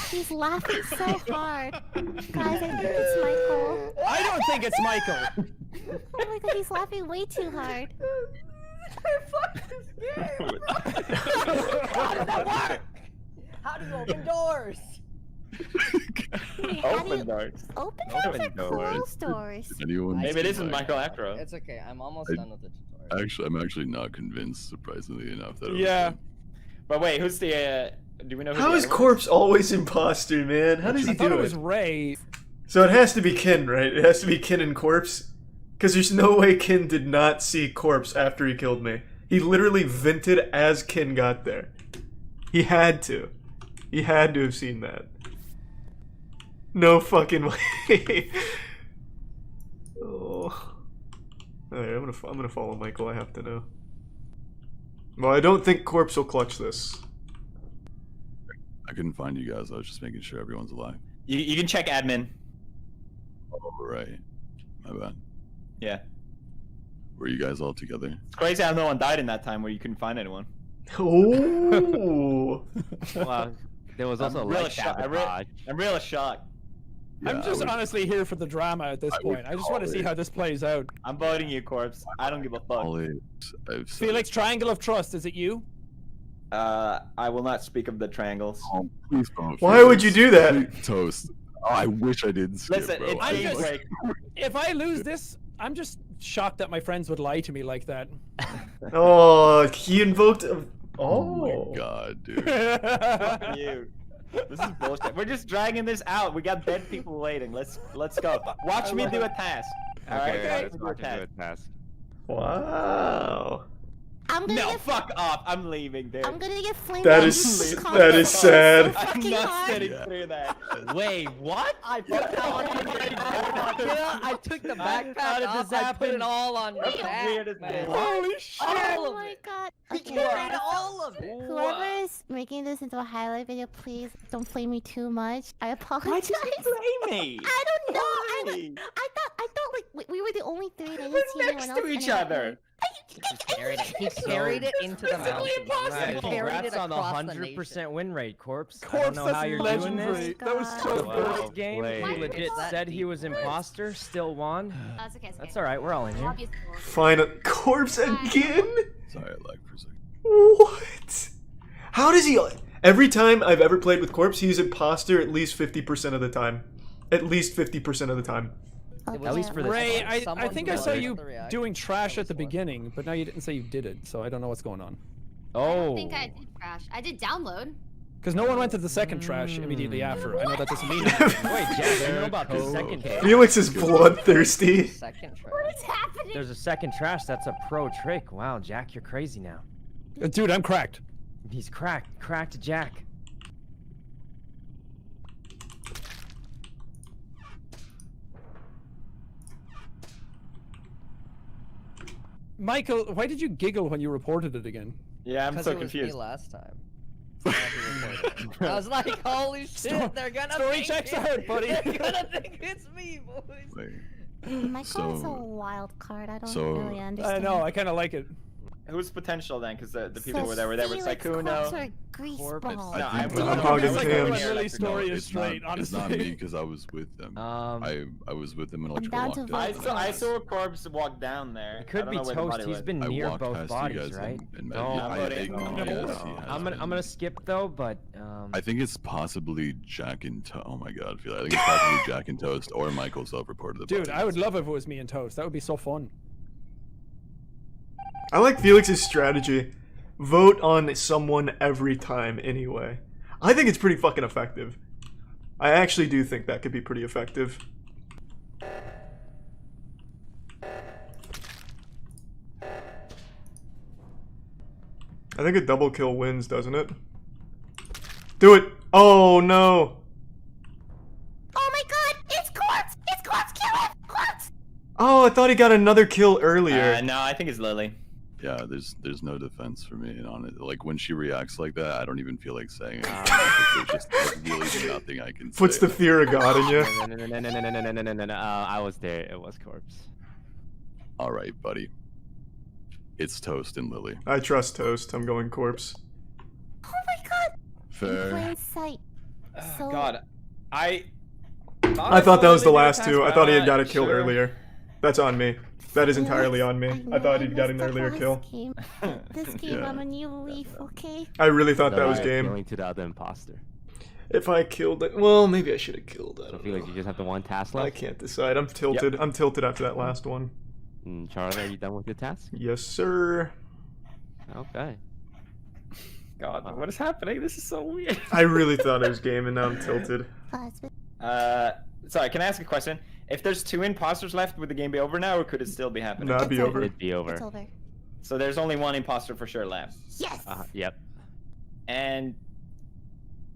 He's laughing so hard. Guys, I think it's Michael.
I don't think it's Michael.
Oh my god, he's laughing way too hard.
How did that work? How do you open doors?
open doors.
Open doors or closed doors?
Maybe it isn't Michael after all.
It's okay. I'm almost done with the tutorial.
I'm actually not convinced, surprisingly enough, that it was
Yeah.
him.
But wait, who's the? Do we know? Who
How
the
is
other one
Corpse always imposter, man? How does he
I thought
do
it
it?
was Ray.
So it has to be Kin, right? It has to be Kin and Corpse? Because there's no way Kin did not see Corpse after he killed me. He literally vented as Kin got there. He had to. He had to have seen that. No fucking way. Oh. Alright, I'm gonna follow Michael, I have to know. Well, I don't think Corpse will clutch this.
I couldn't find you guys. I was just making sure everyone's alive.
You can check admin.
Oh, right. My bad.
Yeah.
Were you guys all together?
It's crazy how no one died in that time where you couldn't find anyone.
Oh.
Well, there was also
really
like
shocked.
sabotage.
I'm really shocked.
I'm just honestly here for the drama at this point. I just want to see how this plays out.
I'm voting you, Corpse. I don't give a fuck.
Felix, triangle of trust, is it you?
I will not speak of the triangles.
Oh, please don't.
Why would you do that?
Toast. Oh, I wish I didn't skip,
Listen,
bro.
it's
If I lose this, I'm just shocked that my friends would lie to me like that.
Oh, he invoked.
Oh my god, dude.
Fuck you. This is bullshit. We're just dragging this out. We got dead people waiting. Let's go. Watch me do a task. All right,
Okay,
watch me
watch me do a task.
Wow.
I'm gonna
No,
get,
fuck off. I'm leaving, dude.
I'm gonna get flamed
That
out
is
with this
that is sad.
so
I'm
fucking
not
hard.
sitting through that.
Wait, what?
I put that on I took the backpack
How did
off,
this
I put
happen?
it all on
That's
the
the
back,
weirdest
man.
thing.
Holy shit.
All
Oh
of
my
it.
god.
We
Okay.
carried all of it.
Whoever is making this into a highlight video, please don't flame me too much. I apologize.
Why did you blame me?
I don't know.
Why?
I thought like we were the only three. I didn't
We're
see anyone
next
else,
to
and
each
I-
other.
He carried it into the mountains.
Right,
He carried
congrats
it
on the
across the
100% win rate, Corpse. I
Corpse,
don't know how
that's
you're doing
legendary.
this.
That was so
Wow.
good.
First game,
Wait.
he legit
It's that
said he
deep.
was imposter, still won.
That's okay.
That's alright, we're all in here.
Final Corpse again?
Sorry, I lagged for a second.
What? How does he? Every time I've ever played with Corpse, he's imposter at least 50% of the time. At least 50% of the time.
At least for the
Ray, I
Someone
think I saw
noticed
you
the reaction.
doing trash
That
at the
was fun.
beginning, but now you didn't say you did it, so I don't know what's going on.
Oh.
I think I did crash. I did download.
Because no one went to the second trash immediately after. I know that doesn't mean anything.
Wait, Jack, I don't know about the second trash.
Felix is bloodthirsty.
Second trash.
What is happening?
There's a second trash, that's a pro trick. Wow, Jack, you're crazy now.
Dude, I'm cracked.
He's cracked Jack.
Michael, why did you giggle when you reported it again?
Yeah, I'm
Because
so
it was me
confused.
last time. I was like, holy shit, they're gonna
story
think
checks
it.
out, buddy.
They're gonna think it's me, boys.
Wait.
Michael is a
So-
wild card. I don't
so-
really
I
understand.
know, I kind of like it.
Who's potential then? Because the people
So
were there with
Felix, Corpse,
Sykuno.
or Greaseball?
No,
I think
I'm hogging
It's like
Tim.
everyone really story
No,
is
it's not,
straight,
it's not
honestly.
me because I was with them. I was with them in electrical
down to
lockdown.
vote.
I saw a corpse walk down there.
It could
I don't
be
know where the
Toast,
body
he's
was.
been
I
near
walked
both
past you
bodies,
guys
right?
and
No,
yes, he has.
I'm gonna skip though, but
I think it's possibly Jack and Toast. Oh my god, I think it's possibly Jack and Toast or Michael self-reported the
Dude,
body.
I would love if it was me and Toast. That would be so fun.
I like Felix's strategy. Vote on someone every time anyway. I think it's pretty fucking effective. I actually do think that could be pretty effective. I think a double kill wins, doesn't it? Do it! Oh no!
Oh my god! It's Corpse! It's Corpse! Kill him! Corpse!
Oh, I thought he got another kill earlier.
No, I think it's Lily.
Yeah, there's no defense for me on it. Like when she reacts like that, I don't even feel like saying it. There's just really nothing I can say.
Puts the fear of God in you.
No. I was there. It was Corpse.
All right, buddy. It's Toast and Lily.
I trust Toast. I'm going Corpse.
Oh my god! In
Fair.
plain sight. So,
God, I
thought that was the last two. I thought he had
I'm
got a
not
kill
sure.
earlier. That's on me. That is entirely on me. I thought he'd got an
messed up
earlier
on
kill.
This game,
Yeah.
I'm a new leaf, okay?
I really thought that was
Alright,
game.
Going to the other imposter.
If I killed it, well, maybe I should have killed it. I
I
don't
feel like
know.
you just have the one task
I
left.
can't decide. I'm tilted. I'm tilted after that last one.
Charlie, are you done with your task?
Yes, sir.
Okay.
God, what is happening? This is so weird.
I really thought it was game, and now I'm tilted.
Sorry, can I ask a question? If there's 2 imposters left, would the game be over now, or could it still be happening?
No, it'd be over.
It'd be over.
It's over.
So there's only 1 imposter for sure left.
Yes.
Yep.
And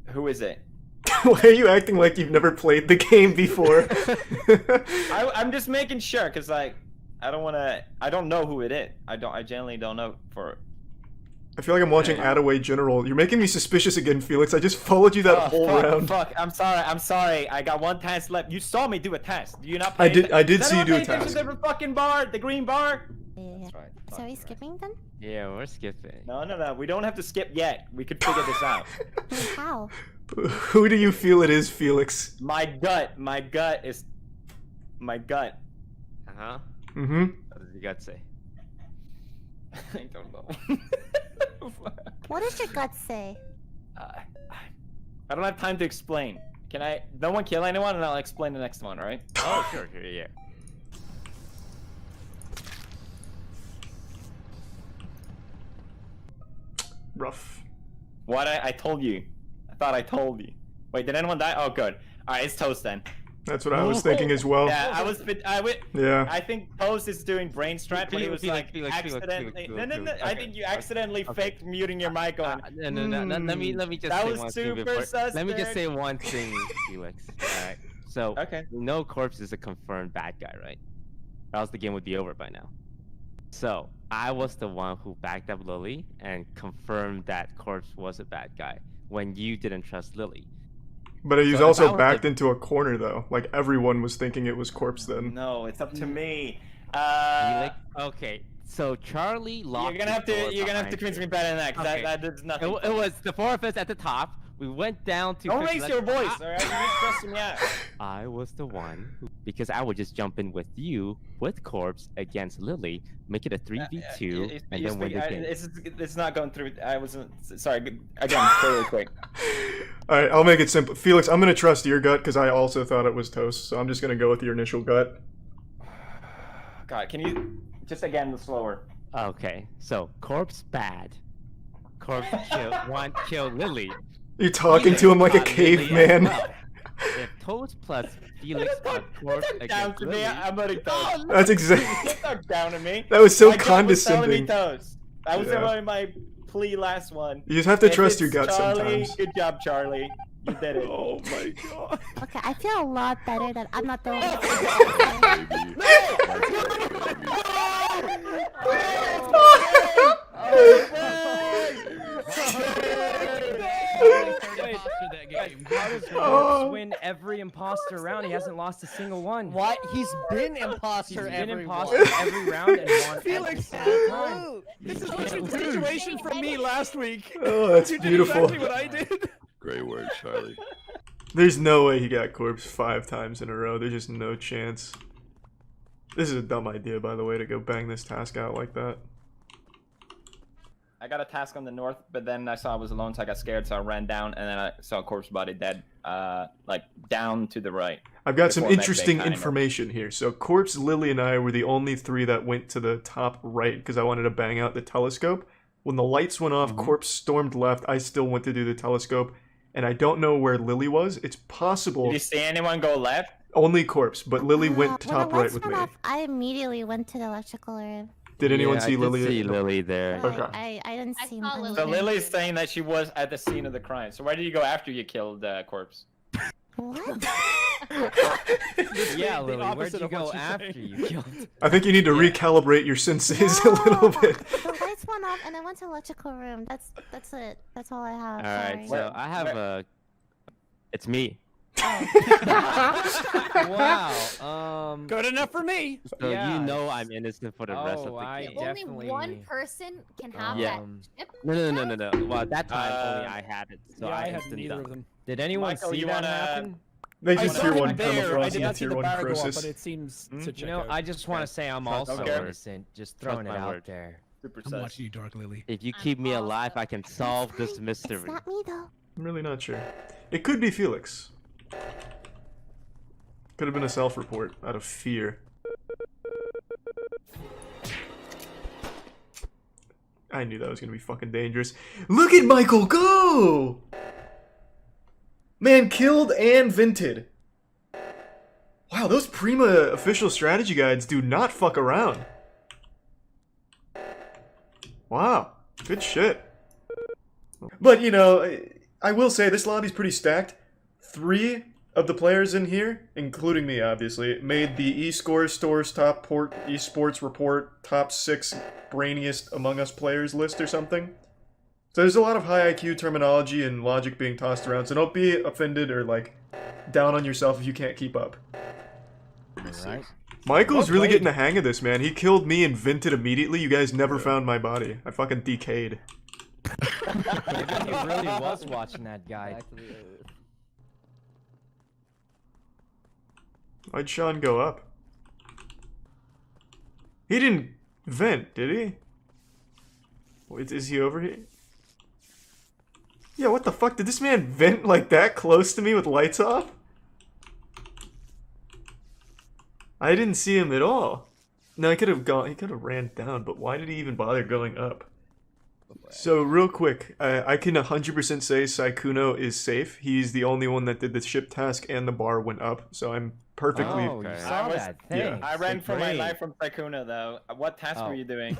who is it?
Why are you acting like you've never played the game before?
I'm just making sure, because like I don't know who it is. I genuinely don't know for.
I feel like I'm watching Attaway General. You're making me suspicious again, Felix. I just followed you that whole round.
Fuck, I'm sorry. I got 1 task left. You saw me do a task. Do you not?
I did see you do a task.
The fucking bar, the green bar.
Yeah.
That's right.
So are we skipping then?
Yeah, we're skipping.
No. We don't have to skip yet. We could figure this out.
How?
Who do you feel it is, Felix?
My gut is my gut.
Mm-hmm.
What does your gut say?
I don't know.
What does your gut say?
I don't have time to explain. Can I? No one kill anyone, and I'll explain the next one, right?
Oh, sure, yeah.
Rough.
What? I told you. I thought I told you. Wait, did anyone die? Oh, good. All right, it's Toast then.
That's what I was thinking as well.
Yeah,
Yeah.
I think Toast is doing brain strat, but he was like accidentally. No. I think you accidentally faked muting your mic on.
No. Let me just
that
say
was
one
super
thing before.
suspect.
Let me just say one thing, Felix. Alright. So no Corpse is a confirmed bad guy, right? Or else the game would be over by now. So I was the one who backed up Lily and confirmed that Corpse was a bad guy when you didn't trust Lily.
But he was also backed into a corner, though. Like, everyone was thinking it was Corpse then.
No, it's up to me.
Okay, so Charlie locked.
You're gonna have to convince me better than that, because that does nothing.
It was the 4 of us at the top. We went down to.
Don't raise your voice, alright? You're just stressing me out.
I was the one because I would just jump in with you with Corpse against Lily, make it a 3v2, and then win the game.
It's not going through. I wasn't. Sorry. Again, really quick.
Alright, I'll make it simple. Felix, I'm gonna trust your gut because I also thought it was Toast, so I'm just gonna go with your initial gut.
God, can you just again slower?
Okay, so Corpse bad. Corpse kill Lily.
You're talking to him like a caveman.
If Toast plus Felix on Corpse against Lily,
I'm voting Toast.
That's exactly.
Talk down to me.
That was so
My gut
condescending.
Was telling me Toast. That was my plea last one.
You just have to
If
trust your
it's
gut
Charlie,
sometimes.
Good job, Charlie. You did it.
Oh my god.
Okay, I feel a lot better that I'm not the one.
How does Corpse win every imposter round? He hasn't lost a single one.
What? He's been imposter
every
every
round and won
Felix,
every time.
this is like a situation from me last week.
Oh, that's
you did
beautiful.
exactly what I did.
Great work, Charlie.
There's no way he got Corpse 5 times in a row. There's just no chance. This is a dumb idea, by the way, to go bang this task out like that.
I got a task on the north, but then I saw I was alone, so I got scared, so I ran down, and then I saw a corpse body dead, like down to the right.
I've got some
before med bay
interesting
timer.
information here. So Corpse, Lily, and I were the only 3 that went to the top right because I wanted to bang out the telescope. When the lights went off, Corpse stormed left. I still went to do the telescope, and I don't know where Lily was. It's possible.
Did you see anyone go left?
Only Corpse, but Lily went to
When
top
the
right
lights
with
went
me.
off, I immediately went to the electrical room.
Did anyone see
I
Lily?
did see Lily there.
Okay.
I didn't see
Lily.
So Lily's saying that she was at the scene of the crime. So where did you go after you killed corpse?
What?
Yeah, Lily, where'd
opposite
you
of what
go
she's
after
saying.
you killed?
I think you need to recalibrate your senses a little bit.
The lights went off and I went to the electrical room. That's it. That's all I have.
Alright,
Sorry.
so I have a. It's me.
Wow.
Good enough for me.
So
Yeah.
you know I'm innocent for the rest of the
I
game.
Only
definitely.
one person can have
Yeah.
that chip.
No. Well, at that time only I had it, so
yeah, I had
instantly
neither
done.
of them.
Did anyone
Michael,
see
you
that
wanna-
happen?
They
I
just
saw
tier
him
1
there. I
permafrost
did
and a
not see
tier
the
1
bar go up,
Croesus.
but it seems to check
You know,
out.
I just want to say I'm also
Okay.
innocent. Just throwing it
my
out
word.
there.
Super
I'm
sus.
watching you, Dark Lily.
If you keep me alive, I can solve this
It's
mystery.
not me though.
I'm really not sure. It could be Felix. Could have been a self-report out of fear. I knew that was gonna be fucking dangerous. Look at Michael go! Man killed and vented. Wow, those Prima official strategy guides do not fuck around. Wow, good shit. But, you know, I will say this lobby's pretty stacked. 3 of the players in here, including me obviously, made the eScores Stores Top Port Esports Report Top 6 Brainiest Among Us Players list or something. So there's a lot of high IQ terminology and logic being tossed around, so don't be offended or, like, down on yourself if you can't keep up.
Alright.
Michael's really getting the hang of this, man. He killed me and vented immediately. You guys never found my body. I fucking decayed.
Maybe he really was watching that guy.
Why'd Sean go up? He didn't vent, did he? Wait, is he over here? Yeah, what the fuck? Did this man vent like that close to me with lights off? I didn't see him at all. No, he could have ran down, but why did he even bother going up? So, real quick, I can 100% say Sykkuno is safe. He's the only one that did the ship task and the bar went up, so I'm perfectly...
Oh, you saw that. Thanks.
I ran for my life from Sykkuno, though. What task were you doing?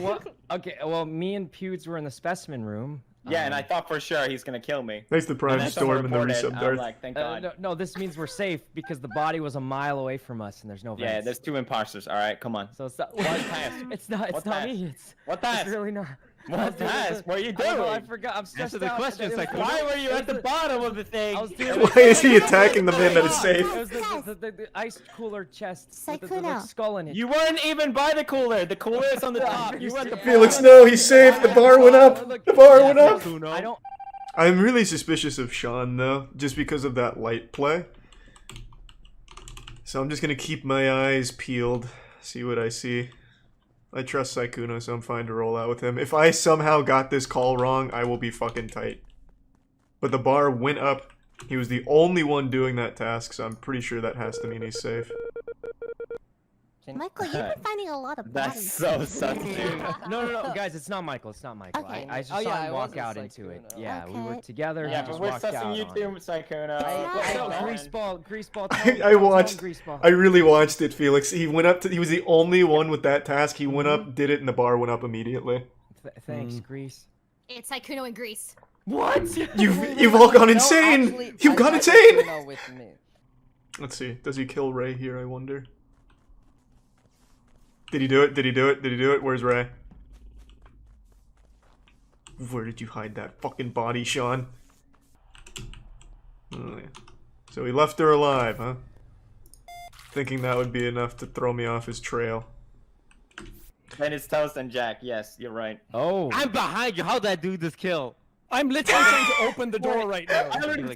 What? Okay, well, me and Pewds were in the specimen room.
Yeah, and I thought for sure he's gonna kill me.
Thanks to Prime Storm and the resub
I'm
Darth.
like, thank God.
No, this means we're safe because the body was a mile away from us and there's no vents.
Yeah, there's 2 imposters. All right, come on.
So it's not.
What task?
It's not. It's not me.
What task?
It's really not.
What task? What are you doing?
I forgot. I'm stressed
Answer the
out.
question,
It was-
Why were you at the bottom of the thing?
I was doing
Why is he attacking the man that is safe?
It was the ice cooler chest with the skull in it.
You weren't even by the cooler. The cooler is on the top. You went the
Felix, no, he's safe. The bar went up. The bar went up.
I don't.
I'm really suspicious of Sean, though, just because of that light play. So I'm just gonna keep my eyes peeled, see what I see. I trust Sykkuno, so I'm fine to roll out with him. If I somehow got this call wrong, I will be fucking tight. But the bar went up. He was the only one doing that task, so I'm pretty sure that has to mean he's safe.
Michael, you've been finding a lot of bodies.
That's so sus, dude.
No, guys, it's not Michael. It's not Michael.
Okay.
I just
Oh,
saw
yeah,
him
it
walk
wasn't
out into it.
Sykkuno.
Yeah, we were
Okay.
together.
Yeah,
he
but
just
we're
walked
sussing
out
you
on
too,
it.
Sykkuno.
Greaseball.
I watched. I really watched it, Felix. He went up to. He was the only one with that task. He went up, did it, and the bar went up immediately.
Thanks, Grease.
It's Sykkuno and Grease.
What?
You've all gone insane.
Actually,
You've gone
I got
insane.
Sykkuno with me.
Let's see. Does he kill Ray here? I wonder. Did he do it? Did he do it? Did he do it? Where's Ray? Where did you hide that fucking body, Sean? Oh, yeah. So he left her alive, huh? Thinking that would be enough to throw me off his trail.
Then it's Toast and Jack. Yes, you're right.
Oh.
I'm behind you. How'd I do this kill?
I'm literally trying to open the door right now.
I'm trying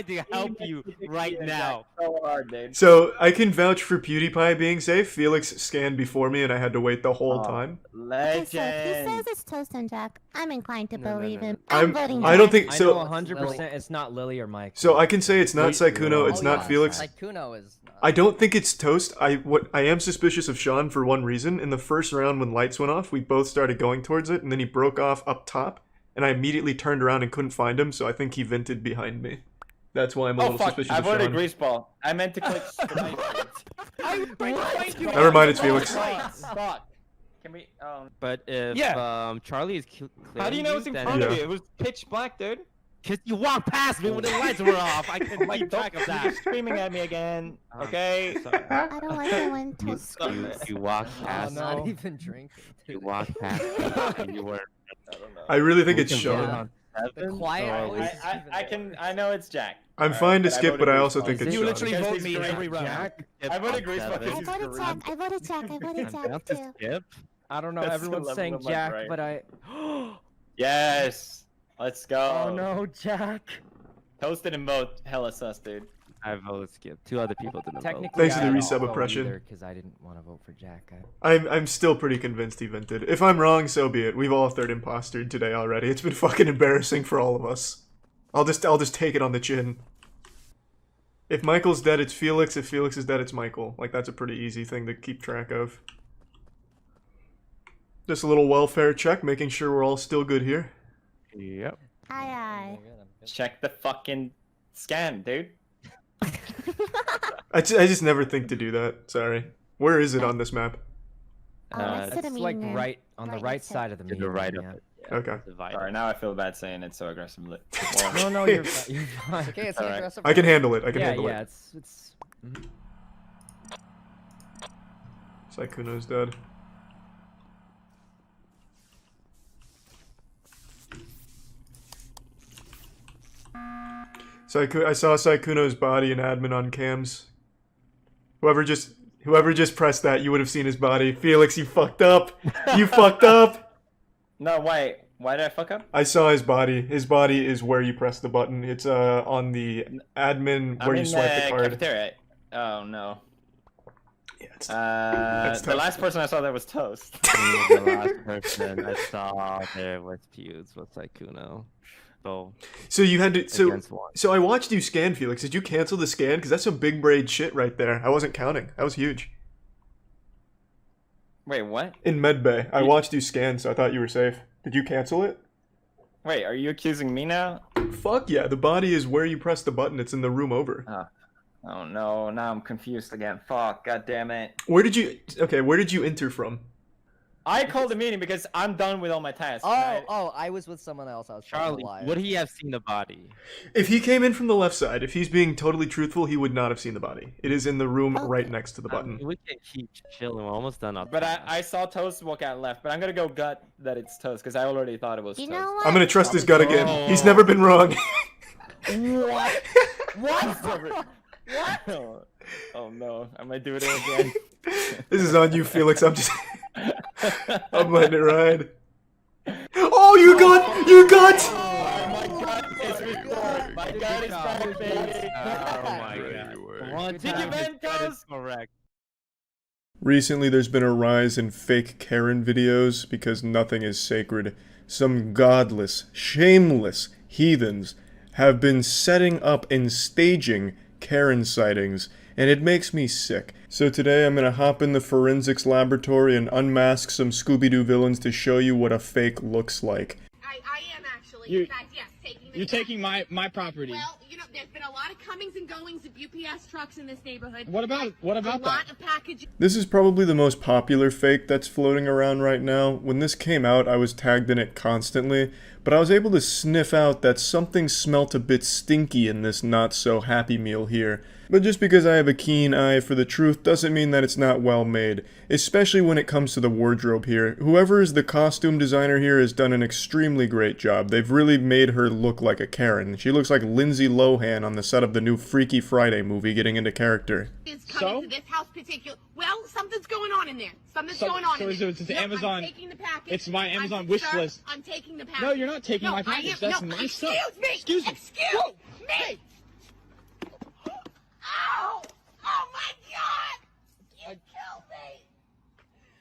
to help you right now.
So hard, dude.
So I can vouch for PewDiePie being safe. Felix scanned before me and I had to wait the whole time.
Okay, so if he says it's Toast and Jack, I'm inclined to believe him. I'm voting
I don't
Jack.
think so.
I know 100% it's not Lily or Mike.
So I can say it's not Sykkuno, it's
Oh,
not
yeah,
Felix.
Sykkuno is.
I don't think it's Toast. I am suspicious of Sean for one reason. In the first round when lights went off, we both started going towards it and then he broke off up top and I immediately turned around and couldn't find him, so I think he vented behind me. That's why I'm a little suspicious
I
of Sean.
voted Greaseball. I meant to click.
Never mind, it's Felix.
Fuck. Can we?
But if Charlie is clear,
How do you know it's in front of you? It was pitch black, dude.
Cause you walked past me when the lights were off. I couldn't keep track of that.
You're screaming at me again. Okay.
I don't like it when Toast screams.
You walked past.
I'm not even drinking.
You walked past me and you were.
I really think it's Sean.
The quiet voice.
I know it's Jack.
I'm fine to skip, but I also think it's
You
Sean.
literally vote me every round.
I voted Greaseball because
I
he's
voted
green.
Jack. I voted Jack. I voted Jack too.
Skip.
I don't know.
That's the
Everyone's
level
saying
of my
Jack,
brain.
but I.
Yes. Let's go.
Oh no, Jack.
Toasted and vote hella sus, dude.
I voted skip. 2 other people didn't vote.
Technically,
Thanks to the
I
resub
didn't vote
oppression.
either, 'cause I didn't want to vote for Jack.
I'm still pretty convinced he vented. If I'm wrong, so be it. We've all third impostered today already. It's been fucking embarrassing for all of us. I'll just take it on the chin. If Michael's dead, it's Felix. If Felix is dead, it's Michael. Like, that's a pretty easy thing to keep track of. Just a little welfare check, making sure we're all still good here.
Yep.
Aye, aye.
Check the fucking scan, dude.
I just never think to do that. Sorry. Where is it on this map?
It's like right on the right side of the
To
median.
the right
yeah.
of it.
Okay.
Sorry, now I feel bad saying it so aggressively.
No, you're fine.
It's okay, it's
All right.
aggressive.
I can handle it. I can
Yeah,
handle
yeah,
it.
it's. Mhm.
Saikuno's dead. I saw Saikuno's body in admin on cams. Whoever just pressed that, you would have seen his body. Felix, you fucked up. You fucked up.
No, wait. Why did I fuck up?
I saw his body. His body is where you press the button. It's on the admin where you swipe the card.
Cafeteria. Oh no.
Yeah, it's
the last person I saw there was Toast.
The last person I saw there was Pewds with Saikuno.
So you had to.
Against one.
So I watched you scan, Felix. Did you cancel the scan? Because that's some big braid shit right there. I wasn't counting. That was huge.
Wait, what?
In medbay, I watched you scan, so I thought you were safe. Did you cancel it?
Wait, are you accusing me now?
Fuck yeah! The body is where you press the button. It's in the room over.
Oh no! Now I'm confused again. Fuck! God damn it!
Where did you? Okay, where did you enter from?
I called a meeting because I'm done with all my tasks.
I was with someone else. I was trying
Charlie,
to lie.
would he have seen the body?
If he came in from the left side, if he's being totally truthful, he would not have seen the body. It is in the room right next to the button.
We can keep chilling. We're almost done.
But I saw Toast walk out left, but I'm gonna go gut that it's Toast because I already thought it was Toast.
I'm gonna trust his gut again. He's never been wrong.
What? What? What? Oh no! I might do it again.
This is on you, Felix. I'm letting it ride. Oh, you got! You got!
My gut is restored. My gut is back, baby.
Oh my god.
Did you bend Toast?
Correct.
Recently, there's been a rise in fake Karen videos because nothing is sacred. Some godless, shameless heathens have been setting up and staging Karen sightings, and it makes me sick. So today I'm gonna hop in the forensics laboratory and unmask some Scooby-Doo villains to show you what a fake looks like.
I am actually.
You-
In fact, yes, taking the
You're taking my property.
Well, you know, there's been a lot of comings and goings of UPS trucks in this neighborhood.
What about
a lot
that?
of packages.
This is probably the most popular fake that's floating around right now. When this came out, I was tagged in it constantly, but I was able to sniff out that something smelt a bit stinky in this not-so-happy meal here. But just because I have a keen eye for the truth doesn't mean that it's not well made, especially when it comes to the wardrobe here. Whoever is the costume designer here has done an extremely great job. They've really made her look like a Karen. She looks like Lindsay Lohan on the set of the new Freaky Friday movie getting into character.
Is coming to this house particular. Well, something's going on in there. Something's going on in there.
It's
No,
Amazon.
I'm taking the package.
It's my Amazon
I'm,
wish
sir,
list.
I'm taking the package.
No, you're not taking
No,
my
I
package.
am-
That's
no,
my stuff.
Excuse me.
Excuse me.
Excuse me. Ow! Oh my God! You killed me!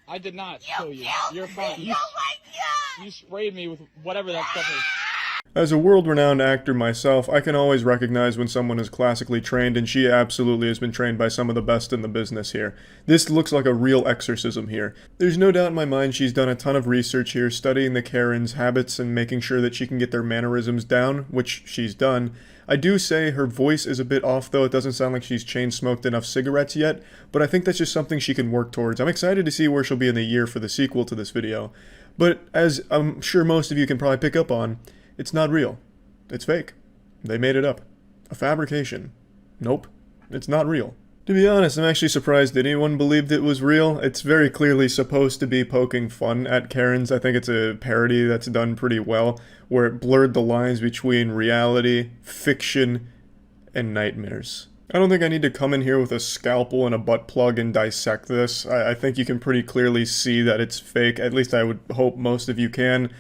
I did not
You
kill you.
killed
You're
me!
fine. You,
Oh my God!
you sprayed me with whatever that stuff is.
As a world-renowned actor myself, I can always recognize when someone is classically trained, and she absolutely has been trained by some of the best in the business here. This looks like a real exorcism here. There's no doubt in my mind she's done a ton of research here, studying the Karen's habits and making sure that she can get their mannerisms down, which she's done. I do say her voice is a bit off though, it doesn't sound like she's chain-smoked enough cigarettes yet, but I think that's just something she can work towards. I'm excited to see where she'll be in the year for the sequel to this video. But as I'm sure most of you can probably pick up on, it's not real. It's fake. They made it up. A fabrication. Nope. It's not real. To be honest, I'm actually surprised that anyone believed it was real. It's very clearly supposed to be poking fun at Karens. I think it's a parody that's done pretty well, where it blurred the lines between reality, fiction, and nightmares. I don't think I need to come in here with a scalpel and a butt plug and dissect this. I think you can pretty clearly see that it's fake. At least I would hope most of you can.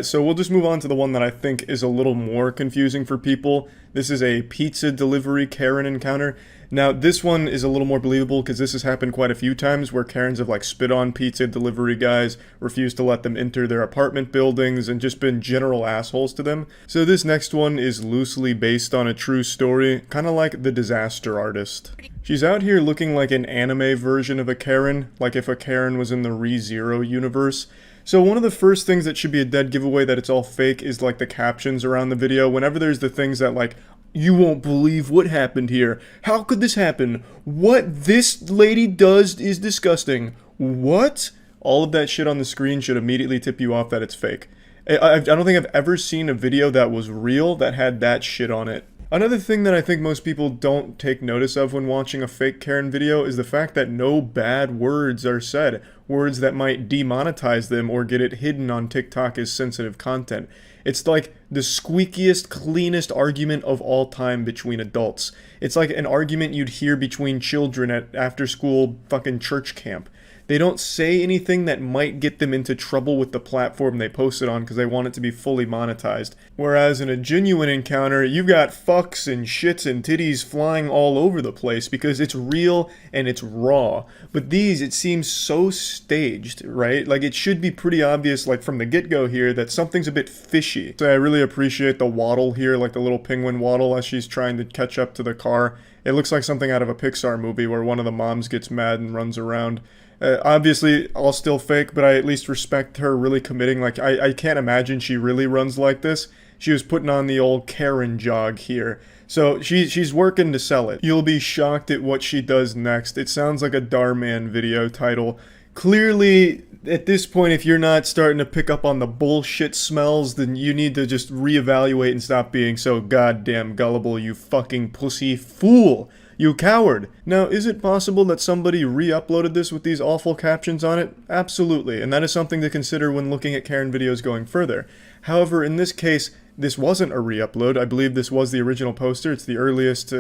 So we'll just move on to the one that I think is a little more confusing for people. This is a pizza delivery Karen encounter. Now, this one is a little more believable because this has happened quite a few times where Karens have like spit on pizza delivery guys, refused to let them enter their apartment buildings, and just been general assholes to them. So this next one is loosely based on a true story, kind of like The Disaster Artist. She's out here looking like an anime version of a Karen, like if a Karen was in the ReZero universe. So one of the first things that should be a dead giveaway that it's all fake is like the captions around the video. Whenever there's the things that like You won't believe what happened here. How could this happen? What this lady does is disgusting. What? All of that shit on the screen should immediately tip you off that it's fake. I don't think I've ever seen a video that was real that had that shit on it. Another thing that I think most people don't take notice of when watching a fake Karen video is the fact that no bad words are said. Words that might demonetize them or get it hidden on TikTok as sensitive content. It's like the squeakiest, cleanest argument of all time between adults. It's like an argument you'd hear between children at after-school fucking church camp. They don't say anything that might get them into trouble with the platform they post it on because they want it to be fully monetized. Whereas in a genuine encounter, you've got fucks and shits and titties flying all over the place because it's real and it's raw. But these, it seems so staged, right? Like it should be pretty obvious, like from the get-go here, that something's a bit fishy. So I really appreciate the waddle here, like the little penguin waddle as she's trying to catch up to the car. It looks like something out of a Pixar movie where one of the moms gets mad and runs around. Obviously, all still fake, but I at least respect her really committing. Like, I can't imagine she really runs like this. She was putting on the old Karen jog here. So she's working to sell it. You'll be shocked at what she does next. It sounds like a Darman video title. Clearly, at this point, if you're not starting to pick up on the bullshit smells, then you need to just reevaluate and stop being so goddamn gullible, you fucking pussy fool. You coward! Now, is it possible that somebody re-uploaded this with these awful captions on it? Absolutely, and that is something to consider when looking at Karen videos going further. However, in this case, this wasn't a re-upload. I believe this was the original poster. It's the earliest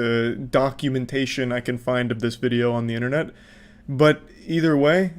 documentation I can find of this video on the internet. But either way,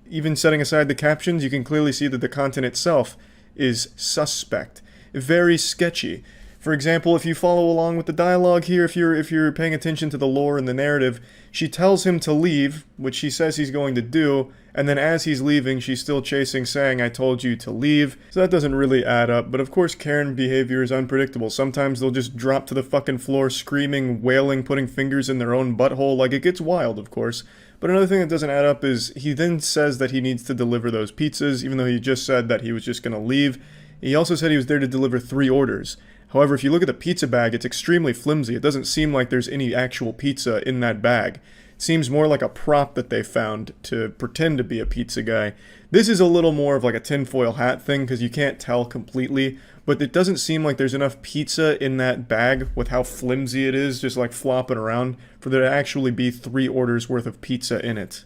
even setting aside the captions, you can clearly see that the content itself is suspect. Very sketchy. For example, if you follow along with the dialogue here, if you're paying attention to the lore and the narrative, she tells him to leave, which he says he's going to do, and then as he's leaving, she's still chasing, saying, I told you to leave. So that doesn't really add up, but of course Karen behavior is unpredictable. Sometimes they'll just drop to the fucking floor screaming, wailing, putting fingers in their own butthole, like it gets wild, of course. But another thing that doesn't add up is he then says that he needs to deliver those pizzas, even though he just said that he was just going to leave. He also said he was there to deliver 3 orders. However, if you look at the pizza bag, it's extremely flimsy. It doesn't seem like there's any actual pizza in that bag. It seems more like a prop that they found to pretend to be a pizza guy. This is a little more of like a tinfoil hat thing because you can't tell completely, but it doesn't seem like there's enough pizza in that bag with how flimsy it is, just like flopping around, for there to actually be 3 orders worth of pizza in it.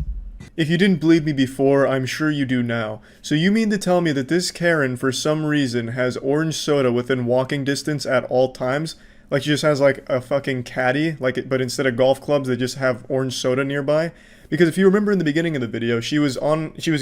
If you didn't believe me before, I'm sure you do now. So you mean to tell me that this Karen, for some reason, has orange soda within walking distance at all times? Like she just has like a fucking caddy, but instead of golf clubs, they just have orange soda nearby? Because if you remember in the beginning of the video, she was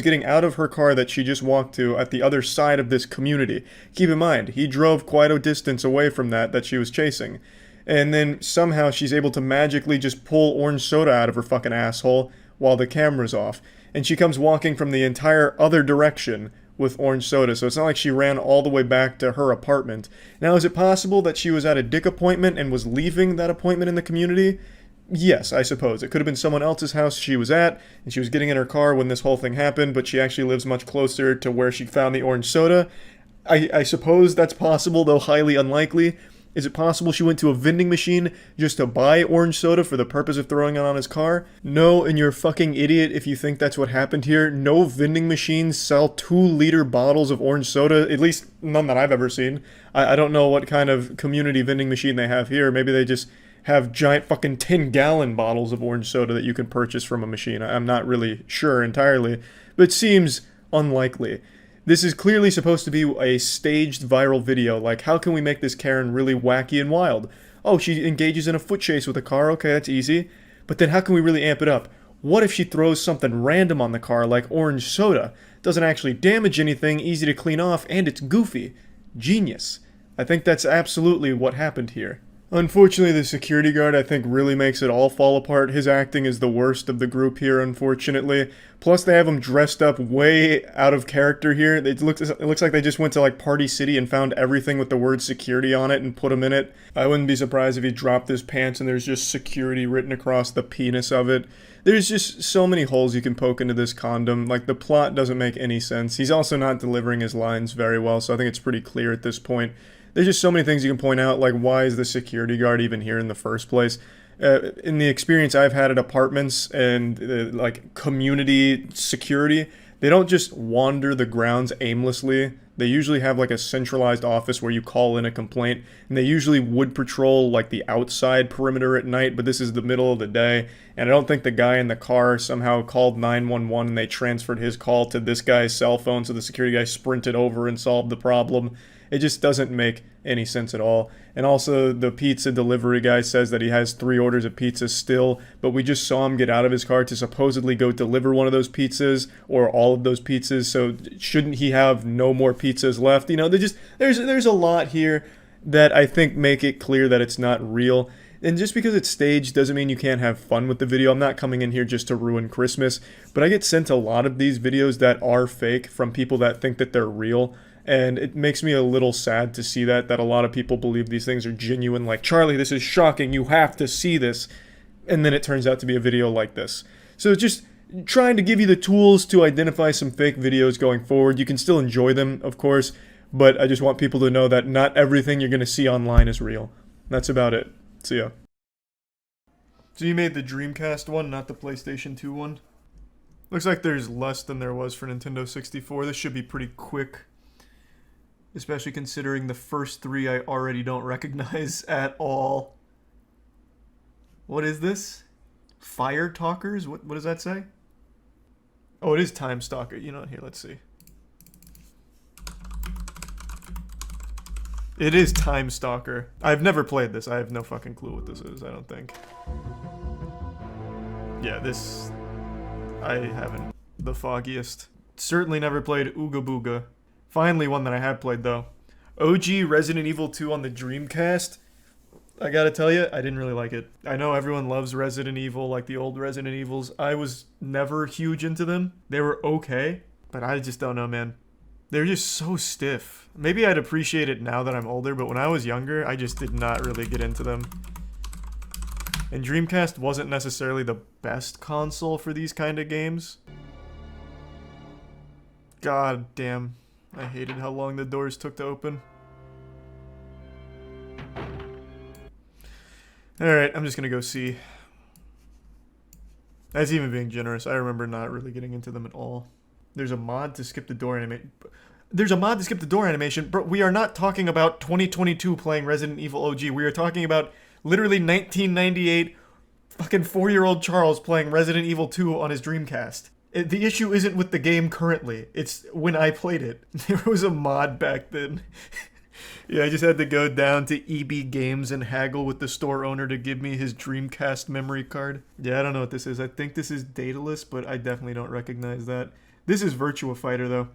getting out of her car that she just walked to at the other side of this community. Keep in mind, he drove quite a distance away from that she was chasing. And then somehow she's able to magically just pull orange soda out of her fucking asshole while the camera's off. And she comes walking from the entire other direction with orange soda, so it's not like she ran all the way back to her apartment. Now, is it possible that she was at a dick appointment and was leaving that appointment in the community? Yes, I suppose. It could have been someone else's house she was at, and she was getting in her car when this whole thing happened, but she actually lives much closer to where she found the orange soda. I suppose that's possible, though highly unlikely. Is it possible she went to a vending machine just to buy orange soda for the purpose of throwing it on his car? No, and you're a fucking idiot if you think that's what happened here. No vending machines sell 2-liter bottles of orange soda, at least none that I've ever seen. I don't know what kind of community vending machine they have here. Maybe they just have giant fucking 10-gallon bottles of orange soda that you can purchase from a machine. I'm not really sure entirely, but it seems unlikely. This is clearly supposed to be a staged viral video, like how can we make this Karen really wacky and wild? Oh, she engages in a foot chase with a car, okay, that's easy. But then how can we really amp it up? What if she throws something random on the car, like orange soda? Doesn't actually damage anything, easy to clean off, and it's goofy. Genius. I think that's absolutely what happened here. Unfortunately, the security guard, I think, really makes it all fall apart. His acting is the worst of the group here, unfortunately. Plus, they have him dressed up way out of character here. It looks like they just went to, like, Party City and found everything with the word security on it and put him in it. I wouldn't be surprised if he dropped his pants and there's just security written across the penis of it. There's just so many holes you can poke into this condom. Like, the plot doesn't make any sense. He's also not delivering his lines very well, so I think it's pretty clear at this point there's just so many things you can point out, like why is the security guard even here in the first place? In the experience I've had at apartments and like community security, they don't just wander the grounds aimlessly. They usually have like a centralized office where you call in a complaint, and they usually would patrol like the outside perimeter at night, but this is the middle of the day, and I don't think the guy in the car somehow called 911 and they transferred his call to this guy's cell phone, so the security guy sprinted over and solved the problem. It just doesn't make any sense at all. And also, the pizza delivery guy says that he has 3 orders of pizza still, but we just saw him get out of his car to supposedly go deliver one of those pizzas, or all of those pizzas, so shouldn't he have no more pizzas left? You know, there's a lot here that I think make it clear that it's not real. And just because it's staged doesn't mean you can't have fun with the video. I'm not coming in here just to ruin Christmas, but I get sent a lot of these videos that are fake from people that think that they're real. And it makes me a little sad to see that a lot of people believe these things are genuine, like, Charlie, this is shocking, you have to see this. And then it turns out to be a video like this. So just trying to give you the tools to identify some fake videos going forward. You can still enjoy them, of course, but I just want people to know that not everything you're going to see online is real. That's about it. See ya. So you made the Dreamcast one, not the PlayStation 2 one? Looks like there's less than there was for Nintendo 64. This should be pretty quick. Especially considering the first 3 I already don't recognize at all. What is this? Fire Talkers? What does that say? Oh, it is Time Stalker. You know, here, let's see. It is Time Stalker. I've never played this. I have no fucking clue what this is, I don't think. Yeah, this... I haven't the foggiest. Certainly never played Ooga Booga. Finally, one that I have played, though. OG Resident Evil 2 on the Dreamcast. I gotta tell you, I didn't really like it. I know everyone loves Resident Evil, like the old Resident Evils. I was never huge into them. They were okay, but I just don't know, man. They're just so stiff. Maybe I'd appreciate it now that I'm older, but when I was younger, I just did not really get into them. And Dreamcast wasn't necessarily the best console for these kind of games. God damn. I hated how long the doors took to open. Alright, I'm just gonna go see. That's even being generous. I remember not really getting into them at all. There's a mod to skip the door animation. There's a mod to skip the door animation, but we are not talking about 2022 playing Resident Evil OG. We are talking about literally 1998 fucking 4-year-old Charles playing Resident Evil 2 on his Dreamcast. The issue isn't with the game currently. It's when I played it. There was a mod back then. Yeah, I just had to go down to EB Games and haggle with the store owner to give me his Dreamcast memory card. Yeah, I don't know what this is. I think this is Daedalus, but I definitely don't recognize that. This is Virtua Fighter, though.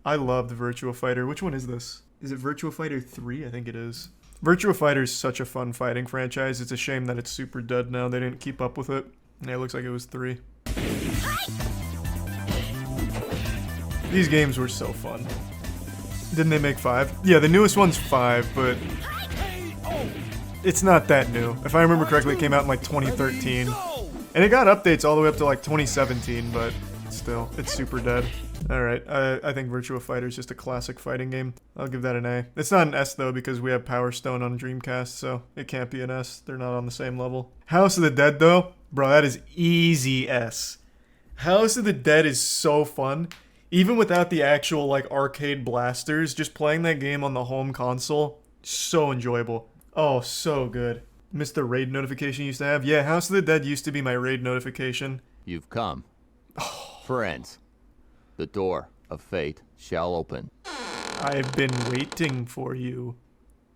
I loved Virtua Fighter. Which one is this? Is it Virtua Fighter 3? I think it is. Virtua Fighter is such a fun fighting franchise. It's a shame that it's super dead now. They didn't keep up with it. Yeah, it looks like it was 3. These games were so fun. Didn't they make 5? Yeah, the newest one's 5, but it's not that new. If I remember correctly, it came out in like 2013. And it got updates all the way up to like 2017, but still, it's super dead. Alright, I think Virtua Fighter is just a classic fighting game. I'll give that an A. It's not an S though, because we have Power Stone on Dreamcast, so it can't be an S. They're not on the same level. House of the Dead though? Bro, that is easy S. House of the Dead is so fun. Even without the actual, like, arcade blasters, just playing that game on the home console, so enjoyable. Oh, so good. Missed the raid notification you used to have? Yeah, House of the Dead used to be my raid notification.
You've come. Friends, the door of fate shall open.
I've been waiting for you,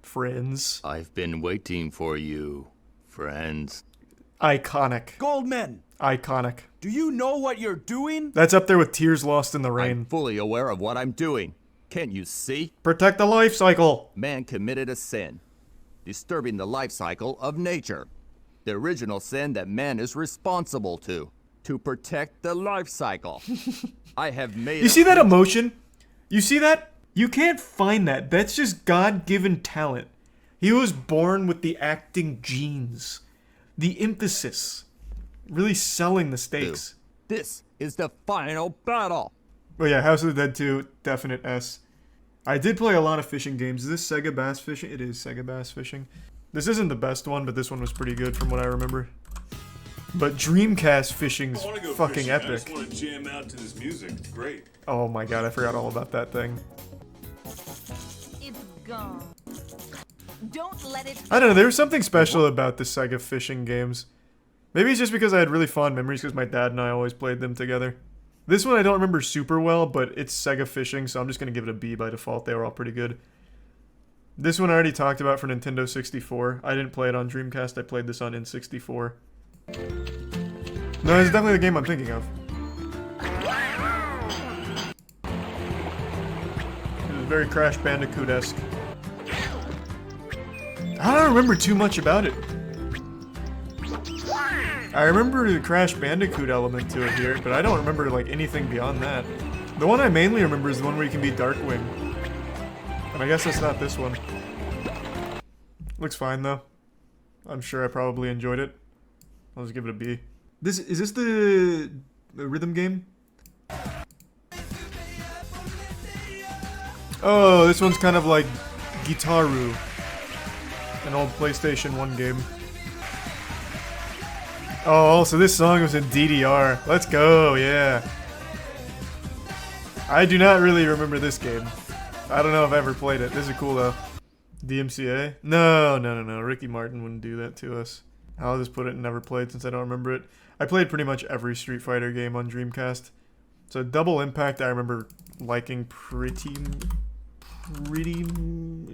friends.
I've been waiting for you, friends.
Iconic.
Goldman!
Iconic.
Do you know what you're doing?
That's up there with Tears Lost in the Rain.
I'm fully aware of what I'm doing. Can't you see?
Protect the life cycle.
Man committed a sin, disturbing the life cycle of nature. The original sin that man is responsible to protect the life cycle. I have made.
You see that emotion? You see that? You can't find that. That's just God-given talent. He was born with the acting genes. The emphasis. Really selling the stakes.
This is the final battle.
Oh yeah, House of the Dead 2, definite S. I did play a lot of fishing games. Is this Sega Bass Fishing? It is Sega Bass Fishing. This isn't the best one, but this one was pretty good from what I remember. But Dreamcast Fishing's fucking epic.
I just want to jam out to this music. It's great.
Oh my god, I forgot all about that thing.
It's gone. Don't let it.
I don't know, there was something special about the Sega Fishing games. Maybe it's just because I had really fond memories because my dad and I always played them together. This one I don't remember super well, but it's Sega Fishing, so I'm just going to give it a B by default. They were all pretty good. This one I already talked about for Nintendo 64. I didn't play it on Dreamcast, I played this on N64. No, it's definitely the game I'm thinking of. It was very Crash Bandicoot-esque. I don't remember too much about it. I remember the Crash Bandicoot element to it here, but I don't remember like anything beyond that. The one I mainly remember is the one where you can be Darkwing. And I guess that's not this one. Looks fine though. I'm sure I probably enjoyed it. I'll just give it a B. Is this the rhythm game? Oh, this one's kind of like Guitaru. An old PlayStation 1 game. Oh, so this song was in DDR. Let's go, yeah. I do not really remember this game. I don't know if I ever played it. This is cool though. DMCA? No. Ricky Martin wouldn't do that to us. I'll just put it in never played since I don't remember it. I played pretty much every Street Fighter game on Dreamcast. So Double Impact I remember liking pretty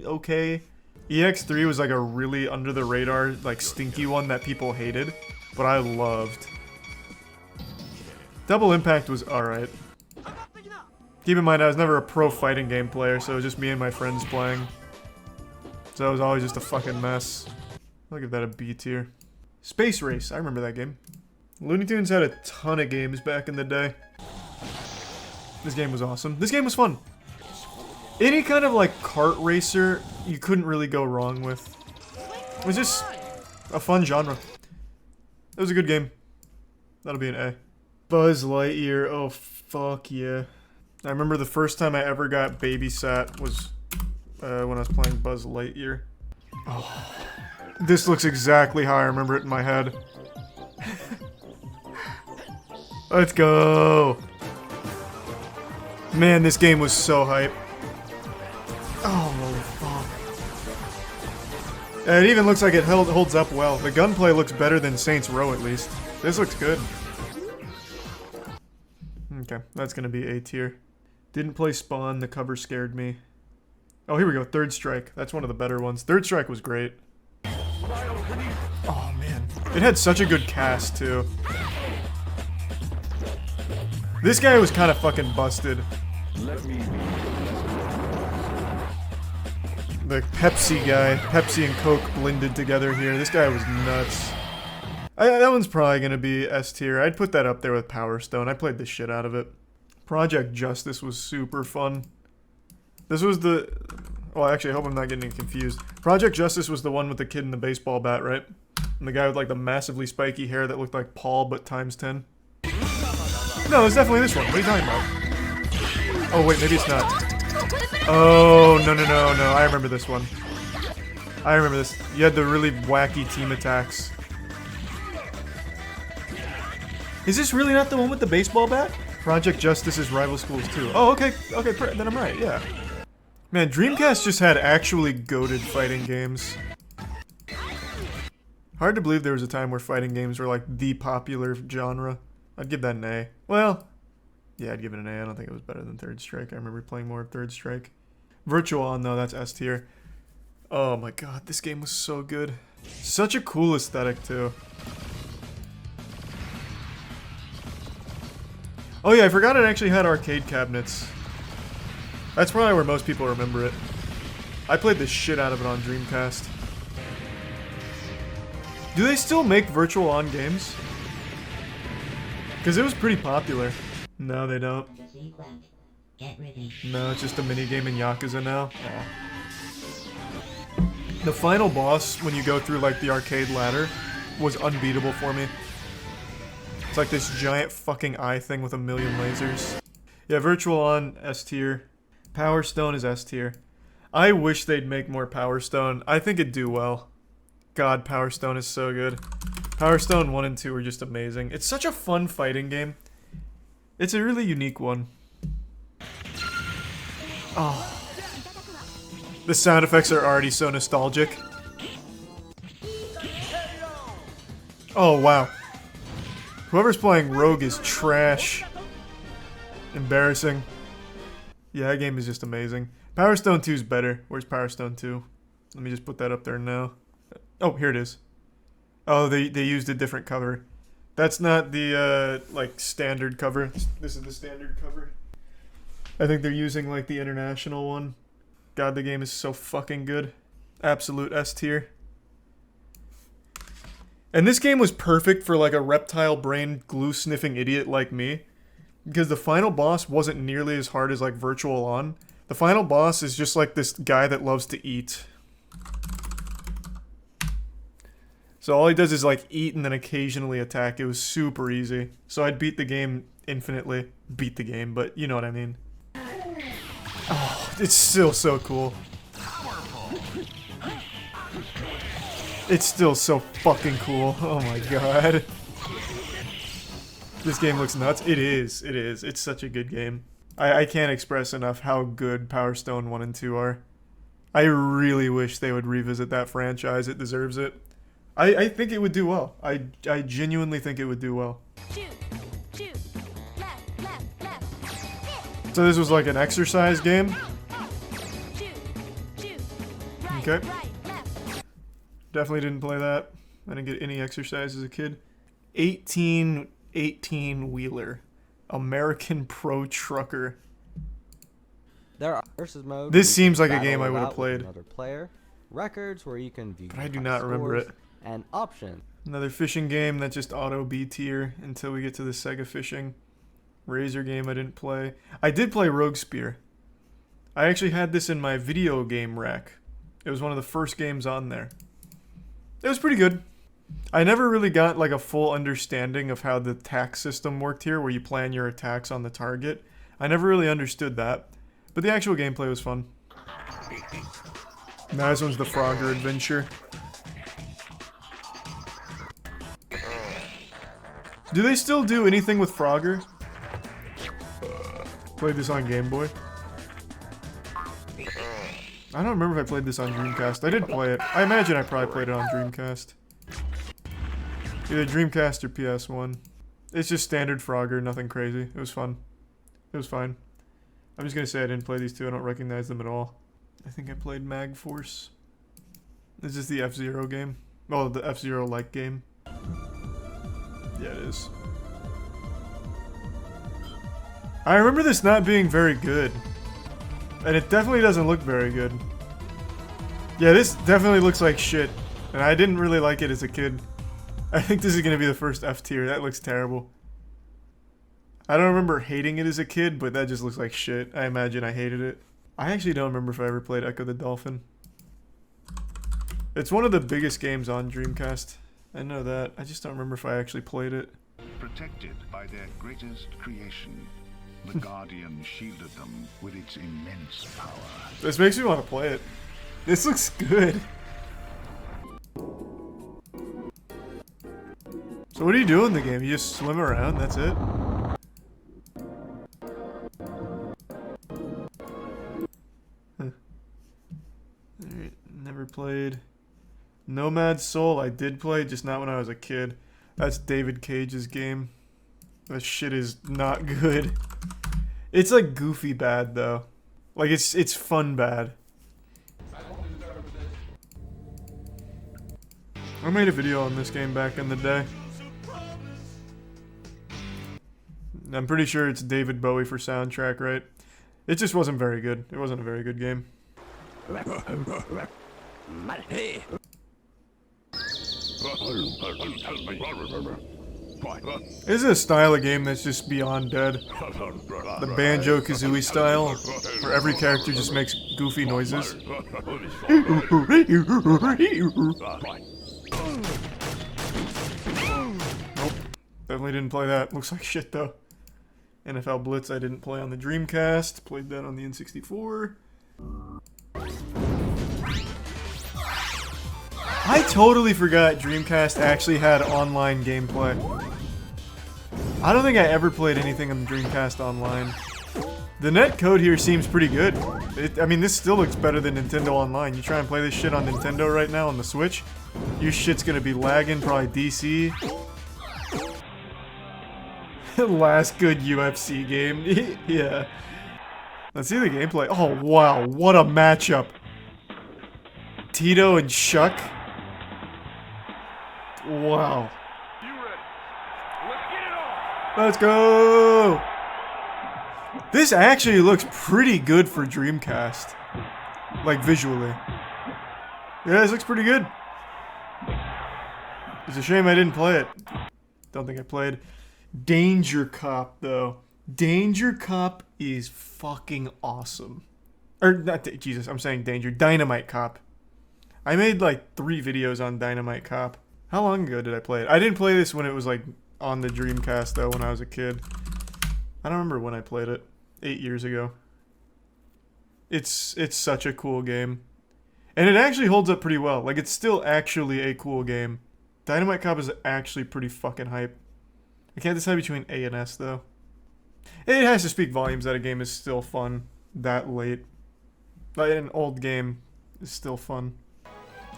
okay. EX3 was like a really under the radar, like stinky one that people hated, but I loved. Double Impact was alright. Keep in mind I was never a pro fighting game player, so it was just me and my friends playing. So it was always just a fucking mess. I'll give that a B tier. Space Race, I remember that game. Looney Tunes had a ton of games back in the day. This game was awesome. This game was fun. Any kind of like kart racer, you couldn't really go wrong with. It was just a fun genre. It was a good game. That'll be an A. Buzz Lightyear, oh fuck yeah. I remember the first time I ever got babysat was when I was playing Buzz Lightyear. Oh, this looks exactly how I remember it in my head. Let's go! Man, this game was so hype. Oh, fuck. It even looks like it holds up well. The gunplay looks better than Saints Row, at least. This looks good. Okay, that's gonna be A tier. Didn't play Spawn, the cover scared me. Oh, here we go, Third Strike. That's one of the better ones. Third Strike was great. Oh, man. It had such a good cast, too. This guy was kind of fucking busted. The Pepsi guy. Pepsi and Coke blended together here. This guy was nuts. That one's probably going to be S tier. I'd put that up there with Power Stone. I played the shit out of it. Project Justice was super fun. This was the... Well, actually, I hope I'm not getting confused. Project Justice was the one with the kid in the baseball bat, right? And the guy with, like, the massively spiky hair that looked like Paul, but times 10. No, it's definitely this one. What are you talking about? Oh, wait, maybe it's not. Oh, no. I remember this one. I remember this. You had the really wacky team attacks. Is this really not the one with the baseball bat? Project Justice is Rival Schools 2. Oh, okay, then I'm right, yeah. Man, Dreamcast just had actually goated fighting games. Hard to believe there was a time where fighting games were like the popular genre. I'd give that an A. Well, yeah, I'd give it an A. I don't think it was better than Third Strike. I remember playing more of Third Strike. Virtual On, though, that's S tier. Oh my god, this game was so good. Such a cool aesthetic, too. Oh yeah, I forgot it actually had arcade cabinets. That's probably where most people remember it. I played the shit out of it on Dreamcast. Do they still make Virtual On games? Because it was pretty popular. No, they don't. No, it's just a minigame in Yakuza now. Oh. The final boss, when you go through like the arcade ladder, was unbeatable for me. It's like this giant fucking eye thing with a million lasers. Yeah, Virtual On, S tier. Power Stone is S tier. I wish they'd make more Power Stone. I think it'd do well. God, Power Stone is so good. Power Stone 1 and 2 are just amazing. It's such a fun fighting game. It's a really unique one. Oh. The sound effects are already so nostalgic. Oh, wow. Whoever's playing Rogue is trash. Embarrassing. Yeah, that game is just amazing. Power Stone 2 is better. Where's Power Stone 2? Let me just put that up there now. Oh, here it is. Oh, they used a different cover. That's not the, like, standard cover. This is the standard cover. I think they're using, like, the international one. God, the game is so fucking good. Absolute S tier. And this game was perfect for, like, a reptile-brained, glue-sniffing idiot like me. Because the final boss wasn't nearly as hard as, like, Virtual On. The final boss is just, like, this guy that loves to eat. So all he does is, like, eat and then occasionally attack. It was super easy. So I'd beat the game infinitely. Beat the game, but you know what I mean. Oh, it's still so cool. It's still so fucking cool. Oh my god. This game looks nuts. It is. It is. It's such a good game. I can't express enough how good Power Stone 1 and 2 are. I really wish they would revisit that franchise. It deserves it. I think it would do well. I genuinely think it would do well. So this was like an exercise game? Okay. Definitely didn't play that. I didn't get any exercise as a kid. 18 wheeler. American Pro Trucker.
There are versus modes.
This seems like a game I would have played.
Another player. Records where you can view.
But I do not remember it.
And options.
Another fishing game that just auto B tier until we get to the Sega fishing. Razor game I didn't play. I did play Rogue Spear. I actually had this in my video game rack. It was one of the first games on there. It was pretty good. I never really got like a full understanding of how the attack system worked here, where you plan your attacks on the target. I never really understood that. But the actual gameplay was fun. Now this one's the Frogger Adventure. Do they still do anything with Frogger? Played this on Game Boy. I don't remember if I played this on Dreamcast. I did play it. I imagine I probably played it on Dreamcast. Either Dreamcast or PS1. It's just standard Frogger, nothing crazy. It was fun. It was fine. I'm just gonna say I didn't play these two. I don't recognize them at all. I think I played Mag Force. Is this the F-Zero game? Oh, the F-Zero-like game. Yeah, it is. I remember this not being very good. And it definitely doesn't look very good. Yeah, this definitely looks like shit. And I didn't really like it as a kid. I think this is going to be the first F tier. That looks terrible. I don't remember hating it as a kid, but that just looks like shit. I imagine I hated it. I actually don't remember if I ever played Echo the Dolphin. It's one of the biggest games on Dreamcast. I know that. I just don't remember if I actually played it.
Protected by their greatest creation, the Guardian shielded them with its immense power.
This makes me want to play it. This looks good. So what do you do in the game? You just swim around, that's it? Huh. Alright, never played. Nomad Soul, I did play, just not when I was a kid. That's David Cage's game. That shit is not good. It's like goofy bad though. Like it's fun bad. I made a video on this game back in the day. I'm pretty sure it's David Bowie for soundtrack, right? It just wasn't very good. It wasn't a very good game. This is a style of game that's just beyond dead. The Banjo-Kazooie style, where every character just makes goofy noises. Nope. Definitely didn't play that. Looks like shit though. NFL Blitz I didn't play on the Dreamcast. Played that on the N64. I totally forgot Dreamcast actually had online gameplay. I don't think I ever played anything on the Dreamcast online. The net code here seems pretty good. I mean, this still looks better than Nintendo Online. You try and play this shit on Nintendo right now on the Switch, your shit's gonna be lagging, probably DC. Last good UFC game. Yeah. Let's see the gameplay. Oh, wow. What a matchup. Tito and Shuck. Wow. Let's go! This actually looks pretty good for Dreamcast. Like, visually. Yeah, this looks pretty good. It's a shame I didn't play it. Don't think I played. Danger Cop, though. Danger Cop is fucking awesome. Or, not, Jesus, I'm saying Danger. Dynamite Cop. I made like 3 videos on Dynamite Cop. How long ago did I play it? I didn't play this when it was like on the Dreamcast though, when I was a kid. I don't remember when I played it. 8 years ago. It's such a cool game. And it actually holds up pretty well. Like, it's still actually a cool game. Dynamite Cop is actually pretty fucking hype. I can't decide between A and S though. It has to speak volumes that a game is still fun that late. Like, an old game is still fun.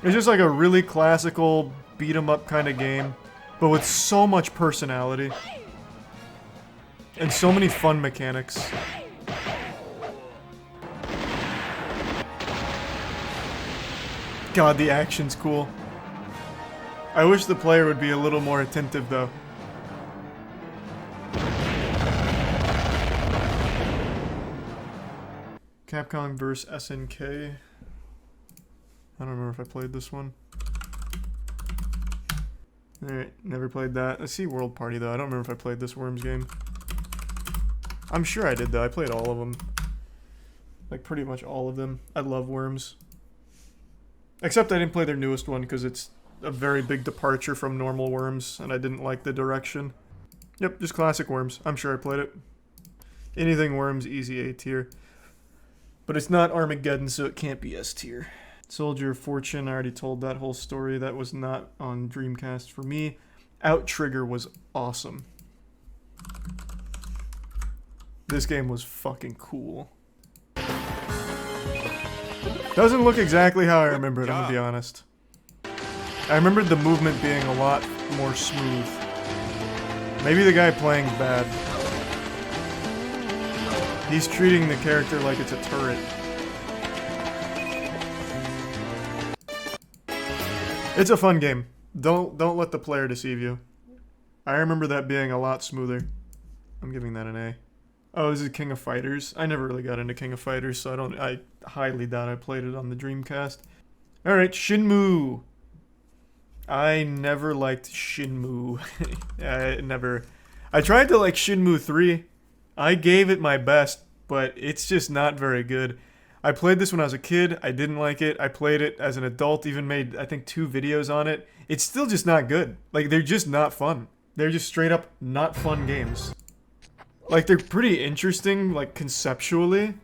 It's just like a really classical beat 'em up kind of game, but with so much personality and so many fun mechanics. God, the action's cool. I wish the player would be a little more attentive though. Capcom vs SNK. I don't remember if I played this one. Alright, never played that. Let's see World Party though. I don't remember if I played this Worms game. I'm sure I did though. I played all of them. Like pretty much all of them. I love Worms. Except I didn't play their newest one because it's a very big departure from normal Worms and I didn't like the direction. Yep, just classic Worms. I'm sure I played it. Anything Worms, easy A tier. But it's not Armageddon, so it can't be S tier. Soldier of Fortune, I already told that whole story. That was not on Dreamcast for me. Outrigger was awesome. This game was fucking cool. Doesn't look exactly how I remember it, I'm gonna be honest. I remembered the movement being a lot more smooth. Maybe the guy playing's bad. He's treating the character like it's a turret. It's a fun game. Don't let the player deceive you. I remember that being a lot smoother. I'm giving that an A. Oh, this is King of Fighters. I never really got into King of Fighters, so I highly doubt I played it on the Dreamcast. Alright, Shenmue. I never liked Shenmue. I tried to like Shenmue 3. I gave it my best, but it's just not very good. I played this when I was a kid. I didn't like it. I played it as an adult, even made, I think, 2 videos on it. It's still just not good. Like, they're just not fun. They're just straight up not fun games. Like, they're pretty interesting, like, conceptually,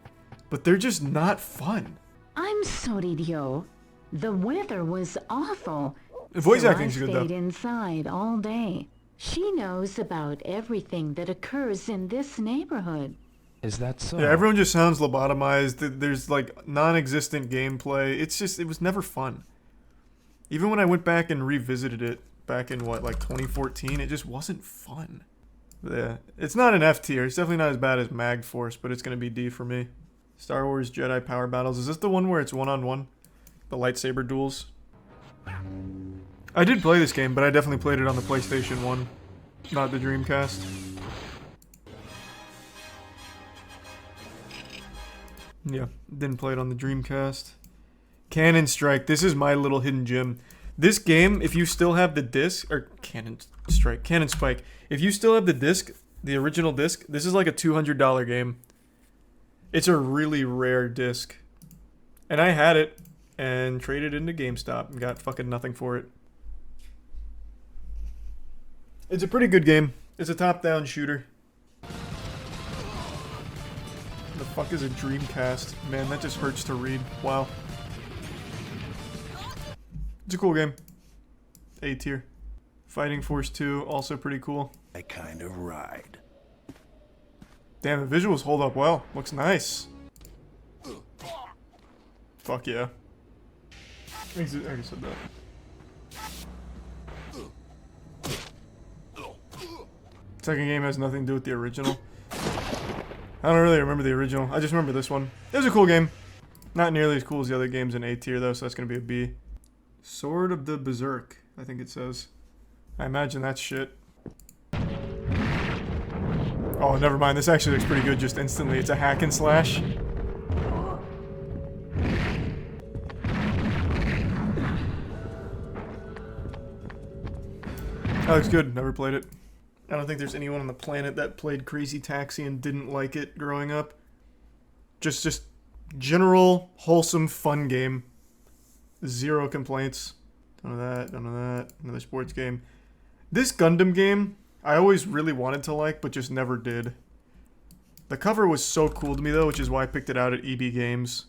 but they're just not fun.
I'm sorry, Dio. The weather was awful.
The voice
so
acting's good, though.
I stayed inside all day. She knows about everything that occurs in this neighborhood.
Is that so?
Yeah, everyone just sounds lobotomized. There's like non-existent gameplay. It's just, it was never fun. Even when I went back and revisited it back in what, like 2014, it just wasn't fun. Yeah, it's not an F tier. It's definitely not as bad as Mag Force, but it's gonna be D for me. Star Wars Jedi Power Battles. Is this the one where it's one-on-one? The lightsaber duels? I did play this game, but I definitely played it on the PlayStation 1, not the Dreamcast. Yeah, didn't play it on the Dreamcast. Cannon Strike. This is my little hidden gem. This game, if you still have the disc, or Cannon Strike, Cannon Spike. If you still have the disc, the original disc, this is like a $200 game. It's a really rare disc. And I had it and traded into GameStop and got fucking nothing for it. It's a pretty good game. It's a top-down shooter. The fuck is a Dreamcast? Man, that just hurts to read. Wow. It's a cool game. A tier. Fighting Force 2, also pretty cool.
A kind of ride.
Damn, the visuals hold up well. Looks nice. Fuck yeah. I already said that. Second game has nothing to do with the original. I don't really remember the original. I just remember this one. It was a cool game. Not nearly as cool as the other games in A tier though, so that's gonna be a B. Sword of the Berserk, I think it says. I imagine that's shit. Oh, never mind. This actually looks pretty good just instantly. It's a hack and slash. That looks good. Never played it. I don't think there's anyone on the planet that played Crazy Taxi and didn't like it growing up. Just general, wholesome, fun game. Zero complaints. None of that, none of that. Another sports game. This Gundam game, I always really wanted to like, but just never did. The cover was so cool to me though, which is why I picked it out at EB Games.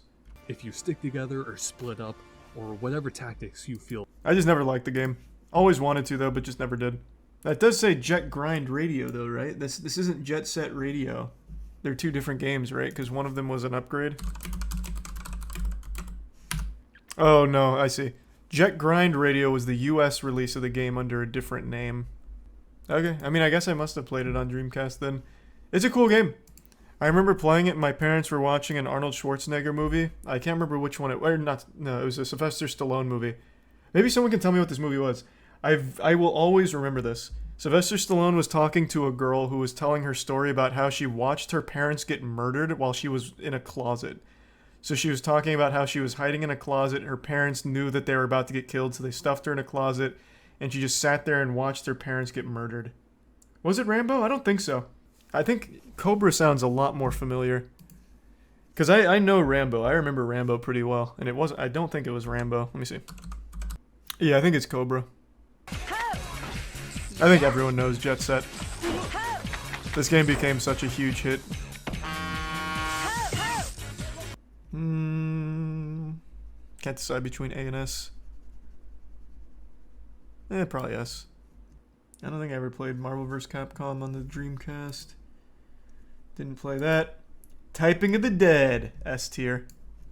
If you stick together or split up, or whatever tactics you feel.
I just never liked the game. Always wanted to though, but just never did. That does say Jet Grind Radio though, right? This isn't Jet Set Radio. They're two different games, right? Because one of them was an upgrade. Oh no, I see. Jet Grind Radio was the US release of the game under a different name. Okay, I mean, I guess I must have played it on Dreamcast then. It's a cool game. I remember playing it and my parents were watching an Arnold Schwarzenegger movie. I can't remember which one it was. No, it was a Sylvester Stallone movie. Maybe someone can tell me what this movie was. I will always remember this. Sylvester Stallone was talking to a girl who was telling her story about how she watched her parents get murdered while she was in a closet. So she was talking about how she was hiding in a closet. Her parents knew that they were about to get killed, so they stuffed her in a closet, and she just sat there and watched her parents get murdered. Was it Rambo? I don't think so. I think Cobra sounds a lot more familiar. Because I know Rambo. I remember Rambo pretty well. And it wasn't. I don't think it was Rambo. Let me see. Yeah, I think it's Cobra. I think everyone knows Jet Set. This game became such a huge hit. Can't decide between A and S. Probably S. I don't think I ever played Marvel vs. Capcom on the Dreamcast. Didn't play that. Typing of the Dead. S tier.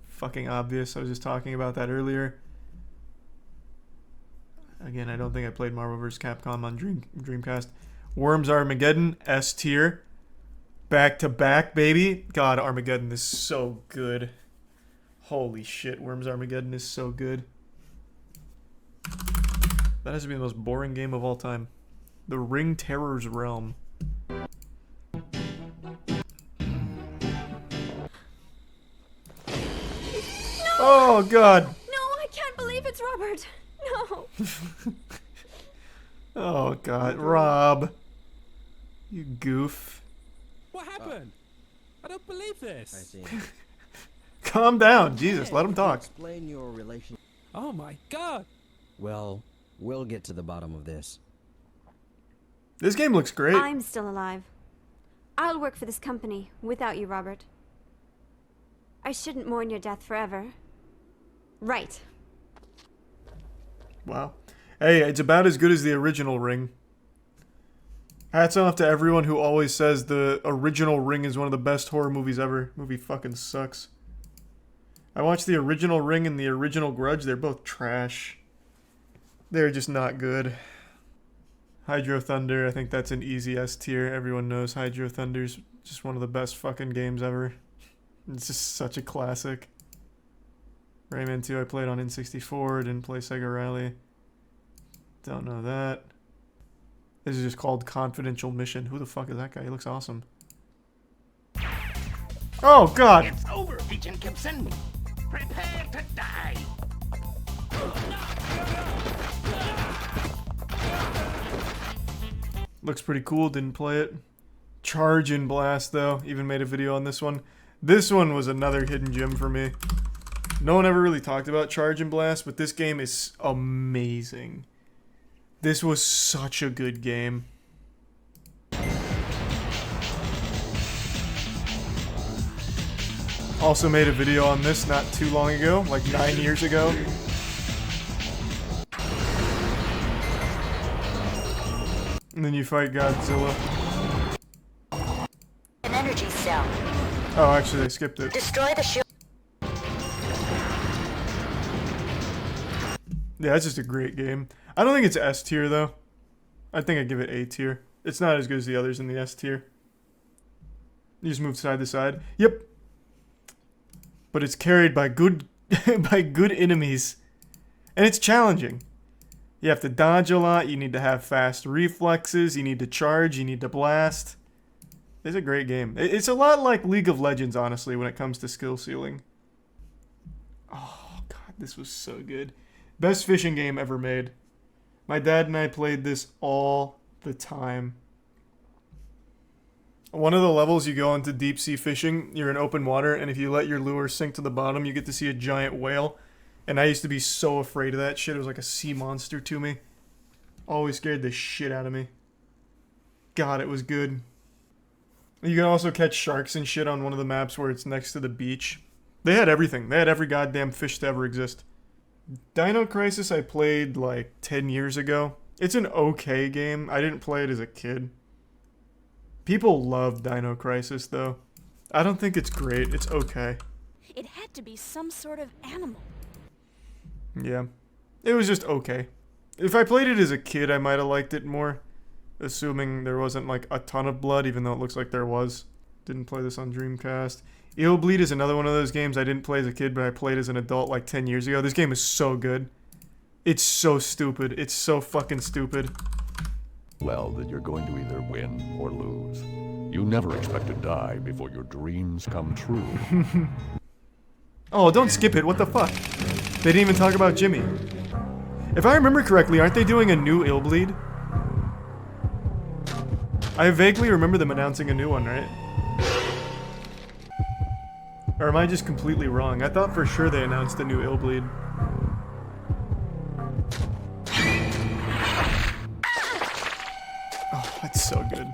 Fucking obvious. I was just talking about that earlier. Again, I don't think I played Marvel vs. Capcom on Dreamcast. Worms Armageddon. S tier. Back to back, baby. God, Armageddon is so good. Holy shit, Worms Armageddon is so good. That has to be the most boring game of all time. The Ring Terror's Realm. Oh god.
No, I can't believe it's Robert. No.
Oh god, Rob. You goof.
What happened? I don't believe this.
I see.
Calm down, Jesus, let him talk.
Explain your relation.
Oh my god.
Well, we'll get to the bottom of this.
This game looks great.
I'm still alive. I'll work for this company without you, Robert. I shouldn't mourn your death forever. Right.
Wow. Hey, it's about as good as the original Ring. Hats off to everyone who always says the original Ring is one of the best horror movies ever. Movie fucking sucks. I watched the original Ring and the original Grudge. They're both trash. They're just not good. Hydro Thunder, I think that's an easy S tier. Everyone knows Hydro Thunder's just one of the best fucking games ever. It's just such a classic. Rayman 2 I played on N64, didn't play Sega Rally. Don't know that. This is just called Confidential Mission. Who the fuck is that guy? He looks awesome. Oh god!
It's over, Agent Gibson. Prepare to die.
Looks pretty cool, didn't play it. Charge and Blast though, even made a video on this one. This one was another hidden gem for me. No one ever really talked about Charge and Blast, but this game is amazing. This was such a good game. Also made a video on this not too long ago, like 9 years ago. And then you fight Godzilla.
An energy cell.
Oh, actually, I skipped it.
Destroy the shield.
Yeah, that's just a great game. I don't think it's S tier, though. I think I'd give it A tier. It's not as good as the others in the S tier. You just move side to side. Yep. But it's carried by good by good enemies. And it's challenging. You have to dodge a lot, you need to have fast reflexes, you need to charge, you need to blast. It's a great game. It's a lot like League of Legends, honestly, when it comes to skill ceiling. Oh, God, this was so good. Best fishing game ever made. My dad and I played this all the time. One of the levels you go into deep sea fishing, you're in open water, and if you let your lure sink to the bottom, you get to see a giant whale. And I used to be so afraid of that shit. It was like a sea monster to me. Always scared the shit out of me. God, it was good. You can also catch sharks and shit on one of the maps where it's next to the beach. They had everything. They had every goddamn fish to ever exist. Dino Crisis I played like 10 years ago. It's an okay game. I didn't play it as a kid. People love Dino Crisis though. I don't think it's great. It's okay.
It had to be some sort of animal.
Yeah. It was just okay. If I played it as a kid, I might have liked it more. Assuming there wasn't like a ton of blood, even though it looks like there was. Didn't play this on Dreamcast. Eel Bleed is another one of those games I didn't play as a kid, but I played as an adult like 10 years ago. This game is so good. It's so stupid. It's so fucking stupid.
Well, then you're going to either win or lose. You never expect to die before your dreams come true.
Oh, don't skip it. What the fuck? They didn't even talk about Jimmy. If I remember correctly, aren't they doing a new Eel Bleed? I vaguely remember them announcing a new one, right? Or am I just completely wrong? I thought for sure they announced a new Eel Bleed. Oh, that's so good.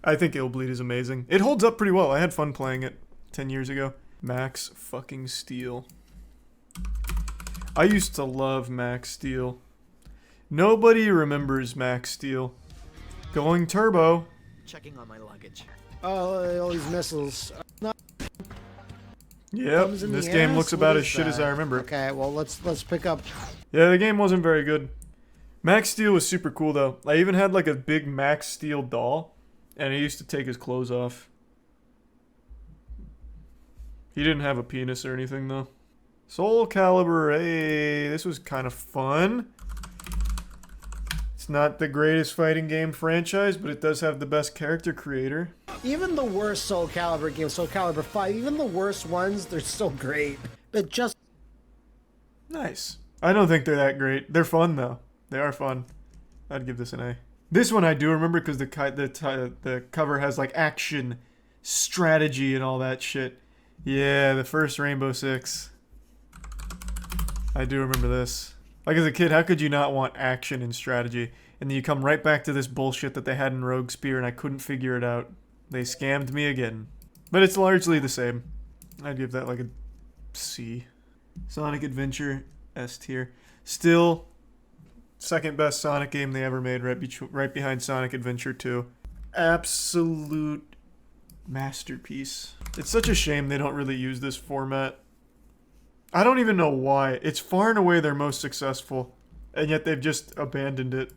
I think Eel Bleed is amazing. It holds up pretty well. I had fun playing it 10 years ago. Max fucking Steel. I used to love Max Steel. Nobody remembers Max Steel. Going turbo.
Checking on my luggage.
Oh, all these missiles.
Yep, this game looks about as shit as I remember.
Okay, well let's pick up.
Yeah, the game wasn't very good. Max Steel was super cool though. I even had like a big Max Steel doll, and he used to take his clothes off. He didn't have a penis or anything though. Soul Calibur, hey, this was kind of fun. It's not the greatest fighting game franchise, but it does have the best character creator.
Even the worst Soul Calibur games, Soul Calibur 5, even the worst ones, they're still great. But just...
Nice. I don't think they're that great. They're fun though. They are fun. I'd give this an A. This one I do remember because the cover has like action, strategy, and all that shit. Yeah, the first Rainbow Six. I do remember this. Like as a kid, how could you not want action and strategy? And then you come right back to this bullshit that they had in Rogue Spear and I couldn't figure it out. They scammed me again. But it's largely the same. I'd give that like a C. Sonic Adventure, S tier. Still, second best Sonic game they ever made, right behind Sonic Adventure 2. Absolute masterpiece. It's such a shame they don't really use this format. I don't even know why. It's far and away their most successful, and yet they've just abandoned it.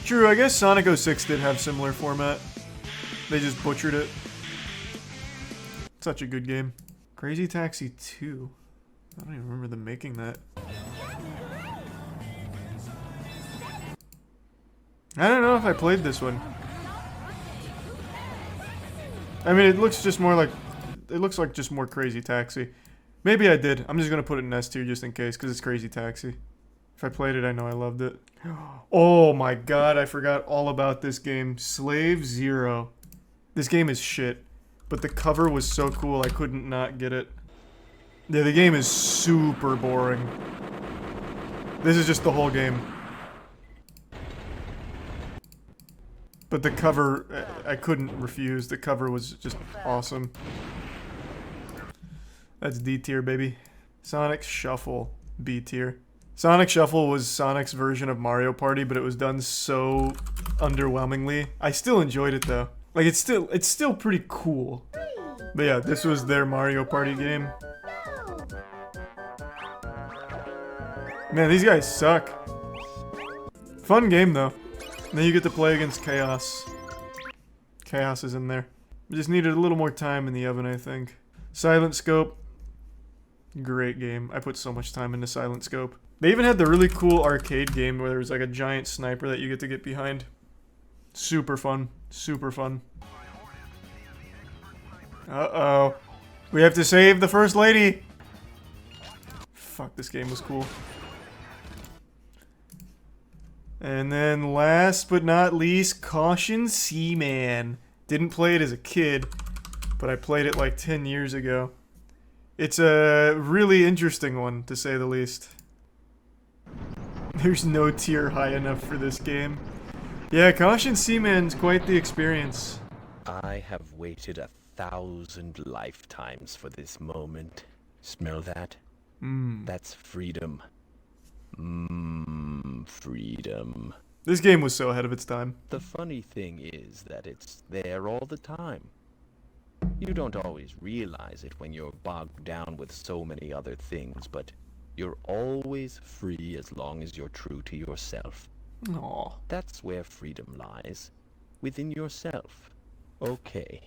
True, I guess Sonic 06 did have similar format. They just butchered it. Such a good game. Crazy Taxi 2. I don't even remember them making that. I don't know if I played this one. I mean, it looks just more like... It looks like just more Crazy Taxi. Maybe I did. I'm just going to put it in S tier just in case, because it's Crazy Taxi. If I played it, I know I loved it. Oh my god, I forgot all about this game. Slave Zero. This game is shit. But the cover was so cool, I couldn't not get it. Yeah, the game is super boring. This is just the whole game. But the cover, I couldn't refuse. The cover was just awesome. That's D tier, baby. Sonic Shuffle, B tier. Sonic Shuffle was Sonic's version of Mario Party, but it was done so underwhelmingly. I still enjoyed it though. Like it's still pretty cool. But yeah, this was their Mario Party game. Man, these guys suck. Fun game though. And then you get to play against Chaos. Chaos is in there. We just needed a little more time in the oven, I think. Silent Scope. Great game. I put so much time into Silent Scope. They even had the really cool arcade game where there was like a giant sniper that you get to get behind. Super fun. Super fun. Uh-oh. We have to save the First Lady! Fuck, this game was cool. And then last but not least, Caution Seaman. Didn't play it as a kid, but I played it like 10 years ago. It's a really interesting one, to say the least. There's no tier high enough for this game. Yeah, Caution Seaman's quite the experience.
I have waited 1,000 lifetimes for this moment. Smell that? That's freedom. Freedom.
This game was so ahead of its time.
The funny thing is that it's there all the time. You don't always realize it when you're bogged down with so many other things, but you're always free as long as you're true to yourself.
Aww.
That's where freedom lies. Within yourself. Okay.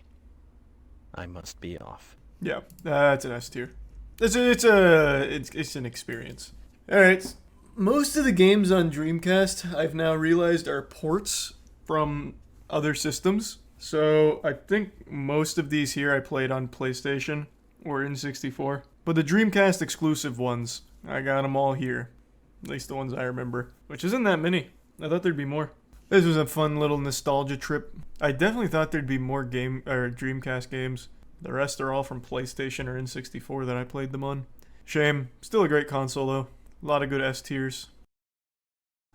I must be off.
Yeah, it's an S tier. It's an experience. Alright. Most of the games on Dreamcast, I've now realized, are ports from other systems. So I think most of these here I played on PlayStation or N64. But the Dreamcast exclusive ones, I got them all here. At least the ones I remember. Which isn't that many. I thought there'd be more. This was a fun little nostalgia trip. I definitely thought there'd be more Dreamcast games. The rest are all from PlayStation or N64 that I played them on. Shame. Still a great console though. A lot of good S tiers.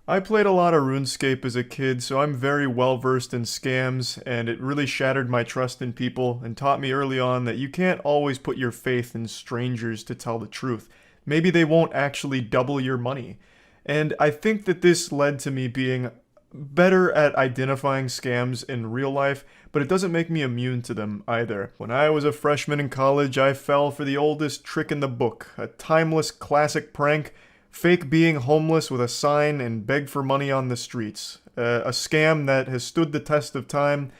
I played a lot of RuneScape as a kid, so I'm very well versed in scams, and it really shattered my trust in people and taught me early on that you can't always put your faith in strangers to tell the truth. Maybe they won't actually double your money. And I think that this led to me being better at identifying scams in real life, but it doesn't make me immune to them either. When I was a freshman in college, I fell for the oldest trick in the book, a timeless classic prank. Fake being homeless with a sign and beg for money on the streets. A scam that has stood the test of time.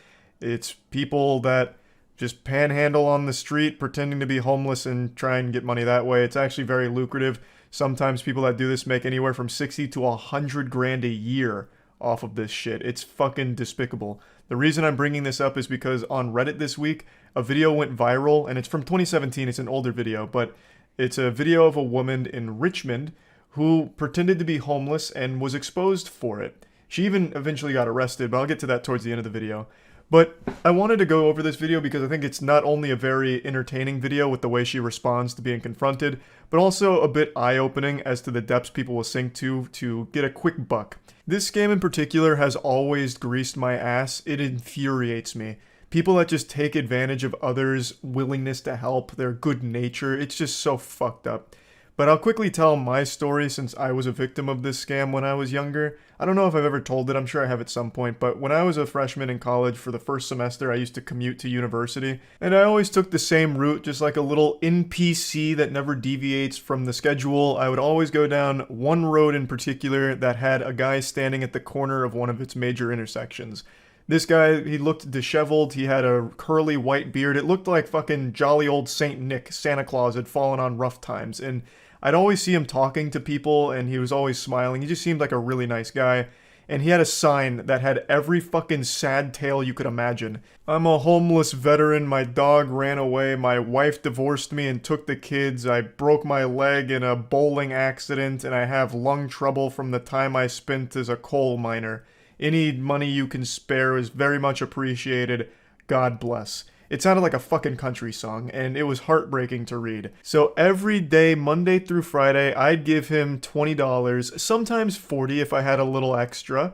It's people that just panhandle on the street pretending to be homeless and try and get money that way. It's actually very lucrative. Sometimes people that do this make anywhere from 60 to 100 grand a year off of this shit. It's fucking despicable. The reason I'm bringing this up is because on Reddit this week, a video went viral, and it's from 2017. It's an older video, but it's a video of a woman in Richmond who pretended to be homeless and was exposed for it. She even eventually got arrested, but I'll get to that towards the end of the video. But I wanted to go over this video because I think it's not only a very entertaining video with the way she responds to being confronted, but also a bit eye-opening as to the depths people will sink to get a quick buck. This scam in particular has always greased my ass. It infuriates me. People that just take advantage of others' willingness to help, their good nature, it's just so fucked up. But I'll quickly tell my story since I was a victim of this scam when I was younger. I don't know if I've ever told it, I'm sure I have at some point, but when I was a freshman in college for the first semester, I used to commute to university, and I always took the same route, just like a little NPC that never deviates from the schedule. I would always go down one road in particular that had a guy standing at the corner of one of its major intersections. This guy, he looked disheveled, he had a curly white beard, it looked like fucking jolly old Saint Nick, Santa Claus had fallen on rough times, and I'd always see him talking to people, and he was always smiling. He just seemed like a really nice guy. And he had a sign that had every fucking sad tale you could imagine. I'm a homeless veteran, my dog ran away, my wife divorced me and took the kids, I broke my leg in a bowling accident, and I have lung trouble from the time I spent as a coal miner. Any money you can spare is very much appreciated. God bless. It sounded like a fucking country song, and it was heartbreaking to read. So every day, Monday through Friday, I'd give him $20, sometimes $40 if I had a little extra,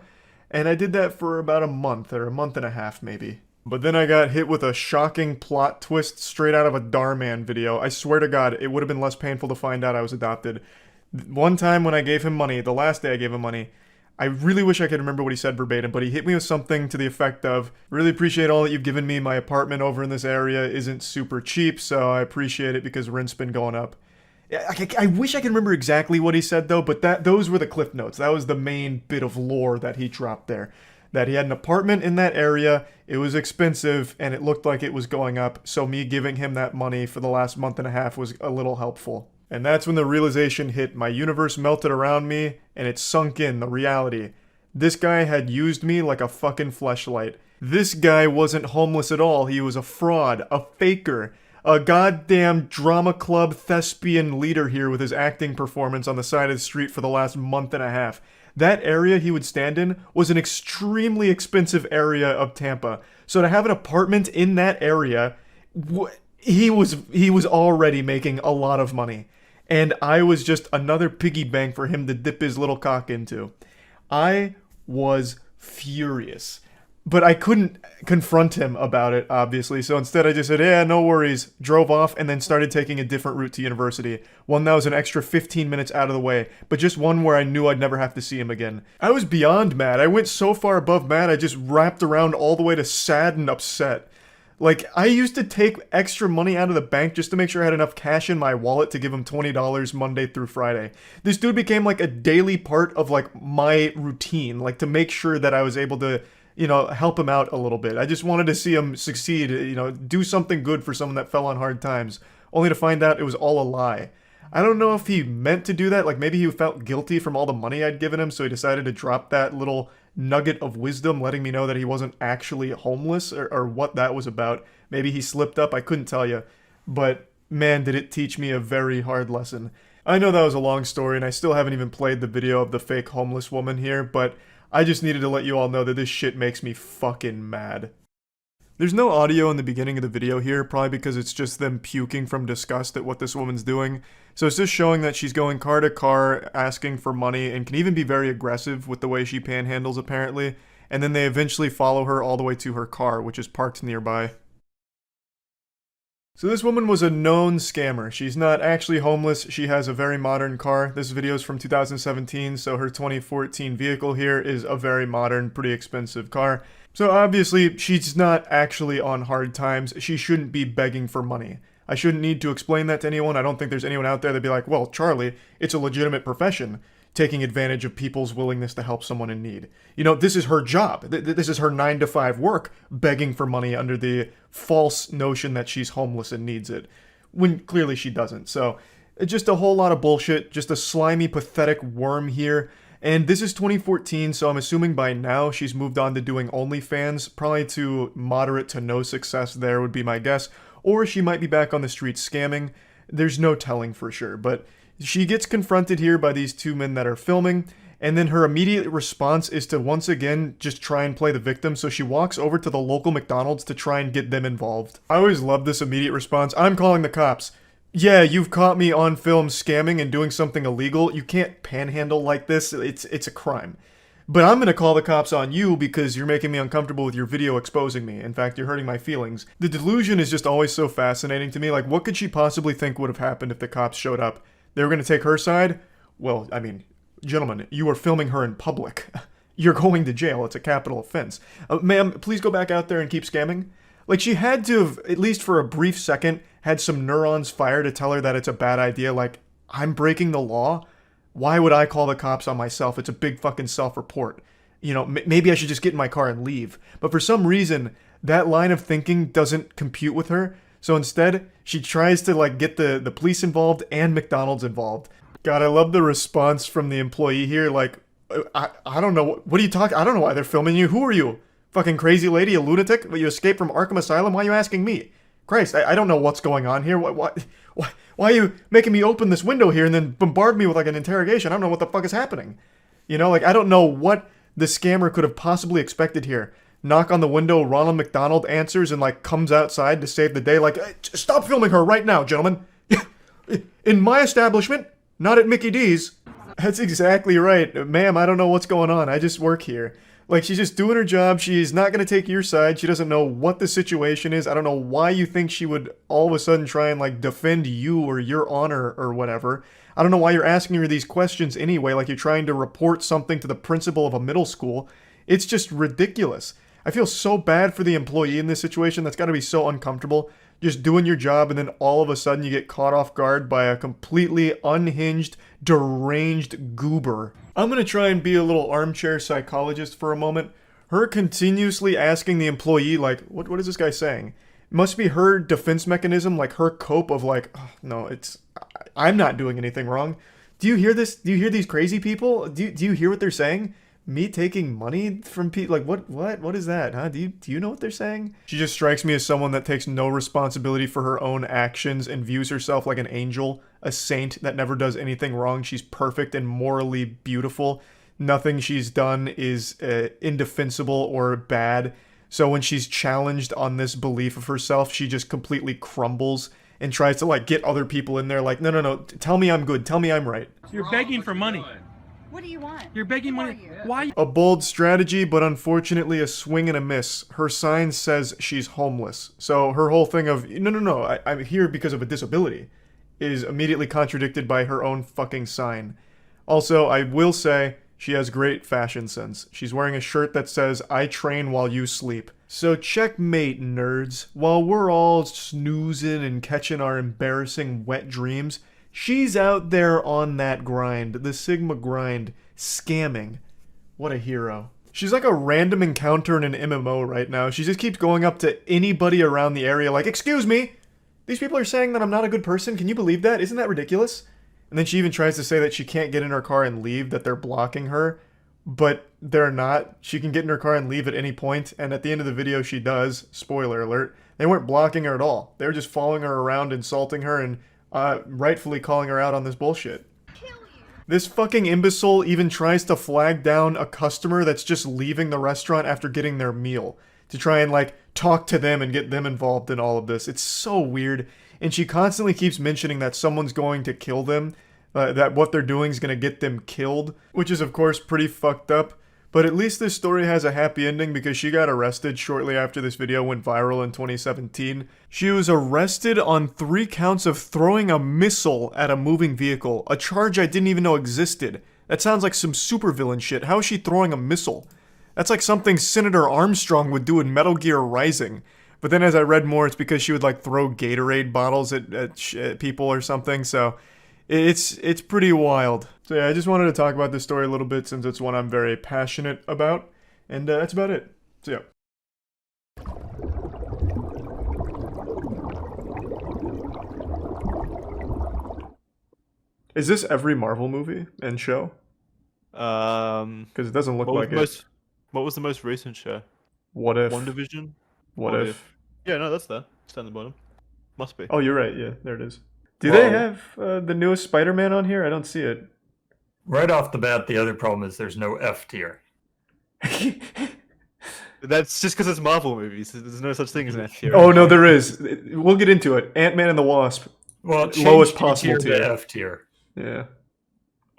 And I did that for about a month, or a month and a half maybe. But then I got hit with a shocking plot twist straight out of a Darman video. I swear to God, it would have been less painful to find out I was adopted. One time when I gave him money, the last day I gave him money, I really wish I could remember what he said verbatim, but he hit me with something to the effect of, really appreciate all that you've given me. My apartment over in this area isn't super cheap, so I appreciate it because rent's been going up. I wish I could remember exactly what he said though, but those were the cliff notes. That was the main bit of lore that he dropped there. That he had an apartment in that area, it was expensive, and it looked like it was going up, so me giving him that money for the last month and a half was a little helpful. And that's when the realization hit. My universe melted around me, and it sunk in, the reality. This guy had used me like a fucking fleshlight. This guy wasn't homeless at all. He was a fraud, a faker, a goddamn drama club thespian leader here with his acting performance on the side of the street for the last month and a half. That area he would stand in was an extremely expensive area of Tampa. So to have an apartment in that area, he was already making a lot of money. And I was just another piggy bank for him to dip his little cock into. I was furious. But I couldn't confront him about it, obviously, so instead I just said, yeah, no worries, drove off, and then started taking a different route to university. One that was an extra 15 minutes out of the way, but just one where I knew I'd never have to see him again. I was beyond mad. I went so far above mad, I just wrapped around all the way to sad and upset. Like, I used to take extra money out of the bank just to make sure I had enough cash in my wallet to give him $20 Monday through Friday. This dude became like a daily part of like my routine, like to make sure that I was able to, you know, help him out a little bit. I just wanted to see him succeed, you know, do something good for someone that fell on hard times, only to find out it was all a lie. I don't know if he meant to do that, like maybe he felt guilty from all the money I'd given him, so he decided to drop that little nugget of wisdom, letting me know that he wasn't actually homeless, or what that was about. Maybe he slipped up, I couldn't tell you. But man, did it teach me a very hard lesson. I know that was a long story, and I still haven't even played the video of the fake homeless woman here, but I just needed to let you all know that this shit makes me fucking mad. There's no audio in the beginning of the video here, probably because it's just them puking from disgust at what this woman's doing. So it's just showing that she's going car to car, asking for money, and can even be very aggressive with the way she panhandles, apparently. And then they eventually follow her all the way to her car, which is parked nearby. So this woman was a known scammer. She's not actually homeless, she has a very modern car. This video is from 2017, so her 2014 vehicle here is a very modern, pretty expensive car. So obviously, she's not actually on hard times. She shouldn't be begging for money. I shouldn't need to explain that to anyone. I don't think there's anyone out there that'd be like, well, Charlie, it's a legitimate profession, taking advantage of people's willingness to help someone in need. You know, this is her job. This is her 9-to-5 work, begging for money under the false notion that she's homeless and needs it, when clearly she doesn't. So, just a whole lot of bullshit, just a slimy, pathetic worm here. And this is 2014, so I'm assuming by now she's moved on to doing OnlyFans, probably to moderate to no success there would be my guess, or she might be back on the streets scamming. There's no telling for sure, but she gets confronted here by these two men that are filming, and then her immediate response is to once again just try and play the victim, so she walks over to the local McDonald's to try and get them involved. I always love this immediate response. I'm calling the cops. Yeah, you've caught me on film scamming and doing something illegal. You can't panhandle like this. It's a crime. But I'm gonna call the cops on you because you're making me uncomfortable with your video exposing me. In fact, you're hurting my feelings. The delusion is just always so fascinating to me. Like, what could she possibly think would have happened if the cops showed up? They were gonna take her side? Well, I mean, gentlemen, you are filming her in public. You're going to jail. It's a capital offense. Ma'am, please go back out there and keep scamming. Like, she had to have, at least for a brief second, had some neurons fire to tell her that it's a bad idea. Like, I'm breaking the law? Why would I call the cops on myself? It's a big fucking self-report. You know, maybe I should just get in my car and leave. But for some reason, that line of thinking doesn't compute with her. So instead, she tries to, like, get the police involved and McDonald's involved. God, I love the response from the employee here. Like, I don't know. What are you talking? I don't know why they're filming you. Who are you? Fucking crazy lady, a lunatic? You escaped from Arkham Asylum? Why are you asking me? Christ, I don't know what's going on here. Why are you making me open this window here and then bombard me with like an interrogation? I don't know what the fuck is happening. You know, like, I don't know what the scammer could have possibly expected here. Knock on the window, Ronald McDonald answers and like comes outside to save the day. Like, hey, stop filming her right now, gentlemen. In my establishment, not at Mickey D's. That's exactly right. Ma'am, I don't know what's going on. I just work here. Like, she's just doing her job. She's not going to take your side. She doesn't know what the situation is. I don't know why you think she would all of a sudden try and, like, defend you or your honor or whatever. I don't know why you're asking her these questions anyway, like you're trying to report something to the principal of a middle school. It's just ridiculous. I feel so bad for the employee in this situation. That's got to be so uncomfortable. Just doing your job and then all of a sudden you get caught off guard by a completely unhinged, deranged goober. I'm going to try and be a little armchair psychologist for a moment. Her continuously asking the employee, like, what is this guy saying? It must be her defense mechanism, like her cope of like, oh, no, I'm not doing anything wrong. Do you hear this? Do you hear these crazy people? Do you hear what they're saying? Me taking money from people? Like, what is that, huh? Do you know what they're saying? She just strikes me as someone that takes no responsibility for her own actions and views herself like an angel, a saint that never does anything wrong. She's perfect and morally beautiful. Nothing she's done is indefensible or bad. So when she's challenged on this belief of herself, she just completely crumbles and tries to, like, get other people in there like, no, tell me I'm good, tell me I'm right.
You're begging for money.
What do you want?
You're begging money. Why?
A bold strategy, but unfortunately a swing and a miss. Her sign says she's homeless. So her whole thing of, no, I'm here because of a disability is immediately contradicted by her own fucking sign. Also, I will say, she has great fashion sense. She's wearing a shirt that says, I train while you sleep. So checkmate, nerds. While we're all snoozing and catching our embarrassing wet dreams, she's out there on that grind, the Sigma grind, scamming. What a hero. She's like a random encounter in an MMO right now. She just keeps going up to anybody around the area like, excuse me, these people are saying that I'm not a good person. Can you believe that? Isn't that ridiculous? And then she even tries to say that she can't get in her car and leave, that they're blocking her. But they're not. She can get in her car and leave at any point, and at the end of the video she does. Spoiler alert. They weren't blocking her at all. They were just following her around, insulting her, and rightfully calling her out on this bullshit. This fucking imbecile even tries to flag down a customer that's just leaving the restaurant after getting their meal to try and, like, talk to them and get them involved in all of this. It's so weird. And she constantly keeps mentioning that someone's going to kill them, that what they're doing is going to get them killed, which is, of course, pretty fucked up. But at least this story has a happy ending because she got arrested shortly after this video went viral in 2017. She was arrested on 3 counts of throwing a missile at a moving vehicle, a charge I didn't even know existed. That sounds like some supervillain shit. How is she throwing a missile? That's like something Senator Armstrong would do in Metal Gear Rising. But then as I read more, it's because she would, like, throw Gatorade bottles at people or something, so it's pretty wild. So yeah, I just wanted to talk about this story a little bit since it's one I'm very passionate about, and that's about it. So yeah. Is this every Marvel movie and show? Because it doesn't look like it.
What was the most recent show?
What If?
WandaVision?
What If?
Yeah, no, that's there. It's down the bottom. Must be.
Oh, you're right. Yeah, there it is. Do they have the newest Spider-Man on here? I don't see it.
Right off the bat, the other problem is there's no F tier.
That's just because it's Marvel movies. There's no such thing as an F tier.
Oh, no, there is. We'll get into it. Ant-Man and the Wasp.
Well,
lowest possible
tier
tier.
to F tier.
Yeah.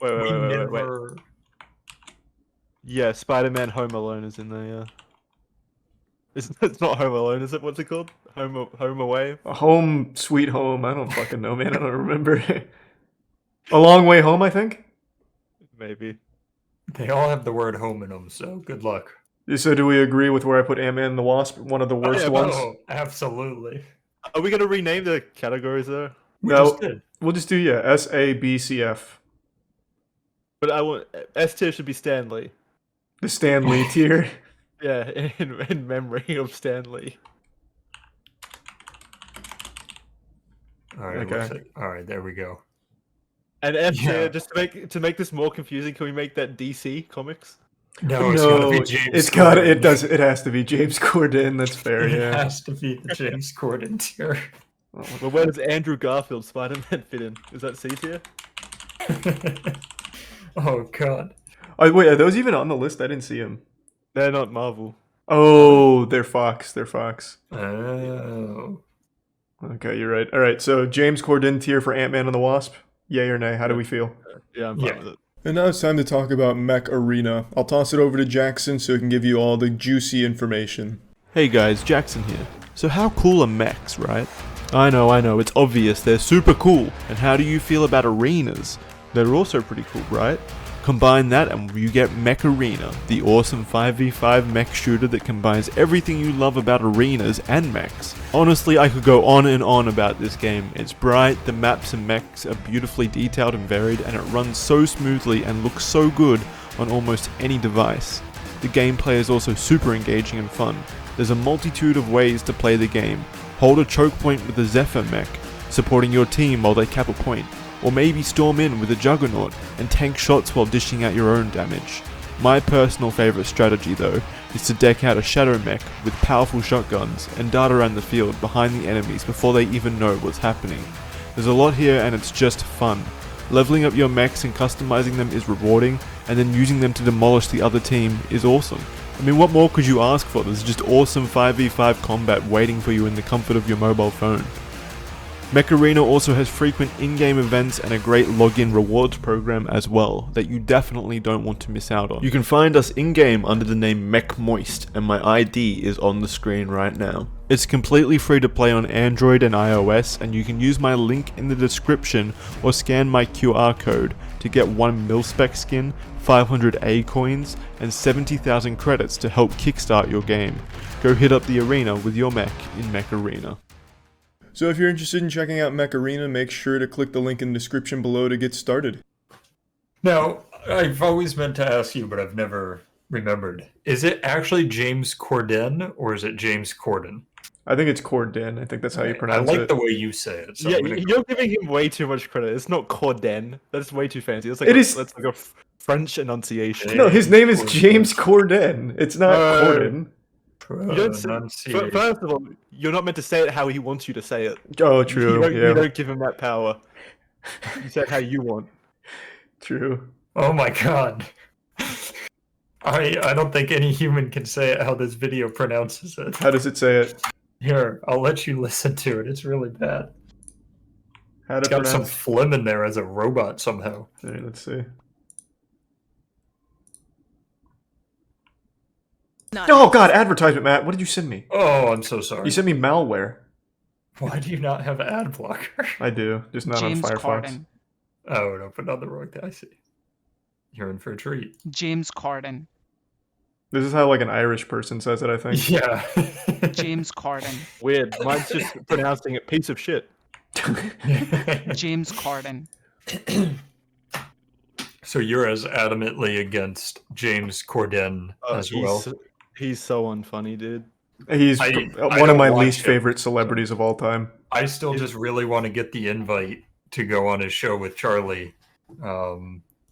Wait. Yeah, Spider-Man Home Alone is in there, yeah. It's not Home Alone, is it? What's it called? Home Away?
Home Sweet Home. I don't fucking know, man. I don't remember. A Long Way Home, I think?
Maybe.
They all have the word home in them, so good luck.
So do we agree with where I put Ant-Man and the Wasp? One of the worst ones?
Oh, absolutely.
Are we going to rename the categories there?
We'll just do, yeah, S, A, B, C, F.
But I want... S tier should be Stan Lee.
The Stan Lee tier?
Yeah, in memory of Stan Lee.
Alright,
Okay.
Alright, there we go.
And F tier, just to make this more confusing, can we make that DC Comics?
No, it's gotta be James
It has to be James Corden, that's fair,
It
yeah.
has to be the James Corden tier.
Well, where does Andrew Garfield Spider-Man fit in? Is that C tier?
Oh, God.
Oh, wait, are those even on the list? I didn't see them.
They're not Marvel.
Oh, they're Fox. They're Fox.
Oh.
Okay, you're right. All right, so James Corden tier for Ant-Man and the Wasp. Yay or nay? How do we feel?
Yeah, I'm fine with it.
And now it's time to talk about Mech Arena. I'll toss it over to Jackson so he can give you all the juicy information.
Hey guys, Jackson here. So how cool are mechs, right? I know, it's obvious, they're super cool. And how do you feel about arenas? They're also pretty cool, right? Combine that and you get Mech Arena, the awesome 5v5 mech shooter that combines everything you love about arenas and mechs. Honestly, I could go on and on about this game. It's bright, the maps and mechs are beautifully detailed and varied, and it runs so smoothly and looks so good on almost any device. The gameplay is also super engaging and fun. There's a multitude of ways to play the game. Hold a choke point with the Zephyr mech, supporting your team while they cap a point. Or maybe storm in with a Juggernaut and tank shots while dishing out your own damage. My personal favourite strategy though is to deck out a Shadow mech with powerful shotguns and dart around the field behind the enemies before they even know what's happening. There's a lot here and it's just fun. Leveling up your mechs and customizing them is rewarding, and then using them to demolish the other team is awesome. I mean, what more could you ask for? There's just awesome 5v5 combat waiting for you in the comfort of your mobile phone. Mech Arena also has frequent in-game events and a great login rewards program as well that you definitely don't want to miss out on. You can find us in-game under the name Mech Moist, and my ID is on the screen right now. It's completely free to play on Android and iOS, and you can use my link in the description or scan my QR code to get 1 mil-spec skin, 500 A coins, and 70,000 credits to help kickstart your game. Go hit up the arena with your mech in Mech Arena.
So if you're interested in checking out Mech Arena, make sure to click the link in the description below to get started.
Now, I've always meant to ask you, but I've never remembered. Is it actually James Corden or is it James Corden?
I think it's Corden. I think that's how you pronounce
I
it.
like the way you say it. So
Yeah, you're giving him way too much credit. It's not Corden. That's way too fancy. That's like that's like a French enunciation.
No, his name is James Corden. It's not Corden.
You don't say, first of all, you're not meant to say it how he wants you to say it.
Oh, true.
You don't give him that power. You say it how you want.
True.
Oh my god. I don't think any human can say it how this video pronounces it.
How does it say it?
Here, I'll let you listen to it. It's really bad.
How to
It's got
pronounce?
some phlegm in there as a robot somehow.
All right, let's see. Oh god, advertisement, Matt. What did you send me?
Oh, I'm so sorry.
You sent me malware.
Why do you not have ad blocker?
I do, just not
James
on Firefox.
Corden.
Oh, it opened on the wrong guy. I see. You're in for a treat.
James Corden.
This is how like an Irish person says it, I think.
Yeah.
James Corden.
Weird. Mine's just pronouncing it piece of shit.
James Corden.
So you're as adamantly against James Corden as well?
He's so unfunny, dude.
He's
I
one of
don't
my
watch
least
him,
favorite celebrities of all time.
I still just really want to get the invite to go on his show with Charlie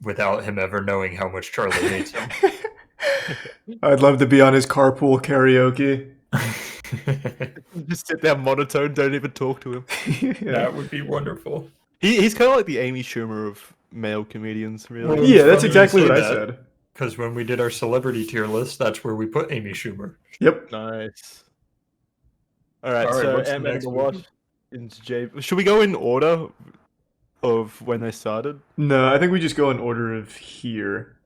without him ever knowing how much Charlie hates him.
I'd love to be on his carpool karaoke.
Just sit there monotone, don't even talk to him.
That would be wonderful.
He's kind of like the Amy Schumer of male comedians, really.
Well,
Yeah, that's
funny
exactly
you
what I
say that,
said.
Because when we did our celebrity tier list, that's where we put Amy Schumer.
Yep.
Nice. Alright,
All right,
so
what's the
Ant-Man
next
the Wasp into J. Should we go in order of when they started?
No, I think we just go in order of here.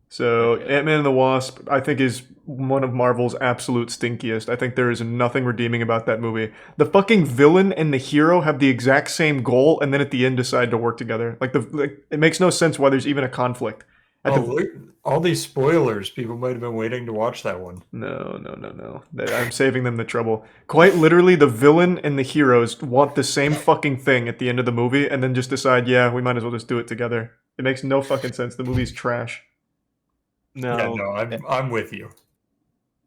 So, Ant-Man and the Wasp, I think, is one of Marvel's absolute stinkiest. I think there is nothing redeeming about that movie. The fucking villain and the hero have the exact same goal, and then at the end decide to work together. It makes no sense why there's even a conflict.
Look, all these spoilers. People might have been waiting to watch that one.
No. I'm saving them the trouble. Quite literally, the villain and the heroes want the same fucking thing at the end of the movie, and then just decide, yeah, we might as well just do it together. It makes no fucking sense. The movie's trash.
No, I'm with you.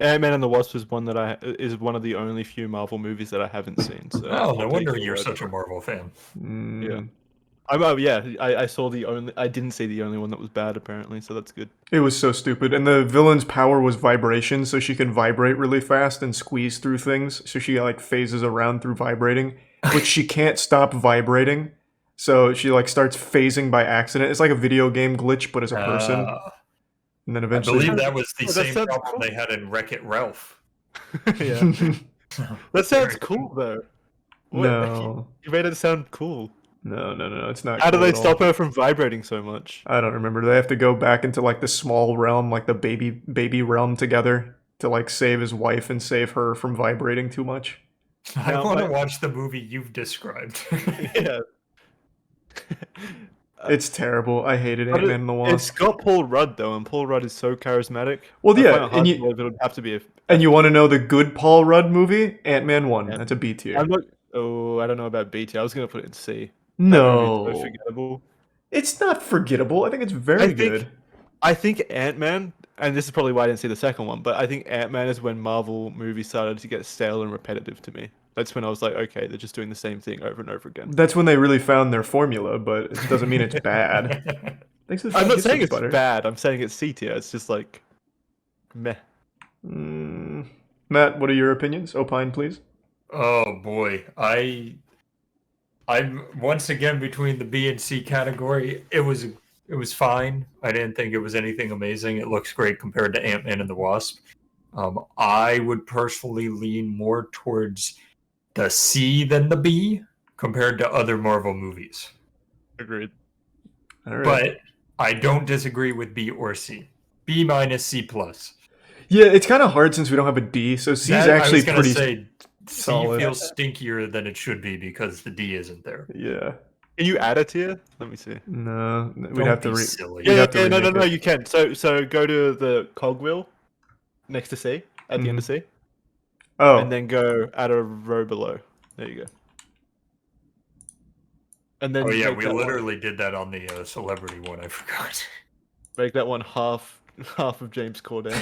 Ant-Man and the Wasp is one of the only few Marvel movies that I haven't seen. So
Oh, no wonder you're such a Marvel fan.
Yeah. I saw I didn't see the only one that was bad apparently, so that's good.
It was so stupid. And the villain's power was vibration, so she can vibrate really fast and squeeze through things. So she like phases around through vibrating, which she can't stop vibrating. So she like starts phasing by accident. It's like a video game glitch, but as a person. And then eventually,
I believe that was the same problem they had in Wreck-It Ralph.
Yeah. That sounds cool though.
No.
You made it sound cool.
No, it's not.
How do
cool
they
at all.
stop her from vibrating so much?
I don't remember. They have to go back into like the small realm, like the baby realm together to like save his wife and save her from vibrating too much.
I want to watch the movie you've described.
Yeah.
It's terrible. I hated
But
Ant-Man and the Wasp.
It's got Paul Rudd though, and Paul Rudd is so charismatic.
Well,
I
yeah,
find it hard
and
to
you-
believe it would have to be a.
And you want to know the good Paul Rudd movie? Ant-Man 1. That's a B tier.
I'm not. Oh, I don't know about BT. I was gonna put it in C.
No.
That movie is so forgettable.
It's not forgettable. I think it's very good.
I think Ant-Man, and this is probably why I didn't see the second one, but I think Ant-Man is when Marvel movies started to get stale and repetitive to me. That's when I was like, okay, they're just doing the same thing over and over again.
That's when they really found their formula, but it doesn't mean it's bad. Thanks for the
I'm not
biscuits,
saying it's
butter.
bad. I'm saying it's C tier. It's just like, meh.
Matt, what are your opinions? Opine, please.
Oh boy, I'm once again between the B and C category. It was fine. I didn't think it was anything amazing. It looks great compared to Ant-Man and the Wasp. I would personally lean more towards the C than the B compared to other Marvel movies.
Agreed.
All right.
But I don't disagree with B or C. B minus C plus.
Yeah, it's kind of hard since we don't have a D, so C is actually
I was gonna
pretty
say,
solid.
C feels stinkier than it should be because the D isn't there.
Yeah.
Can you add a tier? Let me see.
No, we'd
Don't
have to
be
re-
silly.
we'd
Yeah,
have to
no,
remake it.
you can. So go to the cogwheel next to C, at the end of C.
Oh.
And then go add a row below. There you go. And then
Oh yeah,
make
we
that
literally did that on the celebrity one. I forgot.
make that one half of James Corden.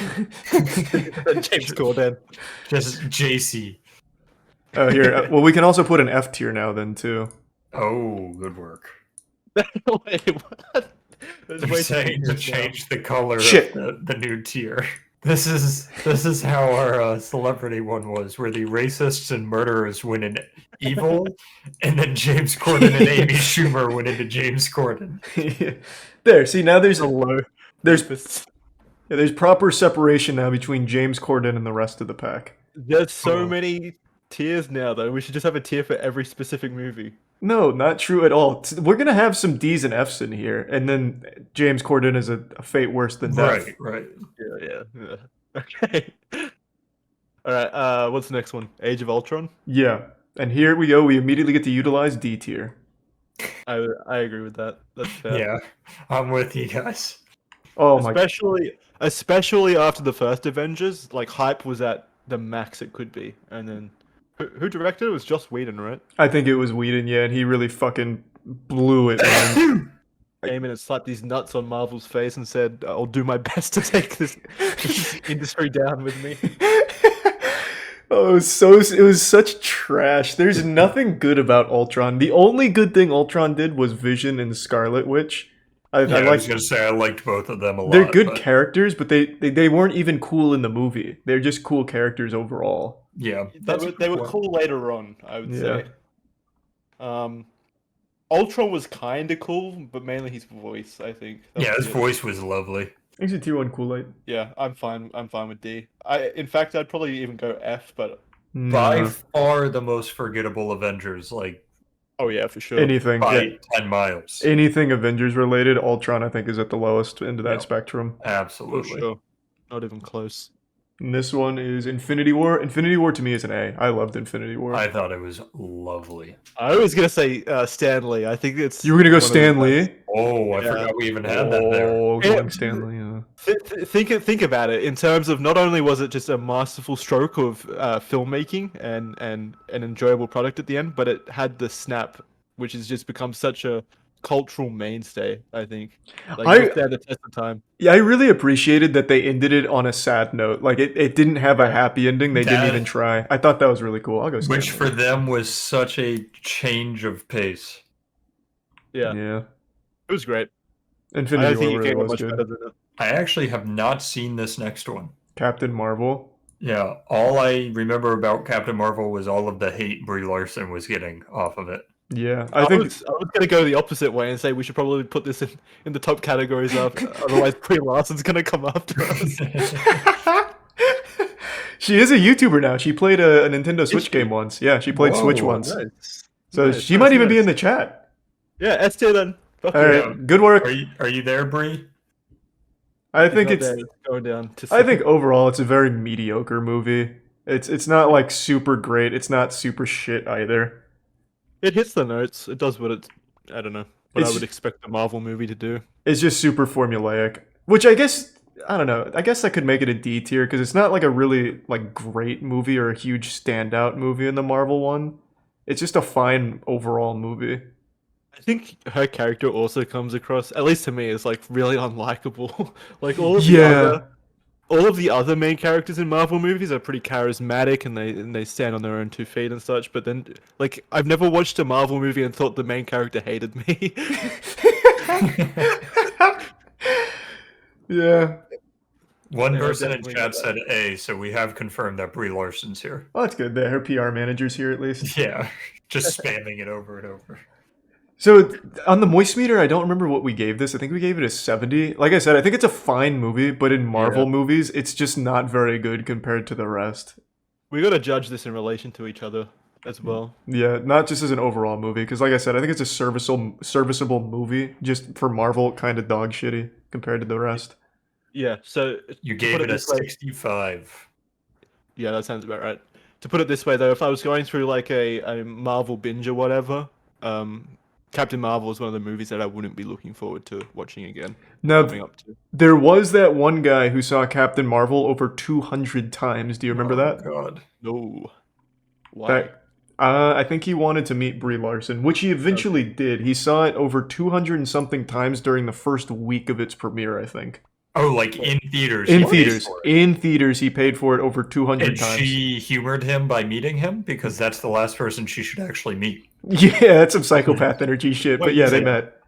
James Corden.
Just JC.
Oh, here. Well, we can also put an F tier now then too.
Oh, good work.
Wait, what? There's
They're
way too
saying
many
to
tiers now.
change the color
Shit.
of the new tier. This is how our celebrity one was, where the racists and murderers went in evil, and then James Corden and Amy Schumer went into James Corden.
There, see now there's
low.
There's proper separation now between James Corden and the rest of the pack.
There's so many tiers now, though. We should just have a tier for every specific movie.
No, not true at all. We're gonna have some D's and F's in here, and then James Corden is a fate worse than death.
Right.
Yeah. Okay. All right. What's the next one? Age of Ultron.
Yeah, and here we go. We immediately get to utilize D tier.
I agree with that. That's fair.
Yeah, I'm with you guys.
Oh my!
Especially after the first Avengers, like hype was at the max it could be, and then who directed it? It was Joss Whedon, right?
I think it was Whedon, yeah, and he really fucking blew it, man.
Came in and slapped these nuts on Marvel's face and said, "I'll do my best to take this industry down with me."
Oh, it was such trash. There's nothing good about Ultron. The only good thing Ultron did was Vision and Scarlet Witch. I
was gonna say I liked both of them a lot.
They're good characters, but they weren't even cool in the movie. They're just cool characters overall.
Yeah,
they were cool later on, I would say. Ultron was kind of cool, but mainly his voice, I think.
Yeah, his voice was lovely.
Thanks to tier 1 Kool-Aid.
Yeah, I'm fine with D. In fact, I'd probably even go F, but
by far the most forgettable Avengers. Like,
oh yeah, for sure.
Anything
by 10 miles.
Anything Avengers related, Ultron I think is at the lowest end of that spectrum.
Absolutely.
For sure. Not even close.
And this one is Infinity War. Infinity War to me is an A. I loved Infinity War.
I thought it was lovely.
I was gonna say Stan Lee. I think it's.
You were gonna go Stan Lee?
Oh, I forgot we even had that there.
Oh, going Stan Lee. Yeah.
Think about it in terms of not only was it just a masterful stroke of filmmaking and an enjoyable product at the end, but it had the snap, which has just become such a cultural mainstay. I think, like, it stand the test of time.
Yeah, I really appreciated that they ended it on a sad note. Like it didn't have a happy ending. They didn't even try. I thought that was really cool. I'll go. Stan
Which
Lee.
for them was such a change of pace.
Yeah. It was great.
Infinity
I don't think
War
you
really
can go
was
much
good.
better than it.
I actually have not seen this next one.
Captain Marvel.
Yeah, all I remember about Captain Marvel was all of the hate Brie Larson was getting off of it.
Yeah,
I was going to go the opposite way and say we should probably put this in the top categories of, otherwise Brie Larson's going to come after us.
She is a YouTuber now. She played a Nintendo Switch game once. Yeah, she played Switch once.
Nice.
So she might even be in the chat.
Yeah, S tier then. Fuck
All
yeah.
right, good work.
Are you there, Bree?
I think
not
it's.
there, going down to
I think overall it's a very mediocre movie. It's not like super great. It's not super shit either.
it hits the notes. It does what it's. I don't know what I
It's-
would expect a Marvel movie to do.
It's just super formulaic, which I guess I don't know. I guess I could make it a D tier because it's not like a really like great movie or a huge standout movie in the Marvel one. It's just a fine overall movie.
I think her character also comes across, at least to me, as like really unlikable. Like all of the other main characters in Marvel movies are pretty charismatic and they stand on their own 2 feet and such. But then, like, I've never watched a Marvel movie and thought the main character hated me.
Yeah.
One
Yeah,
person in
definitely
chat
get
said A, so we have confirmed that Brie Larson's here.
Well, that's good. Her PR manager's here at least.
Yeah, just spamming it over and over.
So on the moist meter, I don't remember what we gave this. I think we gave it a 70. Like I said, I think it's a fine movie, but in Marvel movies, it's just not very good compared to the rest.
We gotta judge this in relation to each other as well.
Yeah, not just as an overall movie, because like I said, I think it's a serviceable movie. Just for Marvel, kind of dog shitty compared to the rest.
Yeah, so
You
to
gave
put
it a
this way-
65.
Yeah, that sounds about right. To put it this way, though, if I was going through like a Marvel binge or whatever, Captain Marvel is one of the movies that I wouldn't be looking forward to watching again.
Now,
coming up to.
there was that one guy who saw Captain Marvel over 200 times. Do you remember that?
God.
No. Why?
I think he wanted to meet Brie Larson, which he eventually did. He saw it over 200 and something times during the first week of its premiere, I think.
Oh, like in theaters.
In
he paid
theaters.
for it.
In theaters, he paid for it over 200
And
times.
she humored him by meeting him because that's the last person she should actually meet.
Yeah, that's some psychopath energy shit. But
Wait,
yeah,
is
they
it-
met.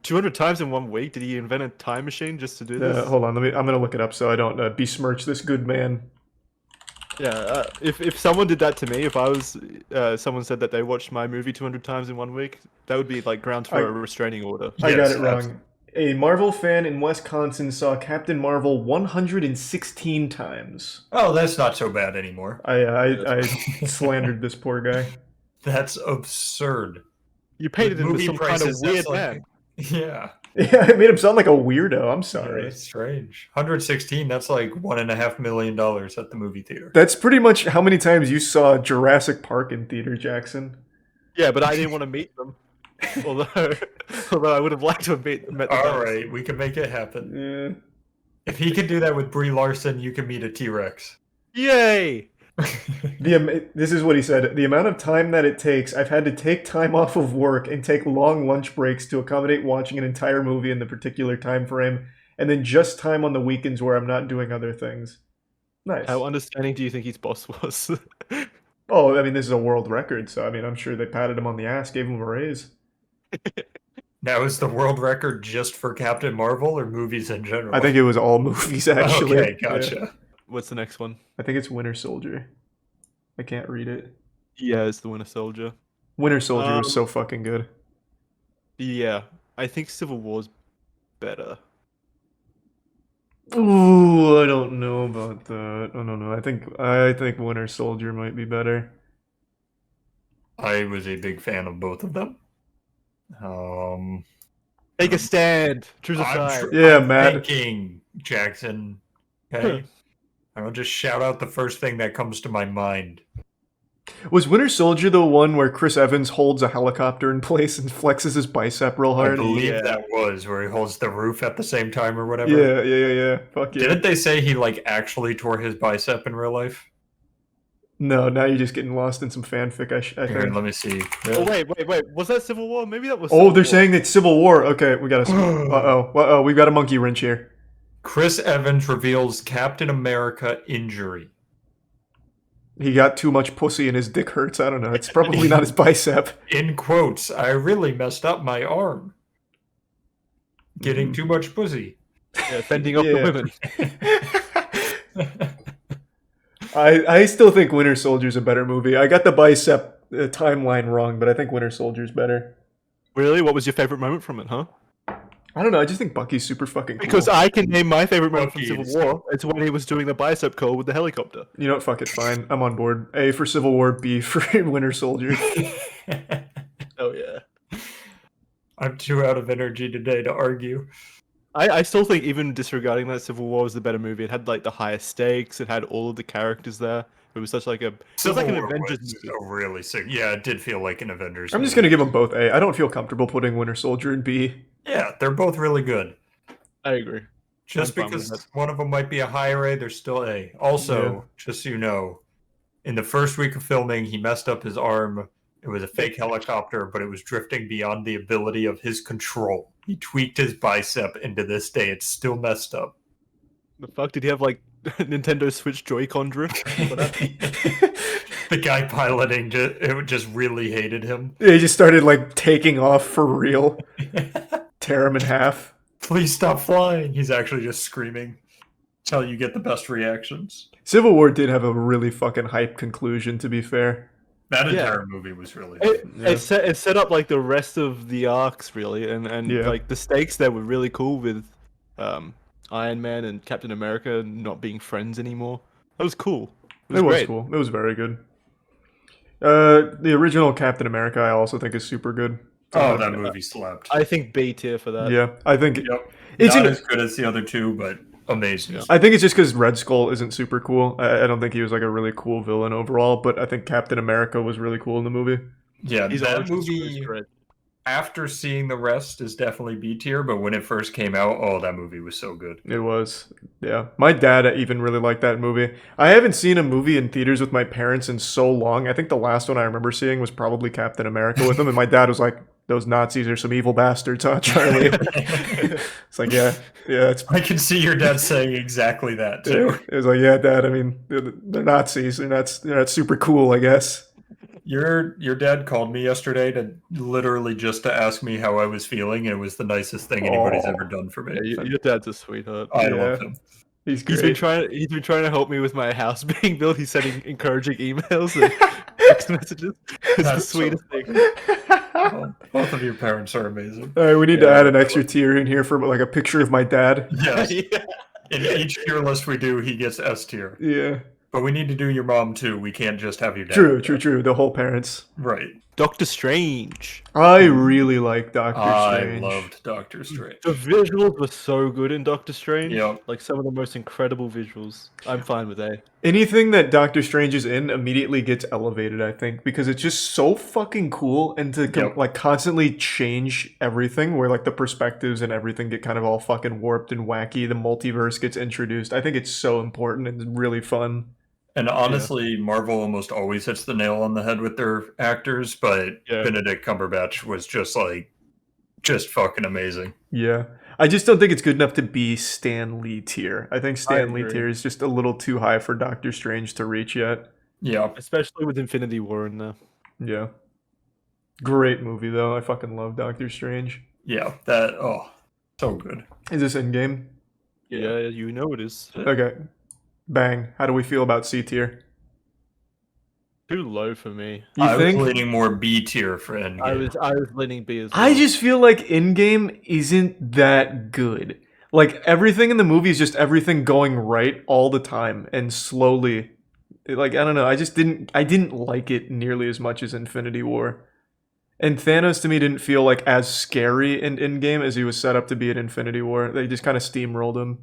200 times in 1 week? Did he invent a time machine just to do this?
Hold on, I'm gonna look it up so I don't besmirch this good man.
Yeah, if someone did that to me, if I was someone said that they watched my movie 200 times in 1 week, that would be like grounds for a restraining order.
I got it wrong. A Marvel fan in Wisconsin saw Captain Marvel 116 times.
Oh, that's not so bad anymore.
I slandered this poor guy.
That's absurd.
You painted him as
movie
some kind of
prices, that's
weird
like-
man.
Yeah.
Yeah, I made him sound like a weirdo. I'm sorry.
It's strange. 116, that's like $1.5 million at the movie theater.
That's pretty much how many times you saw Jurassic Park in theater, Jackson.
Yeah, but I didn't want to meet them. although I would have liked to have met them.
Alright, we can make it happen.
Yeah.
If he can do that with Brie Larson, you can meet a T-Rex.
Yay!
This is what he said. The amount of time that it takes, I've had to take time off of work and take long lunch breaks to accommodate watching an entire movie in the particular time frame, and then just time on the weekends where I'm not doing other things. Nice.
How understanding do you think his boss was?
Oh, I mean, this is a world record, so I mean, I'm sure they patted him on the ass, gave him a raise.
Now, is the world record just for Captain Marvel or movies in general?
I think it was all movies, actually.
Okay, gotcha.
Yeah.
What's the next one?
I think it's Winter Soldier. I can't read it.
Yeah, it's the Winter Soldier.
Winter Soldier was so fucking good.
Yeah, I think Civil War's better.
Ooh, I don't know about that. I don't know. I think Winter Soldier might be better.
I was a big fan of both of them.
Take a stand. Choose a side.
Yeah,
I'm
Matt.
thinking, Jackson. Okay. I'll just shout out the first thing that comes to my mind.
Was Winter Soldier the one where Chris Evans holds a helicopter in place and flexes his bicep real
I
hard?
believe that was where he holds the roof at the same time or whatever.
Yeah. Fuck yeah.
Didn't they say he like actually tore his bicep in real life?
No, now you're just getting lost in some fanfic, I
Here,
think.
let me see.
Oh wait. Was that Civil War? Maybe that was.
Oh,
Civil
they're
War.
saying it's Civil War. Okay, we got a... Uh-oh, we've got a monkey wrench here.
Chris Evans reveals Captain America injury.
He got too much pussy and his dick hurts. I don't know. It's probably not his bicep.
In quotes, I really messed up my arm. Getting too much pussy.
Yeah, fending off the women.
I still think Winter Soldier's a better movie. I got the bicep timeline wrong, but I think Winter Soldier's better.
Really? What was your favorite moment from it, huh?
I don't know. I just think Bucky's super fucking cool.
Because I can name my favorite moment from
Bucky
Civil
is-
War. It's when he was doing the bicep curl with the helicopter.
You know what? Fuck it. Fine. I'm on board. A for Civil War, B for Winter Soldier.
Oh yeah.
I'm too out of energy today to argue.
I still think even disregarding that, Civil War was the better movie. It had like the highest stakes. It had all of the characters there. It was such like a
Civil
an
War
Avengers
was
movie.
a really sick. Yeah, it did feel like an Avengers.
I'm just gonna give them both A. I don't feel comfortable putting Winter Soldier in B.
Yeah, they're both really good.
I agree.
Just
I'm fine with
because one of them might be a higher A, they're still A. Also, just so you know, in the first week of filming, he messed up his arm. It was a fake helicopter, but it was drifting beyond the ability of his control. He tweaked his bicep, and to this day, it's still messed up.
The fuck, did he have like Nintendo Switch Joy-Con drift?
The guy piloting just really hated him.
He just started like taking off for real. Tear him in half.
Please stop flying. He's actually just screaming. That's how you get the best reactions.
Civil War did have a really fucking hype conclusion, to be fair.
That entire movie was really good.
It set up like the rest of the arcs really, and like the stakes there were really cool with Iron Man and Captain America not being friends anymore. That was cool. It was great.
Cool. It was very good. The original Captain America I also think is super good.
Oh, that movie slapped.
I think B tier for that.
Yeah, I think
it's not as good as the other two, but amazing.
I think it's just because Red Skull isn't super cool. I don't think he was like a really cool villain overall, but I think Captain America was really cool in the movie.
Yeah,
He's
that movie, after seeing the rest, is definitely B tier, but when it first came out, oh, that movie was so good.
It was. Yeah. My dad even really liked that movie. I haven't seen a movie in theaters with my parents in so long. I think the last one I remember seeing was probably Captain America with them, and my dad was like, those Nazis are some evil bastards, huh, Charlie? It's like, yeah.
I can see your dad saying exactly that, too.
It was like, yeah, Dad, I mean, they're Nazis. They're not super cool, I guess.
Your dad called me yesterday to literally just to ask me how I was feeling, and it was the nicest thing anybody's ever done for me.
Yeah, your dad's a sweetheart.
I love him.
He's
been trying to help me with my house being built. He's sending encouraging emails and text messages. It's the sweetest thing.
Well, both of your parents are amazing.
All right, we need to add an extra tier in here for like a picture of my dad.
Yes. In each tier list we do, he gets S tier.
Yeah.
But we need to do your mom too. We can't just have your dad.
True. The whole parents.
Right.
Doctor Strange.
I really like Doctor Strange.
I loved Doctor Strange.
The visuals were so good in Doctor Strange.
Yeah.
Like some of the most incredible visuals. I'm fine with A.
Anything that Doctor Strange is in immediately gets elevated, I think, because it's just so fucking cool, and to like constantly change everything, where like the perspectives and everything get kind of all fucking warped and wacky. The multiverse gets introduced. I think it's so important and really fun.
And honestly, Marvel almost always hits the nail on the head with their actors, but Benedict Cumberbatch was just fucking amazing.
Yeah. I just don't think it's good enough to be Stan Lee tier. I think Stan Lee tier is just a little too high for Doctor Strange to reach yet.
Yeah.
Especially with Infinity War in there.
Yeah. Great movie, though. I fucking love Doctor Strange.
Yeah, so good.
Is this in-game?
Yeah, you know it is.
Okay. Bang. How do we feel about C tier?
Too low for me.
I was leaning more B tier for Endgame.
I was leaning B as well.
I just feel like Endgame isn't that good. Like, everything in the movie is just everything going right all the time and slowly. Like, I don't know. I didn't like it nearly as much as Infinity War. And Thanos to me didn't feel like as scary in Endgame as he was set up to be in Infinity War. They just kind of steamrolled him.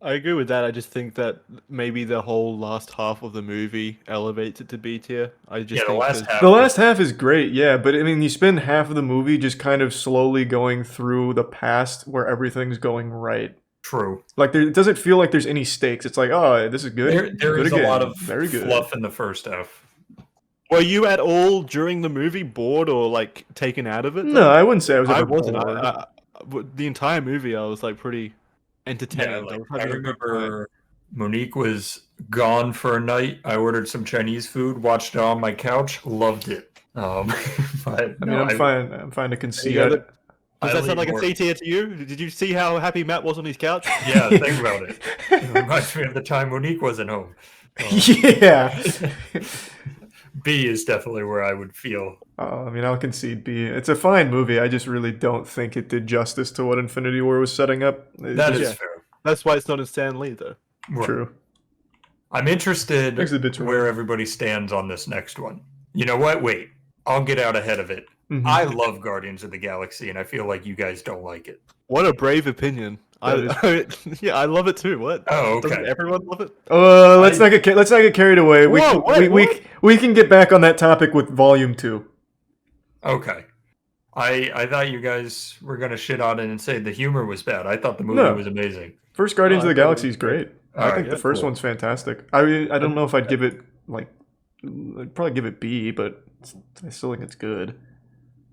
I agree with that. I just think that maybe the whole last half of the movie elevates it to B tier. I just think
the last half is great, yeah, but I mean, you spend half of the movie just kind of slowly going through the past where everything's going right.
True.
Like, it doesn't feel like there's any stakes. It's like, oh, this is good.
There
good
is
again.
a lot of
very good
fluff in the first half.
Were you at all during the movie bored or like taken out of it?
No, I wouldn't say I was.
I wasn't. The entire movie, I was like pretty entertained.
Yeah, I remember Monique was gone for a night. I ordered some Chinese food, watched it on my couch, loved it. But
I mean, I'm fine. I'm fine to concede.
Does that sound like a C tier to you? Did you see how happy Matt was on his couch?
Yeah, think about it. It reminds me of the time Monique wasn't home.
Yeah.
B is definitely where I would feel.
I mean, I'll concede B. It's a fine movie. I just really don't think it did justice to what Infinity War was setting up.
That is fair.
That's why it's not in Stan Lee, though.
Right.
True.
I'm interested where everybody stands on this next one. You know what? Wait. I'll get out ahead of it.
Mhm.
I love Guardians of the Galaxy, and I feel like you guys don't like it.
What a brave opinion. Yeah, I love it too. What?
Oh,
Doesn't
okay.
everyone love it?
Let's not get carried away.
Whoa, wait,
We can get back on that topic with Volume 2.
Okay. I thought you guys were gonna shit on it and say the humor was bad. I thought the movie was amazing.
First Guardians
No,
of the
I thought it
Galaxy
was
is great. I
Alright,
think the
yeah,
first
cool.
one's fantastic. I don't know if I'd give it like I'd probably give it B, but I still think it's good.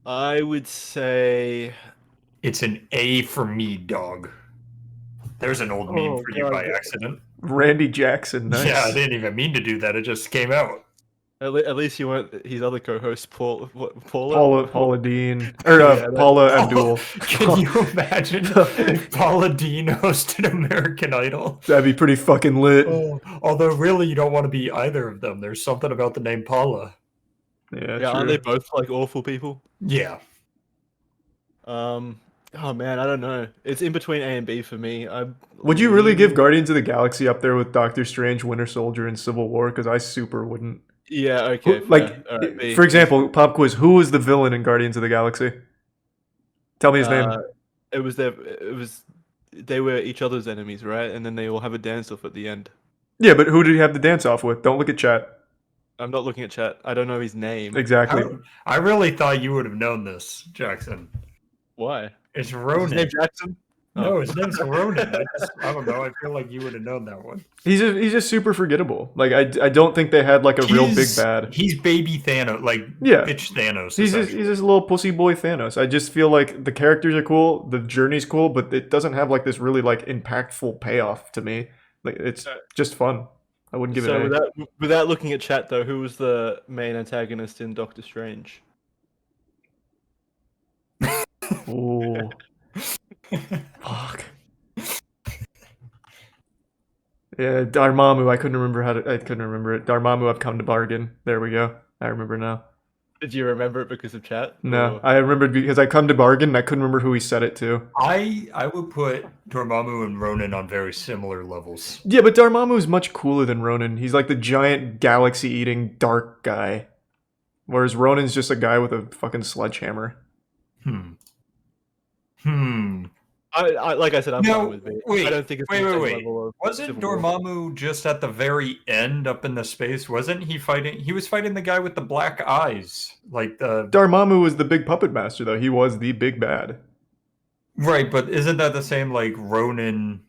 I would say
It's an A for me, dog. There's an old meme for you by accident.
Randy Jackson, nice.
Yeah, I didn't even mean to do that. It just came out.
at least you weren't his other co-host, Paula
Paula Dean or
Yeah,
Paula Abdul.
Can you imagine if Paula Dean hosted American Idol?
That'd be pretty fucking lit.
Although really, you don't want to be either of them. There's something about the name Paula.
Yeah,
aren't they both like awful people?
Yeah.
Oh man, I don't know. It's in between A and B for me.
Would you really give Guardians of the Galaxy up there with Doctor Strange, Winter Soldier, and Civil War? Because I super wouldn't.
Yeah, okay.
Like,
All right, B.
for example, pop quiz: who was the villain in Guardians of the Galaxy? Tell me his name.
It was they were each other's enemies, right? And then they all have a dance off at the end.
Yeah, but who did he have the dance off with? Don't look at chat.
I'm not looking at chat. I don't know his name.
Exactly.
I really thought you would have known this, Jackson.
Why?
It's Ronan.
Is his name Jackson?
No, his name's Ronan. I don't know. I feel like you would have known that one.
He's just super forgettable. Like I don't think they had like a real big bad.
He's baby Thanos, like
Yeah.
bitch Thanos.
He's just a little pussy boy Thanos. I just feel like the characters are cool, the journey's cool, but it doesn't have like this really like impactful payoff to me. Like it's just fun. I wouldn't give it A.
Without looking at chat though, who was the main antagonist in Doctor Strange?
Ooh. Fuck. Yeah, Dormammu. I couldn't remember it. Dormammu, I've come to bargain. There we go. I remember now.
Did you remember it because of chat?
No, I remembered because I come to bargain and I couldn't remember who he said it to.
I would put Dormammu and Ronan on very similar levels.
Yeah, but Dormammu is much cooler than Ronan. He's like the giant galaxy-eating dark guy. Whereas Ronan's just a guy with a fucking sledgehammer.
I like I said, I'm fine with B.
Wait,
I don't think it's
wait.
the same level of
Wasn't
Civil War.
Dormammu just at the very end up in the space? Wasn't he fighting? He was fighting the guy with the black eyes. Like the...
Dormammu was the big puppet master, though. He was the big bad.
Right, but isn't that the same like Ronan?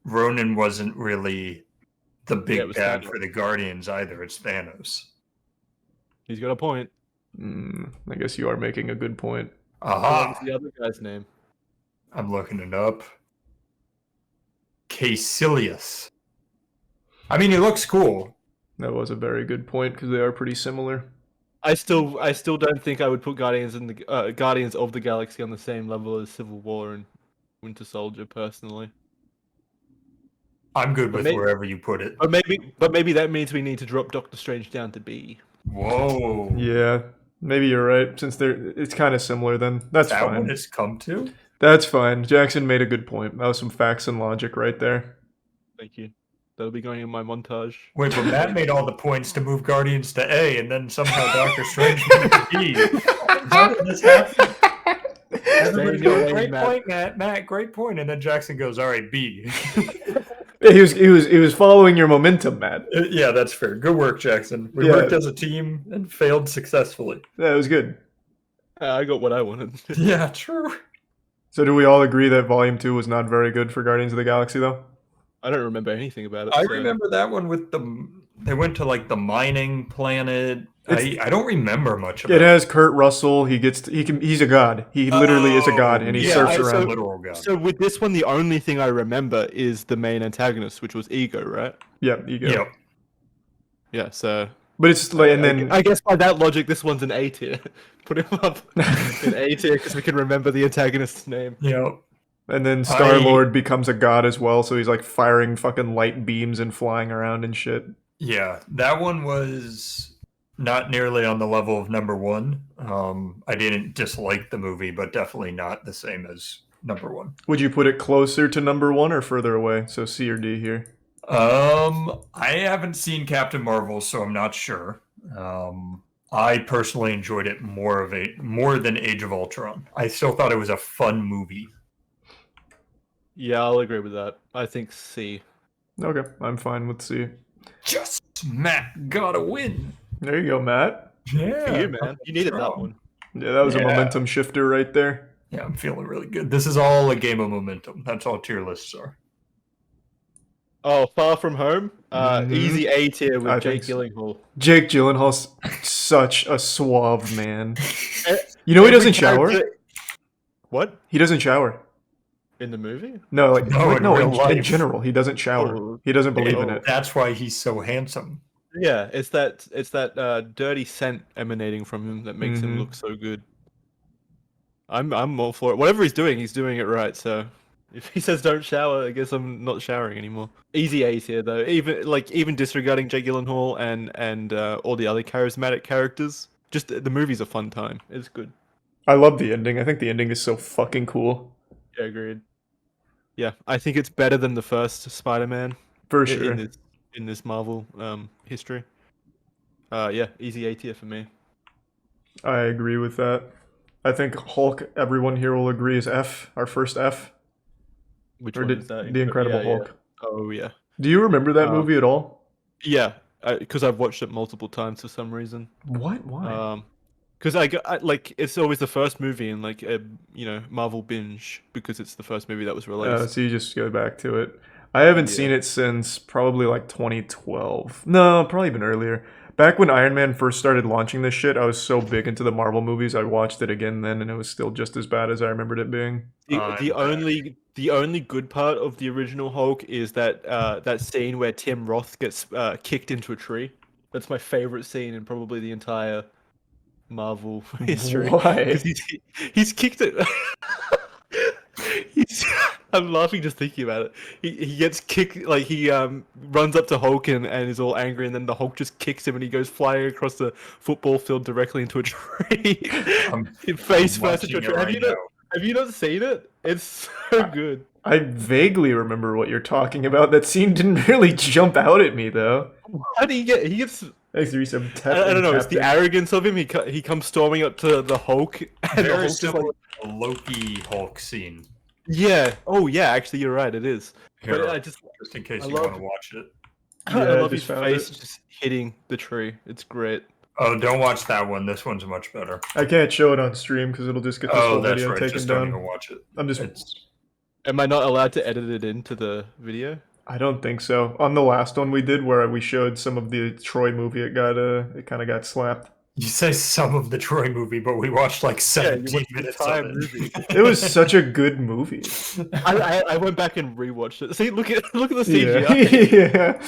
Ronan wasn't really the big bad for the Guardians either. It's Thanos.
He's got a point.
I guess you are making a good point.
Aha!
What's the other guy's name?
I'm looking it up. Caecilius. I mean, he looks cool.
That was a very good point because they are pretty similar.
I still don't think I would put Guardians of the Galaxy on the same level as Civil War and Winter Soldier personally.
I'm good with wherever you put it.
But maybe that means we need to drop Doctor Strange down to B.
Whoa.
Yeah, maybe you're right. Since it's kind of similar, then that's
that
fine.
What it's come to?
That's fine. Jackson made a good point. That was some facts and logic right there.
Thank you. That'll be going in my montage.
Wait, but Matt made all the points to move Guardians to A, and then somehow Doctor Strange moved to B. How did this happen? Everybody goes, great point, Matt. Great point. And then Jackson goes, all right, B.
He was following your momentum, Matt.
Yeah, that's fair. Good work, Jackson. We worked as a team and failed successfully.
That was good.
I got what I wanted.
Yeah, true.
So do we all agree that Volume 2 was not very good for Guardians of the Galaxy, though?
I don't remember anything about it.
I remember that one with they went to like the mining planet. I don't remember much about
it. It has Kurt Russell. He's a god. He literally is a god, and he surfs around.
Literal god.
So with this one, the only thing I remember is the main antagonist, which was Ego, right?
Yeah, Ego.
Yep.
Yeah, so...
But it's like, and then...
I guess by that logic, this one's an A tier. Put him up in A tier because we can remember the antagonist's name.
Yep.
And then Star-Lord becomes a god as well, so he's like firing fucking light beams and flying around and shit.
Yeah, that one was not nearly on the level of number one. I didn't dislike the movie, but definitely not the same as number one.
Would you put it closer to number one or further away? So C or D here?
I haven't seen Captain Marvel, so I'm not sure. I personally enjoyed it more than Age of Ultron. I still thought it was a fun movie.
Yeah, I'll agree with that. I think C.
Okay, I'm fine with C.
Just Matt gotta win.
There you go, Matt.
Yeah,
For you, man. You needed that one.
Yeah, that was a momentum shifter right there.
Yeah, I'm feeling really good. This is all a game of momentum. That's all tier lists are.
Oh, Far From Home? Easy A tier with
I
Jake
think so.
Gyllenhaal.
Jake Gyllenhaal's such a suave man. You know he doesn't shower?
What?
He doesn't shower.
In the movie?
No, like
No, in real
in
life.
general, he doesn't shower. He doesn't believe in it.
That's why he's so handsome.
Yeah, it's that dirty scent emanating from him that makes him look so good. I'm all for it. Whatever he's doing it right. So if he says don't shower, I guess I'm not showering anymore. Easy A's here though. Even disregarding Jake Gyllenhaal and all the other charismatic characters, just the movie's a fun time. It's good.
I love the ending. I think the ending is so fucking cool.
Yeah, agreed. Yeah, I think it's better than the first Spider-Man.
For sure.
In this Marvel history. Yeah, easy A tier for me.
I agree with that. I think Hulk, everyone here will agree, is F, our first F.
Which
or
one
did,
is that?
The Incredible
Yeah,
Hulk.
Yeah. Oh, yeah.
Do you remember that movie at all?
Yeah, because I've watched it multiple times for some reason.
What? Why?
Because it's always the first movie in like a Marvel binge because it's the first movie that was released.
So you just go back to it. I haven't seen it since probably like 2012. No, probably even earlier. Back when Iron Man first started launching this shit, I was so big into the Marvel movies. I watched it again then, and it was still just as bad as I remembered it being.
The only good part of the original Hulk is that scene where Tim Roth gets kicked into a tree. That's my favorite scene in probably the entire Marvel history.
Why?
'Cause he's kicked it. I'm laughing just thinking about it. He gets kicked, like he runs up to Hulk and is all angry, and then the Hulk just kicks him, and he goes flying across the football field directly into a tree, face first into a tree. Have you not seen it? It's so good.
I vaguely remember what you're talking about. That scene didn't really jump out at me though.
How do he gets?
I
don't know. It's the arrogance of him. He comes storming up to the Hulk, and the
Very
Hulk
similar to a Loki Hulk scene.
Yeah. Oh, yeah. Actually, you're right. It is.
Here,
But I just
in case you want to watch it.
I
Yeah,
love his
just found
face
it.
just hitting the tree. It's great.
Oh, don't watch that one. This one's much better.
I can't show it on stream because it'll just get this
Oh,
whole
that's
video
right.
taken
Just
down.
don't even watch it.
I'm just.
Am I not allowed to edit it into the video?
I don't think so. On the last one we did, where we showed some of the Troy movie, it kind of got slapped.
You say some of the Troy movie, but we watched like 17 minutes of it.
It was such a good movie.
I went back and rewatched it. See, look at the CGI.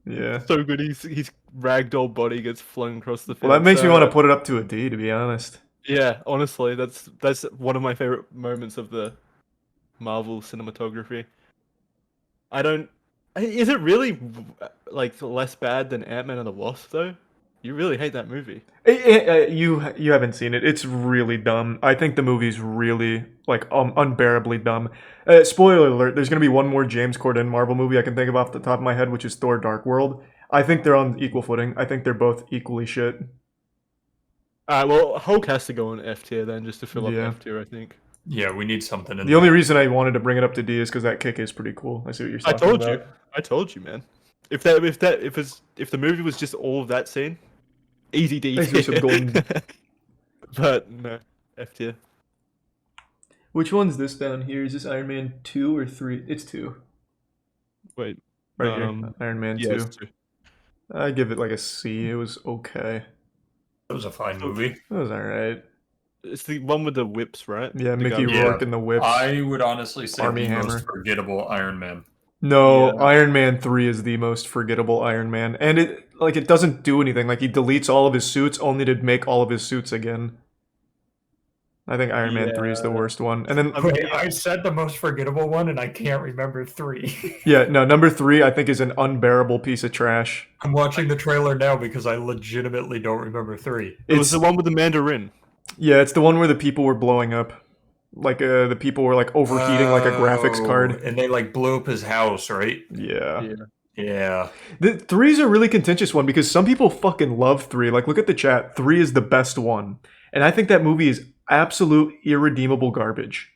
Yeah.
So good. His ragdoll body gets flung across the field.
Well, that makes me want to put it up to a D, to be honest.
Yeah, honestly, that's one of my favorite moments of the Marvel cinematography. Is it really like less bad than Ant-Man and the Wasp though? You really hate that movie.
You haven't seen it. It's really dumb. I think the movie's really like unbearably dumb. Spoiler alert: there's gonna be one more James Corden Marvel movie I can think of off the top of my head, which is Thor: Dark World. I think they're on equal footing. I think they're both equally shit.
Alright, well, Hulk has to go on F tier then, just to fill up
Yeah.
F tier, I think.
Yeah, we need something in
The only reason I wanted to bring it up to D is because that kick is pretty cool. I see what you're talking about.
I told you, man. If the movie was just all of that scene, easy D.
Thanks for some golden.
But no, F tier.
Which one's this down here? Is this Iron Man 2 or 3? It's 2.
Wait.
Right here. Iron Man 2.
it's 2.
I give it like a C. It was okay.
It was a fine movie.
It was alright.
It's the one with the whips, right?
Yeah,
The
Mickey
gun.
Rourke and the whips.
I would honestly say
Army
the
Hammer.
most forgettable Iron Man.
No,
Yeah.
Iron Man 3 is the most forgettable Iron Man. And it doesn't do anything. Like, he deletes all of his suits only to make all of his suits again. I think Iron Man 3 is the worst one. And then
Wait, I said the most forgettable one, and I can't remember 3.
yeah, no, number 3 I think is an unbearable piece of trash.
I'm watching the trailer now because I legitimately don't remember 3.
It was the one with the Mandarin.
Yeah, it's the one where the people were blowing up. Like the people were like overheating like a graphics card.
And they like blew up his house, right?
Yeah.
Yeah.
The 3's a really contentious one because some people fucking love 3. Like, look at the chat. 3 is the best one. And I think that movie is absolute irredeemable garbage.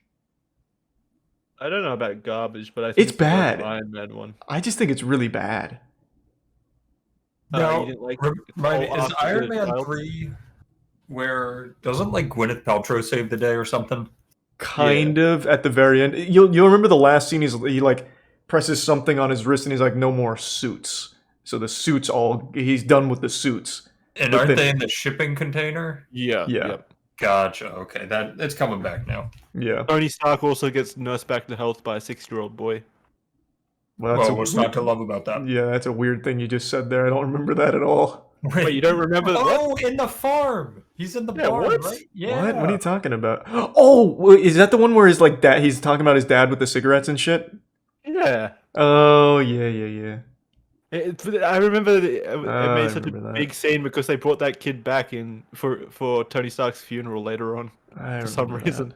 I don't know about garbage, but I think
It's
the worst
bad.
Iron Man one.
I just think it's really bad.
Now,
you didn't like
is Iron Man 3 where doesn't like Gwyneth Paltrow save the day or something?
Kind of at the very end. You'll remember the last scene. He like presses something on his wrist and he's like, no more suits. So the suits he's done with the suits.
And aren't they in the shipping container?
Yeah.
Yep.
Gotcha. Okay, it's coming back now.
Yeah.
Tony Stark also gets nursed back to health by a 6-year-old boy.
Well,
what's not to love about that?
Yeah, that's a weird thing you just said there. I don't remember that at all.
Wait, you don't remember that?
Oh, in the farm. He's in the barn,
what?
right? Yeah.
What are you talking about? Oh, is that the one where his like dad? He's talking about his dad with the cigarettes and shit.
Yeah.
Oh yeah.
I remember it made
I
such a
remember that.
big scene because they brought that kid back in for Tony Stark's funeral later on
I
for some
remember
reason.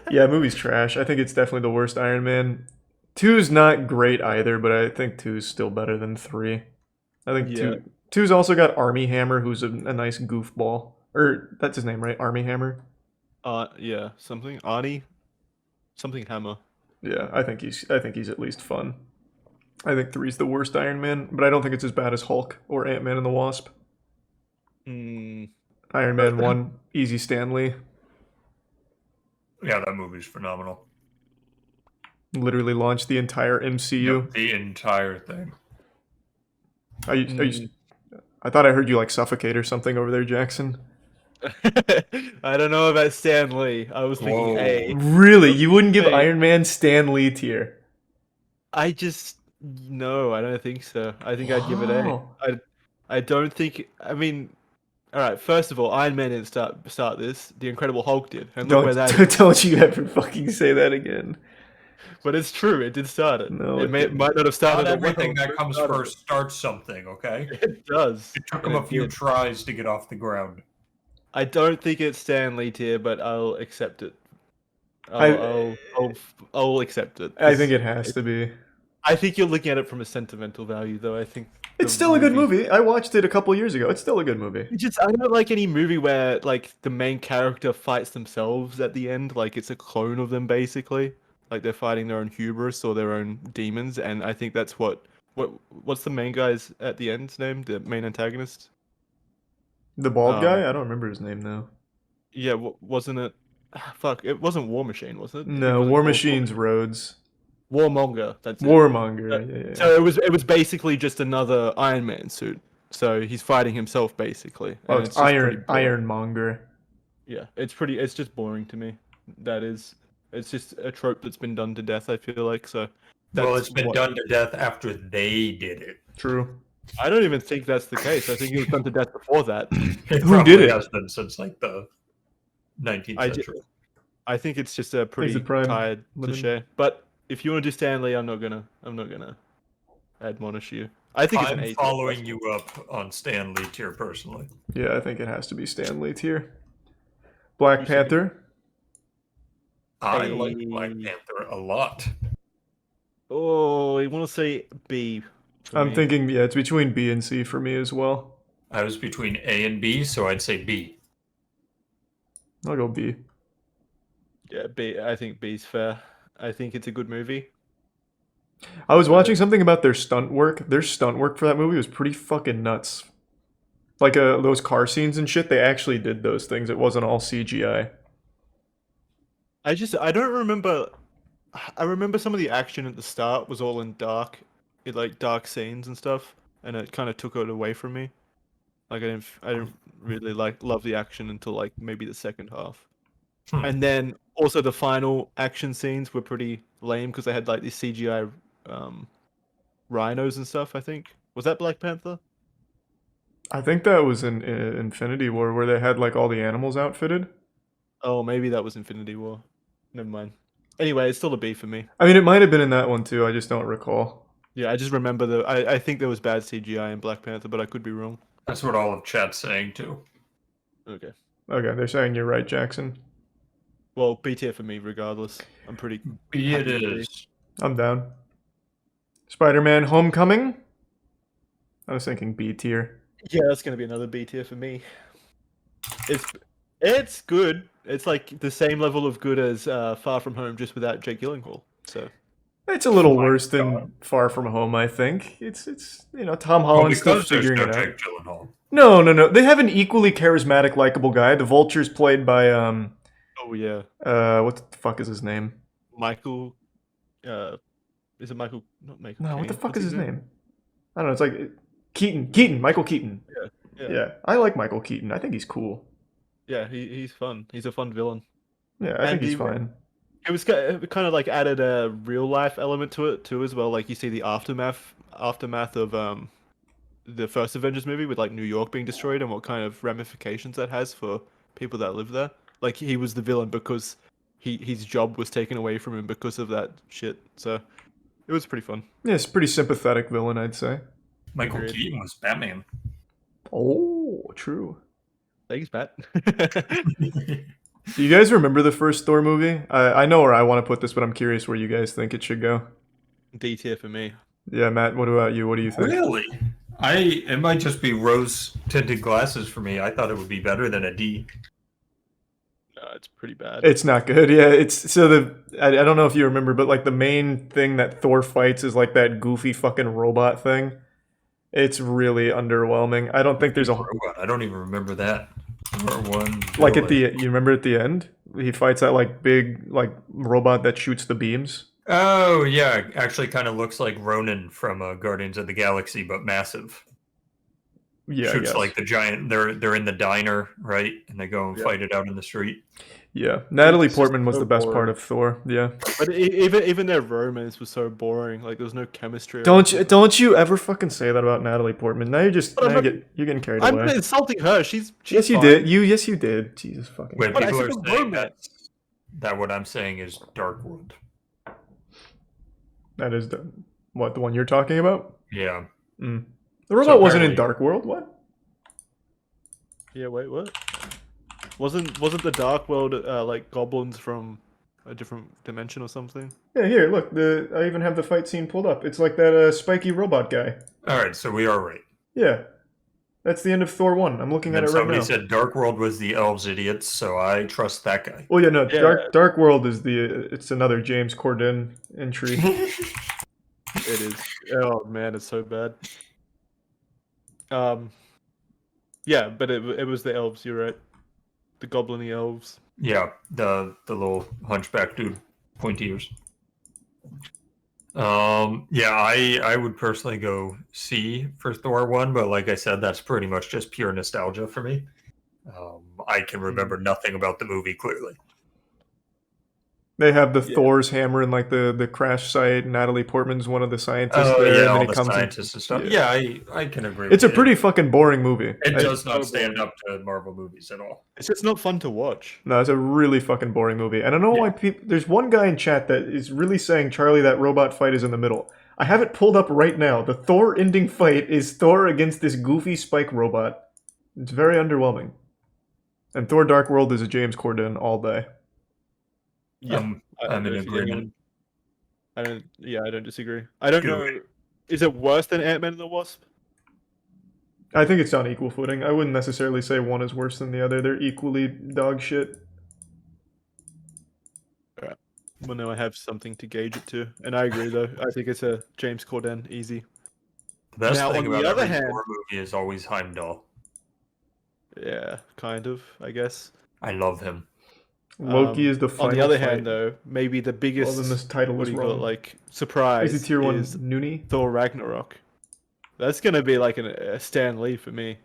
Yeah, movie's trash. I think it's definitely the worst Iron Man. 2's not great either, but I think 2's still better than 3. I think 2's also got Army Hammer, who's a nice goofball. Or that's his name, right? Army Hammer.
Yeah, something Arnie, something Hammer.
Yeah, I think he's at least fun. I think 3's the worst Iron Man, but I don't think it's as bad as Hulk or Ant-Man and the Wasp. Iron Man 1, easy Stanley.
Yeah, that movie's phenomenal.
Literally launched the entire MCU.
The entire thing.
I thought I heard you like suffocate or something over there, Jackson.
I don't know about Stan Lee. I was thinking A.
Really? You wouldn't give
Hey.
Iron Man Stan Lee tier?
No, I don't think so. I think I'd give it A.
Wow.
I don't think. I mean, all right. First of all, Iron Man didn't start this. The Incredible Hulk did, and look where that is.
Don't you ever fucking say that again.
But it's true. It did start it.
No,
it might not have started.
Not
it well,
everything that
but it
comes
started
first starts something, okay?
It does.
It took
And
him a
it
few
did.
tries to get off the ground.
I don't think it's Stan Lee tier, but I'll accept it. I'll accept it.
I think it has to be.
I think you're looking at it from a sentimental value, though. I think
It's still a good movie. I watched it a couple years ago. It's still a good movie.
I don't like any movie where like the main character fights themselves at the end. Like it's a clone of them, basically. Like they're fighting their own hubris or their own demons, and I think that's what's the main guy's at the end's name? The main antagonist.
The bald guy? I don't remember his name now.
Yeah, wasn't it? Fuck, it wasn't War Machine, was it?
No, War Machine's Rhodes.
Warmonger. That's it.
Warmonger. Yeah.
So it was basically just another Iron Man suit. So he's fighting himself basically.
Oh,
and
it's
just pretty boring.
Ironmonger.
Yeah, it's just boring to me. It's just a trope that's been done to death, I feel like. So
Well, it's been done to death after they did it.
True.
I don't even think that's the case. I think it was done to death before that.
Who did it?
Has been since like the 19th century.
I think it's just a pretty tired cliche. But if you want to do Stanley, I'm not gonna admonish you. I think it's an
I'm
A.
following you up on Stan Lee tier personally.
Yeah, I think it has to be Stan Lee tier. Black Panther.
I like Black Panther a lot.
Oh, I want to say B.
I'm thinking, yeah, it's between B and C for me as well.
I was between A and B, so I'd say B.
I'll go B.
Yeah, B. I think B's fair. I think it's a good movie.
I was watching something about their stunt work. Their stunt work for that movie was pretty fucking nuts. Like those car scenes and shit, they actually did those things. It wasn't all CGI.
I don't remember. I remember some of the action at the start was all in dark scenes and stuff, and it kind of took it away from me. Like I didn't really love the action until like maybe the second half. And then also the final action scenes were pretty lame because they had like these CGI rhinos and stuff. I think was that Black Panther?
I think that was in Infinity War where they had like all the animals outfitted.
Oh, maybe that was Infinity War. Never mind. Anyway, it's still a B for me.
I mean, it might have been in that one too. I just don't recall.
Yeah, I just remember I think there was bad CGI in Black Panther, but I could be wrong.
That's what all of chat's saying too.
Okay.
Okay, they're saying you're right, Jackson.
Well, B tier for me, regardless. I'm pretty.
B it is.
I'm down. Spider-Man: Homecoming. I was thinking B tier.
Yeah, that's gonna be another B tier for me. It's good. It's like the same level of good as Far From Home, just without Jake Gyllenhaal. So
It's a little worse than Far From Home, I think. It's Tom Holland's still figuring it out.
Jake Gyllenhaal.
No. They have an equally charismatic, likable guy. The Vulture's played by
Oh yeah.
What the fuck is his name?
Michael. Is it Michael? Not Michael.
No, what the
Caine.
fuck
What's
is his
his
name? I don't know. It's like Keaton. Michael Keaton.
Yeah.
I like Michael Keaton. I think he's cool.
Yeah, he's fun. He's a fun villain.
Yeah, I think he's fine.
It was kind of like added a real life element to it too as well. Like you see the aftermath of the first Avengers movie with like New York being destroyed and what kind of ramifications that has for people that live there. Like he was the villain because his job was taken away from him because of that shit. So it was pretty fun.
Yeah, it's a pretty sympathetic villain, I'd say.
Michael Keaton was Batman.
Oh, true.
Thanks, Matt.
Do you guys remember the first Thor movie? I know where I want to put this, but I'm curious where you guys think it should go.
D tier for me.
Yeah, Matt, what about you? What do you think?
Really? It might just be rose tinted glasses for me. I thought it would be better than a D.
No, it's pretty bad.
It's not good. Yeah, I don't know if you remember, but like the main thing that Thor fights is like that goofy fucking robot thing. It's really underwhelming. I don't think there's a
robot. I don't even remember that. One
like you remember at the end, he fights that like big like robot that shoots the beams.
Oh yeah, actually kind of looks like Ronan from Guardians of the Galaxy, but massive.
Yeah,
shoots like the giant. They're in the diner, right? And they go and fight it out in the street.
Yeah, Natalie Portman was the best part of Thor. Yeah,
but even their romance was so boring. Like there was no chemistry.
Don't you ever fucking say that about Natalie Portman? Now you're getting carried away.
I'm not insulting her. She's
yes, you
fine.
did. Yes, you did. Jesus fucking.
Wait, people are saying that what I'm saying is Dark World.
That is the one you're talking about?
Yeah.
The robot wasn't in Dark World. What?
Yeah. Wait. What? Wasn't the Dark World like goblins from a different dimension or something?
Yeah. Here, look. I even have the fight scene pulled up. It's like that spiky robot guy.
All right, so we are right.
Yeah. That's the end of Thor 1. I'm looking at it right now.
Somebody said Dark World was the elves idiots, so I trust that guy.
Well, yeah, no. Dark World is it's another James Corden entry.
It is. Oh man, it's so bad. Yeah, but it was the elves. You're right. The goblin-y elves.
Yeah, the little hunchback dude, pointy ears. Yeah, I would personally go C for Thor 1, but like I said, that's pretty much just pure nostalgia for me. I can remember nothing about the movie clearly.
They have the Thor's hammer in like the crash site. Natalie Portman's one of the scientists there,
yeah,
and
all
then
the scientists and stuff. Yeah, I can agree.
It's
with
a pretty fucking boring movie.
It does not stand up to Marvel movies at all.
It's just not fun to watch.
No, it's a really fucking boring movie. And I don't know why people... There's one guy in chat that is really saying, Charlie, that robot fight is in the middle. I have it pulled up right now. The Thor ending fight is Thor against this goofy spike robot. It's very underwhelming. And Thor Dark World is a James Corden all day.
Yeah,
I'm in agreement.
I don't disagree. I don't know. Is it worse than Ant-Man and the Wasp?
I think it's on equal footing. I wouldn't necessarily say one is worse than the other. They're equally dog shit.
Alright. Well, now I have something to gauge it to. And I agree, though. I think it's a James Corden, easy.
The best
now,
thing
on
about
the other
every
hand,
Thor movie is always Heimdall.
Yeah, kind of, I guess.
I love him.
Loki is the final
On the other
fight.
hand, though, maybe the biggest
Well, then this title
what
is
do you call it,
wrong.
like surprise
Is it tier 1
is
Noonie?
Thor Ragnarok. That's gonna be like a Stan Lee for me.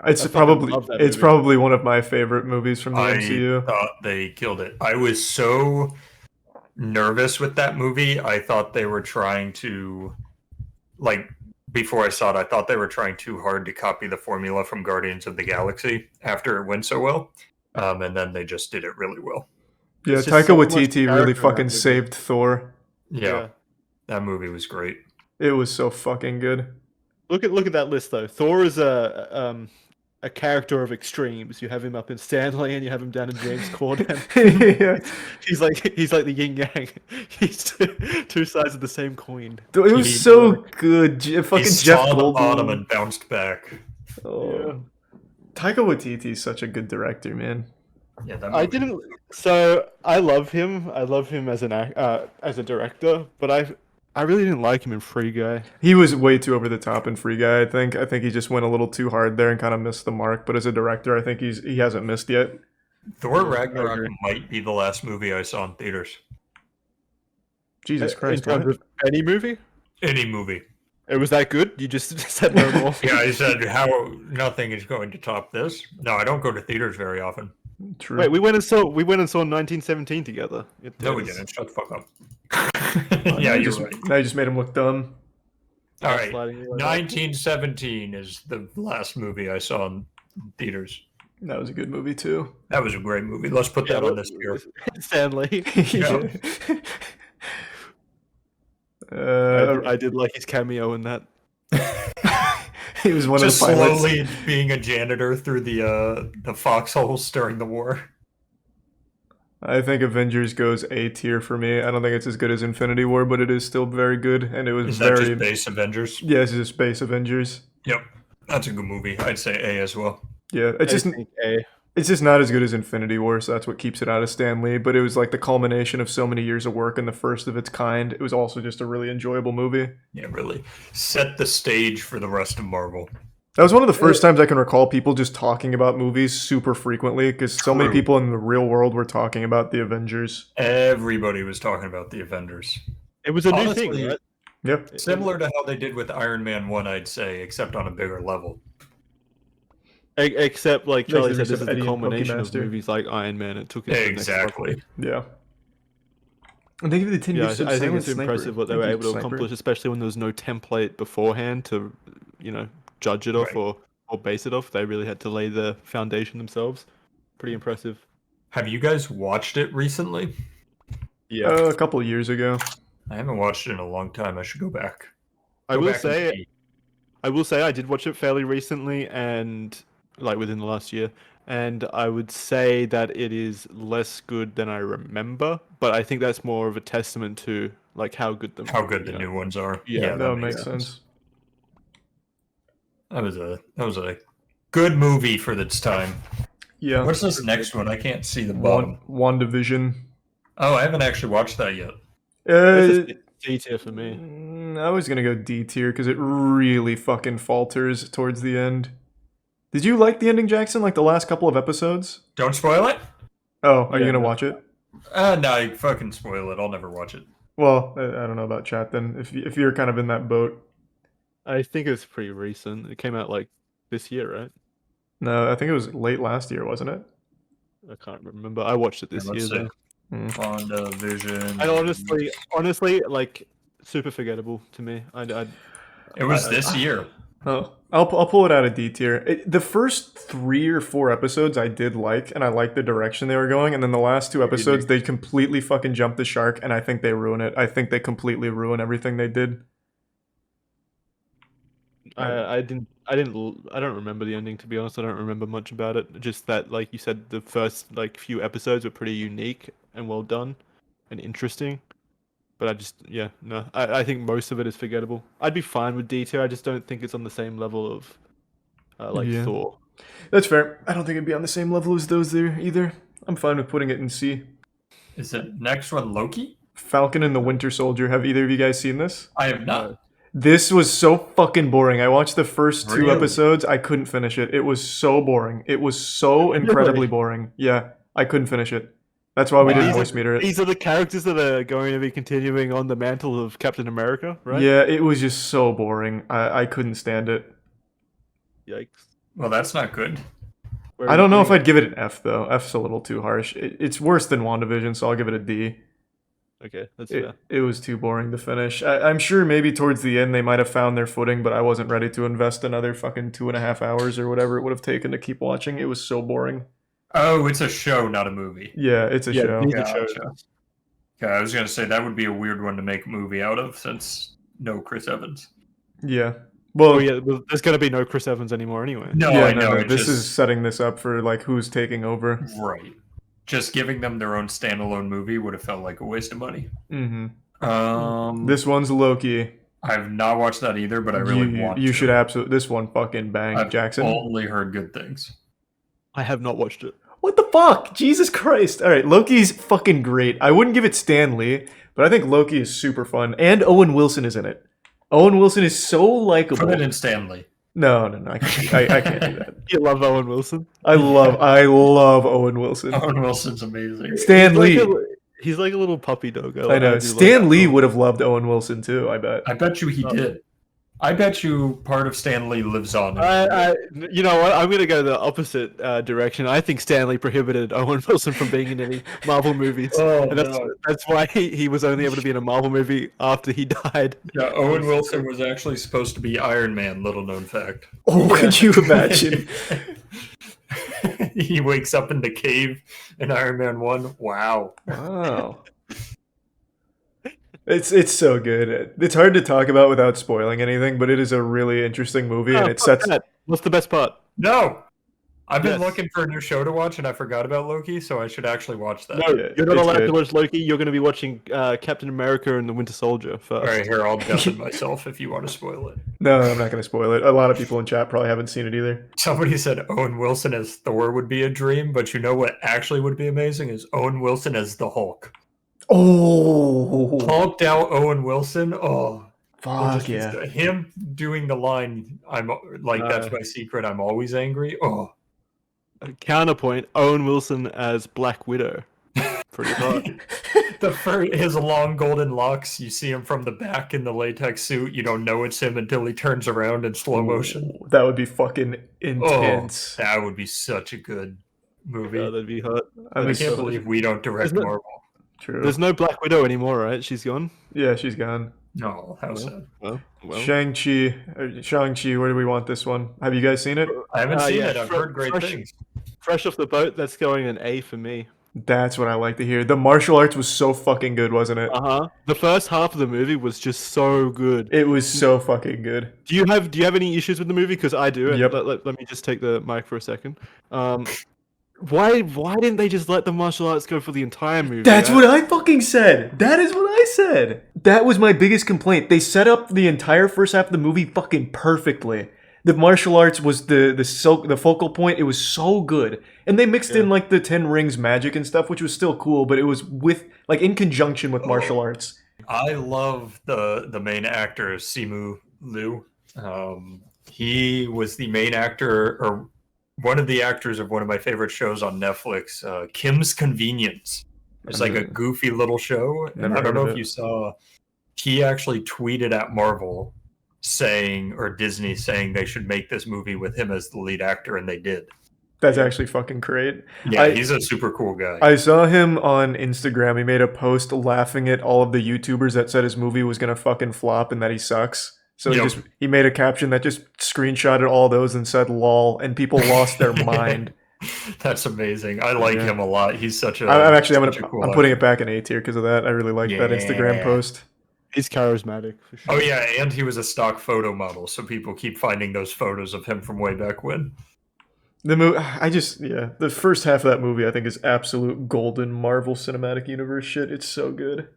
It's probably one of my favorite movies from the MCU.
I thought they killed it. I was so nervous with that movie. I thought they were trying to, like, before I saw it, I thought they were trying too hard to copy the formula from Guardians of the Galaxy after it went so well. And then they just did it really well.
Yeah, Taika Waititi really fucking saved Thor.
Yeah, that movie was great.
It was so fucking good.
Look at that list though. Thor is a
a character of extremes. You have him up in Stanley, and you have him down in James Corden.
Yeah.
He's like the yin yang. He's two sides of the same coin.
Dude, it was so good. Fucking
He
Jeff
saw the bottom
Goldblum.
and bounced back.
Oh. Taika Waititi is such a good director, man.
Yeah, that
I
movie.
didn't. So I love him. I love him as as a director, but I really didn't like him in Free Guy.
He was way too over the top in Free Guy. I think he just went a little too hard there and kind of missed the mark. But as a director, I think he hasn't missed yet.
Thor Ragnarok might be the last movie I saw in theaters.
Jesus Christ!
In terms of any movie,
Any movie.
it was that good. You just said no more.
Yeah, I said how nothing is going to top this. No, I don't go to theaters very often.
True.
Wait, we went and saw 1917 together.
No, we didn't. Shut the fuck up.
Now
Yeah,
you
you're
just,
right.
Now you just made him look dumb.
All right,
Sliding you like that.
1917 is the last movie I saw in theaters.
That was a good movie too.
That was a great movie. Let's put that on this beer.
Stanley.
Yeah.
I did like his cameo in that.
He was one
Just
of the pilots.
slowly being a janitor through the foxholes during the war.
I think Avengers goes A tier for me. I don't think it's as good as Infinity War, but it is still very good, and it was
Is that
very.
just base Avengers?
Yeah, it's just base Avengers.
Yep, that's a good movie. I'd say A as well.
Yeah, it's just
think A.
it's just not as good as Infinity War, so that's what keeps it out of Stan Lee. But it was like the culmination of so many years of work and the first of its kind. It was also just a really enjoyable movie.
Yeah, really set the stage for the rest of Marvel.
That was one of the first times I can recall people just talking about movies super frequently, because so many
True.
people in the real world were talking about the Avengers.
Everybody was talking about the Avengers.
It was a new
Honestly,
thing, right?
Yep.
Similar to how they did with Iron Man 1, I'd say, except on a bigger level.
Except, like Charlie said,
Makes
this
the
is
Eddie
the
and
culmination of
Pokemaster.
movies like Iron Man. It took it to the next level.
Exactly.
Yeah. And they give you the 10
Yeah,
years of
I think
Silent
it's
Sniper.
impressive what they
Thank
were
you,
able to
Sniper.
accomplish, especially when there was no template beforehand to, judge it off
Right.
or base it off. They really had to lay the foundation themselves. Pretty impressive.
Have you guys watched it recently?
Yeah.
A couple of years ago.
I haven't watched it in a long time. I should go back.
I
Go
will
back and
say,
see.
I did watch it fairly recently, and like within the last year, and I would say that it is less good than I remember. But I think that's more of a testament to like how good the
new ones are.
Yeah,
that would make sense.
That was a good movie for its time.
Yeah.
What's this next one? I can't see the bottom.
WandaVision.
Oh, I haven't actually watched that yet.
D tier for me.
I was gonna go D tier because it really fucking falters towards the end. Did you like the ending, Jackson? Like the last couple of episodes?
Don't spoil it.
Oh, are you
Yeah,
gonna
no.
watch it?
No, fucking spoil it. I'll never watch it.
Well, I don't know about chat then. If you're kind of in that boat.
I think it's pretty recent. It came out like this year, right?
No, I think it was late last year, wasn't it?
I can't remember. I watched it this
Yeah,
year
let's
though.
WandaVision.
And honestly, like super forgettable to me.
It was this year.
Oh, I'll pull it out of D tier. The first 3 or 4 episodes I did like, and I liked the direction they were going, and then the last 2 episodes they completely fucking jumped the shark, and I think they ruin it. I think they completely ruin everything they did.
I don't remember the ending, to be honest. I don't remember much about it. Just that, like you said, the first like few episodes were pretty unique and well done and interesting. But I think most of it is forgettable. I'd be fine with D tier. I just don't think it's on the same level of
Yeah.
Thor.
That's fair. I don't think it'd be on the same level as those there either. I'm fine with putting it in C.
Is it next one Loki?
Falcon and the Winter Soldier. Have either of you guys seen this?
I have not.
This was so fucking boring. I watched the first 2
Really?
episodes. I couldn't finish it. It was so boring. It was so incredibly
Really?
boring. Yeah, I couldn't finish it. That's why we didn't voice meter it.
These are the characters that are going to be continuing on the mantle of Captain America, right?
Yeah, it was just so boring. I couldn't stand it.
Yikes.
Well, that's not good.
I don't know if I'd give it an F though. F's a little too harsh. It's worse than WandaVision, so I'll give it a D.
Okay, that's fair.
It was too boring to finish. I'm sure maybe towards the end they might have found their footing, but I wasn't ready to invest another fucking 2.5 hours or whatever it would have taken to keep watching. It was so boring.
Oh, it's a show, not a movie.
Yeah, it's a show.
Gotcha. Okay, I was gonna say that would be a weird one to make a movie out of, since no Chris Evans.
Yeah. Well,
yeah, there's going to be no Chris Evans anymore anyway.
No,
yeah,
I know.
This is setting this up for like who's taking over.
Right. Just giving them their own standalone movie would have felt like a waste of money.
This one's Loki.
I've not watched that either, but I really want to.
You should absolutely. This one fucking bang,
I've
Jackson.
only heard good things.
I have not watched it.
What the fuck? Jesus Christ. All right, Loki's fucking great. I wouldn't give it Stan Lee, but I think Loki is super fun. And Owen Wilson is in it. Owen Wilson is so likable.
Put it in Stanley.
No, I can't do that.
You love Owen Wilson?
I love Owen Wilson.
Owen Wilson's amazing.
Stan Lee.
He's like a little puppy dog.
I know. Stan Lee would have loved Owen Wilson too, I bet.
I bet you he did. I bet you part of Stan Lee lives on.
You know what? I'm going to go the opposite direction. I think Stan Lee prohibited Owen Wilson from being in any Marvel movies. And that's why he was only able to be in a Marvel movie after he died.
Yeah, Owen Wilson was actually supposed to be Iron Man, little known fact.
Oh, could you imagine?
He wakes up in the cave in Iron Man 1. Wow.
It's so good. It's hard to talk about without spoiling anything, but it is a really interesting movie, and it sets.
What's the best part?
No, I've been looking for a new show to watch, and I forgot about Loki, so I should actually watch that.
No, you're not allowed to watch Loki. You're going to be watching Captain America and the Winter Soldier first.
All right, here, I'll deafen myself if you want to spoil it.
No, I'm not going to spoil it. A lot of people in chat probably haven't seen it either.
Somebody said Owen Wilson as Thor would be a dream, but you know what actually would be amazing is Owen Wilson as the Hulk.
Oh,
Hulked out Owen Wilson. Oh,
fuck yeah!
Him doing the line, "I'm like that's my secret. I'm always angry." Oh,
counterpoint: Owen Wilson as Black Widow. Pretty hot.
His long golden locks. You see him from the back in the latex suit. You don't know it's him until he turns around in slow motion.
That would be fucking intense.
Oh, that would be such a good movie.
Yeah, that'd be hot.
I can't believe we don't direct Marvel.
True.
There's no Black Widow anymore, right? She's gone.
Yeah, she's gone.
No, how sad.
Well.
Shang-Chi, where do we want this one? Have you guys seen it?
I haven't seen it. I've heard great things.
Fresh off the boat, that's going an A for me.
That's what I like to hear. The martial arts was so fucking good, wasn't it?
The first half of the movie was just so good.
It was so fucking good.
Do you have any issues with the movie? Because I do. And
Yep.
Let me just take the mic for a second. Why didn't they just let the martial arts go for the entire movie?
That's what I fucking said. That is what I said. That was my biggest complaint. They set up the entire first half of the movie fucking perfectly. The martial arts was the focal point. It was so good. And they mixed in like the 10 Rings magic and stuff, which was still cool, but it was in conjunction with martial arts.
I love the main actor, Simu Liu. He was the main actor, or one of the actors of one of my favorite shows on Netflix, Kim's Convenience. It's like a goofy little show. And I don't know if you saw, he actually tweeted at Marvel or Disney saying they should make this movie with him as the lead actor, and they did.
That's actually fucking great.
Yeah, he's a super cool guy.
I saw him on Instagram. He made a post laughing at all of the YouTubers that said his movie was gonna fucking flop and that he sucks. So he made a caption that just screenshotted all those and said "lol," and people lost their mind.
That's amazing. I like him a lot. He's such a.
I'm putting it back in A tier because of that. I really like that Instagram post.
He's charismatic for sure.
Oh yeah, and he was a stock photo model, so people keep finding those photos of him from way back when.
The first half of that movie I think is absolute golden Marvel Cinematic Universe shit. It's so good.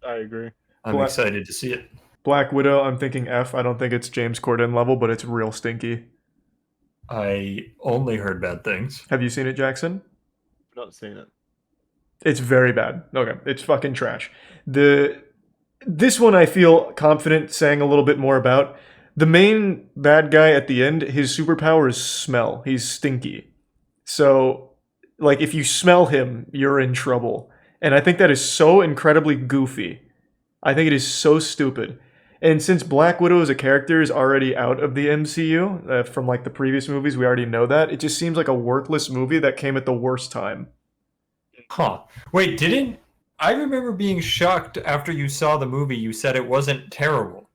I agree.
I'm excited to see it.
Black Widow, I'm thinking F. I don't think it's James Corden level, but it's real stinky.
I only heard bad things.
Have you seen it, Jackson?
I've not seen it.
It's very bad. Okay, it's fucking trash. This one I feel confident saying a little bit more about. The main bad guy at the end, his superpower is smell. He's stinky. So, like, if you smell him, you're in trouble. And I think that is so incredibly goofy. I think it is so stupid. And since Black Widow as a character is already out of the MCU, from like the previous movies, we already know that. It just seems like a worthless movie that came at the worst time.
Huh. Wait, I remember being shocked after you saw the movie, you said it wasn't terrible.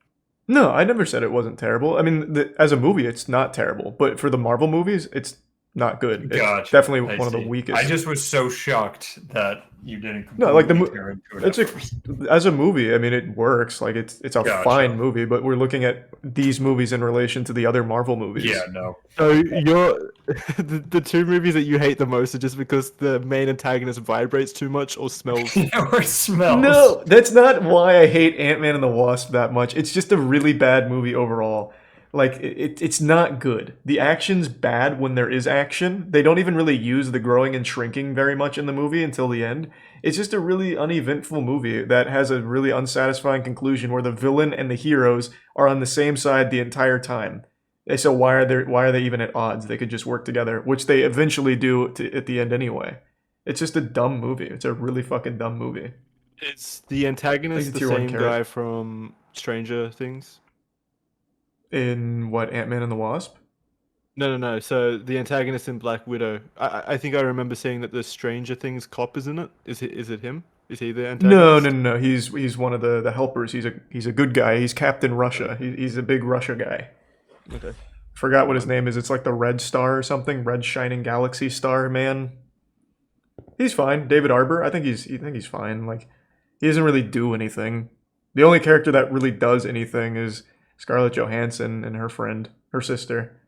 No, I never said it wasn't terrible. I mean, as a movie, it's not terrible. But for the Marvel movies, it's not good. It's
Gotcha.
definitely
I
one of the
see.
weakest.
I just was so shocked that you didn't.
No, like
tear into it
it's
at
a,
first.
as a movie. I mean, it works. Like it's a
Gotcha.
fine movie, but we're looking at these movies in relation to the other Marvel movies.
Yeah, no.
So you're the two movies that you hate the most are just because the main antagonist vibrates too much or smells.
Or smells.
No, that's not why I hate Ant-Man and the Wasp that much. It's just a really bad movie overall. Like, it's not good. The action's bad when there is action. They don't even really use the growing and shrinking very much in the movie until the end. It's just a really uneventful movie that has a really unsatisfying conclusion where the villain and the heroes are on the same side the entire time. So why are they even at odds? They could just work together, which they eventually do at the end anyway. It's just a dumb movie. It's a really fucking dumb movie.
It's the antagonist, the
Tier 1
same
carrot.
guy from Stranger Things.
In what, Ant-Man and the Wasp?
No. So the antagonist in Black Widow. I think I remember seeing that the Stranger Things cop is in it. Is it him? Is he the antagonist?
No. He's one of the helpers. He's a good guy. He's Captain Russia. He's a big Russia guy.
Okay.
Forgot what his name is. It's like the Red Star or something. Red Shining Galaxy Star Man. He's fine. David Arbor. I think he's fine. Like, he doesn't really do anything. The only character that really does anything is Scarlett Johansson and her friend, her sister.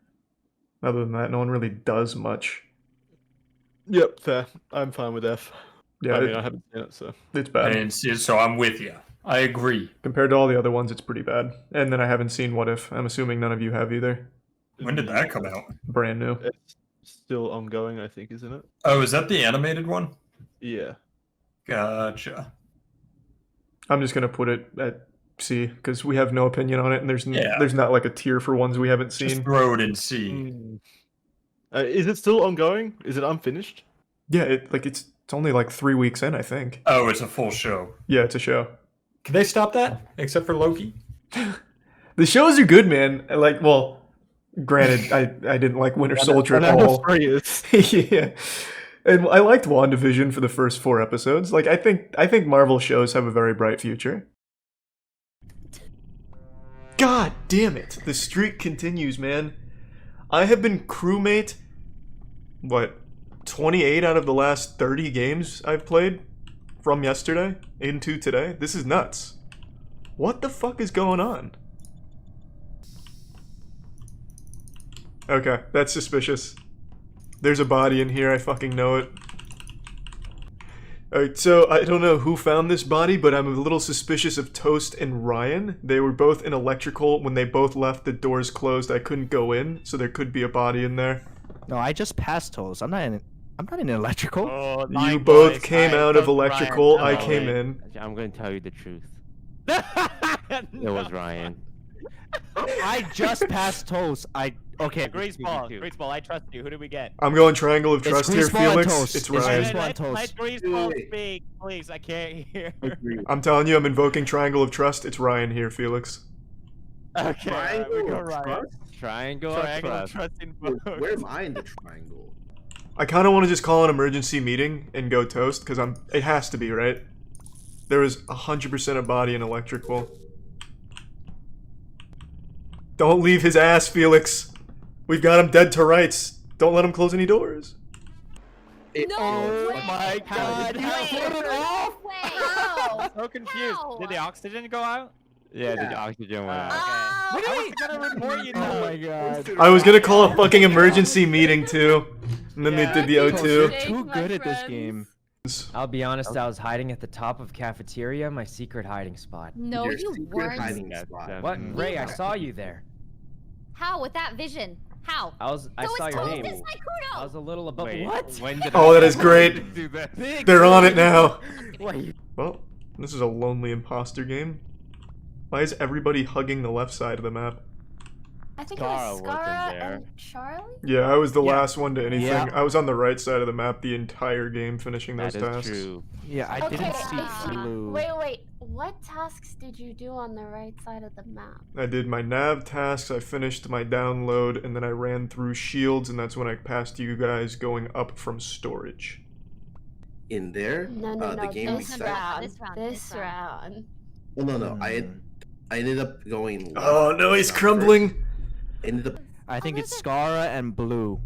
Other than that, no one really does much.
Yep, fair. I'm fine with F.
Yeah,
I mean, I haven't seen it, so
it's bad.
I didn't see it, so I'm with you. I agree.
Compared to all the other ones, it's pretty bad. And then I haven't seen What If. I'm assuming none of you have either.
When did that come out?
Brand new.
It's still ongoing, I think, isn't it?
Oh, is that the animated one?
Yeah.
Gotcha.
I'm just gonna put it at C because we have no opinion on it, and there's
Yeah.
there's not like a tier for ones we haven't seen.
Just throw it in C.
Is it still ongoing? Is it unfinished?
Yeah, it's only like 3 weeks in, I think.
Oh, it's a full show.
Yeah, it's a show.
Can they stop that? Except for Loki?
The shows are good, man. Like, well, granted, I didn't like Winter Soldier at all. Yeah. And I liked WandaVision for the first 4 episodes. Like, I think Marvel shows have a very bright future. God damn it. The streak continues, man. I have been crewmate, 28 out of the last 30 games I've played from yesterday into today? This is nuts. What the fuck is going on? Okay, that's suspicious. There's a body in here, I fucking know it. Alright, so I don't know who found this body, but I'm a little suspicious of Toast and Ryan. They were both in electrical. When they both left, the doors closed. I couldn't go in, so there could be a body in there.
No, I just passed Toast. I'm not in electrical.
Oh,
You both came out of electrical. I came in.
I'm going to tell you the truth. It was Ryan.
I just passed Toast. Okay.
Grease ball, I trust you. Who did we get?
I'm going triangle of
It's
trust here,
Grease Ball and
Felix.
Toast.
It's
It's
Ryan.
Grease Ball and Toast.
Let Grease ball speak, please. I can't hear.
I'm telling you, I'm invoking triangle of trust. It's Ryan here, Felix.
Okay, alright, we go
Triangle of
Ryan.
trust?
Triangle of trust in
Where am I in the triangle?
I kind of want to just call an emergency meeting and go Toast, because it has to be, right? There was 100% a body in electrical. Don't leave his ass, Felix. We've got him dead to rights. Don't let him close any doors.
Oh my god!
How?
So confused. Did the oxygen go out? Yeah, the oxygen went out.
Oh.
Okay. I was gonna report you now.
Oh my god.
I was gonna call a fucking emergency meeting too, and then they did the
You're
O2.
too good at this game.
I'll be honest, I was hiding at the top of cafeteria, my secret hiding spot.
No,
Your
you
secret
weren't.
hiding spot.
What? Ray, I saw you there.
How with that vision? How?
I
So
saw
it's
your
Toast
name.
and Sykkuno.
I was a little above.
Wait,
What?
when did
Oh,
I
that is great.
do that?
They're on it now.
Wait.
Well, this is a lonely imposter game. Why is everybody hugging the left side of the map?
I think
Scara
it was
wasn't
Scara
there.
and Charlie.
Yeah, I was the last one to anything.
Yeah.
I was on the right side of the map the entire game finishing those
That is
tasks.
true.
Yeah, I didn't see Blue.
Wait. What tasks did you do on the right side of the map?
I did my nav tasks, I finished my download, and then I ran through shields, and that's when I passed you guys going up from storage.
In there?
No,
The game
this
reset?
round. This round.
Oh, no. I ended up going left.
Oh no, he's crumbling!
Ended up.
I think it's Scara and Blue.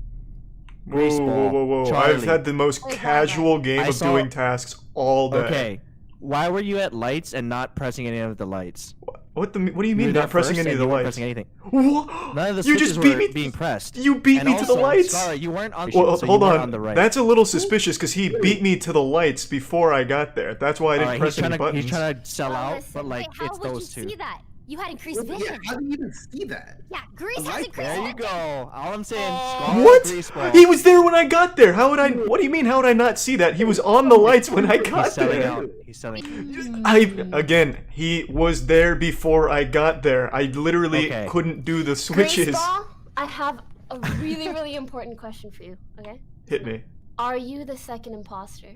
Whoa, whoa, whoa, whoa! I've
Charlie.
had the most casual game
I
of
saw-
doing tasks all day.
Okay. Why were you at lights and not pressing any of the lights?
What do you mean
were there
not pressing
first
any of
and
the
you weren't
lights?
pressing anything.
What?
None of the
You
switches
just beat
were
me.
being pressed.
You beat
And
me to the
also,
lights.
Scarlet, you weren't on.
Well,
so
hold
you weren't
on.
the right.
That's a little suspicious because he beat me to the lights before I got there. That's why I didn't
Alright,
press
he's
any buttons.
He's trying to sell out,
Listen,
but like
wait, how
it's
would
those
you
two.
see that? You had increased
Yeah,
vision.
how do you even see that?
Yeah, Grease has
like
increased
There you
vision.
go. All I'm saying.
What?
Greaseball.
He was there when I got there. How would I? What do you mean? How would I not see that? He was on the lights when I got
He's selling
there.
out. He's selling.
He was there before I got there. I literally
Okay.
couldn't do the switches.
Greaseball, I have a really, really important question for you. Okay?
Hit me.
Are you the second imposter?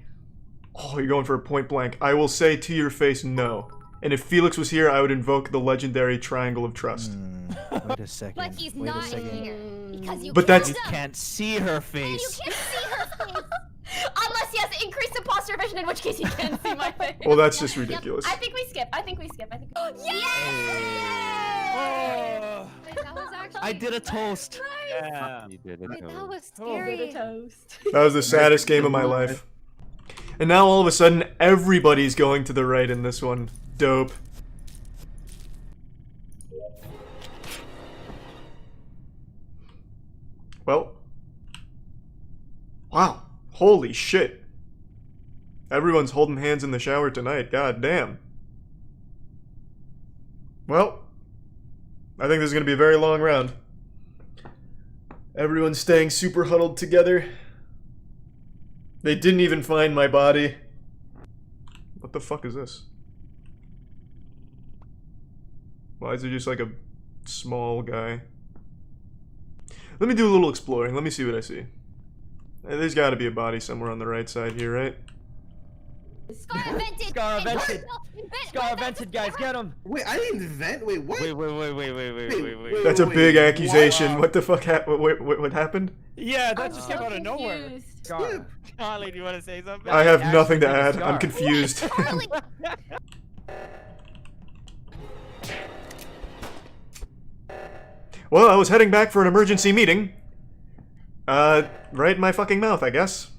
Oh, you're going for a point blank. I will say to your face, no. And if Felix was here, I would invoke the legendary triangle of trust.
Wait a second.
But he's
Wait a
not
second.
here because you
But
killed
that's-
You
him.
can't see her
And
face.
you can't see her face. Unless he has increased imposter vision, in which case he can see my face.
Well, that's just
Yep,
ridiculous.
I think we skip. I think we skip. Yay! Wait, that was actually
I did a toast.
Yeah. You did it.
Wait, that was
Oh.
scary. Toast.
That was the saddest game of my life. And now all of a sudden, everybody's going to the right in this one. Dope. Well. Wow. Holy shit. Everyone's holding hands in the shower tonight. God damn. Well. I think this is going to be a very long round. Everyone's staying super huddled together. They didn't even find my body. What the fuck is this? Why is there just like a small guy? Let me do a little exploring. Let me see what I see. There's gotta be a body somewhere on the right side here, right?
Scar invented.
Scar invented. Scar invented, guys. Get him.
Wait, I didn't invent. Wait, what?
Wait.
That's a big accusation. What the fuck what happened?
Yeah, that just came out of nowhere.
Scar.
Charlie, do you want to say something?
I have nothing to
Actually,
add.
Scar.
I'm confused. Well, I was heading back for an emergency meeting. Right in my fucking mouth, I guess.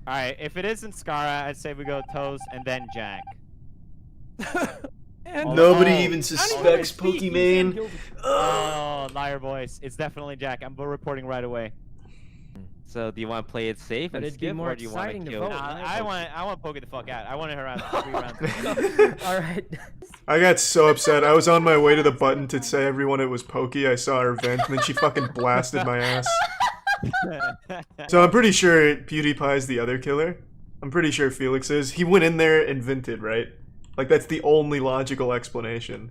Alright, if it isn't Skara, I'd say we go Toes and then Jack.
Nobody even suspects Pokimane.
Oh, liar boys. It's definitely Jack. I'm reporting right away.
So do you want to play it safe
But
and
it'd be
skip,
more
or do you want
exciting
to
to
kill?
vote. I want Poke the fuck out. I want her around 3 rounds.
All right.
I got so upset. I was on my way to the button to say everyone it was Pokey. I saw her vent, and then she fucking blasted my ass. So I'm pretty sure PewDiePie's the other killer. I'm pretty sure Felix is. He went in there and vented, right? Like, that's the only logical explanation.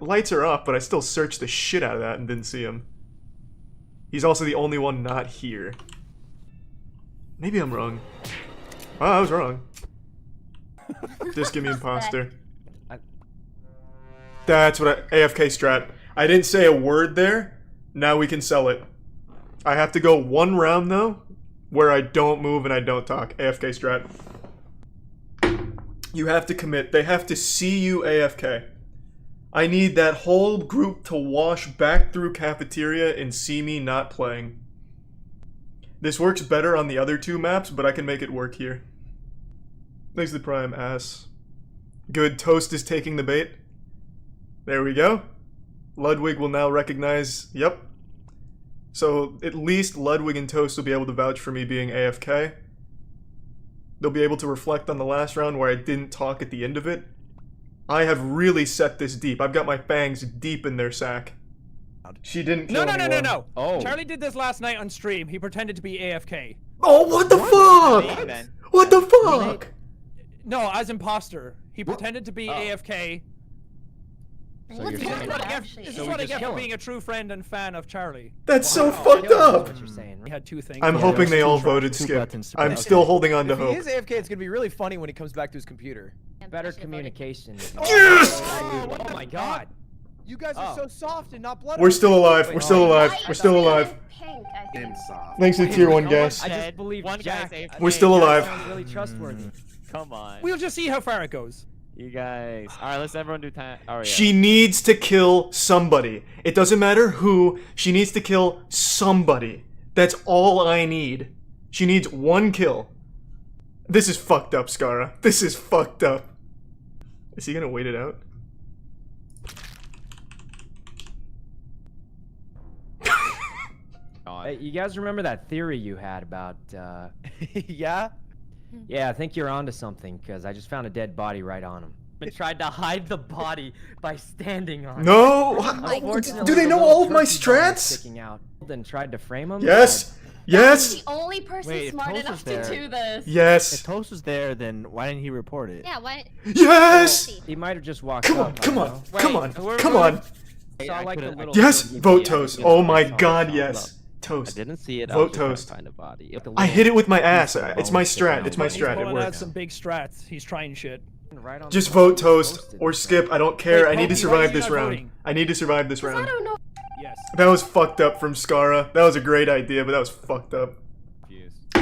Lights are off, but I still searched the shit out of that and didn't see him. He's also the only one not here. Maybe I'm wrong. Oh, I was wrong. Just give me imposter. That's what AFK strat. I didn't say a word there. Now we can sell it. I have to go one round though, where I don't move and I don't talk. AFK strat. You have to commit. They have to see you AFK. I need that whole group to wash back through cafeteria and see me not playing. This works better on the other 2 maps, but I can make it work here. Thanks to the Prime, ass. Good, Toast is taking the bait. There we go. Ludwig will now recognize, yep. So at least Ludwig and Toast will be able to vouch for me being AFK. They'll be able to reflect on the last round where I didn't talk at the end of it. I have really set this deep. I've got my fangs deep in their sack. She didn't kill anyone.
No.
Oh.
Charlie did this last night on stream. He pretended to be AFK.
Oh, what the fuck? What the fuck?
No, as imposter. He pretended to be AFK.
So you're
This
saying
is what I get for being a true friend and fan of Charlie.
That's so fucked up.
What you're saying.
We had 2 things.
I'm hoping they all voted skip. I'm still holding on to
If he
hope.
is AFK, it's gonna be really funny when he comes back to his computer.
Better communication.
Yes!
Oh my god.
You guys are so soft and not blood.
We're still alive. We're still alive. We're still alive.
Pink, I think.
Thanks to tier 1 gas.
I just believe
One
Jack.
guy's AFK.
We're still alive.
Sounds really trustworthy.
Come on.
We'll just see how far it goes.
You guys. Alright, let's everyone do time. Oh, yeah.
She needs to kill somebody. It doesn't matter who. She needs to kill somebody. That's all I need. She needs 1 kill. This is fucked up, Skara. This is fucked up. Is he gonna wait it out?
Hey, you guys remember that theory you had about,
Yeah?
Yeah, I think you're onto something, because I just found a dead body right on him. And tried to hide the body by standing on
No!
it.
Do they know all of my strats?
Sticking out. Then tried to frame him.
Yes! Yes!
The only person
Wait, if
smart
Toast
enough
was
to
there-
do this.
Yes!
If Toast was there, then why didn't he report it?
Yeah, why?
Yes!
He might have just walked
Come on,
up.
come
I
on,
don't know.
come on,
Wait,
come on!
Saw like the little
Yes!
turkey
Vote
bee.
Toast. Oh my god, yes. Toast.
I didn't see it.
Vote
I was just trying to
Toast.
find a body.
I hit it with my ass. It's my strat. It's my
He's
strat. It
pulling out
works.
some big strats. He's trying shit.
Right on
Just
the
vote Toast or skip. I don't care.
Wait,
I need to
Pokey, why are
survive
you
this
not
round.
voting?
I need to survive this round.
Yes.
That was fucked up from Skara. That was a great idea, but that was fucked up.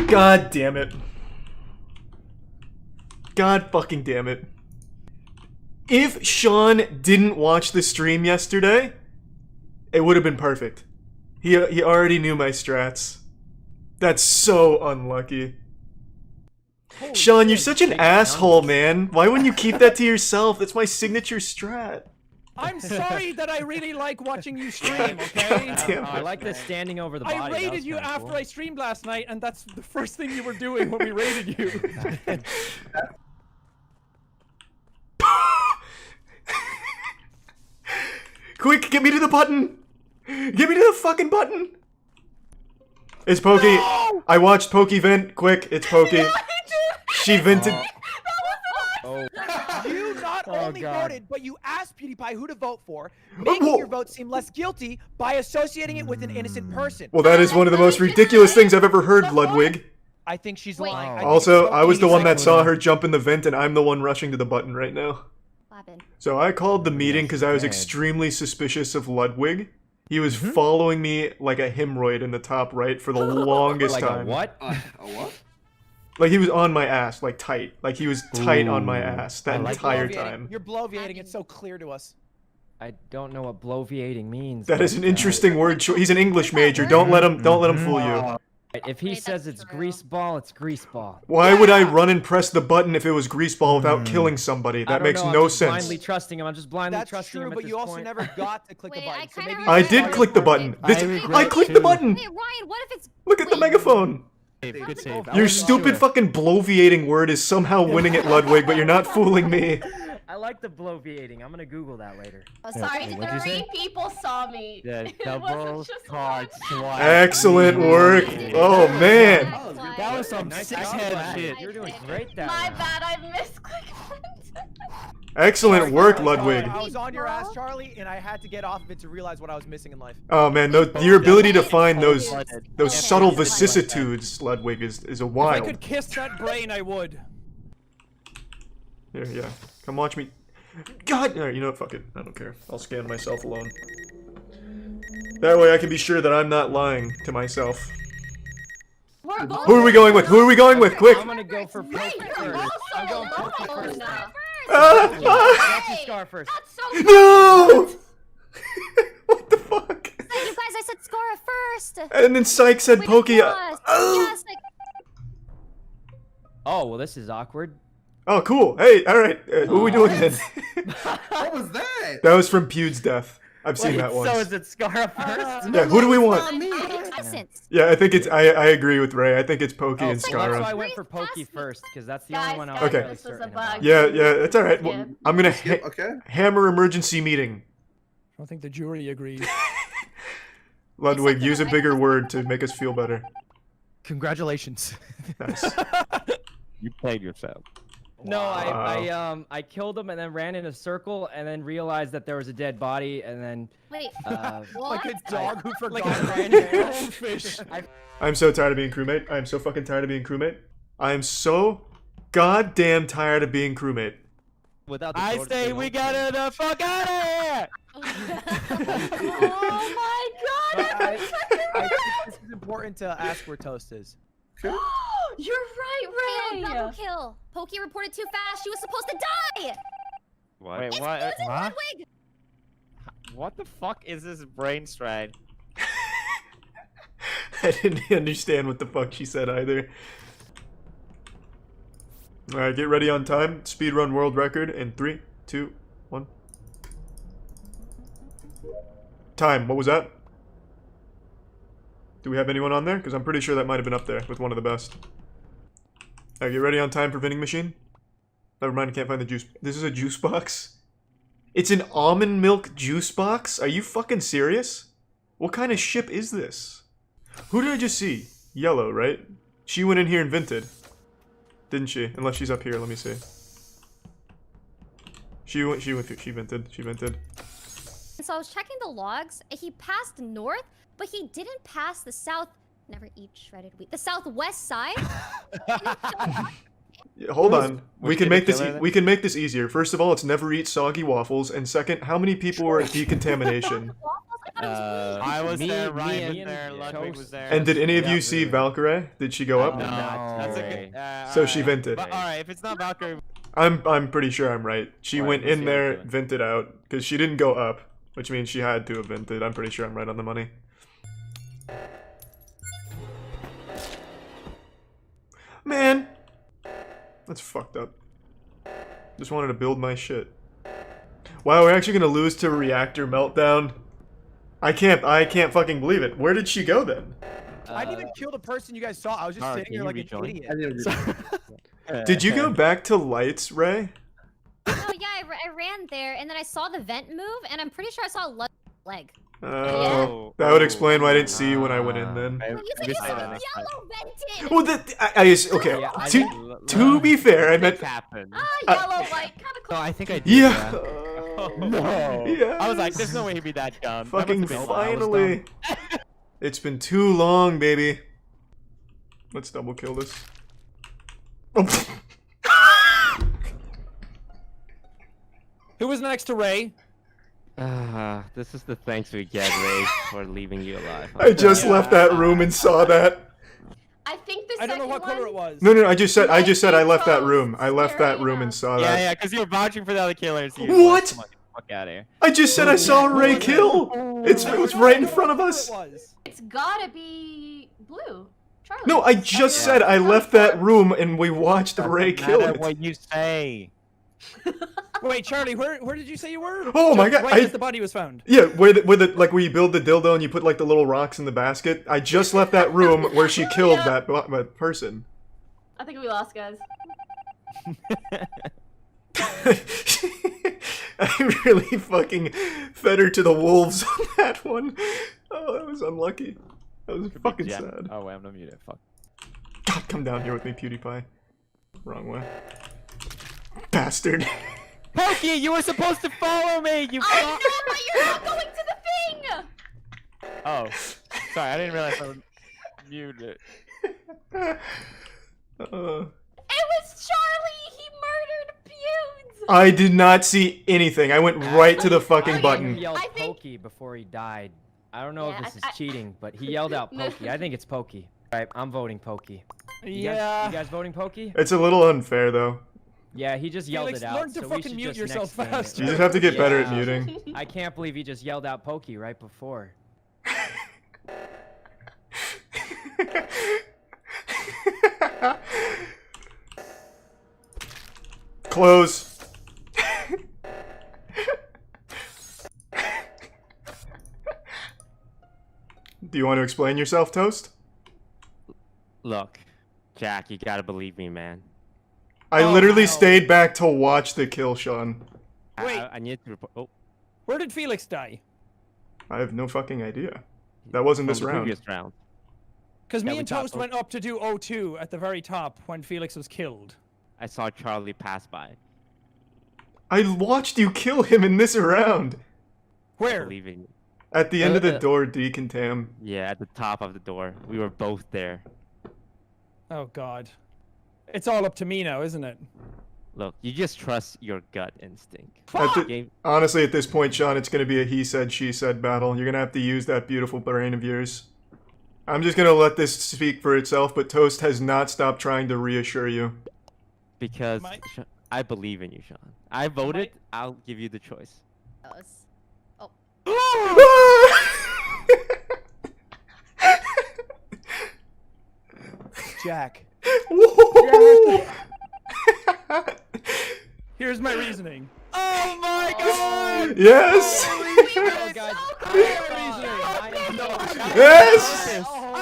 God damn it. God fucking damn it. If Sean didn't watch the stream yesterday, it would have been perfect. He already knew my strats. That's so unlucky. Sean, you're such an asshole, man. Why wouldn't you keep that to yourself? That's my signature strat.
I'm sorry that I really like watching you stream, okay?
God damn
I
it.
like the standing over the body.
I
That
raided
was
you
kinda
after
cool.
I streamed last night, and that's the first thing you were doing when we raided you.
Quick, get me to the button! Get me to the fucking button! It's Pokey.
No!
I watched Pokey vent. Quick, it's Pokey. She vented.
You not only
God.
voted, but you asked PewDiePie who to vote for, making
whoa.
your vote seem less guilty by associating it with an innocent person.
Well, that is one of the most ridiculous things I've ever heard, Ludwig.
I think she's lying. I think
Also,
it's
I was the
Pokey
one that saw
psycho.
her jump in the vent, and I'm the one rushing to the button right now. So I called the meeting because I was extremely suspicious of Ludwig. He was following me like a hemorrhoid in the top right for the longest
Like a
time.
what?
A what?
Like he was on my ass, like tight. Like he was tight on my
Ooh.
ass that
I like
entire
Bloviating.
time.
You're bloviating. It's so clear to us.
I don't know what bloviating means.
That is
but,
an interesting word. He's an English major. Don't let him fool you.
If he says it's grease ball, it's grease ball.
Why would I run and press the button if it was grease ball without killing somebody?
I
That
don't
makes
know, I'm
no
just
sense.
blindly trusting him. I'm just blindly
That's
trusting
true,
him at
but
this
you also
point.
never got to click the button. So maybe
I did click the button. I clicked the button.
Wait, Ryan, what if it's...
Look at the megaphone.
Good save.
Your stupid fucking bloviating word is somehow winning at Ludwig, but you're not fooling me.
I like the bloviating. I'm gonna Google that later.
Oh, sorry,
Wait, what'd you say?
3 people saw me.
The
It
double
wasn't just
card
one.
swipe.
Excellent work. Oh man.
That was some
Nice
six
job,
head
Ryan.
shit.
You're doing great that
My
round.
bad, I misclicked.
Excellent work, Ludwig.
I was on your ass, Charlie, and I had to get off of it to realize what I was missing in life.
Oh man, your ability to find those
Okay,
subtle
that's fine.
vicissitudes, Ludwig, is a
If I
wild.
could kiss that brain, I would.
Here, yeah. Come watch me. God! Alright, you know what? Fuck it. I don't care. I'll scan myself alone. That way I can be sure that I'm not lying to myself. Who are we going with? Who are we going with? Quick!
I'm gonna go for Pokey first. I'm going Pokey first.
Ah,
That's Scar first.
no!
You guys, I said Skara first.
And then Syke said Pokey.
Yes,
Oh, well, this is awkward.
Oh, cool. Hey, alright. Who are we doing then?
What was that?
That was from Pewd's death. I've seen
Wait,
that once.
so is it Scar first?
Yeah, who do we want?
contestants.
Yeah, I think it's. I agree with Ray. I think it's Pokey and
That's why I
Skara.
went for Pokey first, because that's the
Guys,
only one I was
Okay.
really
this was a
certain
bug.
about.
Yeah, it's alright. Well, I'm gonna
Okay.
hammer emergency meeting.
I don't think the jury agrees.
Ludwig, use a bigger word to make us feel better.
Congratulations.
Nice.
You played yourself.
No, I killed him and then ran in a circle and then realized that there was a dead body and then.
Wait,
Like a dog who forgot
Like
ran
a goldfish.
I'm so tired of being crewmate. I'm so fucking tired of being crewmate. I am so goddamn tired of being crewmate.
Without the
I
sword,
say
they
we
won't
gotta the fuck out of here!
oh my god!
I think this is important to ask where Toast is.
You're right, Ray. Double kill. Pokey reported too fast. She was supposed to die.
What?
It's
what?
Penguinz and
Huh?
Ludwig.
What the fuck is this brain strain?
I didn't understand what the fuck she said either. Alright, get ready on time. Speedrun world record in 3, 2, 1. Time, what was that? Do we have anyone on there? Because I'm pretty sure that might have been up there with one of the best. Alright, get ready on time for vending machine. Never mind, I can't find the juice. This is a juice box? It's an almond milk juice box? Are you fucking serious? What kind of ship is this? Who did I just see? Yellow, right? She went in here and vented. Didn't she? Unless she's up here, let me see. She vented.
So I was checking the logs. He passed north, but he didn't pass the south. Never eat shredded wheat. The southwest side.
Yeah, hold on. We can make this easier. First of all, it's never eat soggy waffles, and second, how many people were at decontamination?
I was there, Ryan was there, Ludwig was there.
And did any of you see Valkyrie? Did she go up?
No. That's a good,
So she vented.
Alright, if it's not Valkyrie...
I'm pretty sure I'm right. She went in there, vented out, because she didn't go up, which means she had to have vented. I'm pretty sure I'm right on the money. Man! That's fucked up. Just wanted to build my shit. Wow, we're actually gonna lose to reactor meltdown. I can't fucking believe it. Where did she go then?
I didn't even kill the person you guys saw. I was just sitting here like an idiot.
Did you go back to lights, Ray?
Oh yeah, I ran there, and then I saw the vent move, and I'm pretty sure I saw a leg.
Oh, that would explain why I didn't see you when I went in then.
Yellow vented!
Well, okay, to be fair, I meant...
Yellow light, kinda
No, I think I did.
Yeah.
No.
Yes.
I was like, there's no way he'd be that dumb.
Fucking finally. It's been too long, baby. Let's double kill this.
Who was next to Ray?
This is the thanks we get, Ray, for leaving you alive.
I just left that room and saw that.
I think the
I don't know what color it was.
No, I just said I left that room. I left that room and saw that.
Yeah, because you were vouching for the other killers.
What?
Fuck out of here.
I just said I saw Ray kill. It was right in front of us.
It's gotta be blue. Charlie.
No, I just said I left that room and we watched Ray kill it.
What you say?
Wait, Charlie, where did you say you were?
Oh my god!
Right as the body was found.
Yeah, where you build the dildo and you put like the little rocks in the basket. I just left that room where she killed that person.
I think we lost, guys.
I really fucking fed her to the wolves on that one. Oh, that was unlucky. That was fucking sad.
Oh wait, I'm not muted. Fuck.
God, come down here with me, PewDiePie. Wrong way. Bastard.
Pokey, you were supposed to follow me. You.
I know, but you're not going to the thing.
Oh, sorry, I didn't realize I was muted.
It was Charlie. He murdered Pewds.
I did not see anything. I went right to the fucking button.
He yelled Pokey before he died. I don't know if this is cheating, but he yelled out Pokey. I think it's Pokey. Alright, I'm voting Pokey. You guys voting Pokey?
It's a little unfair though.
Yeah, he just yelled
Felix,
it out.
learn to
so
fucking mute yourself faster.
You just have to get better at muting.
I can't believe he just yelled out Pokey right before.
Close. Do you want to explain yourself, Toast?
Look, Jack, you gotta believe me, man.
I literally stayed back to watch the kill, Sean.
Wait.
I need to report. Oh.
Where did Felix die?
I have no fucking idea. That wasn't this round.
Previous round.
Because me and Toast went up to do O2 at the very top when Felix was killed.
I saw Charlie pass by.
I watched you kill him in this round.
Where?
Leaving.
At the end of the door, decontam.
Yeah, at the top of the door. We were both there.
Oh god. It's all up to me now, isn't it?
Look, you just trust your gut instinct.
Honestly, at this point, Sean, it's going to be a he said, she said battle. You're going to have to use that beautiful brain of yours. I'm just going to let this speak for itself, but Toast has not stopped trying to reassure you.
Because I believe in you, Sean. I voted, I'll give you the choice.
Jack. Here's my reasoning.
Oh my god!
Yes!
Oh, guys,
Yes!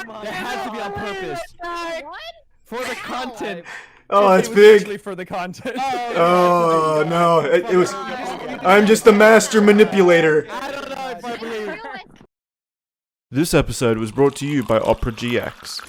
That has to be on purpose. For the content.
Oh, it's
It was
big.
actually for the content.
Oh no, it was. I'm just the master manipulator. This episode was brought to you by Opera GX.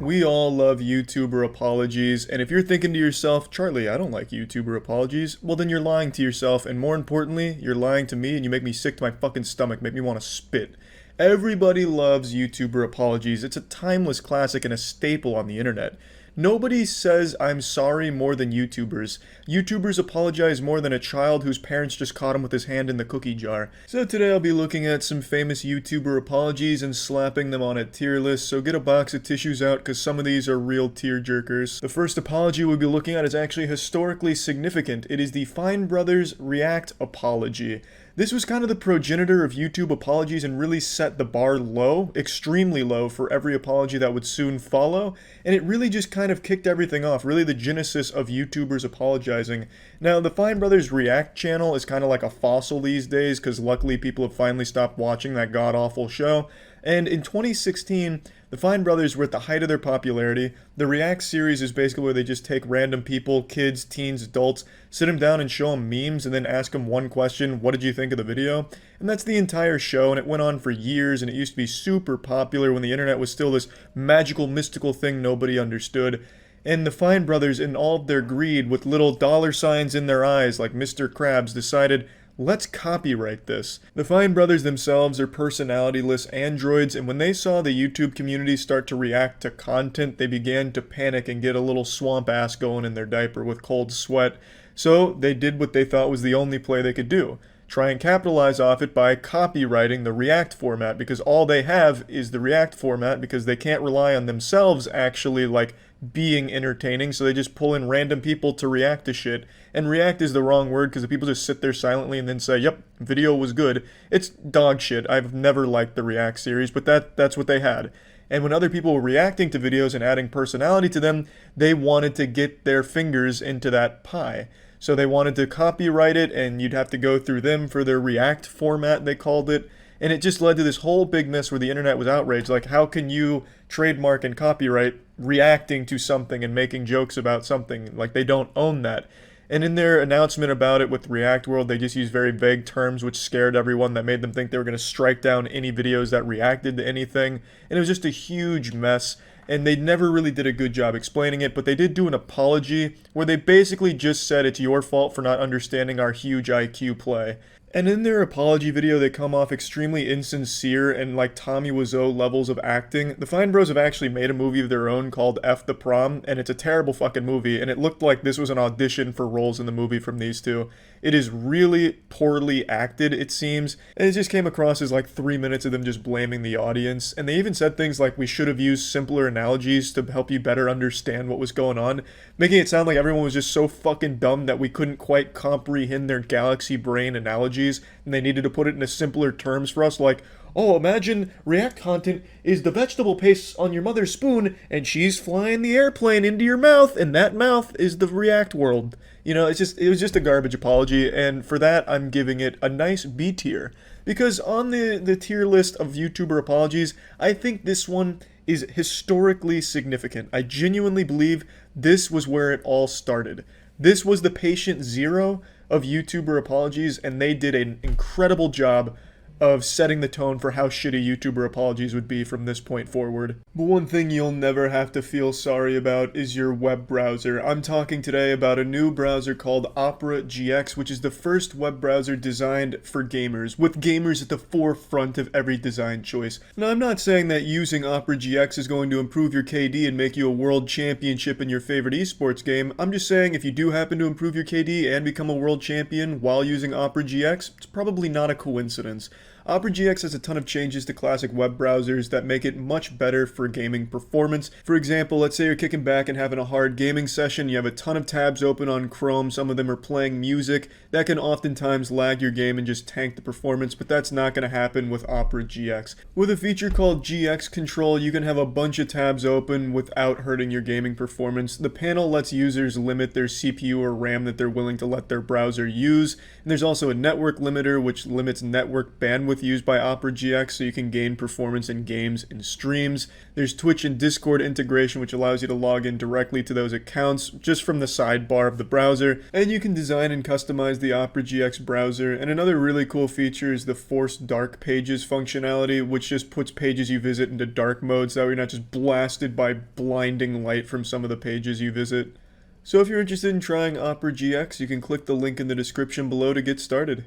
We all love YouTuber apologies, and if you're thinking to yourself, Charlie, I don't like YouTuber apologies, well then you're lying to yourself, and more importantly, you're lying to me and you make me sick to my fucking stomach, make me want to spit. Everybody loves YouTuber apologies. It's a timeless classic and a staple on the internet. Nobody says I'm sorry more than YouTubers. YouTubers apologize more than a child whose parents just caught him with his hand in the cookie jar. So today I'll be looking at some famous YouTuber apologies and slapping them on a tier list, so get a box of tissues out because some of these are real tear jerkers. The first apology we'll be looking at is actually historically significant. It is the Fine Brothers React apology. This was kind of the progenitor of YouTube apologies and really set the bar low, extremely low, for every apology that would soon follow, and it really just kind of kicked everything off, really the genesis of YouTubers apologizing. Now, the Fine Brothers React channel is kind of like a fossil these days, because luckily people have finally stopped watching that god-awful show, and in 2016, the Fine Brothers were at the height of their popularity. The React series is basically where they just take random people, kids, teens, adults, sit them down and show them memes, and then ask them one question, what did you think of the video? And that's the entire show, and it went on for years, and it used to be super popular when the internet was still this magical, mystical thing nobody understood. And the Fine Brothers, in all of their greed, with little dollar signs in their eyes like Mr. Krabs, decided, let's copyright this. The Fine Brothers themselves are personality-less androids, and when they saw the YouTube community start to react to content, they began to panic and get a little swamp ass going in their diaper with cold sweat. So they did what they thought was the only play they could do. Try and capitalize off it by copywriting the React format, because all they have is the React format, because they can't rely on themselves actually, like, being entertaining, so they just pull in random people to react to shit. And react is the wrong word, because the people just sit there silently and then say, yep, video was good. It's dog shit. I've never liked the React series, but that's what they had. And when other people were reacting to videos and adding personality to them, they wanted to get their fingers into that pie. So they wanted to copyright it, and you'd have to go through them for their React format, they called it. And it just led to this whole big mess where the internet was outraged. Like, how can you trademark and copyright reacting to something and making jokes about something? Like, they don't own that. And in their announcement about it with React World, they just used very vague terms which scared everyone, that made them think they were going to strike down any videos that reacted to anything. And it was just a huge mess. And they never really did a good job explaining it, but they did do an apology where they basically just said it's your fault for not understanding our huge IQ play. And in their apology video, they come off extremely insincere and like Tommy Wiseau levels of acting. The Fine Bros have actually made a movie of their own called F the Prom, and it's a terrible fucking movie, and it looked like this was an audition for roles in the movie from these two. It is really poorly acted, it seems, and it just came across as like 3 minutes of them just blaming the audience, and they even said things like we should have used simpler analogies to help you better understand what was going on, making it sound like everyone was just so fucking dumb that we couldn't quite comprehend their galaxy brain analogies, and they needed to put it into simpler terms for us, like, oh, imagine React content is the vegetable paste on your mother's spoon, and she's flying the airplane into your mouth, and that mouth is the React world. You know, it was just a garbage apology, and for that, I'm giving it a nice B tier. Because on the tier list of YouTuber apologies, I think this one is historically significant. I genuinely believe this was where it all started. This was the patient zero of YouTuber apologies, and they did an incredible job of setting the tone for how shitty YouTuber apologies would be from this point forward. But one thing you'll never have to feel sorry about is your web browser. I'm talking today about a new browser called Opera GX, which is the first web browser designed for gamers, with gamers at the forefront of every design choice. Now, I'm not saying that using Opera GX is going to improve your KD and make you a world championship in your favorite esports game. I'm just saying if you do happen to improve your KD and become a world champion while using Opera GX, it's probably not a coincidence.
Opera GX has a ton of changes to classic web browsers that make it much better for gaming performance. For example, let's say you're kicking back and having a hard gaming session, you have a ton of tabs open on Chrome, some of them are playing music. That can oftentimes lag your game and just tank the performance, but that's not going to happen with Opera GX. With a feature called GX Control, you can have a bunch of tabs open without hurting your gaming performance. The panel lets users limit their CPU or RAM that they're willing to let their browser use. And there's also a network limiter, which limits network bandwidth used by Opera GX so you can gain performance in games and streams. There's Twitch and Discord integration, which allows you to log in directly to those accounts just from the sidebar of the browser. And you can design and customize the Opera GX browser. And another really cool feature is the Force Dark Pages functionality, which just puts pages you visit into dark mode so you're not just blasted by blinding light from some of the pages you visit. So if you're interested in trying Opera GX, you can click the link in the description below to get started.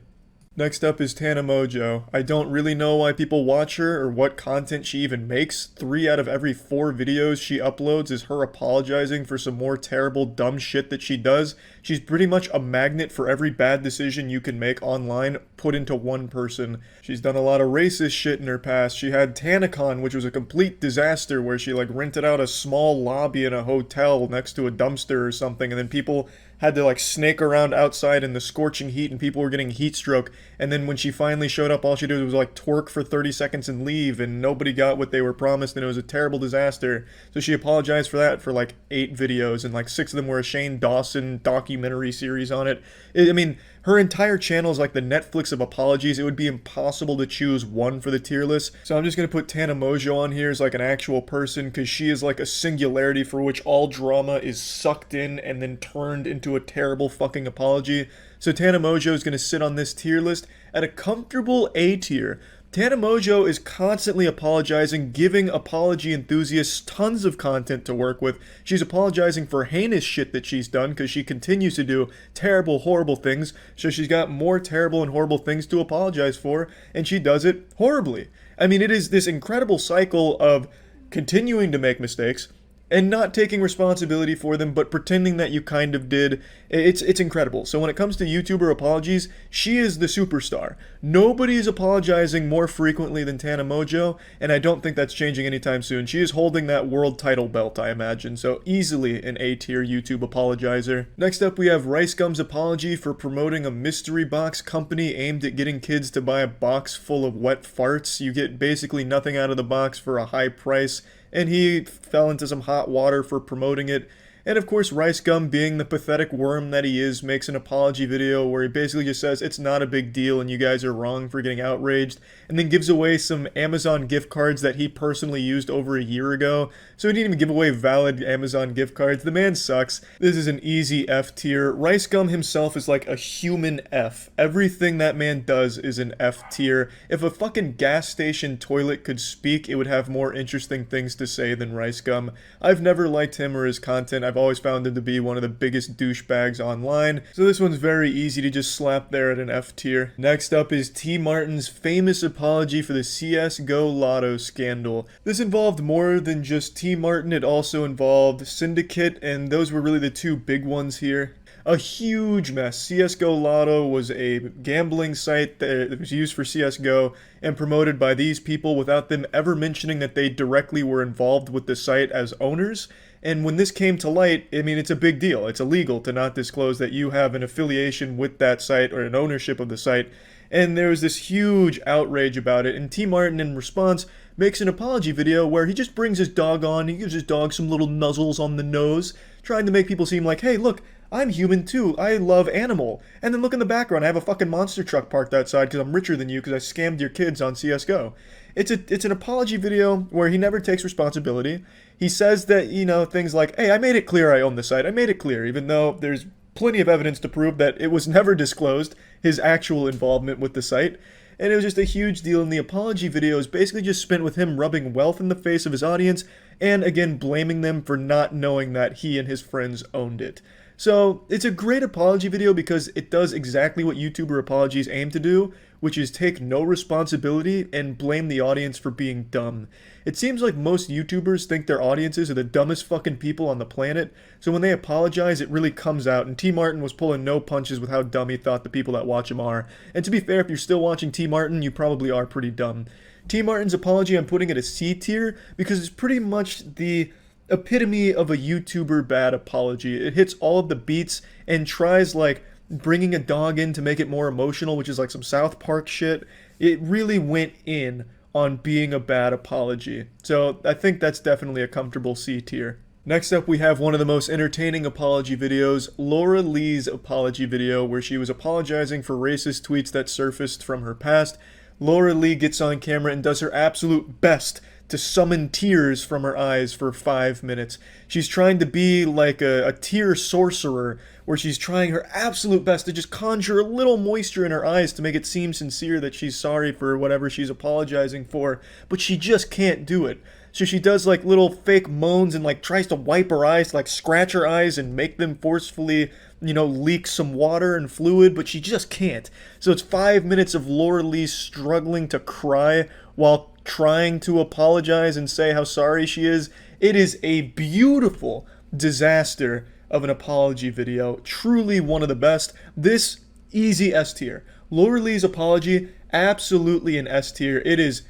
Next up is Tana Mojo. I don't really know why people watch her or what content she even makes. 3 out of every 4 videos she uploads is her apologizing for some more terrible dumb shit that she does. She's pretty much a magnet for every bad decision you can make online put into one person. She's done a lot of racist shit in her past. She had TanaCon, which was a complete disaster where she like rented out a small lobby in a hotel next to a dumpster or something, and then people had to like snake around outside in the scorching heat and people were getting heat stroke, and then when she finally showed up, all she did was like twerk for 30 seconds and leave, and nobody got what they were promised, and it was a terrible disaster. So she apologized for that for like 8 videos, and like 6 of them were a Shane Dawson documentary series on it. I mean, her entire channel is like the Netflix of apologies. It would be impossible to choose one for the tier list. So I'm just going to put Tana Mojo on here as like an actual person, because she is like a singularity for which all drama is sucked in and then turned into a terrible fucking apology. So Tana Mojo is going to sit on this tier list at a comfortable A tier. Tana Mojo is constantly apologizing, giving apology enthusiasts tons of content to work with. She's apologizing for heinous shit that she's done because she continues to do terrible, horrible things. So she's got more terrible and horrible things to apologize for, and she does it horribly. I mean, it is this incredible cycle of continuing to make mistakes and not taking responsibility for them, but pretending that you kind of did. It's incredible. So when it comes to YouTuber apologies, she is the superstar. Nobody is apologizing more frequently than Tana Mojo, and I don't think that's changing anytime soon. She is holding that world title belt, I imagine, so easily an A-tier YouTube apologizer. Next up, we have Rice Gum's apology for promoting a mystery box company aimed at getting kids to buy a box full of wet farts. You get basically nothing out of the box for a high price, and he fell into some hot water for promoting it. And of course, Rice Gum, being the pathetic worm that he is, makes an apology video where he basically just says it's not a big deal and you guys are wrong for getting outraged, and then gives away some Amazon gift cards that he personally used over a year ago. So he didn't even give away valid Amazon gift cards. The man sucks. This is an easy F tier. Rice Gum himself is like a human F. Everything that man does is an F tier. If a fucking gas station toilet could speak, it would have more interesting things to say than Rice Gum. I've never liked him or his content. I've always found him to be one of the biggest douchebags online, so this one's very easy to just slap there at an F tier. Next up is T. Martin's famous apology for the CSGO Lotto scandal. This involved more than just T. Martin, it also involved Syndicate, and those were really the 2 big ones here. A huge mess. CSGO Lotto was a gambling site that was used for CSGO and promoted by these people without them ever mentioning that they directly were involved with the site as owners. And when this came to light, I mean, it's a big deal. It's illegal to not disclose that you have an affiliation with that site or an ownership of the site. And there was this huge outrage about it. And T. Martin, in response, makes an apology video where he just brings his dog on. He gives his dog some little nuzzles on the nose, trying to make people seem like, hey, look, I'm human too. I love animal. And then look in the background. I have a fucking monster truck parked outside because I'm richer than you because I scammed your kids on CSGO. It's an apology video where he never takes responsibility. He says that, you know, things like, hey, I made it clear I own the site. I made it clear, even though there's plenty of evidence to prove that it was never disclosed, his actual involvement with the site. And it was just a huge deal, and the apology video is basically just spent with him rubbing wealth in the face of his audience, and again blaming them for not knowing that he and his friends owned it. So it's a great apology video because it does exactly what YouTuber apologies aim to do, which is take no responsibility and blame the audience for being dumb. It seems like most YouTubers think their audiences are the dumbest fucking people on the planet, so when they apologize, it really comes out, and T. Martin was pulling no punches with how dumb he thought the people that watch him are. And to be fair, if you're still watching T. Martin, you probably are pretty dumb. T. Martin's apology, I'm putting it a C tier, because it's pretty much the epitome of a YouTuber bad apology. It hits all of the beats and tries, like, bringing a dog in to make it more emotional, which is like some South Park shit. It really went in on being a bad apology. So I think that's definitely a comfortable C tier. Next up, we have one of the most entertaining apology videos, Laura Lee's apology video, where she was apologizing for racist tweets that surfaced from her past. Laura Lee gets on camera and does her absolute best to summon tears from her eyes for 5 minutes. She's trying to be like a tear sorcerer, where she's trying her absolute best to just conjure a little moisture in her eyes to make it seem sincere that she's sorry for whatever she's apologizing for, but she just can't do it. So she does like little fake moans and like tries to wipe her eyes, like scratch her eyes and make them forcefully, you know, leak some water and fluid, but she just can't. So it's 5 minutes of Laura Lee struggling to cry while trying to apologize and say how sorry she is. It is a beautiful disaster of an apology video. Truly one of the best. This, easy S tier. Laura Lee's apology, absolutely an S tier. It is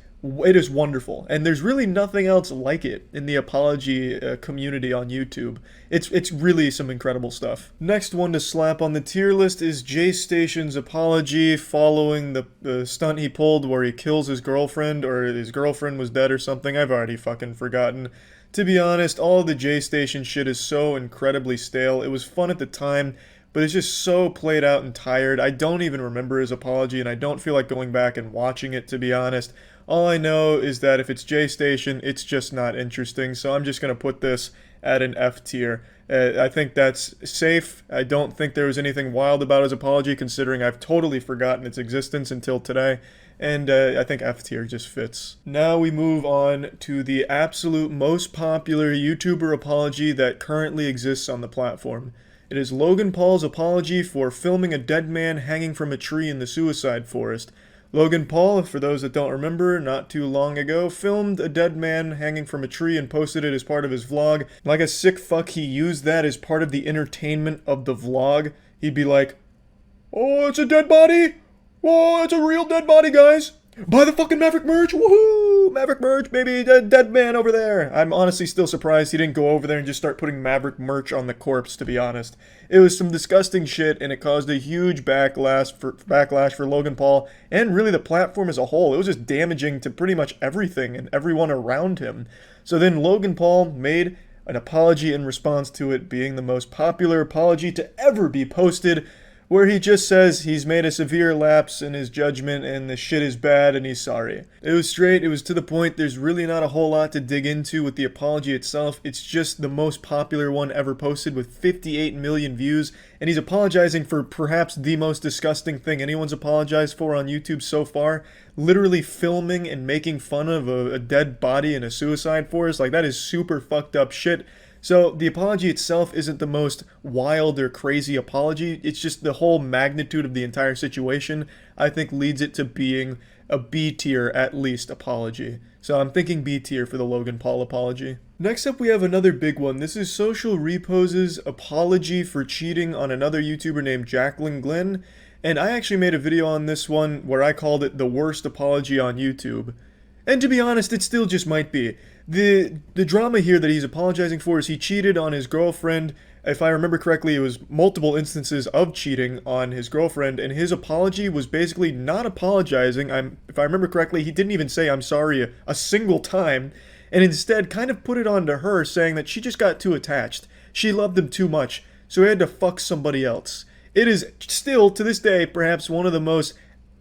wonderful, and there's really nothing else like it in the apology community on YouTube. It's really some incredible stuff. Next one to slap on the tier list is J-Station's apology following the stunt he pulled where he kills his girlfriend, or his girlfriend was dead or something. I've already fucking forgotten. To be honest, all of the J-Station shit is so incredibly stale. It was fun at the time, but it's just so played out and tired. I don't even remember his apology, and I don't feel like going back and watching it, to be honest. All I know is that if it's J-Station, it's just not interesting, so I'm just going to put this at an F tier. I think that's safe. I don't think there was anything wild about his apology, considering I've totally forgotten its existence until today. And I think F tier just fits. Now we move on to the absolute most popular YouTuber apology that currently exists on the platform. It is Logan Paul's apology for filming a dead man hanging from a tree in the suicide forest. Logan Paul, for those that don't remember, not too long ago, filmed a dead man hanging from a tree and posted it as part of his vlog. Like a sick fuck, he used that as part of the entertainment of the vlog. He'd be like, "Oh, it's a dead body! Whoa, it's a real dead body, guys! Buy the fucking Maverick merch! Woohoo! Maverick merch, baby! Dead man over there!" I'm honestly still surprised he didn't go over there and just start putting Maverick merch on the corpse, to be honest. It was some disgusting shit, and it caused a huge backlash for Logan Paul, and really the platform as a whole. It was just damaging to pretty much everything and everyone around him. So then Logan Paul made an apology in response to it, being the most popular apology to ever be posted, where he just says he's made a severe lapse in his judgment and the shit is bad and he's sorry. It was straight, it was to the point, there's really not a whole lot to dig into with the apology itself. It's just the most popular one ever posted with 58 million views, and he's apologizing for perhaps the most disgusting thing anyone's apologized for on YouTube so far. Literally filming and making fun of a dead body in a suicide forest. Like, that is super fucked up shit. So the apology itself isn't the most wild or crazy apology. It's just the whole magnitude of the entire situation, I think, leads it to being a B tier at least apology. So I'm thinking B tier for the Logan Paul apology. Next up, we have another big one. This is Social Repose's apology for cheating on another YouTuber named Jacqueline Glenn. And I actually made a video on this one where I called it the worst apology on YouTube. And to be honest, it still just might be. The drama here that he's apologizing for is he cheated on his girlfriend. If I remember correctly, it was multiple instances of cheating on his girlfriend, and his apology was basically not apologizing. If I remember correctly, he didn't even say I'm sorry a single time, and instead kind of put it onto her, saying that she just got too attached. She loved him too much, so he had to fuck somebody else. It is still, to this day, perhaps one of the most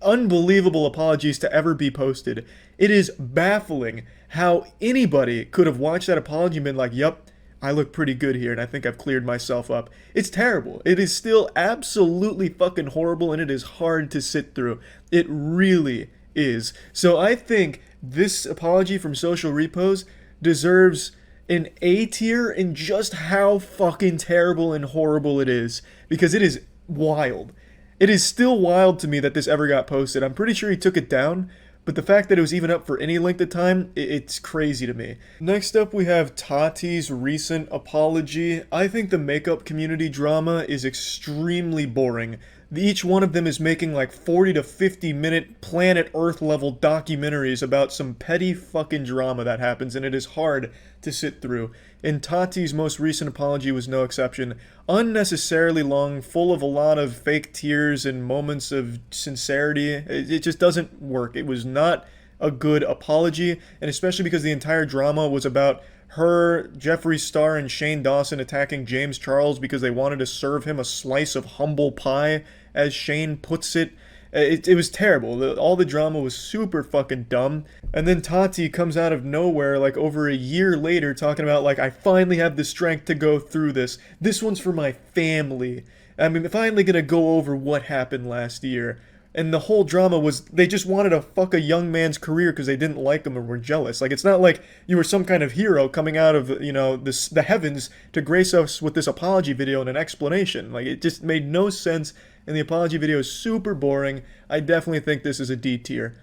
unbelievable apologies to ever be posted. It is baffling how anybody could have watched that apology and been like, "Yup, I look pretty good here and I think I've cleared myself up." It's terrible. It is still absolutely fucking horrible, and it is hard to sit through. It really is. So I think this apology from Social Repose deserves an A tier in just how fucking terrible and horrible it is, because it is wild. It is still wild to me that this ever got posted. I'm pretty sure he took it down, but the fact that it was even up for any length of time, it's crazy to me. Next up, we have Tati's recent apology. I think the makeup community drama is extremely boring. Each one of them is making like 40 to 50 minute planet Earth level documentaries about some petty fucking drama that happens, and it is hard to sit through. And Tati's most recent apology was no exception. Unnecessarily long, full of a lot of fake tears and moments of sincerity. It just doesn't work. It was not a good apology, and especially because the entire drama was about her, Jeffree Star, and Shane Dawson attacking James Charles because they wanted to serve him a slice of humble pie, as Shane puts it. It was terrible. All the drama was super fucking dumb. And then Tati comes out of nowhere, like over a year later, talking about, like, I finally have the strength to go through this. This one's for my family. I'm finally gonna go over what happened last year. And the whole drama was they just wanted to fuck a young man's career because they didn't like him or were jealous. Like, it's not like you were some kind of hero coming out of, you know, the heavens to grace us with this apology video and an explanation. Like, it just made no sense, and the apology video is super boring. I definitely think this is a D tier,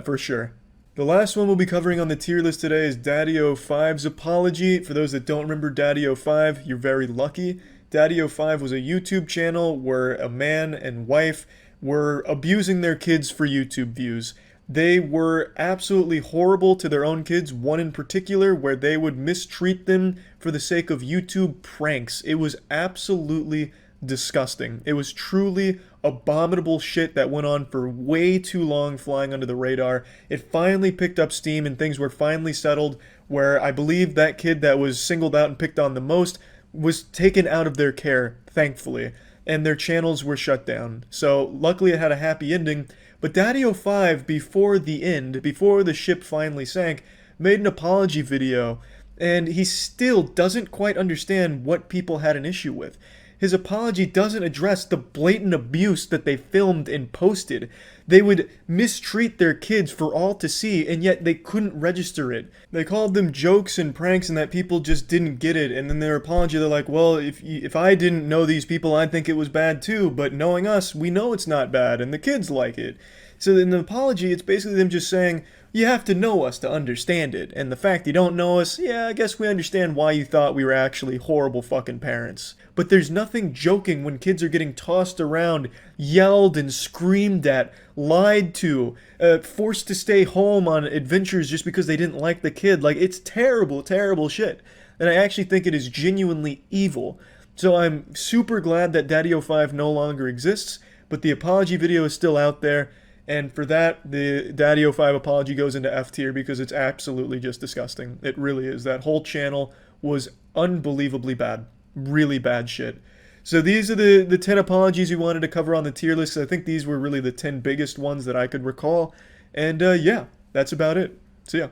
for sure. The last one we'll be covering on the tier list today is Daddy05's apology. For those that don't remember Daddy05, you're very lucky. Daddy05 was a YouTube channel where a man and wife were abusing their kids for YouTube views. They were absolutely horrible to their own kids, one in particular where they would mistreat them for the sake of YouTube pranks. It was absolutely disgusting. It was truly abominable shit that went on for way too long, flying under the radar. It finally picked up steam and things were finally settled, where I believe that kid that was singled out and picked on the most was taken out of their care, thankfully, and their channels were shut down. So luckily it had a happy ending, but Daddy05, before the end, before the ship finally sank, made an apology video, and he still doesn't quite understand what people had an issue with. His apology doesn't address the blatant abuse that they filmed and posted. They would mistreat their kids for all to see, and yet they couldn't register it. They called them jokes and pranks and that people just didn't get it, and then their apology, they're like, well, if I didn't know these people, I'd think it was bad too, but knowing us, we know it's not bad, and the kids like it. So in the apology, it's basically them just saying, you have to know us to understand it, and the fact you don't know us, yeah, I guess we understand why you thought we were actually horrible fucking parents. But there's nothing joking when kids are getting tossed around, yelled and screamed at, lied to, forced to stay home on adventures just because they didn't like the kid. Like, it's terrible, terrible shit. And I actually think it is genuinely evil. So I'm super glad that Daddy05 no longer exists, but the apology video is still out there. And for that, the Daddy05 apology goes into F tier because it's absolutely just disgusting. It really is. That whole channel was unbelievably bad. Really bad shit. So these are the 10 apologies we wanted to cover on the tier list. I think these were really the 10 biggest ones that I could recall. And yeah, that's about it. So yeah.